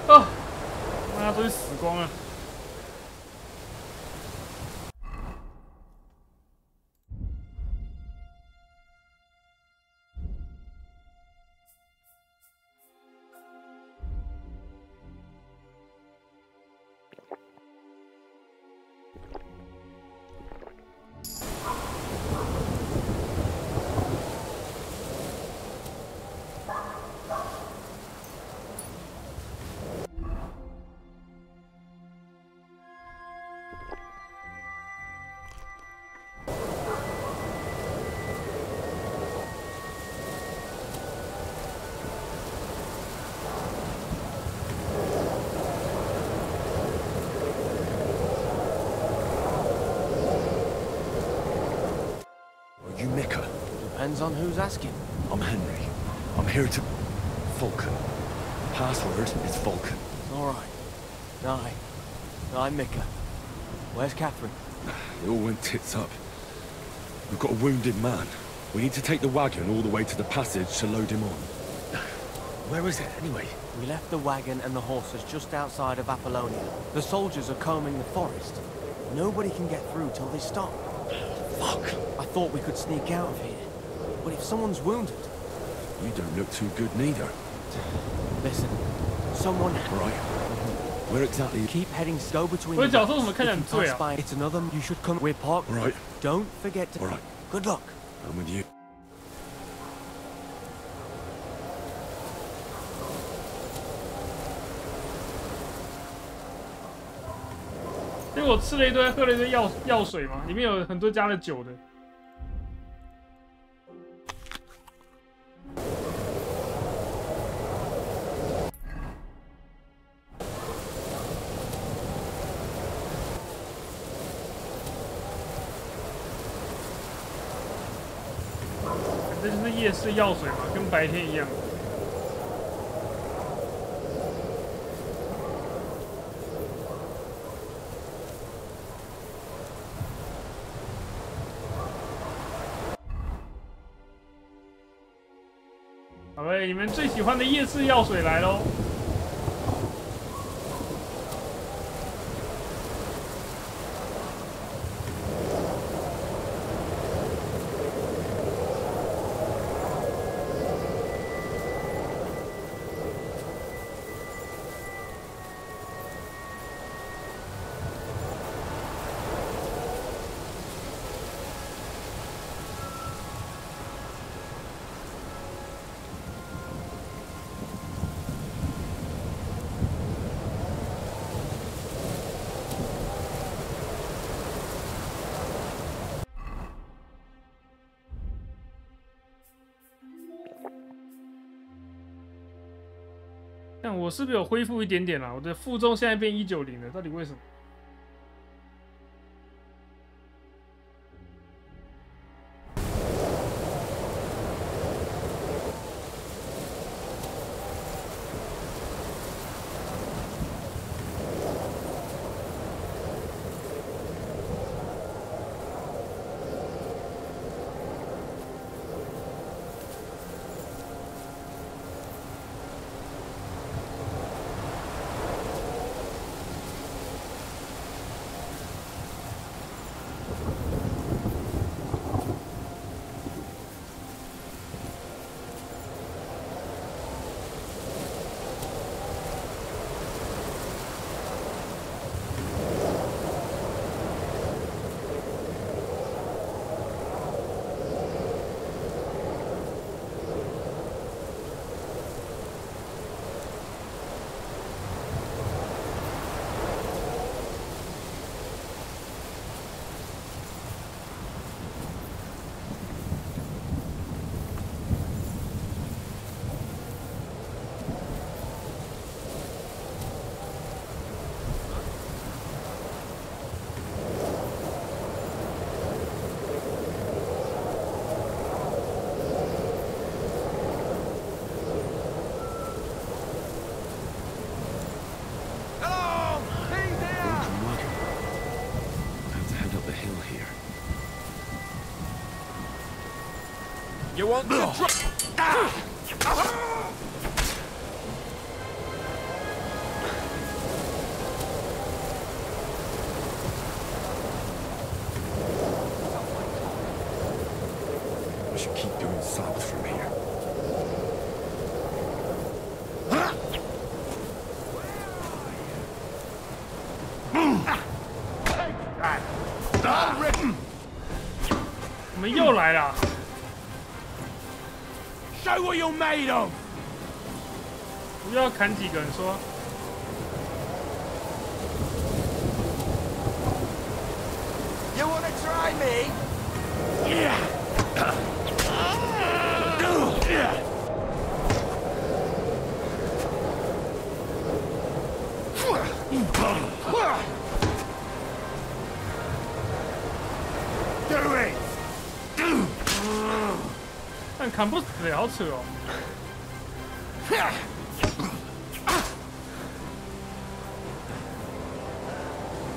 啊！妈，都死光了。Depends on who's asking. I'm Henry. I'm here to... Vulcan. Password is Vulcan. All right. I'm Mika. Where's Catherine? It all went tits up. We've got a wounded man. We need to take the wagon all the way to the passage to load him on. Where is it, anyway? We left the wagon and the horses just outside of Apollonia. The soldiers are combing the forest. Nobody can get through till they stop. Fuck. I thought we could sneak out of here. But if someone's wounded... You don't look too good neither. Listen, someone... Right. Where exactly? Keep heading go between the the dots. If you pass by, it's another... You should come... We're parked. Right. Don't forget to... All right. Good luck. I'm with you. 因为我吃了一堆，喝了一堆药水嘛，里面有很多加了酒的。这就是夜市药水嘛，跟白天一样。好嘞，你们最喜欢的夜市药水来喽！但我是不是有恢复一点点啦？我的负重现在变190了，到底为什么？You want to drop? We should keep going south from here. We 又来了。 Show what you're made of. 不要砍几个人说。You wanna try me? Yeah. Do it. 但砍不死，好扯哦！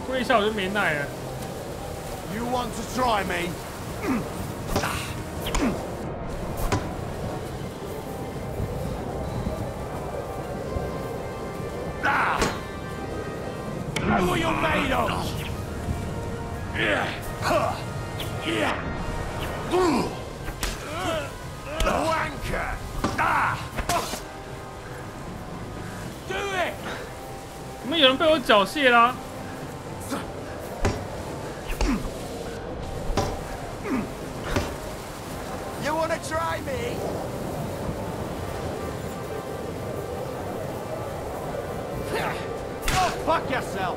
跪一下我就没耐了。You want to try me? Know what you're made of? Yeah. Yeah. Wanker! Do it! 怎么有人被我缴械啦？ You wanna try me? Go fuck yourself!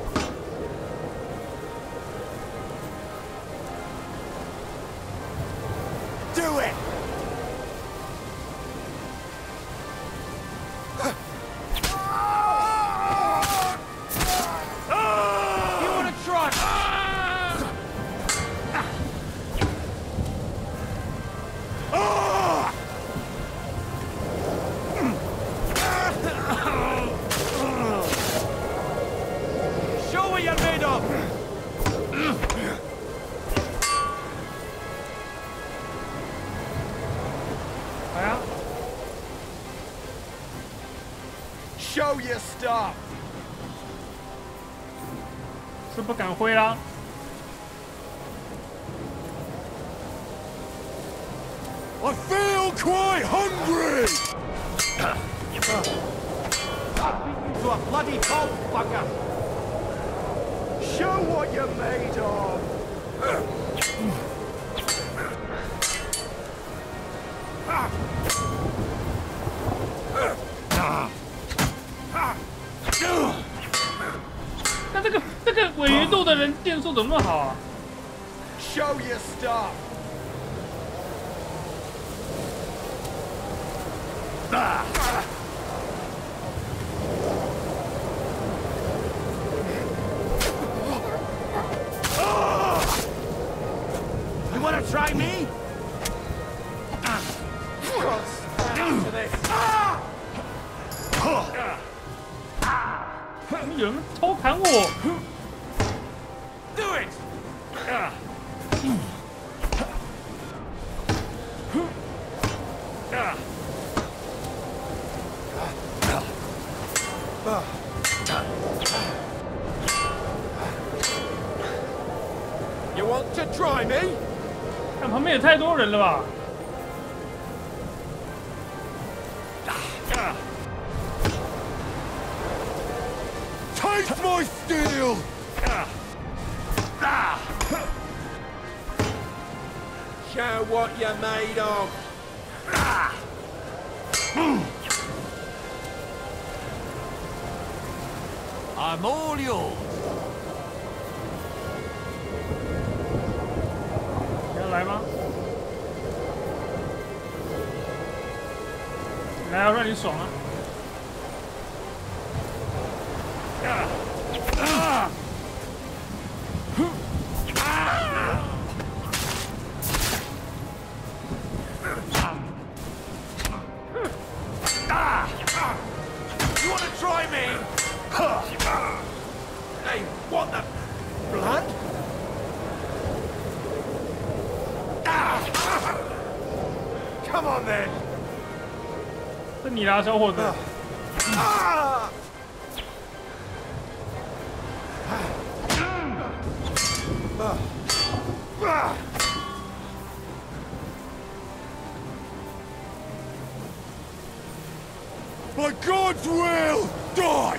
Do it! You wanna try? Show what you're made of! Show your stuff! 是不敢挥啦。 I feel quite hungry! I'll beat you to a bloody pulp, fucker! Show what you're made of! Show your stuff! 有人偷砍我 Do it! You want to try me? 看旁边也太多人了吧！ Taste my steel! Show what you're made of. I'm all yours. 你要来吗？来啊，让你爽啊！ You want to try me? Hey, what the blood? Come on then. 是你啦，小伙子。By God's will, die!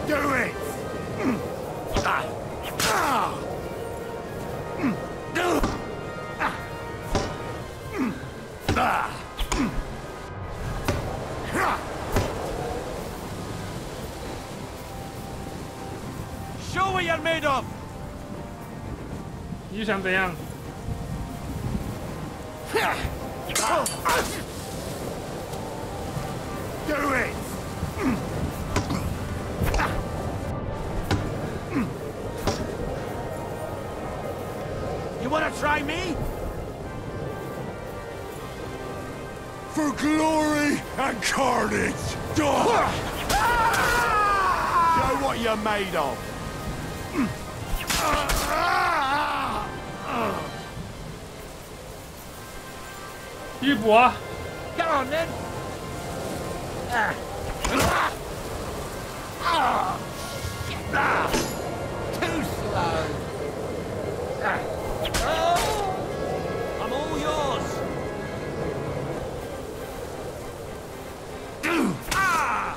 Do it! Show what you're made of. 你想怎样？ Do it! You want to try me? For glory and carnage, die! Show what you're made of. 继续补啊！ Come on then. Too slow. I'm all yours. Ah!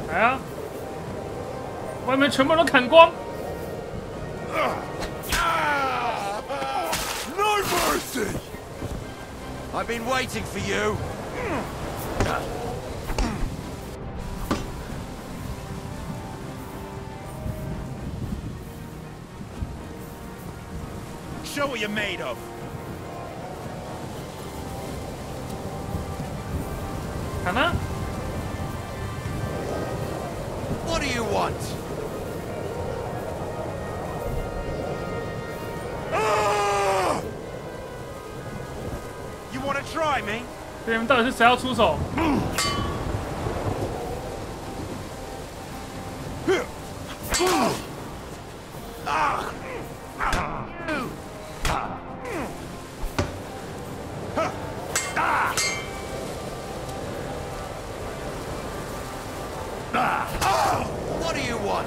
来啊！外面全部都砍光！ No mercy! I've been waiting for you. Show what you're made of. 砍啊！ What do you want? You want to try me? 你们到底是谁要出手？ What do you want?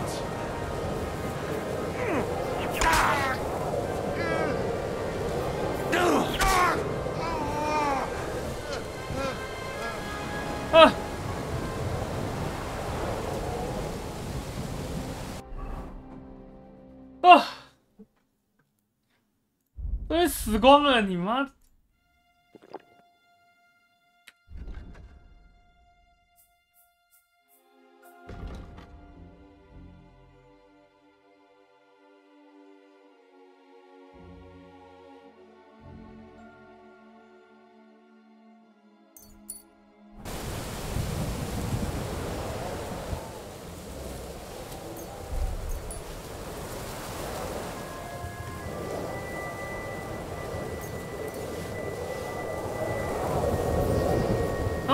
Ah! 都死光了，你妈！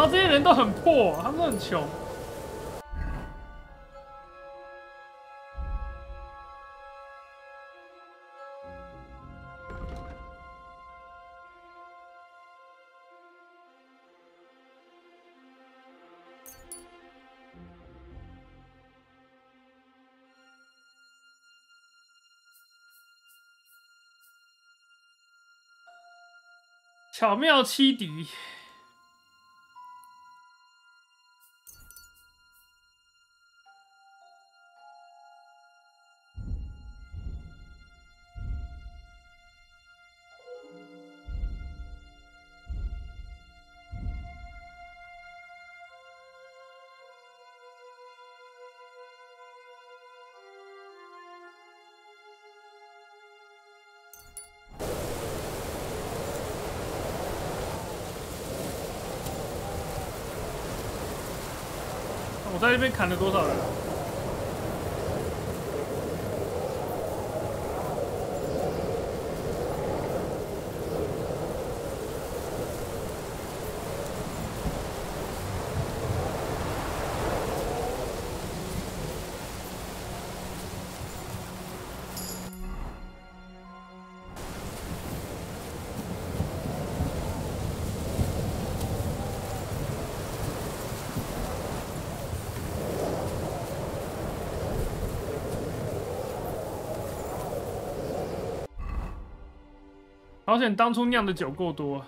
后这些人都很破，他们都很穷。巧妙欺敌。我在这边砍了多少人？好险，当初酿的酒够多。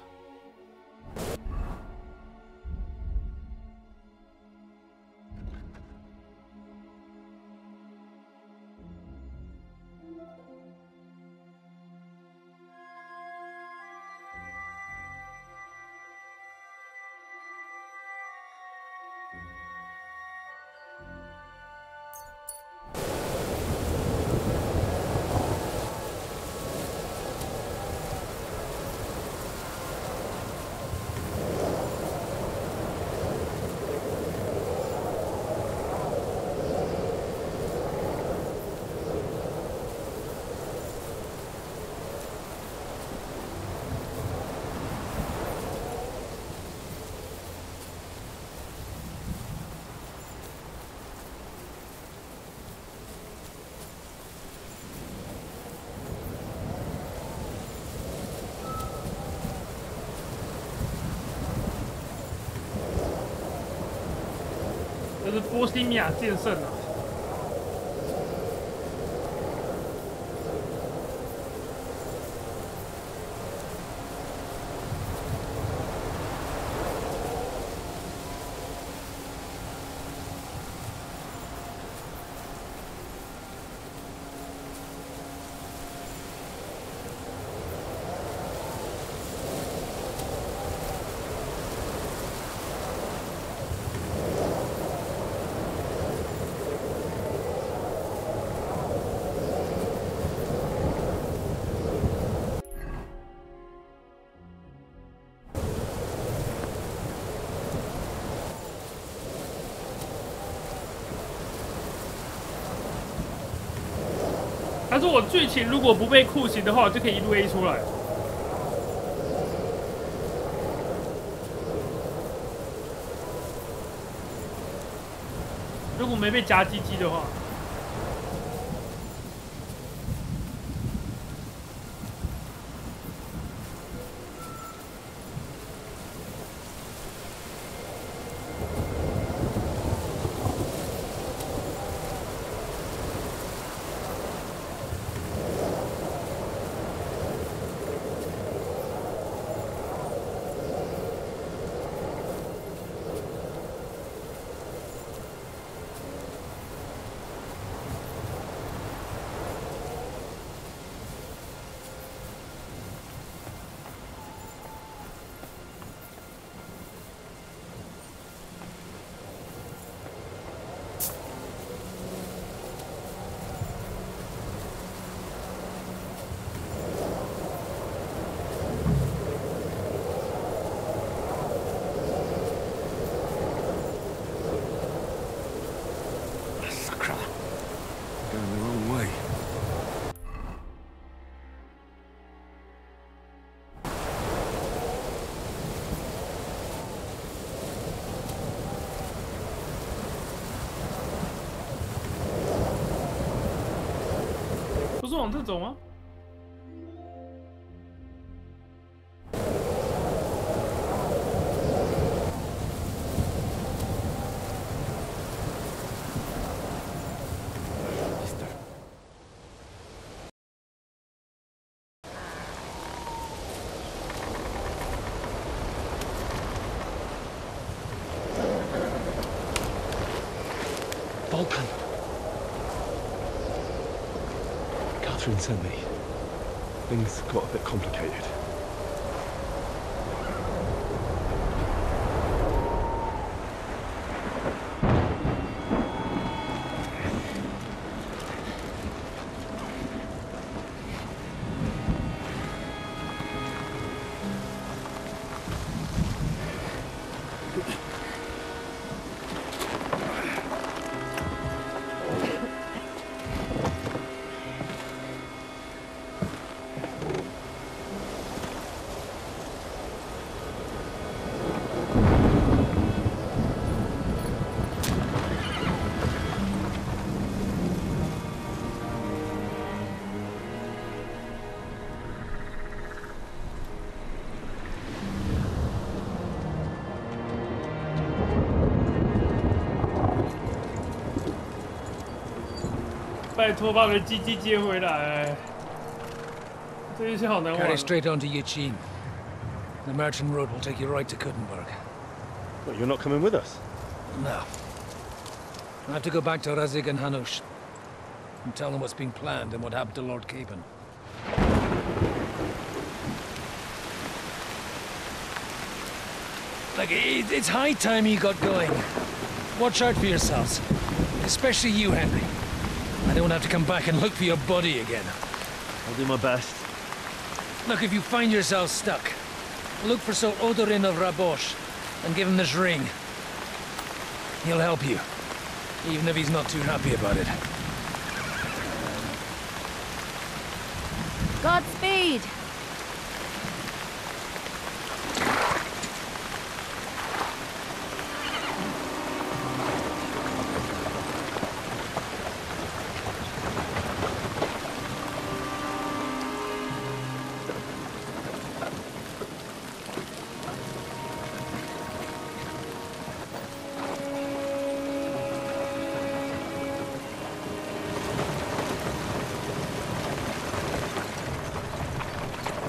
这是波西米亚剑圣啊！他说我剧情如果不被酷刑的话，我就可以一路 A 出来。如果没被夹鸡鸡的话。往这走吗？Vulcan. Catherine sent me. Things got a bit complicated.拜托把我的鸡鸡接回来！这游戏好难玩。Carry straight on to Yichin. The merchant road will take you right to Kuttenberg. But you're not coming with us? No. I have to go back to Razig and Hanush and tell them what's been planned and what happened to Lord Capen. Like, it's high time you got going. Watch out for yourselves. Especially you, Henry. I don't have to come back and look for your body again. I'll do my best. Look, if you find yourselves stuck, look for Sir Odorin of Rabosh and give him this ring. He'll help you, even if he's not too happy about it. Godspeed!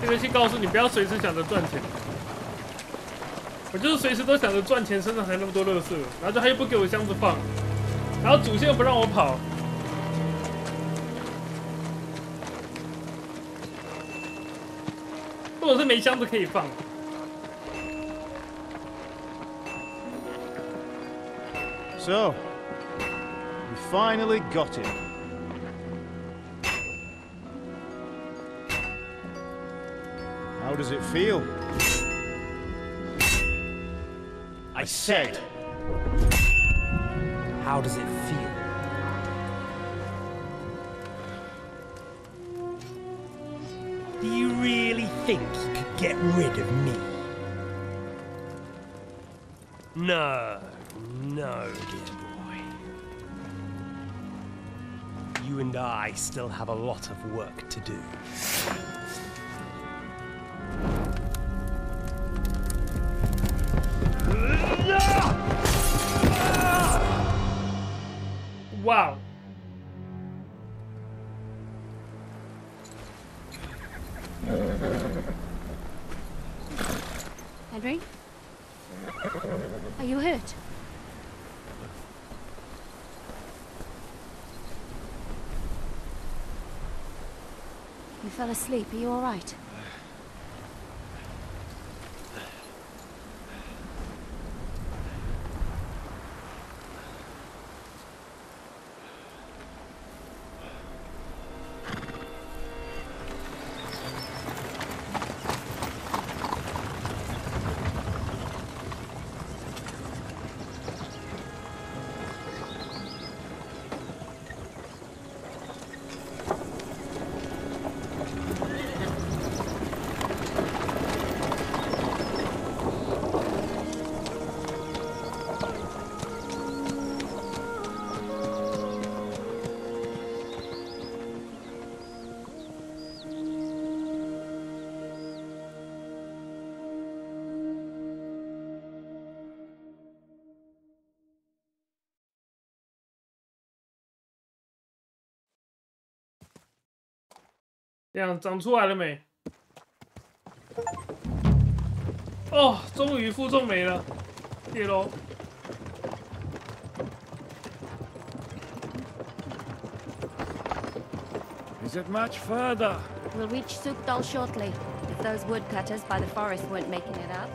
这个游戏告诉你不要随时想着赚钱，我就是随时都想着赚钱，身上才那么多垃圾，然后就他又不给我箱子放，然后主线又不让我跑，或者是没箱子可以放。So, we finally got him. How does it feel? I said, how does it feel? Do you really think you could get rid of me? No, no, dear boy. You and I still have a lot of work to do. Wow. Henry? Are you hurt? You fell asleep. Are you all right? 这样长出来了没？哦，终于负重没了，谢喽。Is it much further? We'll reach Sukdal shortly, if those woodcutters by the forest weren't making it up.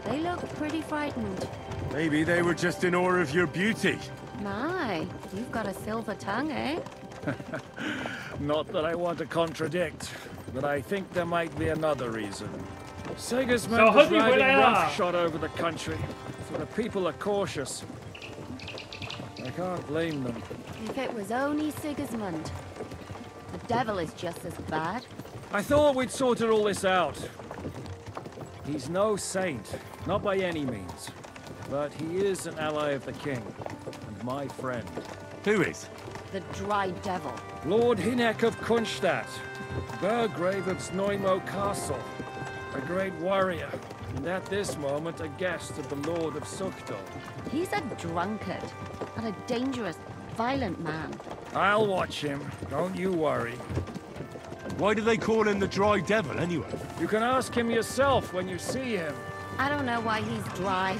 They look pretty frightened. Maybe they were just in awe of your beauty. My, you've got a silver tongue, eh? Not that I want to contradict, but I think there might be another reason. Sigismund is riding roughshod over the country, so the people are cautious. I can't blame them. If it was only Sigismund. The devil is just as bad. I thought we'd sorted all this out. He's no saint, not by any means. But he is an ally of the king, and my friend. Who is? The Dry Devil. Lord Hinek of Kunstadt, Burgrave of Znojmo Castle. A great warrior, and at this moment a guest of the Lord of Sukdal. He's a drunkard, and a dangerous, violent man. I'll watch him, don't you worry. Why do they call him the Dry Devil, anyway? You can ask him yourself when you see him. I don't know why he's dry,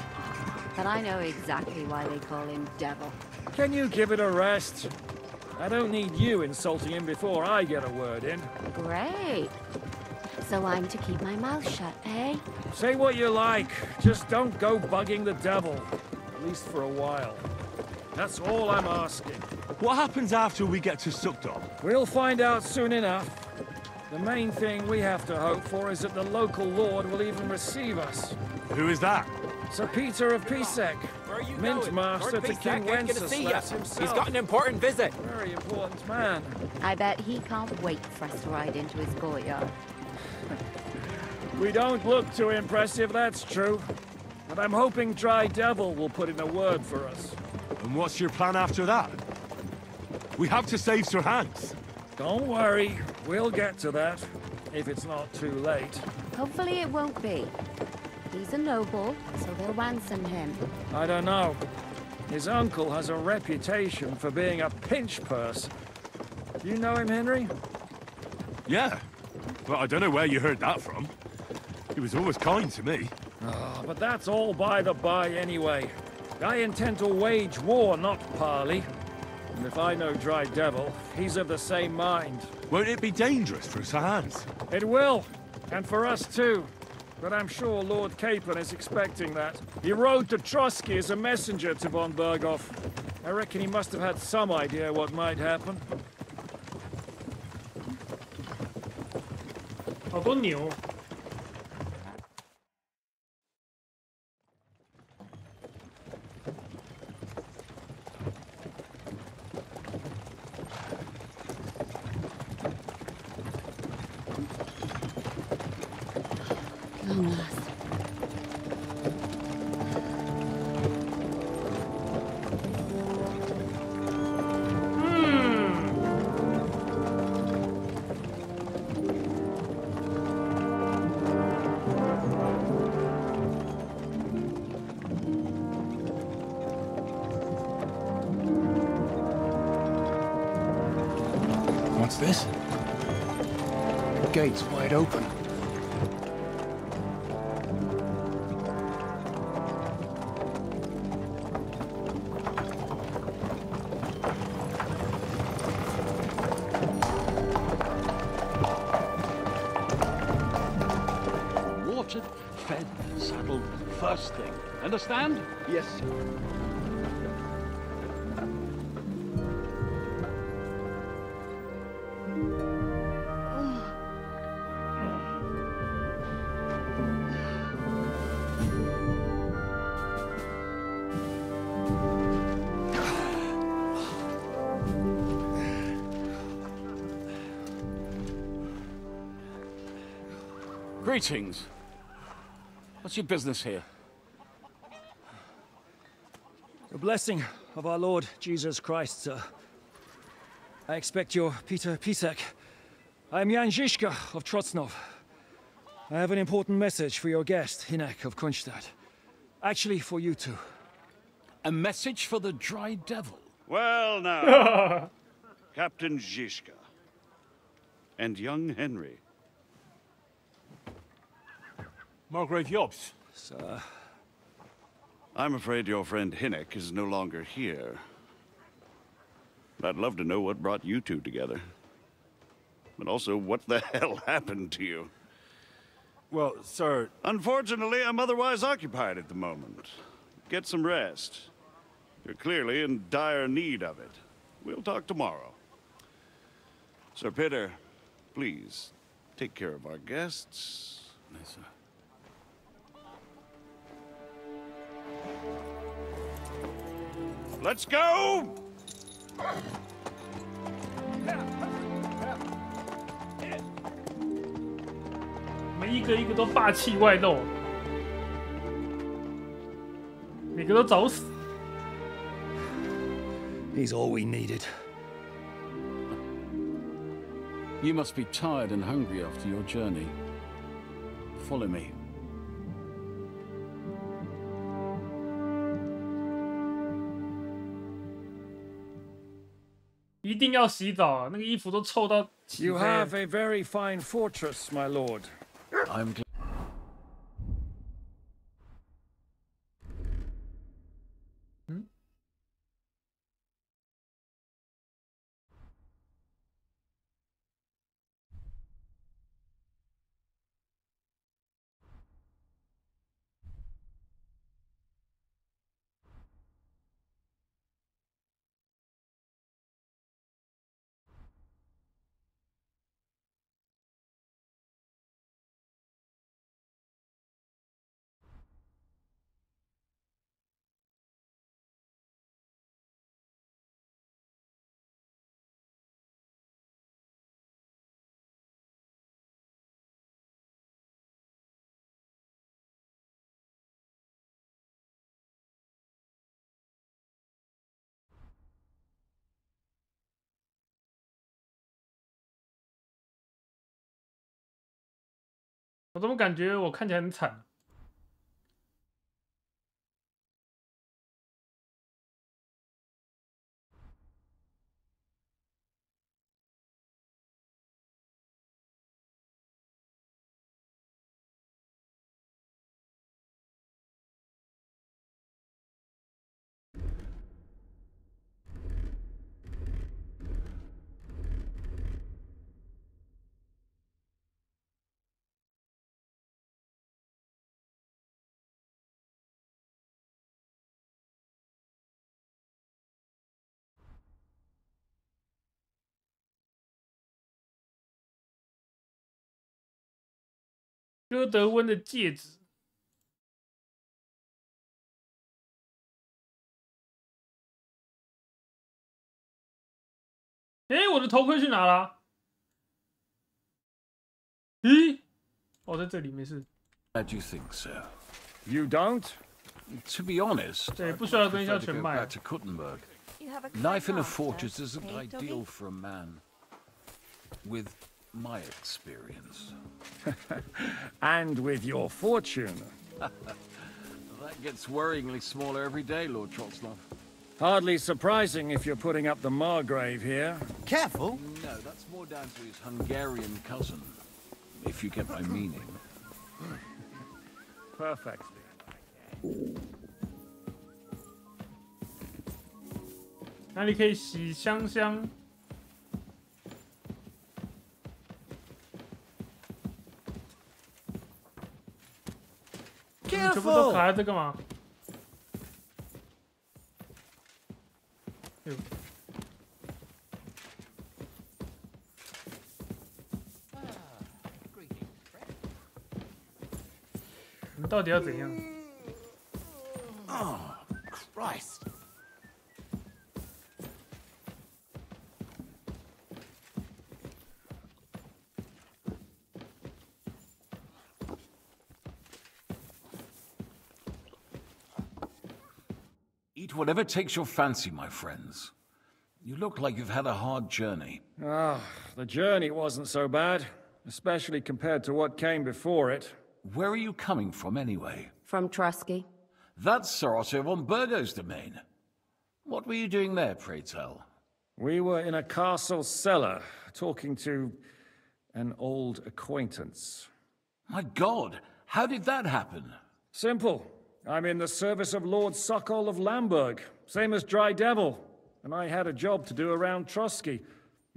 but I know exactly why they call him Devil. Can you give it a rest? I don't need you insulting him before I get a word in. Great. So I'm to keep my mouth shut, eh? Say what you like, just don't go bugging the devil. At least for a while. That's all I'm asking. What happens after we get to Sukdal? We'll find out soon enough. The main thing we have to hope for is that the local lord will even receive us. Who is that? Sir Peter of Pisek, Mint Master to King Wenceslas himself. He's got an important visit. Very important man. I bet he can't wait for us to ride into his courtyard. We don't look too impressive, that's true. But I'm hoping Dry Devil will put in a word for us. And what's your plan after that? We have to save Sir Hans. Don't worry, we'll get to that, if it's not too late. Hopefully it won't be. He's a noble, so they'll ransom him. I don't know. His uncle has a reputation for being a pinch purse. You know him, Henry? Yeah. Well, I don't know where you heard that from. He was always kind to me. Oh, but that's all by the by anyway. I intend to wage war, not parley. And if I know Dry Devil, he's of the same mind. Won't it be dangerous for Sir Hans? It will. And for us too. But I'm sure Lord Capon is expecting that. He rode to Trotsky as a messenger to von Berghoff. I reckon he must have had some idea what might happen. 好多牛。What's this? The gate's wide open. Watered, fed, saddled, first thing. Understand? Yes, sir. Greetings. What's your business here? The blessing of our Lord Jesus Christ, sir. I expect you're Peter Pisek. I'm Jan Žižka of Trocnov. I have an important message for your guest, Hinek of Kunstadt. Actually, for you two. A message for the Dry Devil? Well now, Captain Žižka. and young Henry. Margrave Jobs. Sir. I'm afraid your friend Hinnock is no longer here. I'd love to know what brought you two together. But also, what the hell happened to you? Well, sir... Unfortunately, I'm otherwise occupied at the moment. Get some rest. You're clearly in dire need of it. We'll talk tomorrow. Sir Peter, please, take care of our guests. Yes, sir. Let's go! 每一个一个都霸气外露，每个都找死。He's all we needed. You must be tired and hungry after your journey. Follow me. 一定要洗澡啊！那个衣服都臭到起飞。 You have a very fine fortress, my lord. I'm glad. 我怎么感觉我看起来很惨？哥德温的戒指，哎，我的头盔去哪了？咦，哦，在这里，没事。How do you think, sir? You don't? To be honest, 对，不需要跟一下 I prefer to 全 go 卖。 back to Kuttenberg. Life in a fortress isn't ideal for a man with my experience. And with your fortune. That gets worryingly smaller every day, Lord Trotslov. Hardly surprising if you're putting up the Margrave here. Careful! No, that's more down to his Hungarian cousin, if you get my meaning. Perfectly. 哪里可以洗香香？全部都卡在这干嘛？哎呦！你们到底要怎样？ Oh, Christ. Eat whatever takes your fancy, my friends. You look like you've had a hard journey. Ah, the journey wasn't so bad, especially compared to what came before it. Where are you coming from, anyway? From Trusky. That's Sir Otto von Burgo's domain. What were you doing there, pray tell? We were in a castle cellar, talking to An old acquaintance. My God, how did that happen? Simple. I'm in the service of Lord Sokol of Lamberg, same as Dry Devil, and I had a job to do around Trotsky,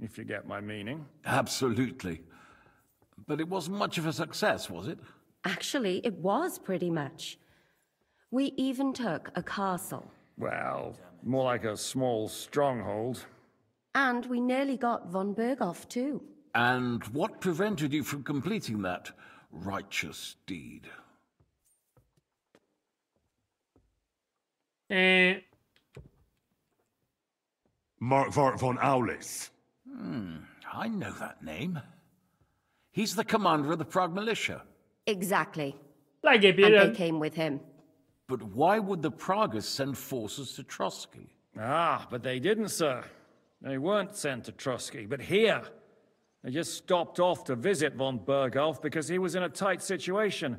if you get my meaning. Absolutely. But it wasn't much of a success, was it? Actually, it was pretty much. We even took a castle. Well, more like a small stronghold. And we nearly got von Berghoff, too. And what prevented you from completing that righteous deed? Markvart von Aulitz. I know that name. He's the commander of the Prague militia. Exactly. And they came with him. But why would the Praguers send forces to Trotsky? Ah, but they didn't, sir. They weren't sent to Trotsky, but here. They just stopped off to visit von Berghoff because he was in a tight situation,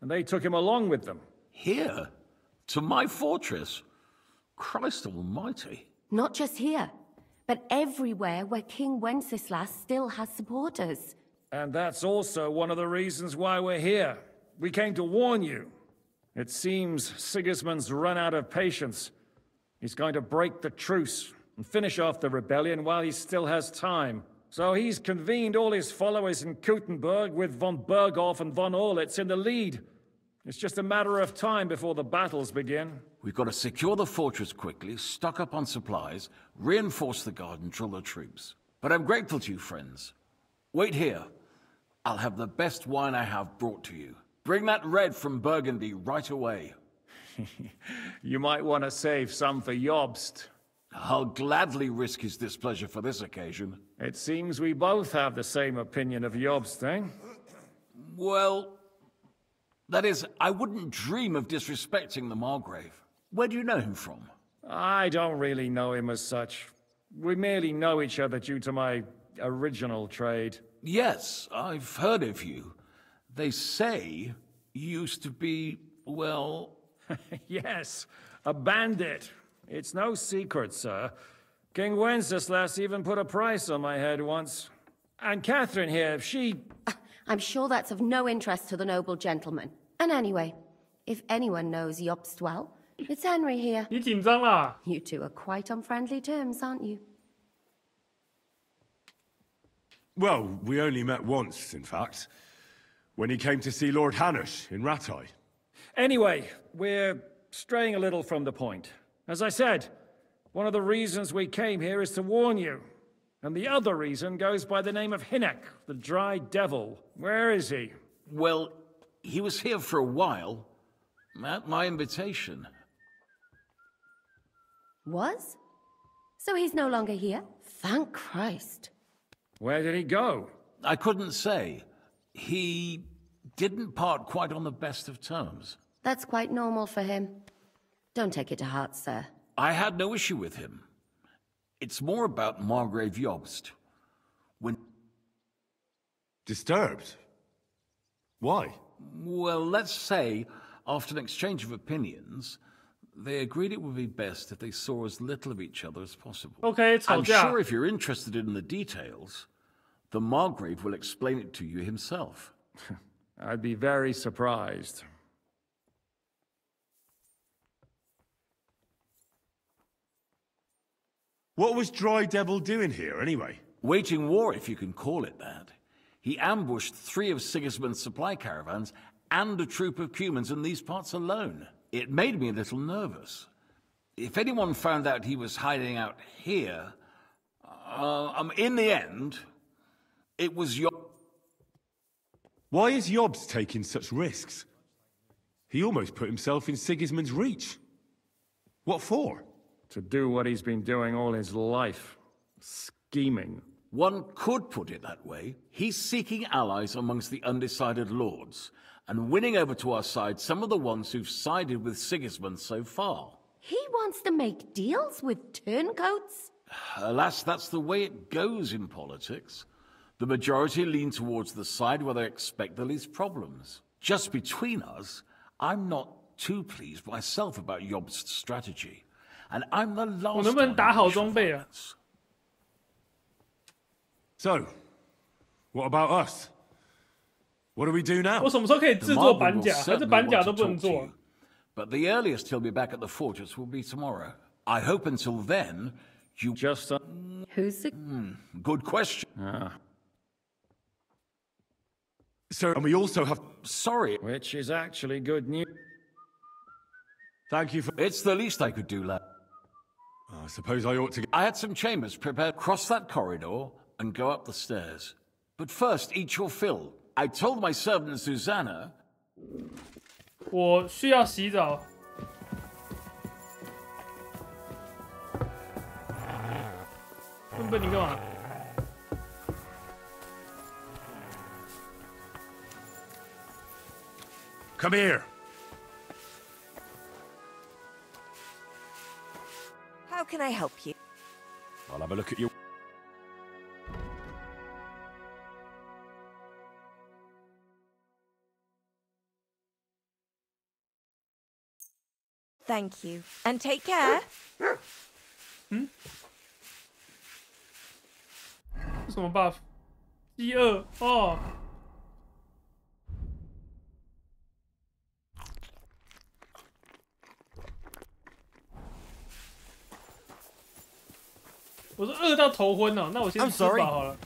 and they took him along with them. Here? To my fortress? Christ almighty. Not just here, but everywhere where King Wenceslas still has supporters. And that's also one of the reasons why we're here. We came to warn you. It seems Sigismund's run out of patience. He's going to break the truce and finish off the rebellion while he still has time. So he's convened all his followers in Kuttenberg with von Berghoff and von Aulitz in the lead. It's just a matter of time before the battles begin. We've got to secure the fortress quickly, stock up on supplies, reinforce the guard and drill the troops. But I'm grateful to you, friends. Wait here. I'll have the best wine I have brought to you. Bring that red from Burgundy right away. You might want to save some for Jobst. I'll gladly risk his displeasure for this occasion. It seems we both have the same opinion of Jobst, eh? Well, that is, I wouldn't dream of disrespecting the Margrave. Where do you know him from? I don't really know him as such. We merely know each other due to my original trade. Yes, I've heard of you. They say you used to be, well... Yes, a bandit. It's no secret, sir. King Wenceslas even put a price on my head once. And Catherine here, she... I'm sure that's of no interest to the noble gentleman. And anyway, if anyone knows Jobst well, it's Henry here. You two are quite on friendly terms, aren't you? Well, we only met once, in fact. When he came to see Lord Hanush in Rattay. Anyway, we're straying a little from the point. As I said, one of the reasons we came here is to warn you. And the other reason goes by the name of Hynek, the Dry Devil. Where is he? Well, he was here for a while. At my invitation. Was? So he's no longer here? Thank Christ. Where did he go? I couldn't say. He didn't part quite on the best of terms. That's quite normal for him. Don't take it to heart, sir. I had no issue with him. It's more about Margrave Jobst. When... Disturbed? Why? Well, let's say, after an exchange of opinions, they agreed it would be best if they saw as little of each other as possible. Okay, it's I'm sure if you're interested in the details, the Margrave will explain it to you himself. I'd be very surprised. What was Dry Devil doing here, anyway? Waging war, if you can call it that. He ambushed 3 of Sigismund's supply caravans and a troop of Cumans in these parts alone. It made me a little nervous. If anyone found out he was hiding out here... in the end, it was Why is Jobst taking such risks? He almost put himself in Sigismund's reach. What for? To do what he's been doing all his life. Scheming. One could put it that way. He's seeking allies amongst the undecided lords, and winning over to our side some of the ones who've sided with Sigismund so far. He wants to make deals with turncoats? Alas, that's the way it goes in politics. The majority lean towards the side where they expect the least problems. Just between us, I'm not too pleased myself about Jobst's strategy. And I'm the last one.打好装备啊? So, What about us? What do we do now? 我什么时候可以制作板甲？还是板甲都不能做？ But the earliest he'll be back at the fortress will be tomorrow. I hope until then, you just... Who's the... good question. Sir, and we also have... Sorry. Which is actually good news. Thank you for... It's the least I could do, lad. I suppose I ought to... I had some chambers prepared. Cross that corridor and go up the stairs. But first, eat your fill. I told my servant Susanna... 我需要洗澡。笨笨，你干嘛？ Come here. How can I help you? I'll have a look at you. Thank you. And take care. 什么 buff？ 饥饿哦。 我是饿到头昏了，那我先吃饱好了。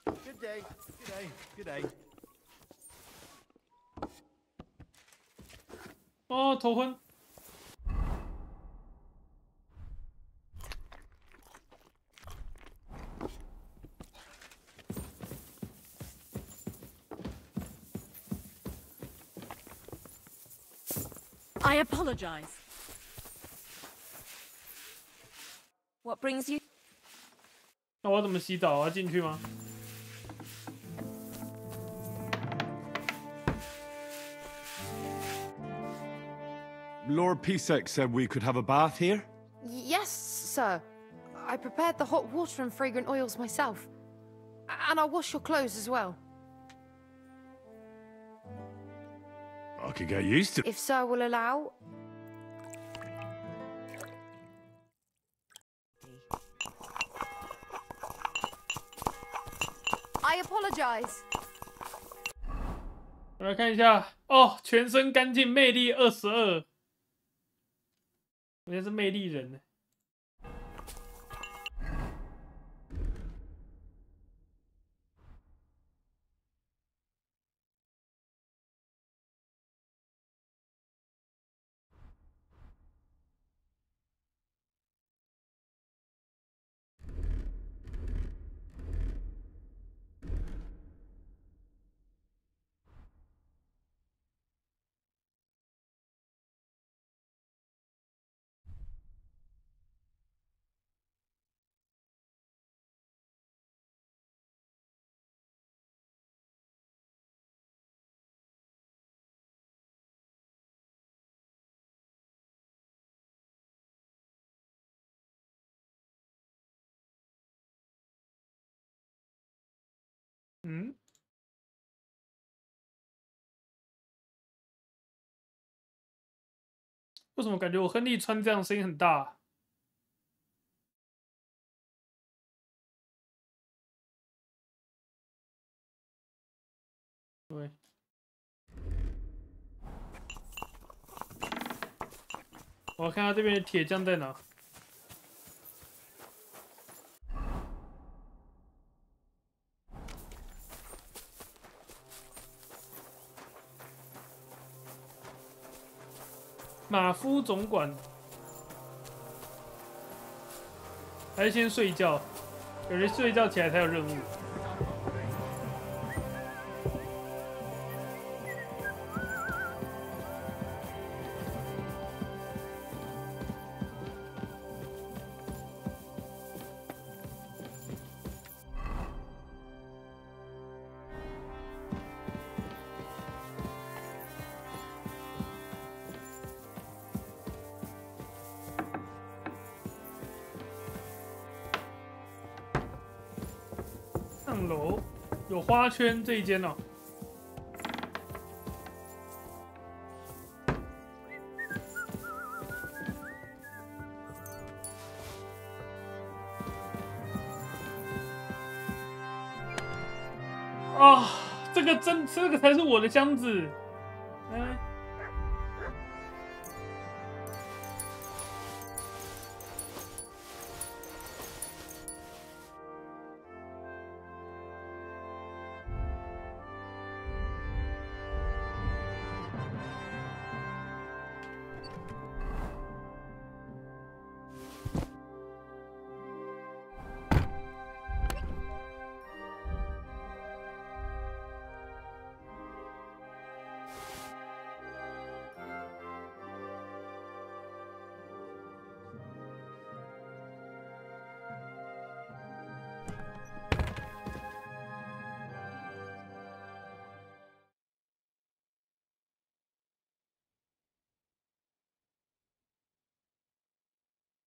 Good day, good day, good day. 哦，头昏。 I apologize. What brings you? 那我怎么洗澡啊？进去吗？ Lord Pisek said we could have a bath here? Yes, sir. I prepared the hot water and fragrant oils myself. And I'll wash your clothes as well. I could get used to it. If sir will allow. I apologize. 我来看一下哦，全身干净，魅力22。我现在是魅力人呢。嗯，为什么感觉我亨利穿这样声音很大？对，我要看他这边的铁匠在哪。 马夫总管，还是先睡觉？有人睡觉起来才有任务。上楼有花圈这一间哦。啊，这个才是我的箱子。哎。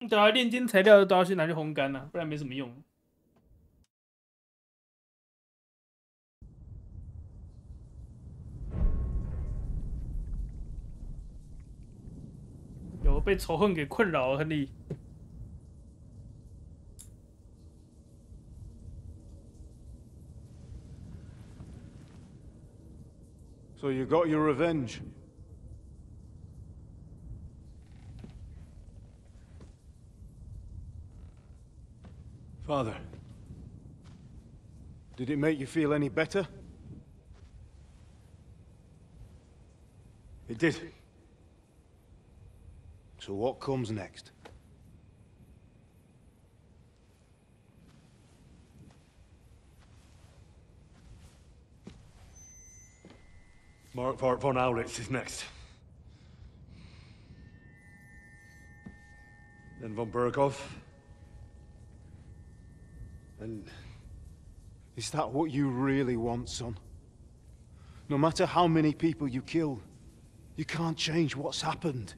对啊，炼金材料都要去拿去烘干了，不然没什么用。有被仇恨给困扰，亨利。So you got your revenge. Father, did it make you feel any better? It did. So what comes next? Mark von Aulitz is next. Then von Berghoff. And is that what you really want, son? No matter how many people you kill, you can't change what's happened.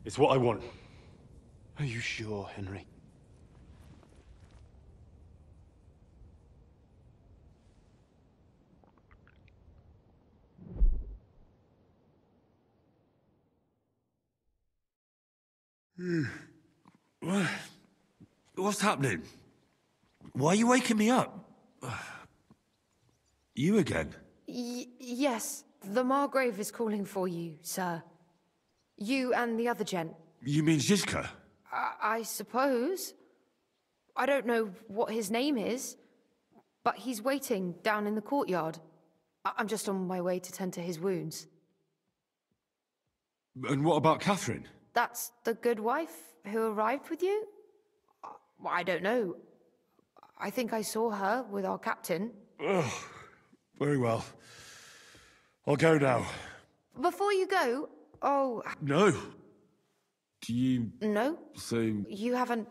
It's what I want. Are you sure, Henry? What's happening? Why are you waking me up? You again? Yes, the Margrave is calling for you, sir. You and the other gent. You mean Zizka? I suppose. I don't know what his name is, but he's waiting down in the courtyard. I'm just on my way to tend to his wounds. And what about Catherine? That's the good wife who arrived with you? I don't know. I think I saw her with our captain. Oh, very well. I'll go now. Before you go, oh... No. Do you... No? So... You haven't...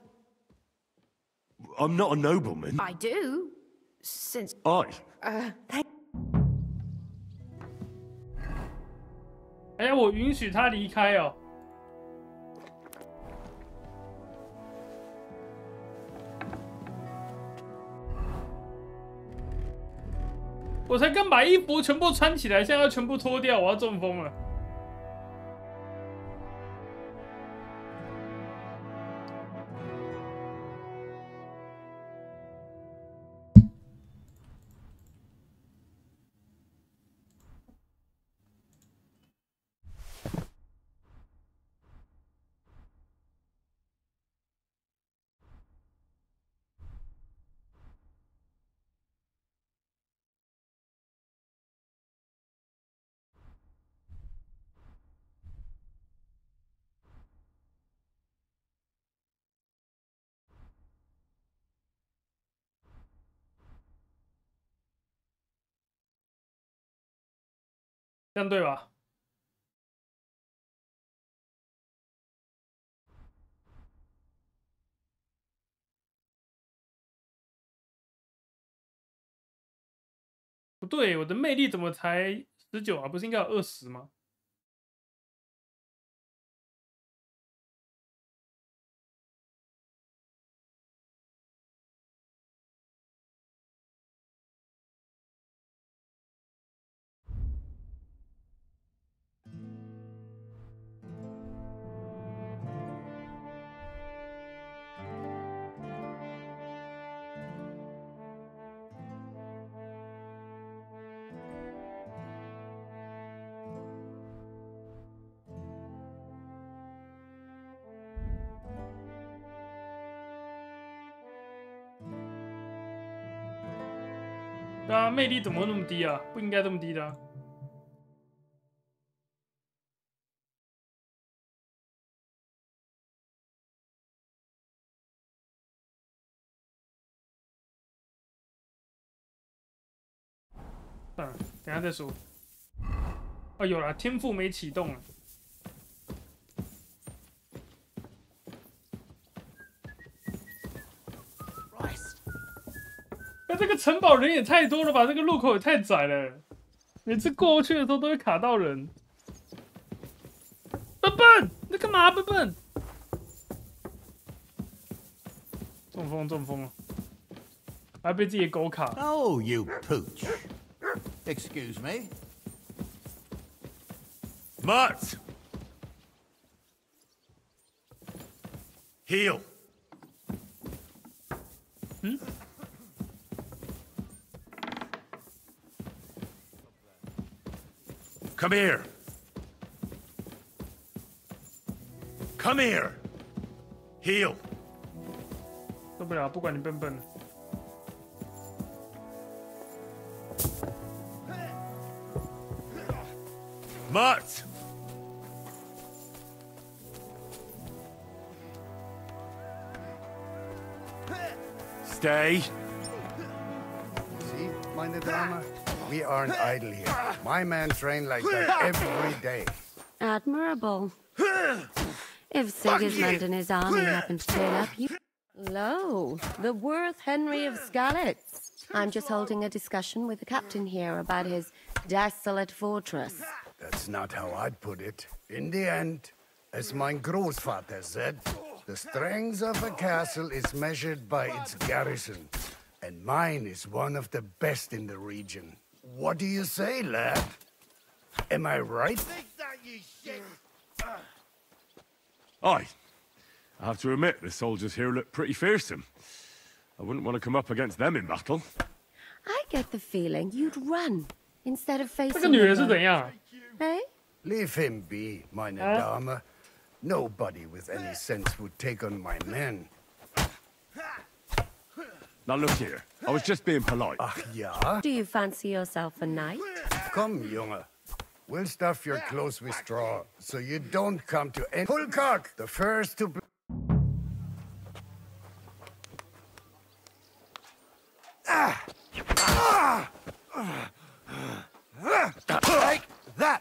I'm not a nobleman. I do. Since...哎呀，我允许他离开哦。我才刚把衣服全部穿起来，现在要全部脱掉，我要中风了。这样对吧？不对，我的魅力怎么才19啊？不是应该有20吗？对啊，魅力怎么会那么低啊？不应该这么低的、啊。算了，等一下再说。哦，有了，天赋没启动了。那这个城堡人也太多了吧？这个路口也太窄了，每次过去的时候都会卡到人。笨笨，你干嘛？笨笨，中风，中风了，还被自己的狗卡。Oh, you pooch. Excuse me. Mutt! Heal. Come here. Come here. Heal. 受不了，不管你笨笨的。Mutt! Stay. See, meine Dame? We aren't idle here. My men train like that every day. Admirable. If Sigismund and his army happen to turn up, you... Lo, the worth Henry of Skalitz. I'm just holding a discussion with the captain here about his desolate fortress. That's not how I'd put it. In the end, as mein Großvater said, the strength of a castle is measured by its garrison. And mine is one of the best in the region. What do you say, lad? Am I right? Aye. I have to admit, the soldiers here look pretty fearsome. I wouldn't want to come up against them in battle. I get the feeling you'd run instead of facing 这个女人是怎样？ Hey? Leave him be, meine Dame. Nobody with any sense would take on my men. Now look here. I was just being polite. Ach ja? Do you fancy yourself a knight? Come, Junge. We'll stuff your clothes with straw, so you don't come to any... Pullcock, the first to... Like that.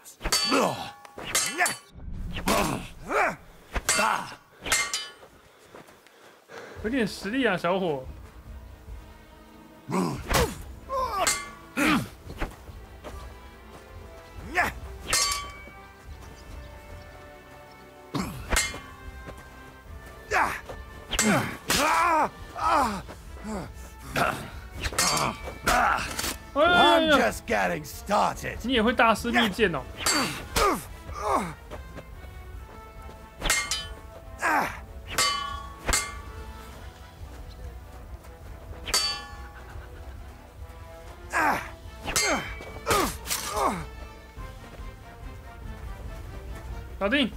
有点实力啊，小伙。I'm just getting started. 你也会大师秘剑哦。搞定。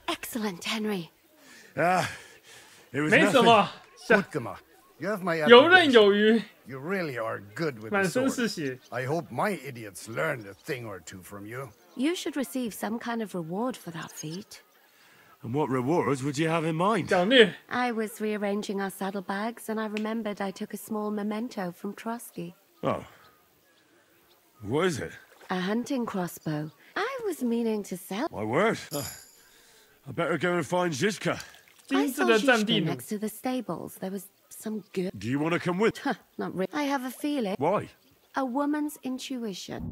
Excellent, Henry. It was 没什么， Utgema, you have my 游刃 admiration. 有余， You really are good with 满 the 身 sword. 是血。 I hope my idiots learned a thing or two from you. You should receive some kind of reward for that feat. And what rewards would you have in mind? 剿虐。 I was rearranging our saddlebags, and I remembered I took a small memento from Trotsky. Oh. What is it? A hunting crossbow. I was meaning to sell. My word. I better go and find Zizka. I 精致 saw 的战地 Zizka 弩。 next to the stables. There was some good. Do you want to come with? Not really. I have a feeling. Why? A woman's intuition.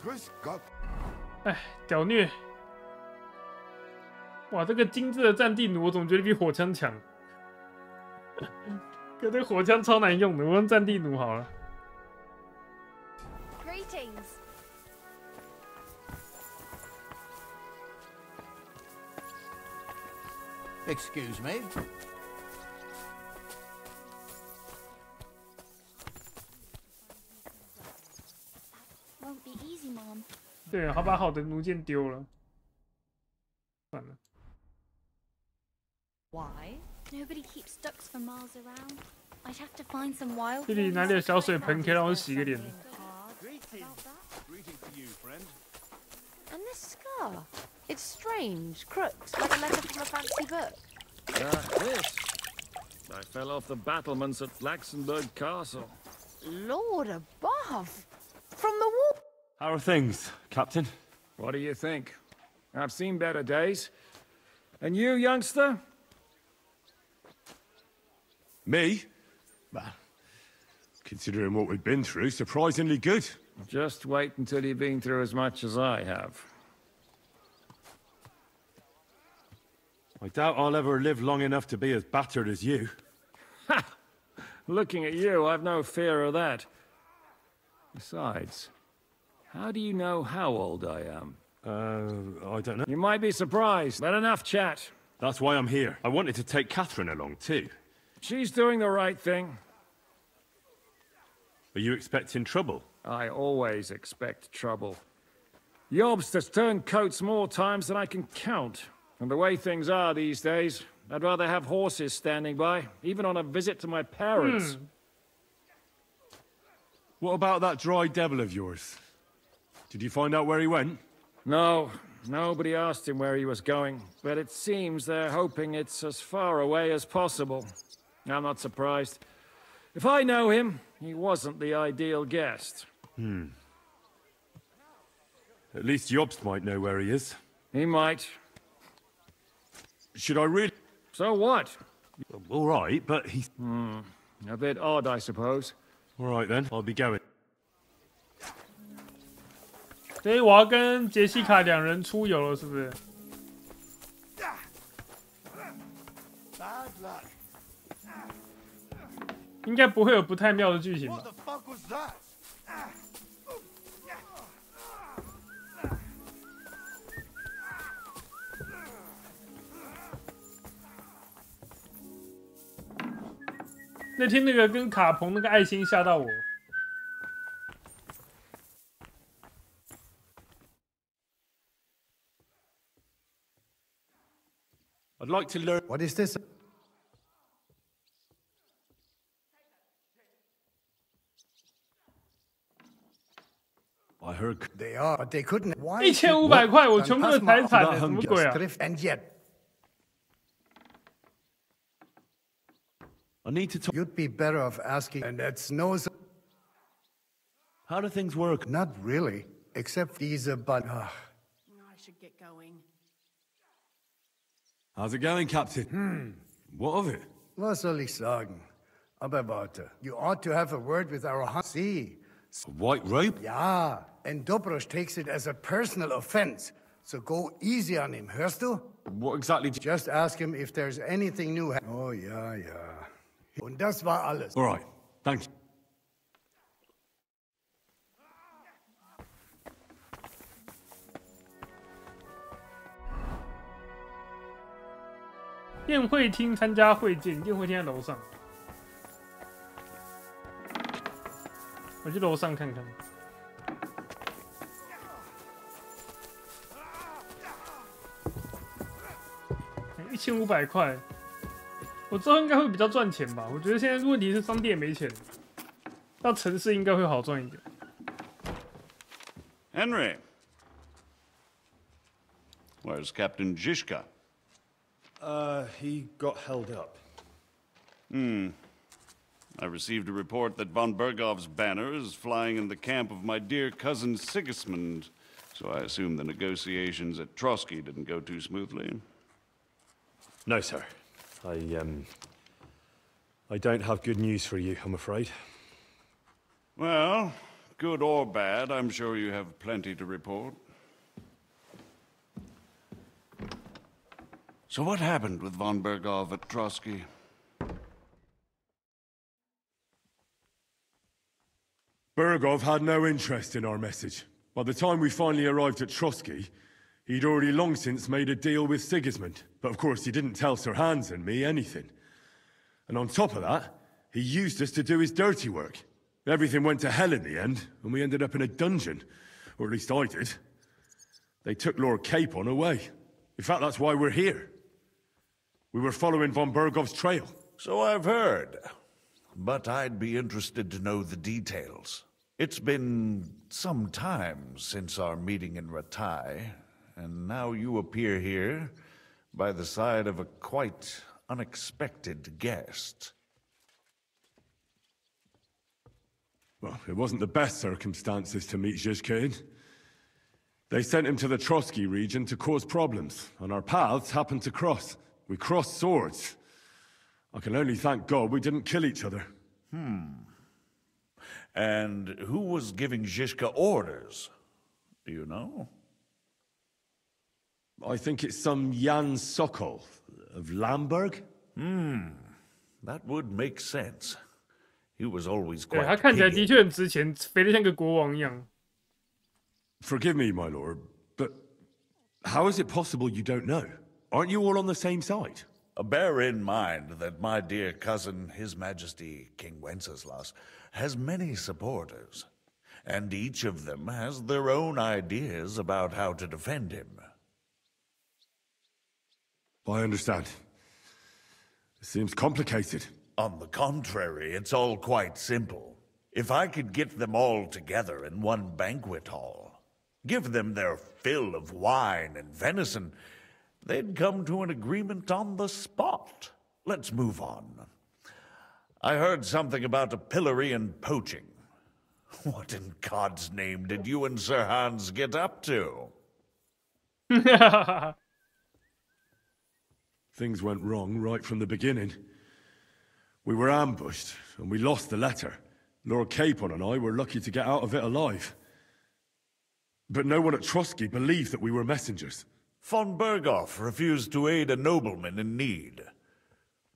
Grüß Gott. 哎，屌虐！哇，这个精致的战地弩，我总觉得比火枪强。可这火枪超难用的，我用战地弩好了。 Greetings. Excuse me. Won't be easy. 对，他把好的弩箭丢了，算了。Why? Nobody keeps ducks for miles around. I'd have to find some wild. 这里哪里有小水盆可以让我洗个脸？ Greeting to you, friend. And this scar. It's strange, crooks, like a letter from a fancy book. This. I fell off the battlements at Laxenburg Castle. Lord above! From the wall. How are things, Captain? What do you think? I've seen better days. And you, youngster? Me? Well, considering what we've been through, surprisingly good. Just wait until you've been through as much as I have. I doubt I'll ever live long enough to be as battered as you. Ha! Looking at you, I've no fear of that. Besides, how do you know how old I am? I don't know. You might be surprised, but enough chat. That's why I'm here. I wanted to take Catherine along, too. She's doing the right thing. Are you expecting trouble? I always expect trouble. Jobst has turned coats more times than I can count. And the way things are these days, I'd rather have horses standing by, even on a visit to my parents. What about that dry devil of yours? Did you find out where he went? No, nobody asked him where he was going, but it seems they're hoping it's as far away as possible. I'm not surprised. If I know him, he wasn't the ideal guest. At least Jobst might know where he is. He might. Should I really? So what? All right, but he's... A bit odd, I suppose. All right then, I'll be going. 所以我要跟杰西卡两人出游了，是不是？ Bad luck. 应该不会有不太妙的剧情吧？ What the fuck was that? 那天那个跟卡彭那个爱心吓到我。 I'd like to learn... What is this? I heard... They are, but they couldn't. Why? 1500块，我全部的财产呢？什么鬼啊 And yet, I need to talk... You'd be better off asking, and that's no... How do things work? Not really, except these but... I should get going. How's it going, Captain? What of it? Was soll ich sagen? Aber warte, you ought to have a word with our See. A white rope? Ja, and Dobrosch takes it as a personal offense. So go easy on him, hörst du? What exactly... Just ask him if there's anything new. Oh, ja, ja. Und das war alles. All right, thank you. 宴会厅参加会见，宴会厅在楼上，我去楼上看看。1500块，我之后应该会比较赚钱吧？我觉得现在问题是商店没钱，到城市应该会好赚一点。Henry, where's Captain Zizka? He got held up. I received a report that von Bergov's banner is flying in the camp of my dear cousin Sigismund, so I assume the negotiations at Trotsky didn't go too smoothly. No, sir. I don't have good news for you, I'm afraid. Well, good or bad, I'm sure you have plenty to report. So what happened with von Bergov at Trotsky? Bergov had no interest in our message. By the time we finally arrived at Trotsky, he'd already long since made a deal with Sigismund. But of course he didn't tell Sir Hans and me anything. And on top of that, he used us to do his dirty work. Everything went to hell in the end, and we ended up in a dungeon. Or at least I did. They took Lord Capon away. In fact, that's why we're here. We were following von Bergov's trail. So I've heard. But I'd be interested to know the details. It's been some time since our meeting in Ratai, and now you appear here by the side of a quite unexpected guest. Well, it wasn't the best circumstances to meet Zhizka in. They sent him to the Trotsky region to cause problems, and our paths happened to cross. We crossed swords. I can only thank God we didn't kill each other. And who was giving Zhizka orders? Do you know? I think it's some Jan Sokol of Lamberg. That would make sense. He was always quite 他看起来的确很值钱，肥得像个国王一样。Forgive me, my lord, but how is it possible you don't know? Aren't you all on the same side? Bear in mind that my dear cousin, His Majesty King Wenceslas, has many supporters, and each of them has their own ideas about how to defend him. I understand. It seems complicated. On the contrary, it's all quite simple. If I could get them all together in one banquet hall, give them their fill of wine and venison, they'd come to an agreement on the spot. Let's move on. I heard something about a pillory and poaching. What in God's name did you and Sir Hans get up to? Things went wrong right from the beginning. We were ambushed, and we lost the letter. Lord Capon and I were lucky to get out of it alive. But no one at Trotsky believed that we were messengers. Von Berghoff refused to aid a nobleman in need.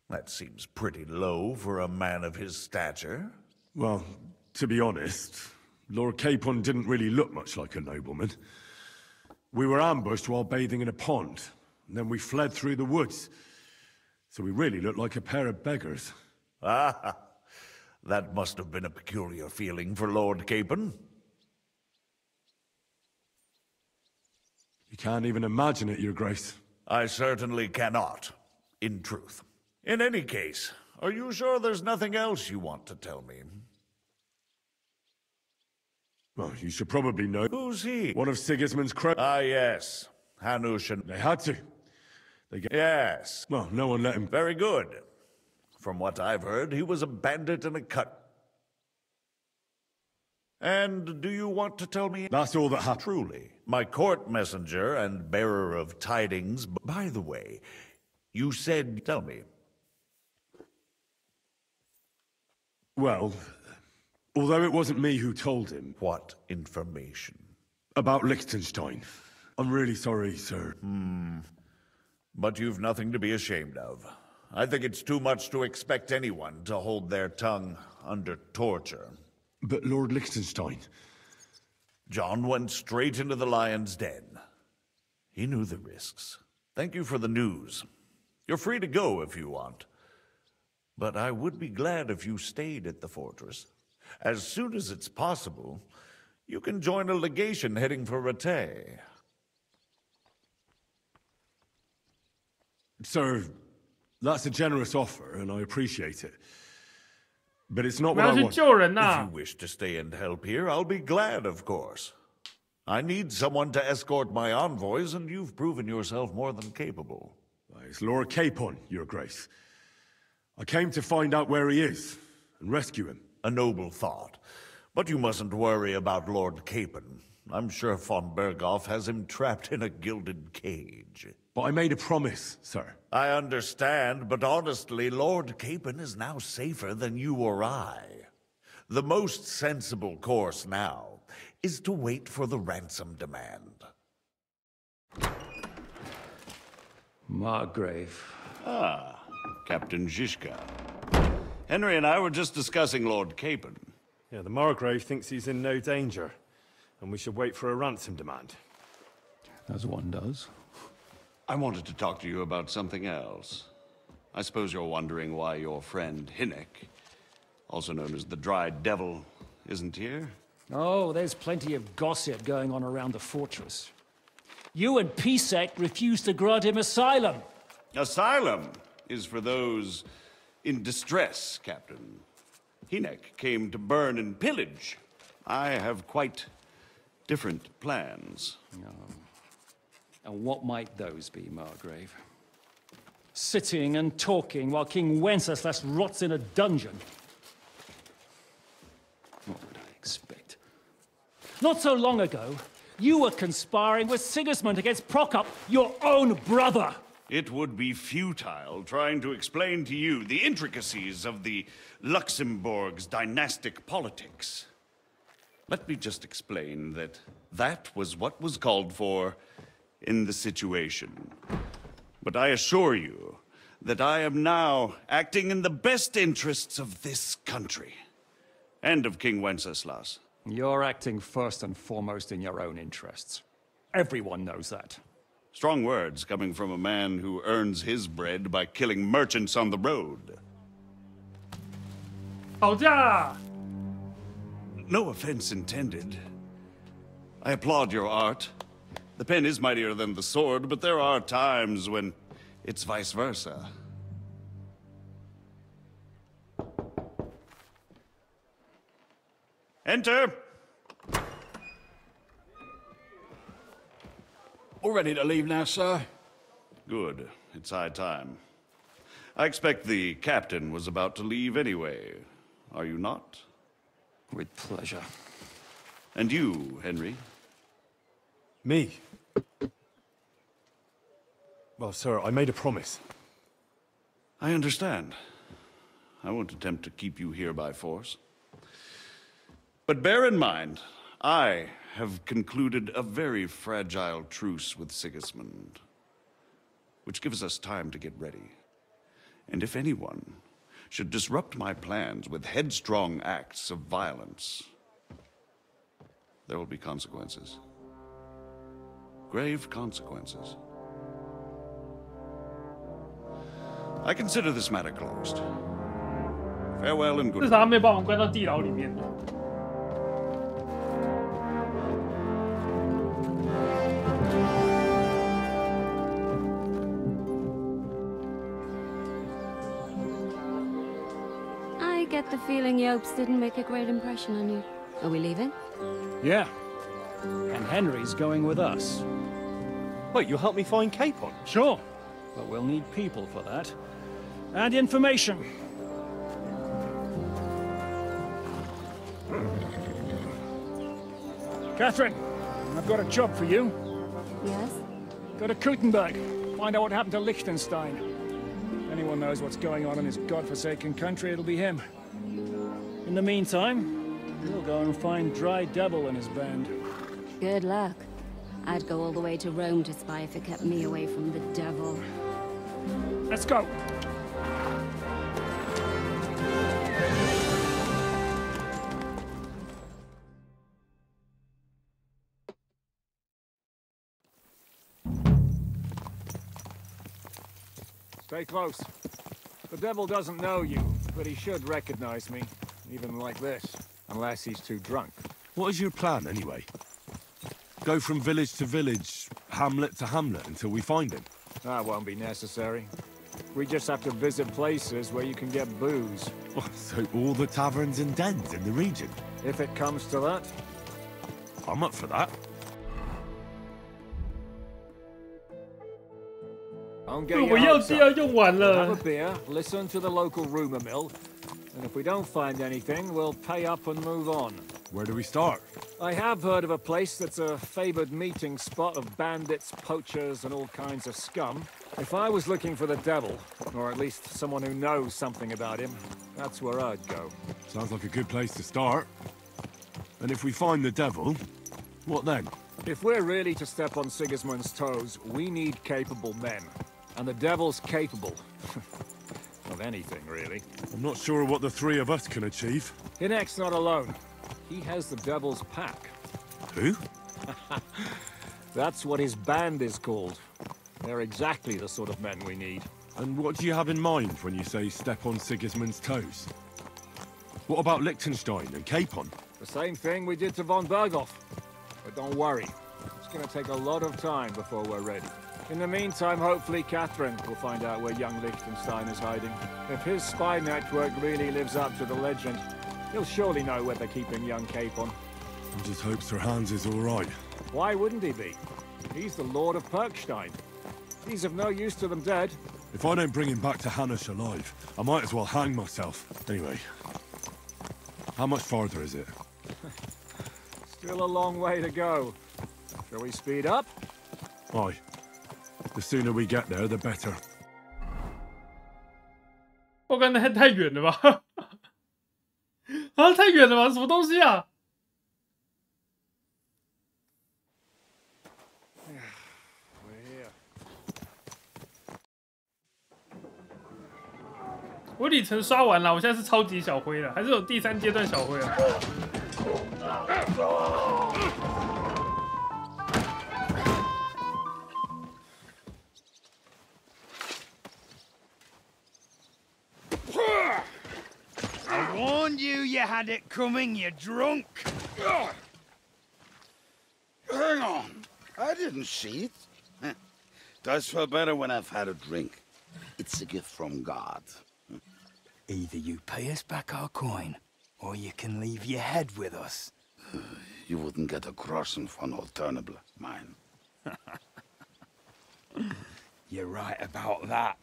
That seems pretty low for a man of his stature. Well, to be honest, Lord Capon didn't really look much like a nobleman. We were ambushed while bathing in a pond, and then we fled through the woods. So we really looked like a pair of beggars. Ah, that must have been a peculiar feeling for Lord Capon. You can't even imagine it, Your Grace. I certainly cannot, in truth. In any case, are you sure there's nothing else you want to tell me? Well, you should probably know. Who's he? One of Sigismund's Ah, yes. Hanush and... They had to. Yes. Well, no one let him... Very good. From what I've heard, he was a bandit and a cut. And do you want to tell me... That's all that happened. Truly. My court messenger and bearer of tidings... By the way, you said... Tell me. Well, although it wasn't me who told him... What information? About Liechtenstein. I'm really sorry, sir. But you've nothing to be ashamed of. I think it's too much to expect anyone to hold their tongue under torture. But Lord Liechtenstein... John went straight into the lion's den. He knew the risks. Thank you for the news. You're free to go if you want. But I would be glad if you stayed at the fortress. As soon as it's possible, you can join a legation heading for Rattay. Sir, that's a generous offer, and I appreciate it. But it's not what I want. If you wish to stay and help here, I'll be glad, of course. I need someone to escort my envoys, and you've proven yourself more than capable. It's Lord Capon, Your Grace. I came to find out where he is, and rescue him. A noble thought. But you mustn't worry about Lord Capon. I'm sure von Berghoff has him trapped in a gilded cage. But I made a promise, sir. I understand, but honestly, Lord Capon is now safer than you or I. The most sensible course now is to wait for the ransom demand. Margrave. Ah, Captain Zhizka. Henry and I were just discussing Lord Capon. Yeah, the Margrave thinks he's in no danger, and we should wait for a ransom demand. As one does. I wanted to talk to you about something else. I suppose you're wondering why your friend Hinnek, also known as the Dried Devil, isn't here? Oh, there's plenty of gossip going on around the fortress. You and Pisek refused to grant him asylum. Asylum is for those in distress, Captain. Hinek came to burn and pillage. I have quite different plans. Oh. And what might those be, Margrave? Sitting and talking while King Wenceslas rots in a dungeon. What would I expect? Not so long ago, you were conspiring with Sigismund against Prokop, your own brother! It would be futile trying to explain to you the intricacies of the Luxembourg's dynastic politics. Let me just explain that that was what was called for in the situation. But I assure you that I am now acting in the best interests of this country and of King Wenceslas. You're acting first and foremost in your own interests. Everyone knows that. Strong words coming from a man who earns his bread by killing merchants on the road. No offense intended. I applaud your art. The pen is mightier than the sword, but there are times when it's vice versa. Enter! All ready to leave now, sir? Good. It's high time. I expect the captain was about to leave anyway. Are you not? With pleasure. And you, Henry? Me? Well, sir, I made a promise. I understand. I won't attempt to keep you here by force. But bear in mind, I have concluded a very fragile truce with Sigismund, which gives us time to get ready. And if anyone should disrupt my plans with headstrong acts of violence, there will be consequences. Grave consequences. I consider this matter closed. Farewell and good. 至少他没有把我们关到地牢里面。I get the feeling Yopes didn't make a great impression on you. Are we leaving? Yeah. And Henry's going with us. Wait, you'll help me find Capon? Sure. But we'll need people for that. And information. Catherine, I've got a job for you. Yes? Go to Kuttenberg. Find out what happened to Liechtenstein. If anyone knows what's going on in his godforsaken country, it'll be him. In the meantime, we'll go and find Dry Devil and his band. Good luck. I'd go all the way to Rome to spy if it kept me away from the devil. Let's go! Stay close. The devil doesn't know you, but he should recognize me, even like this, unless he's too drunk. What is your plan, anyway? Go from village to village, hamlet to hamlet, until we find him? That won't be necessary. We just have to visit places where you can get booze. Oh, so all the taverns and dens in the region? If it comes to that. I'm up for that. Don't get your hopes up. Have a beer, listen to the local rumor mill, and if we don't find anything, we'll pay up and move on. Where do we start? I have heard of a place that's a favored meeting spot of bandits, poachers, and all kinds of scum. If I was looking for the devil, or at least someone who knows something about him, that's where I'd go. Sounds like a good place to start. And if we find the devil, what then? If we're really to step on Sigismund's toes, we need capable men. And the devil's capable. Of anything, really. I'm not sure what the three of us can achieve. Hinek's not alone. He has the devil's pack. Who? That's what his band is called. They're exactly the sort of men we need. And what do you have in mind when you say step on Sigismund's toes? What about Liechtenstein and Capon? The same thing we did to von Berghoff. But don't worry. It's gonna take a lot of time before we're ready. In the meantime, hopefully Catherine will find out where young Liechtenstein is hiding. If his spy network really lives up to the legend, he'll surely know where they're keeping young Capon. I just hope Sir Hans is all right. Why wouldn't he be? He's the Lord of Perkstein. He's of no use to them dead. If I don't bring him back to Hanush alive, I might as well hang myself. Anyway, how much farther is it? Still a long way to go. Shall we speed up? Aye. The sooner we get there, the better. 我感觉太远了吧？啊，太远了吧？什么东西啊？我里程刷完了，我现在是超级小灰了，还是有第3阶段小灰啊？ I warned you, you had it coming, you drunk. Hang on. I didn't see it. Does feel better when I've had a drink. It's a gift from God. Either you pay us back our coin, or you can leave your head with us. You wouldn't get a groschen for an alternable, mine. You're right about that.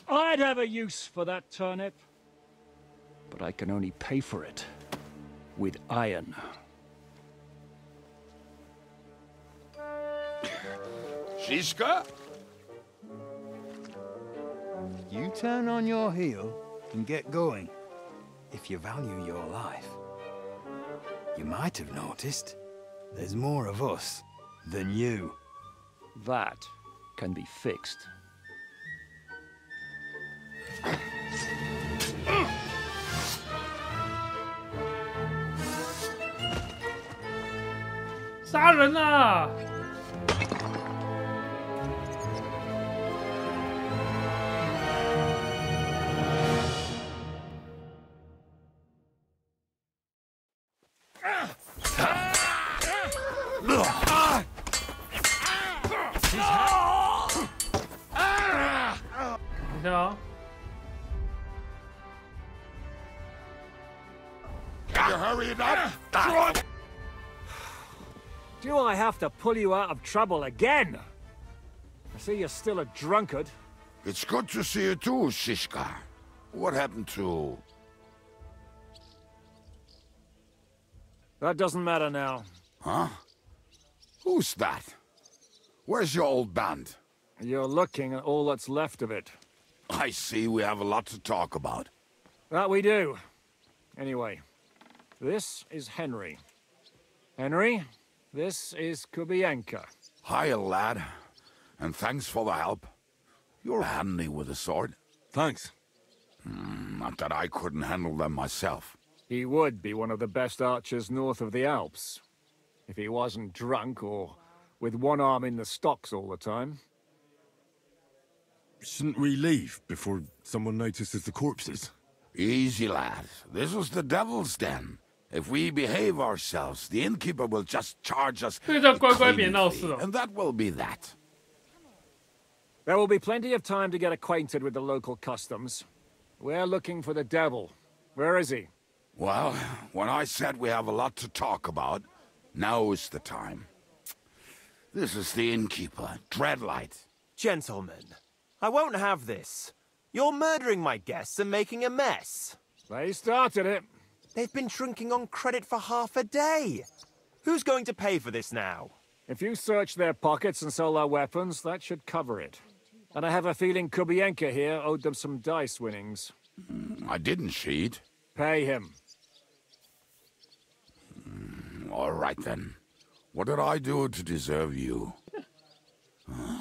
I'd have a use for that turnip. But I can only pay for it with iron. Shishka? You turn on your heel and get going. If you value your life. You might have noticed there's more of us than you. That can be fixed. 杀人啊！你看啊！ Can you hurry it up? Do I have to pull you out of trouble again? I see you're still a drunkard. It's good to see you too, Shishka. What happened to... That doesn't matter now. Huh? Who's that? Where's your old band? You're looking at all that's left of it. I see we have a lot to talk about. That we do. Anyway, this is Henry. Henry, this is Kubienka. Hiya, lad. And thanks for the help. You're handy with a sword. Thanks. Not that I couldn't handle them myself. He would be one of the best archers north of the Alps. If he wasn't drunk or with one arm in the stocks all the time. Shouldn't we leave before someone notices the corpses? Easy, lad. This was the devil's den. If we behave ourselves, the innkeeper will just charge us a cleaning fee, and that will be that. There will be plenty of time to get acquainted with the local customs. We're looking for the devil. Where is he? Well, when I said we have a lot to talk about, now is the time. This is the innkeeper, Dreadlight. Gentlemen, I won't have this. You're murdering my guests and making a mess. They started it. They've been drinking on credit for half a day. Who's going to pay for this now? If you search their pockets and sell their weapons, that should cover it. And I have a feeling Kubienka here owed them some dice winnings. I didn't cheat. Pay him. All right, then. What did I do to deserve you?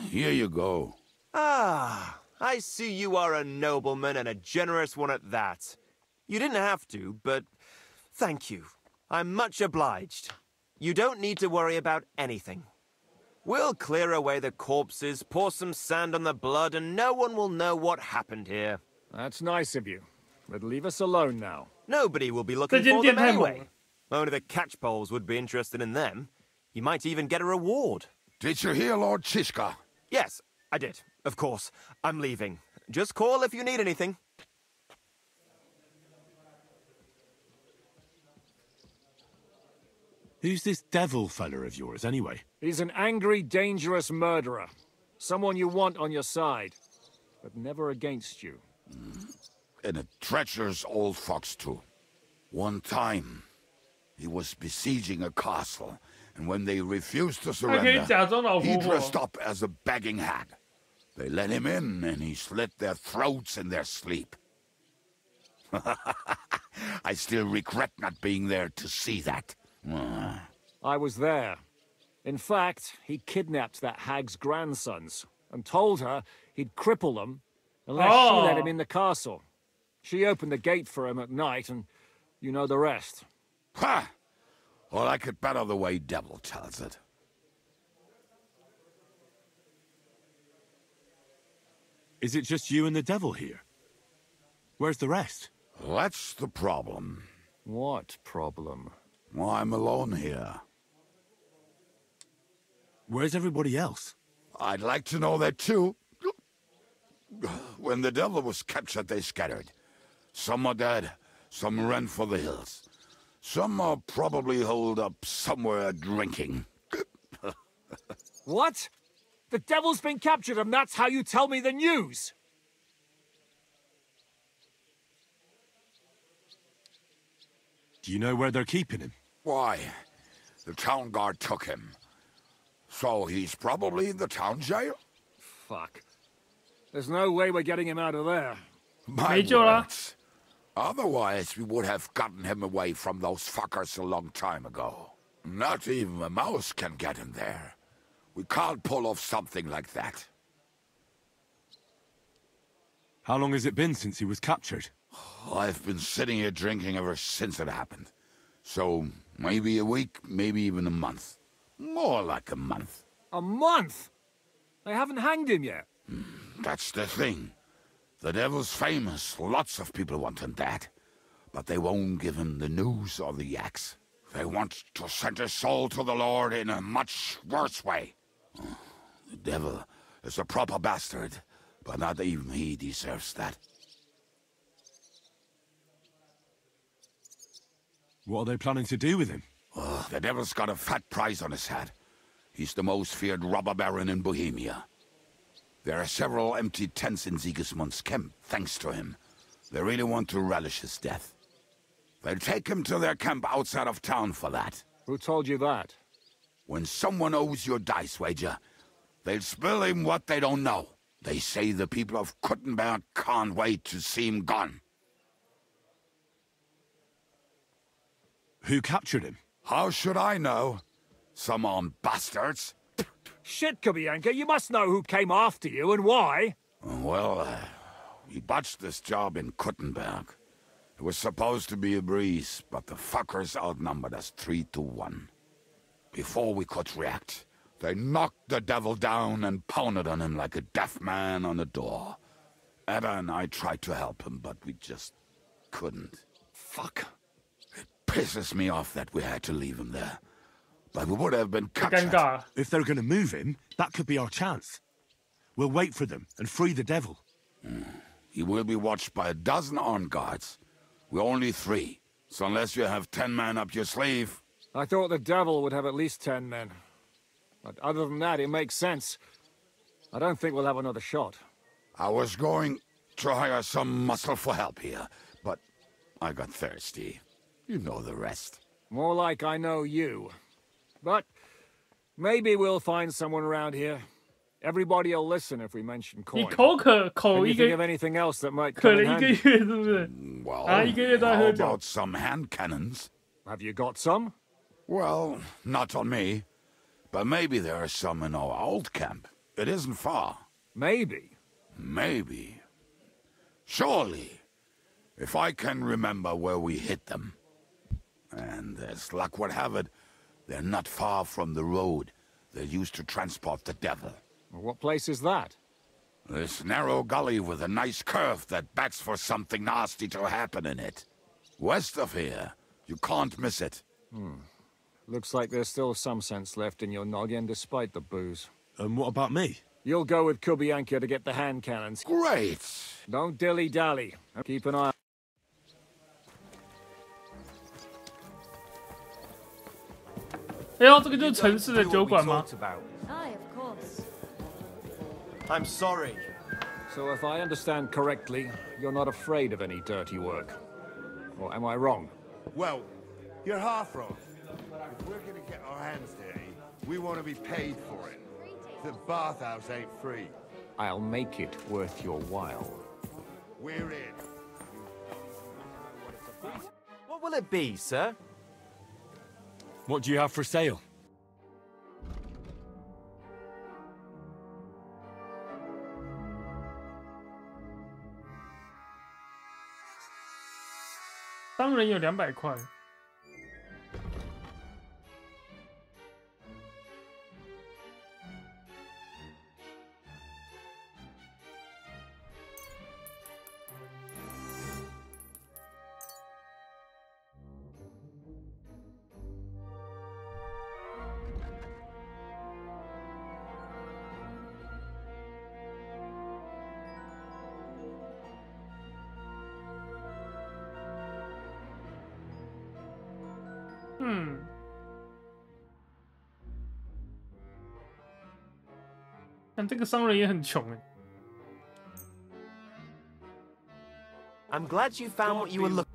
Here you go. Ah, I see you are a nobleman and a generous one at that. You didn't have to, but thank you. I'm much obliged. You don't need to worry about anything. We'll clear away the corpses, pour some sand on the blood, and no one will know what happened here. That's nice of you. But leave us alone now. Nobody will be looking for them anyway. Only the catchpoles would be interested in them. You might even get a reward. Did you hear Lord Chishka? Yes, I did. Of course. I'm leaving. Just call if you need anything. Who's this devil fella of yours, anyway? He's an angry, dangerous murderer. Someone you want on your side, but never against you. And a treacherous old fox, too. One time, he was besieging a castle, and when they refused to surrender, he dressed up as a begging hag. They let him in, and he slit their throats in their sleep. I still regret not being there to see that. I was there. In fact, he kidnapped that hag's grandsons and told her he'd cripple them unless she let him in the castle. She opened the gate for him at night, and you know the rest. Ha! Well, I could better the way Devil tells it. Is it just you and the devil here? Where's the rest? That's the problem. What problem? Well, I'm alone here. Where's everybody else? I'd like to know that too. When the devil was captured, they scattered. Some are dead, some ran for the hills. Some are probably holed up somewhere drinking. What? The devil's been captured and that's how you tell me the news? Do you know where they're keeping him? Why? The town guard took him. So he's probably in the town jail? Fuck. There's no way we're getting him out of there. My words. Otherwise, we would have gotten him away from those fuckers a long time ago. Not even a mouse can get him there. We can't pull off something like that. How long has it been since he was captured? I've been sitting here drinking ever since it happened. So, maybe a week, maybe even a month. More like a month. A month? They haven't hanged him yet. That's the thing. The devil's famous. Lots of people want him dead. But they won't give him the news or the axe. They want to send his soul to the Lord in a much worse way. The devil is a proper bastard, but not even he deserves that. What are they planning to do with him? The devil's got a fat price on his head. He's the most feared robber baron in Bohemia. There are several empty tents in Sigismund's camp, thanks to him. They really want to relish his death. They'll take him to their camp outside of town for that. Who told you that? When someone owes you a dice wager, they'll spill him what they don't know. They say the people of Kuttenberg can't wait to see him gone. Who captured him? How should I know? Some armed bastards. Shit, Kubianka, you must know who came after you and why. Well, we botched this job in Kuttenberg. It was supposed to be a breeze, but the fuckers outnumbered us 3-1. Before we could react, they knocked the devil down and pounded on him like a deaf man on a door. Edda and I tried to help him, but we just couldn't. Fuck. It pisses me off that we had to leave him there. But we would have been captured. If they're going to move him, that could be our chance. We'll wait for them and free the devil. He will be watched by a dozen armed guards. We're only 3, so unless you have 10 men up your sleeve... I thought the devil would have at least 10 men. But other than that, it makes sense. I don't think we'll have another shot. I was going to hire some muscle for help here, but I got thirsty. You know the rest. More like I know you. But maybe we'll find someone around here. Everybody will listen if we mention coin. Can you think of anything else that might come in handy? Well, how about some hand cannons? Have you got some? Well, not on me. But maybe there are some in our old camp. It isn't far. Maybe? Maybe. Surely. If I can remember where we hid them. And as luck would have it, they're not far from the road they used to transport the devil. What place is that? This narrow gully with a nice curve that backs for something nasty to happen in it. West of here. You can't miss it. Looks like there's still some sense left in your noggin despite the booze. And what about me? You'll go with Kubianka to get the hand cannons. Great! Don't dilly-dally. Keep an eye.这个就是城市的酒馆吗？ Aye, of course. I'm sorry. So if I understand correctly, you're not afraid of any dirty work. Or am I wrong? Well, you're half wrong. If we're gonna get our hands dirty, we want to be paid for it. The bathhouse ain't free. I'll make it worth your while. We're in. What will it be, sir? What do you have for sale?商人有200块。但这个商人也很穷哎。I'm glad you found what you were looking.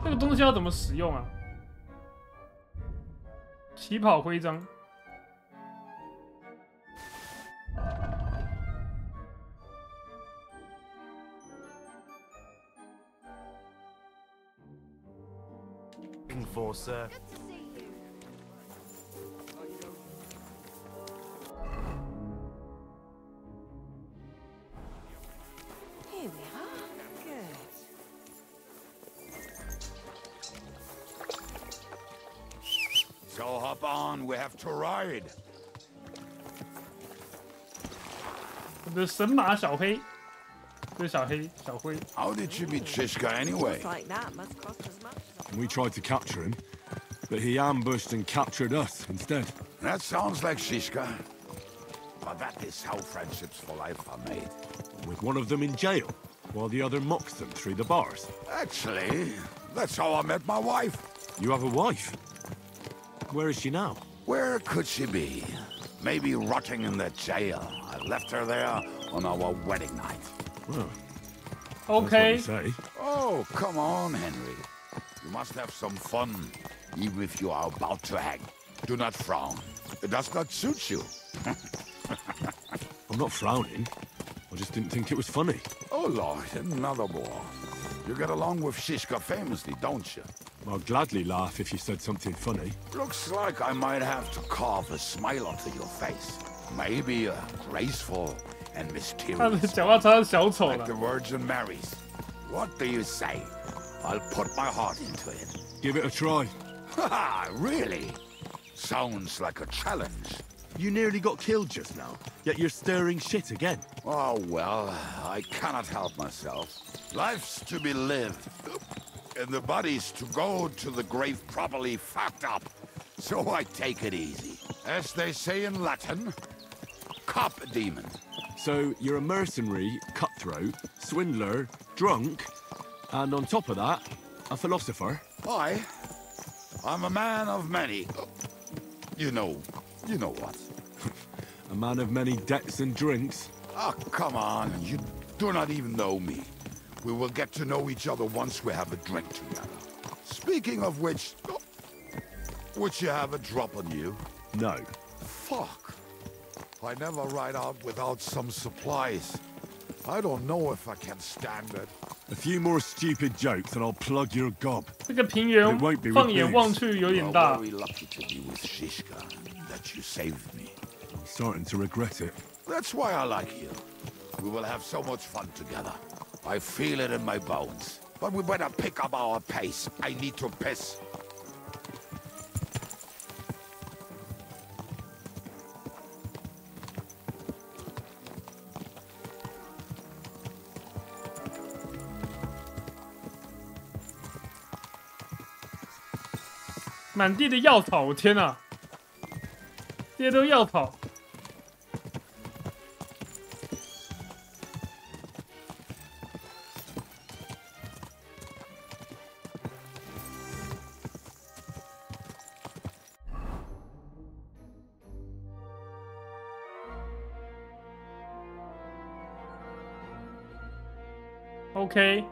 这个东西要怎么使用啊？起跑徽章。For, sir. Here we are. Good. So hop on, we have to ride. 我的神马小黑，这是小黑小灰。 How did you meet Shishka anyway? Like that must cost as much. We tried to capture him, but he ambushed and captured us instead. That sounds like Shishka. But that is how friendships for life are made. With one of them in jail, while the other mocks them through the bars. Actually, that's how I met my wife. You have a wife? Where is she now? Where could she be? Maybe rotting in the jail. I left her there on our wedding night. Well, okay. That's what you say. Oh, come on, Henry. You must have some fun, even if you are about to hang. Do not frown. It does not suit you. I'm not frowning. I just didn't think it was funny. Oh, Lord, another more. You get along with Shishka famously, don't you? I'd gladly laugh if you said something funny. Looks like I might have to carve a smile onto your face. Maybe a graceful and mysterious like the Virgin Mary's. What do you say? I'll put my heart into it. Give it a try. Haha, really? Sounds like a challenge. You nearly got killed just now, yet you're stirring shit again. Oh, well, I cannot help myself. Life's to be lived, and the body's to go to the grave properly fucked up. So I take it easy. As they say in Latin, cop demon. So you're a mercenary, cutthroat, swindler, drunk, and on top of that, a philosopher? I'm a man of many. You know what? A man of many debts and drinks? Oh, come on. You do not even know me. We will get to know each other once we have a drink together. Speaking of which, would you have a drop on you? No. Fuck. I never ride out without some supplies. I don't know if I can stand it. A few more stupid jokes and I'll plug your gob. 这个平原放眼望去有点大。 I'm very lucky to be with Shishka, that you saved me. I'm starting to regret it. That's why I like you. We will have so much fun together. I feel it in my bones. But we better pick up our pace. I need to piss. 满地的药草，我天哪！这些都是药草。OK。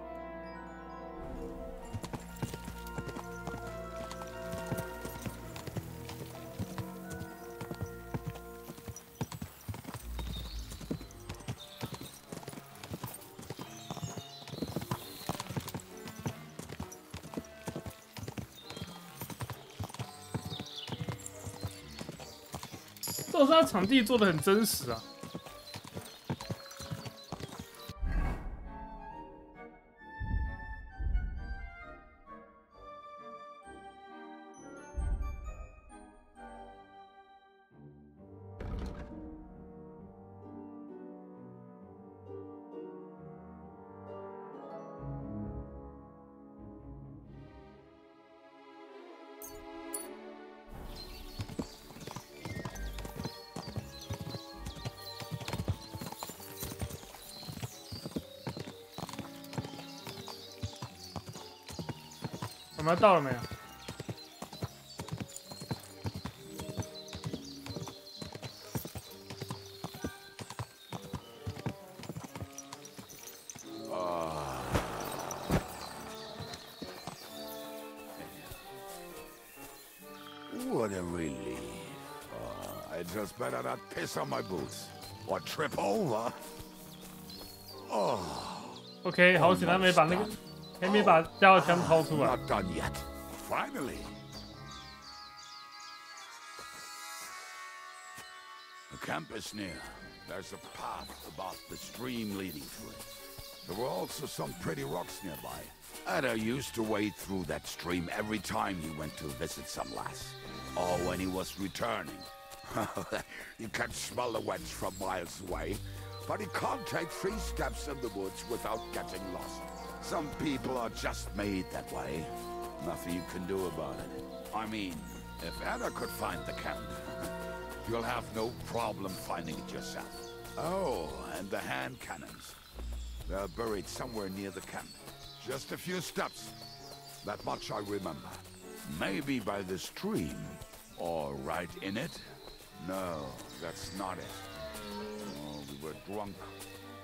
倒是他场地做的很真实啊。我们到了没有？What a relief. I just better not piss on my boots or trip over. Oh. OK， 好险他没把那个。还没把加药枪掏出来。Not done yet. Finally. The camp is near. There's a path above the stream leading to it. There were also some pretty rocks nearby. Ada used to wade through that stream every time he went to visit some lass. Or when he was returning. You can smell the wench from miles away, but he can't take 3 steps in the woods without getting lost. Some people are just made that way. Nothing you can do about it. I mean, if Ada could find the camp, you'll have no problem finding it yourself. Oh, and the hand cannons. They're buried somewhere near the camp. Just a few steps. That much I remember. Maybe by the stream, or right in it. No, that's not it. Oh, we were drunk,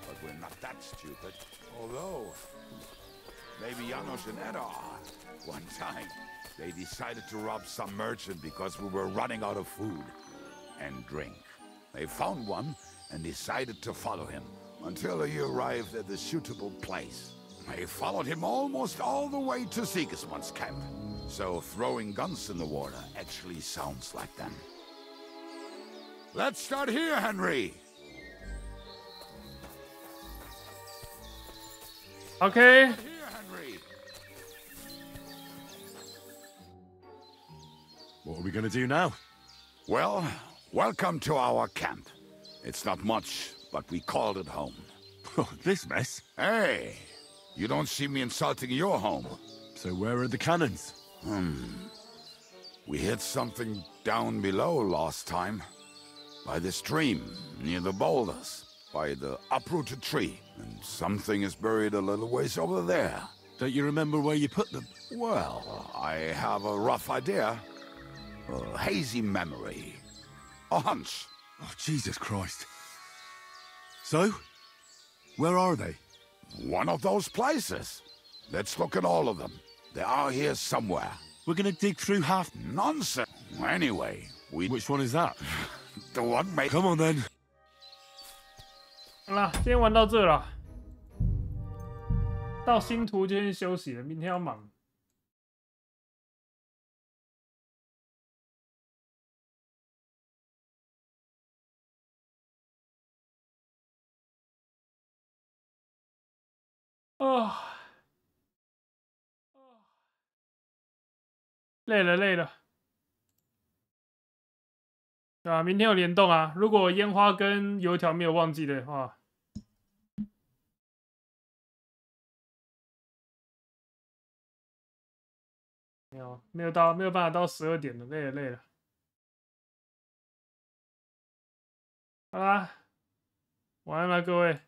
but we're not that stupid. Although, maybe Janos and Edda are. One time, they decided to rob some merchant because we were running out of food and drink. They found one and decided to follow him until he arrived at the suitable place. They followed him almost all the way to Sigismund's camp. So throwing guns in the water actually sounds like them. Let's start here, Henry! Okay. What are we gonna do now? Well, welcome to our camp. It's not much, but we called it home. Oh, this mess? Hey, you don't see me insulting your home. So where are the cannons? We hit something down below last time. By the stream, near the boulders. By the uprooted tree. And something is buried a little ways over there. Don't you remember where you put them? Well, I have a rough idea. A hazy memory. A hunch. Oh, Jesus Christ. So? Where are they? One of those places. Let's look at all of them. They are here somewhere. We're gonna dig through half... Nonsense. Anyway, we... Which one is that? The one made... Come on then. 好啦，今天玩到这了。到新图就先休息了，明天要忙。累了累了，对吧？明天有联动啊，如果烟花跟油条没有忘记的话，没有办法到12点了，累了。好啦，晚安啦，各位。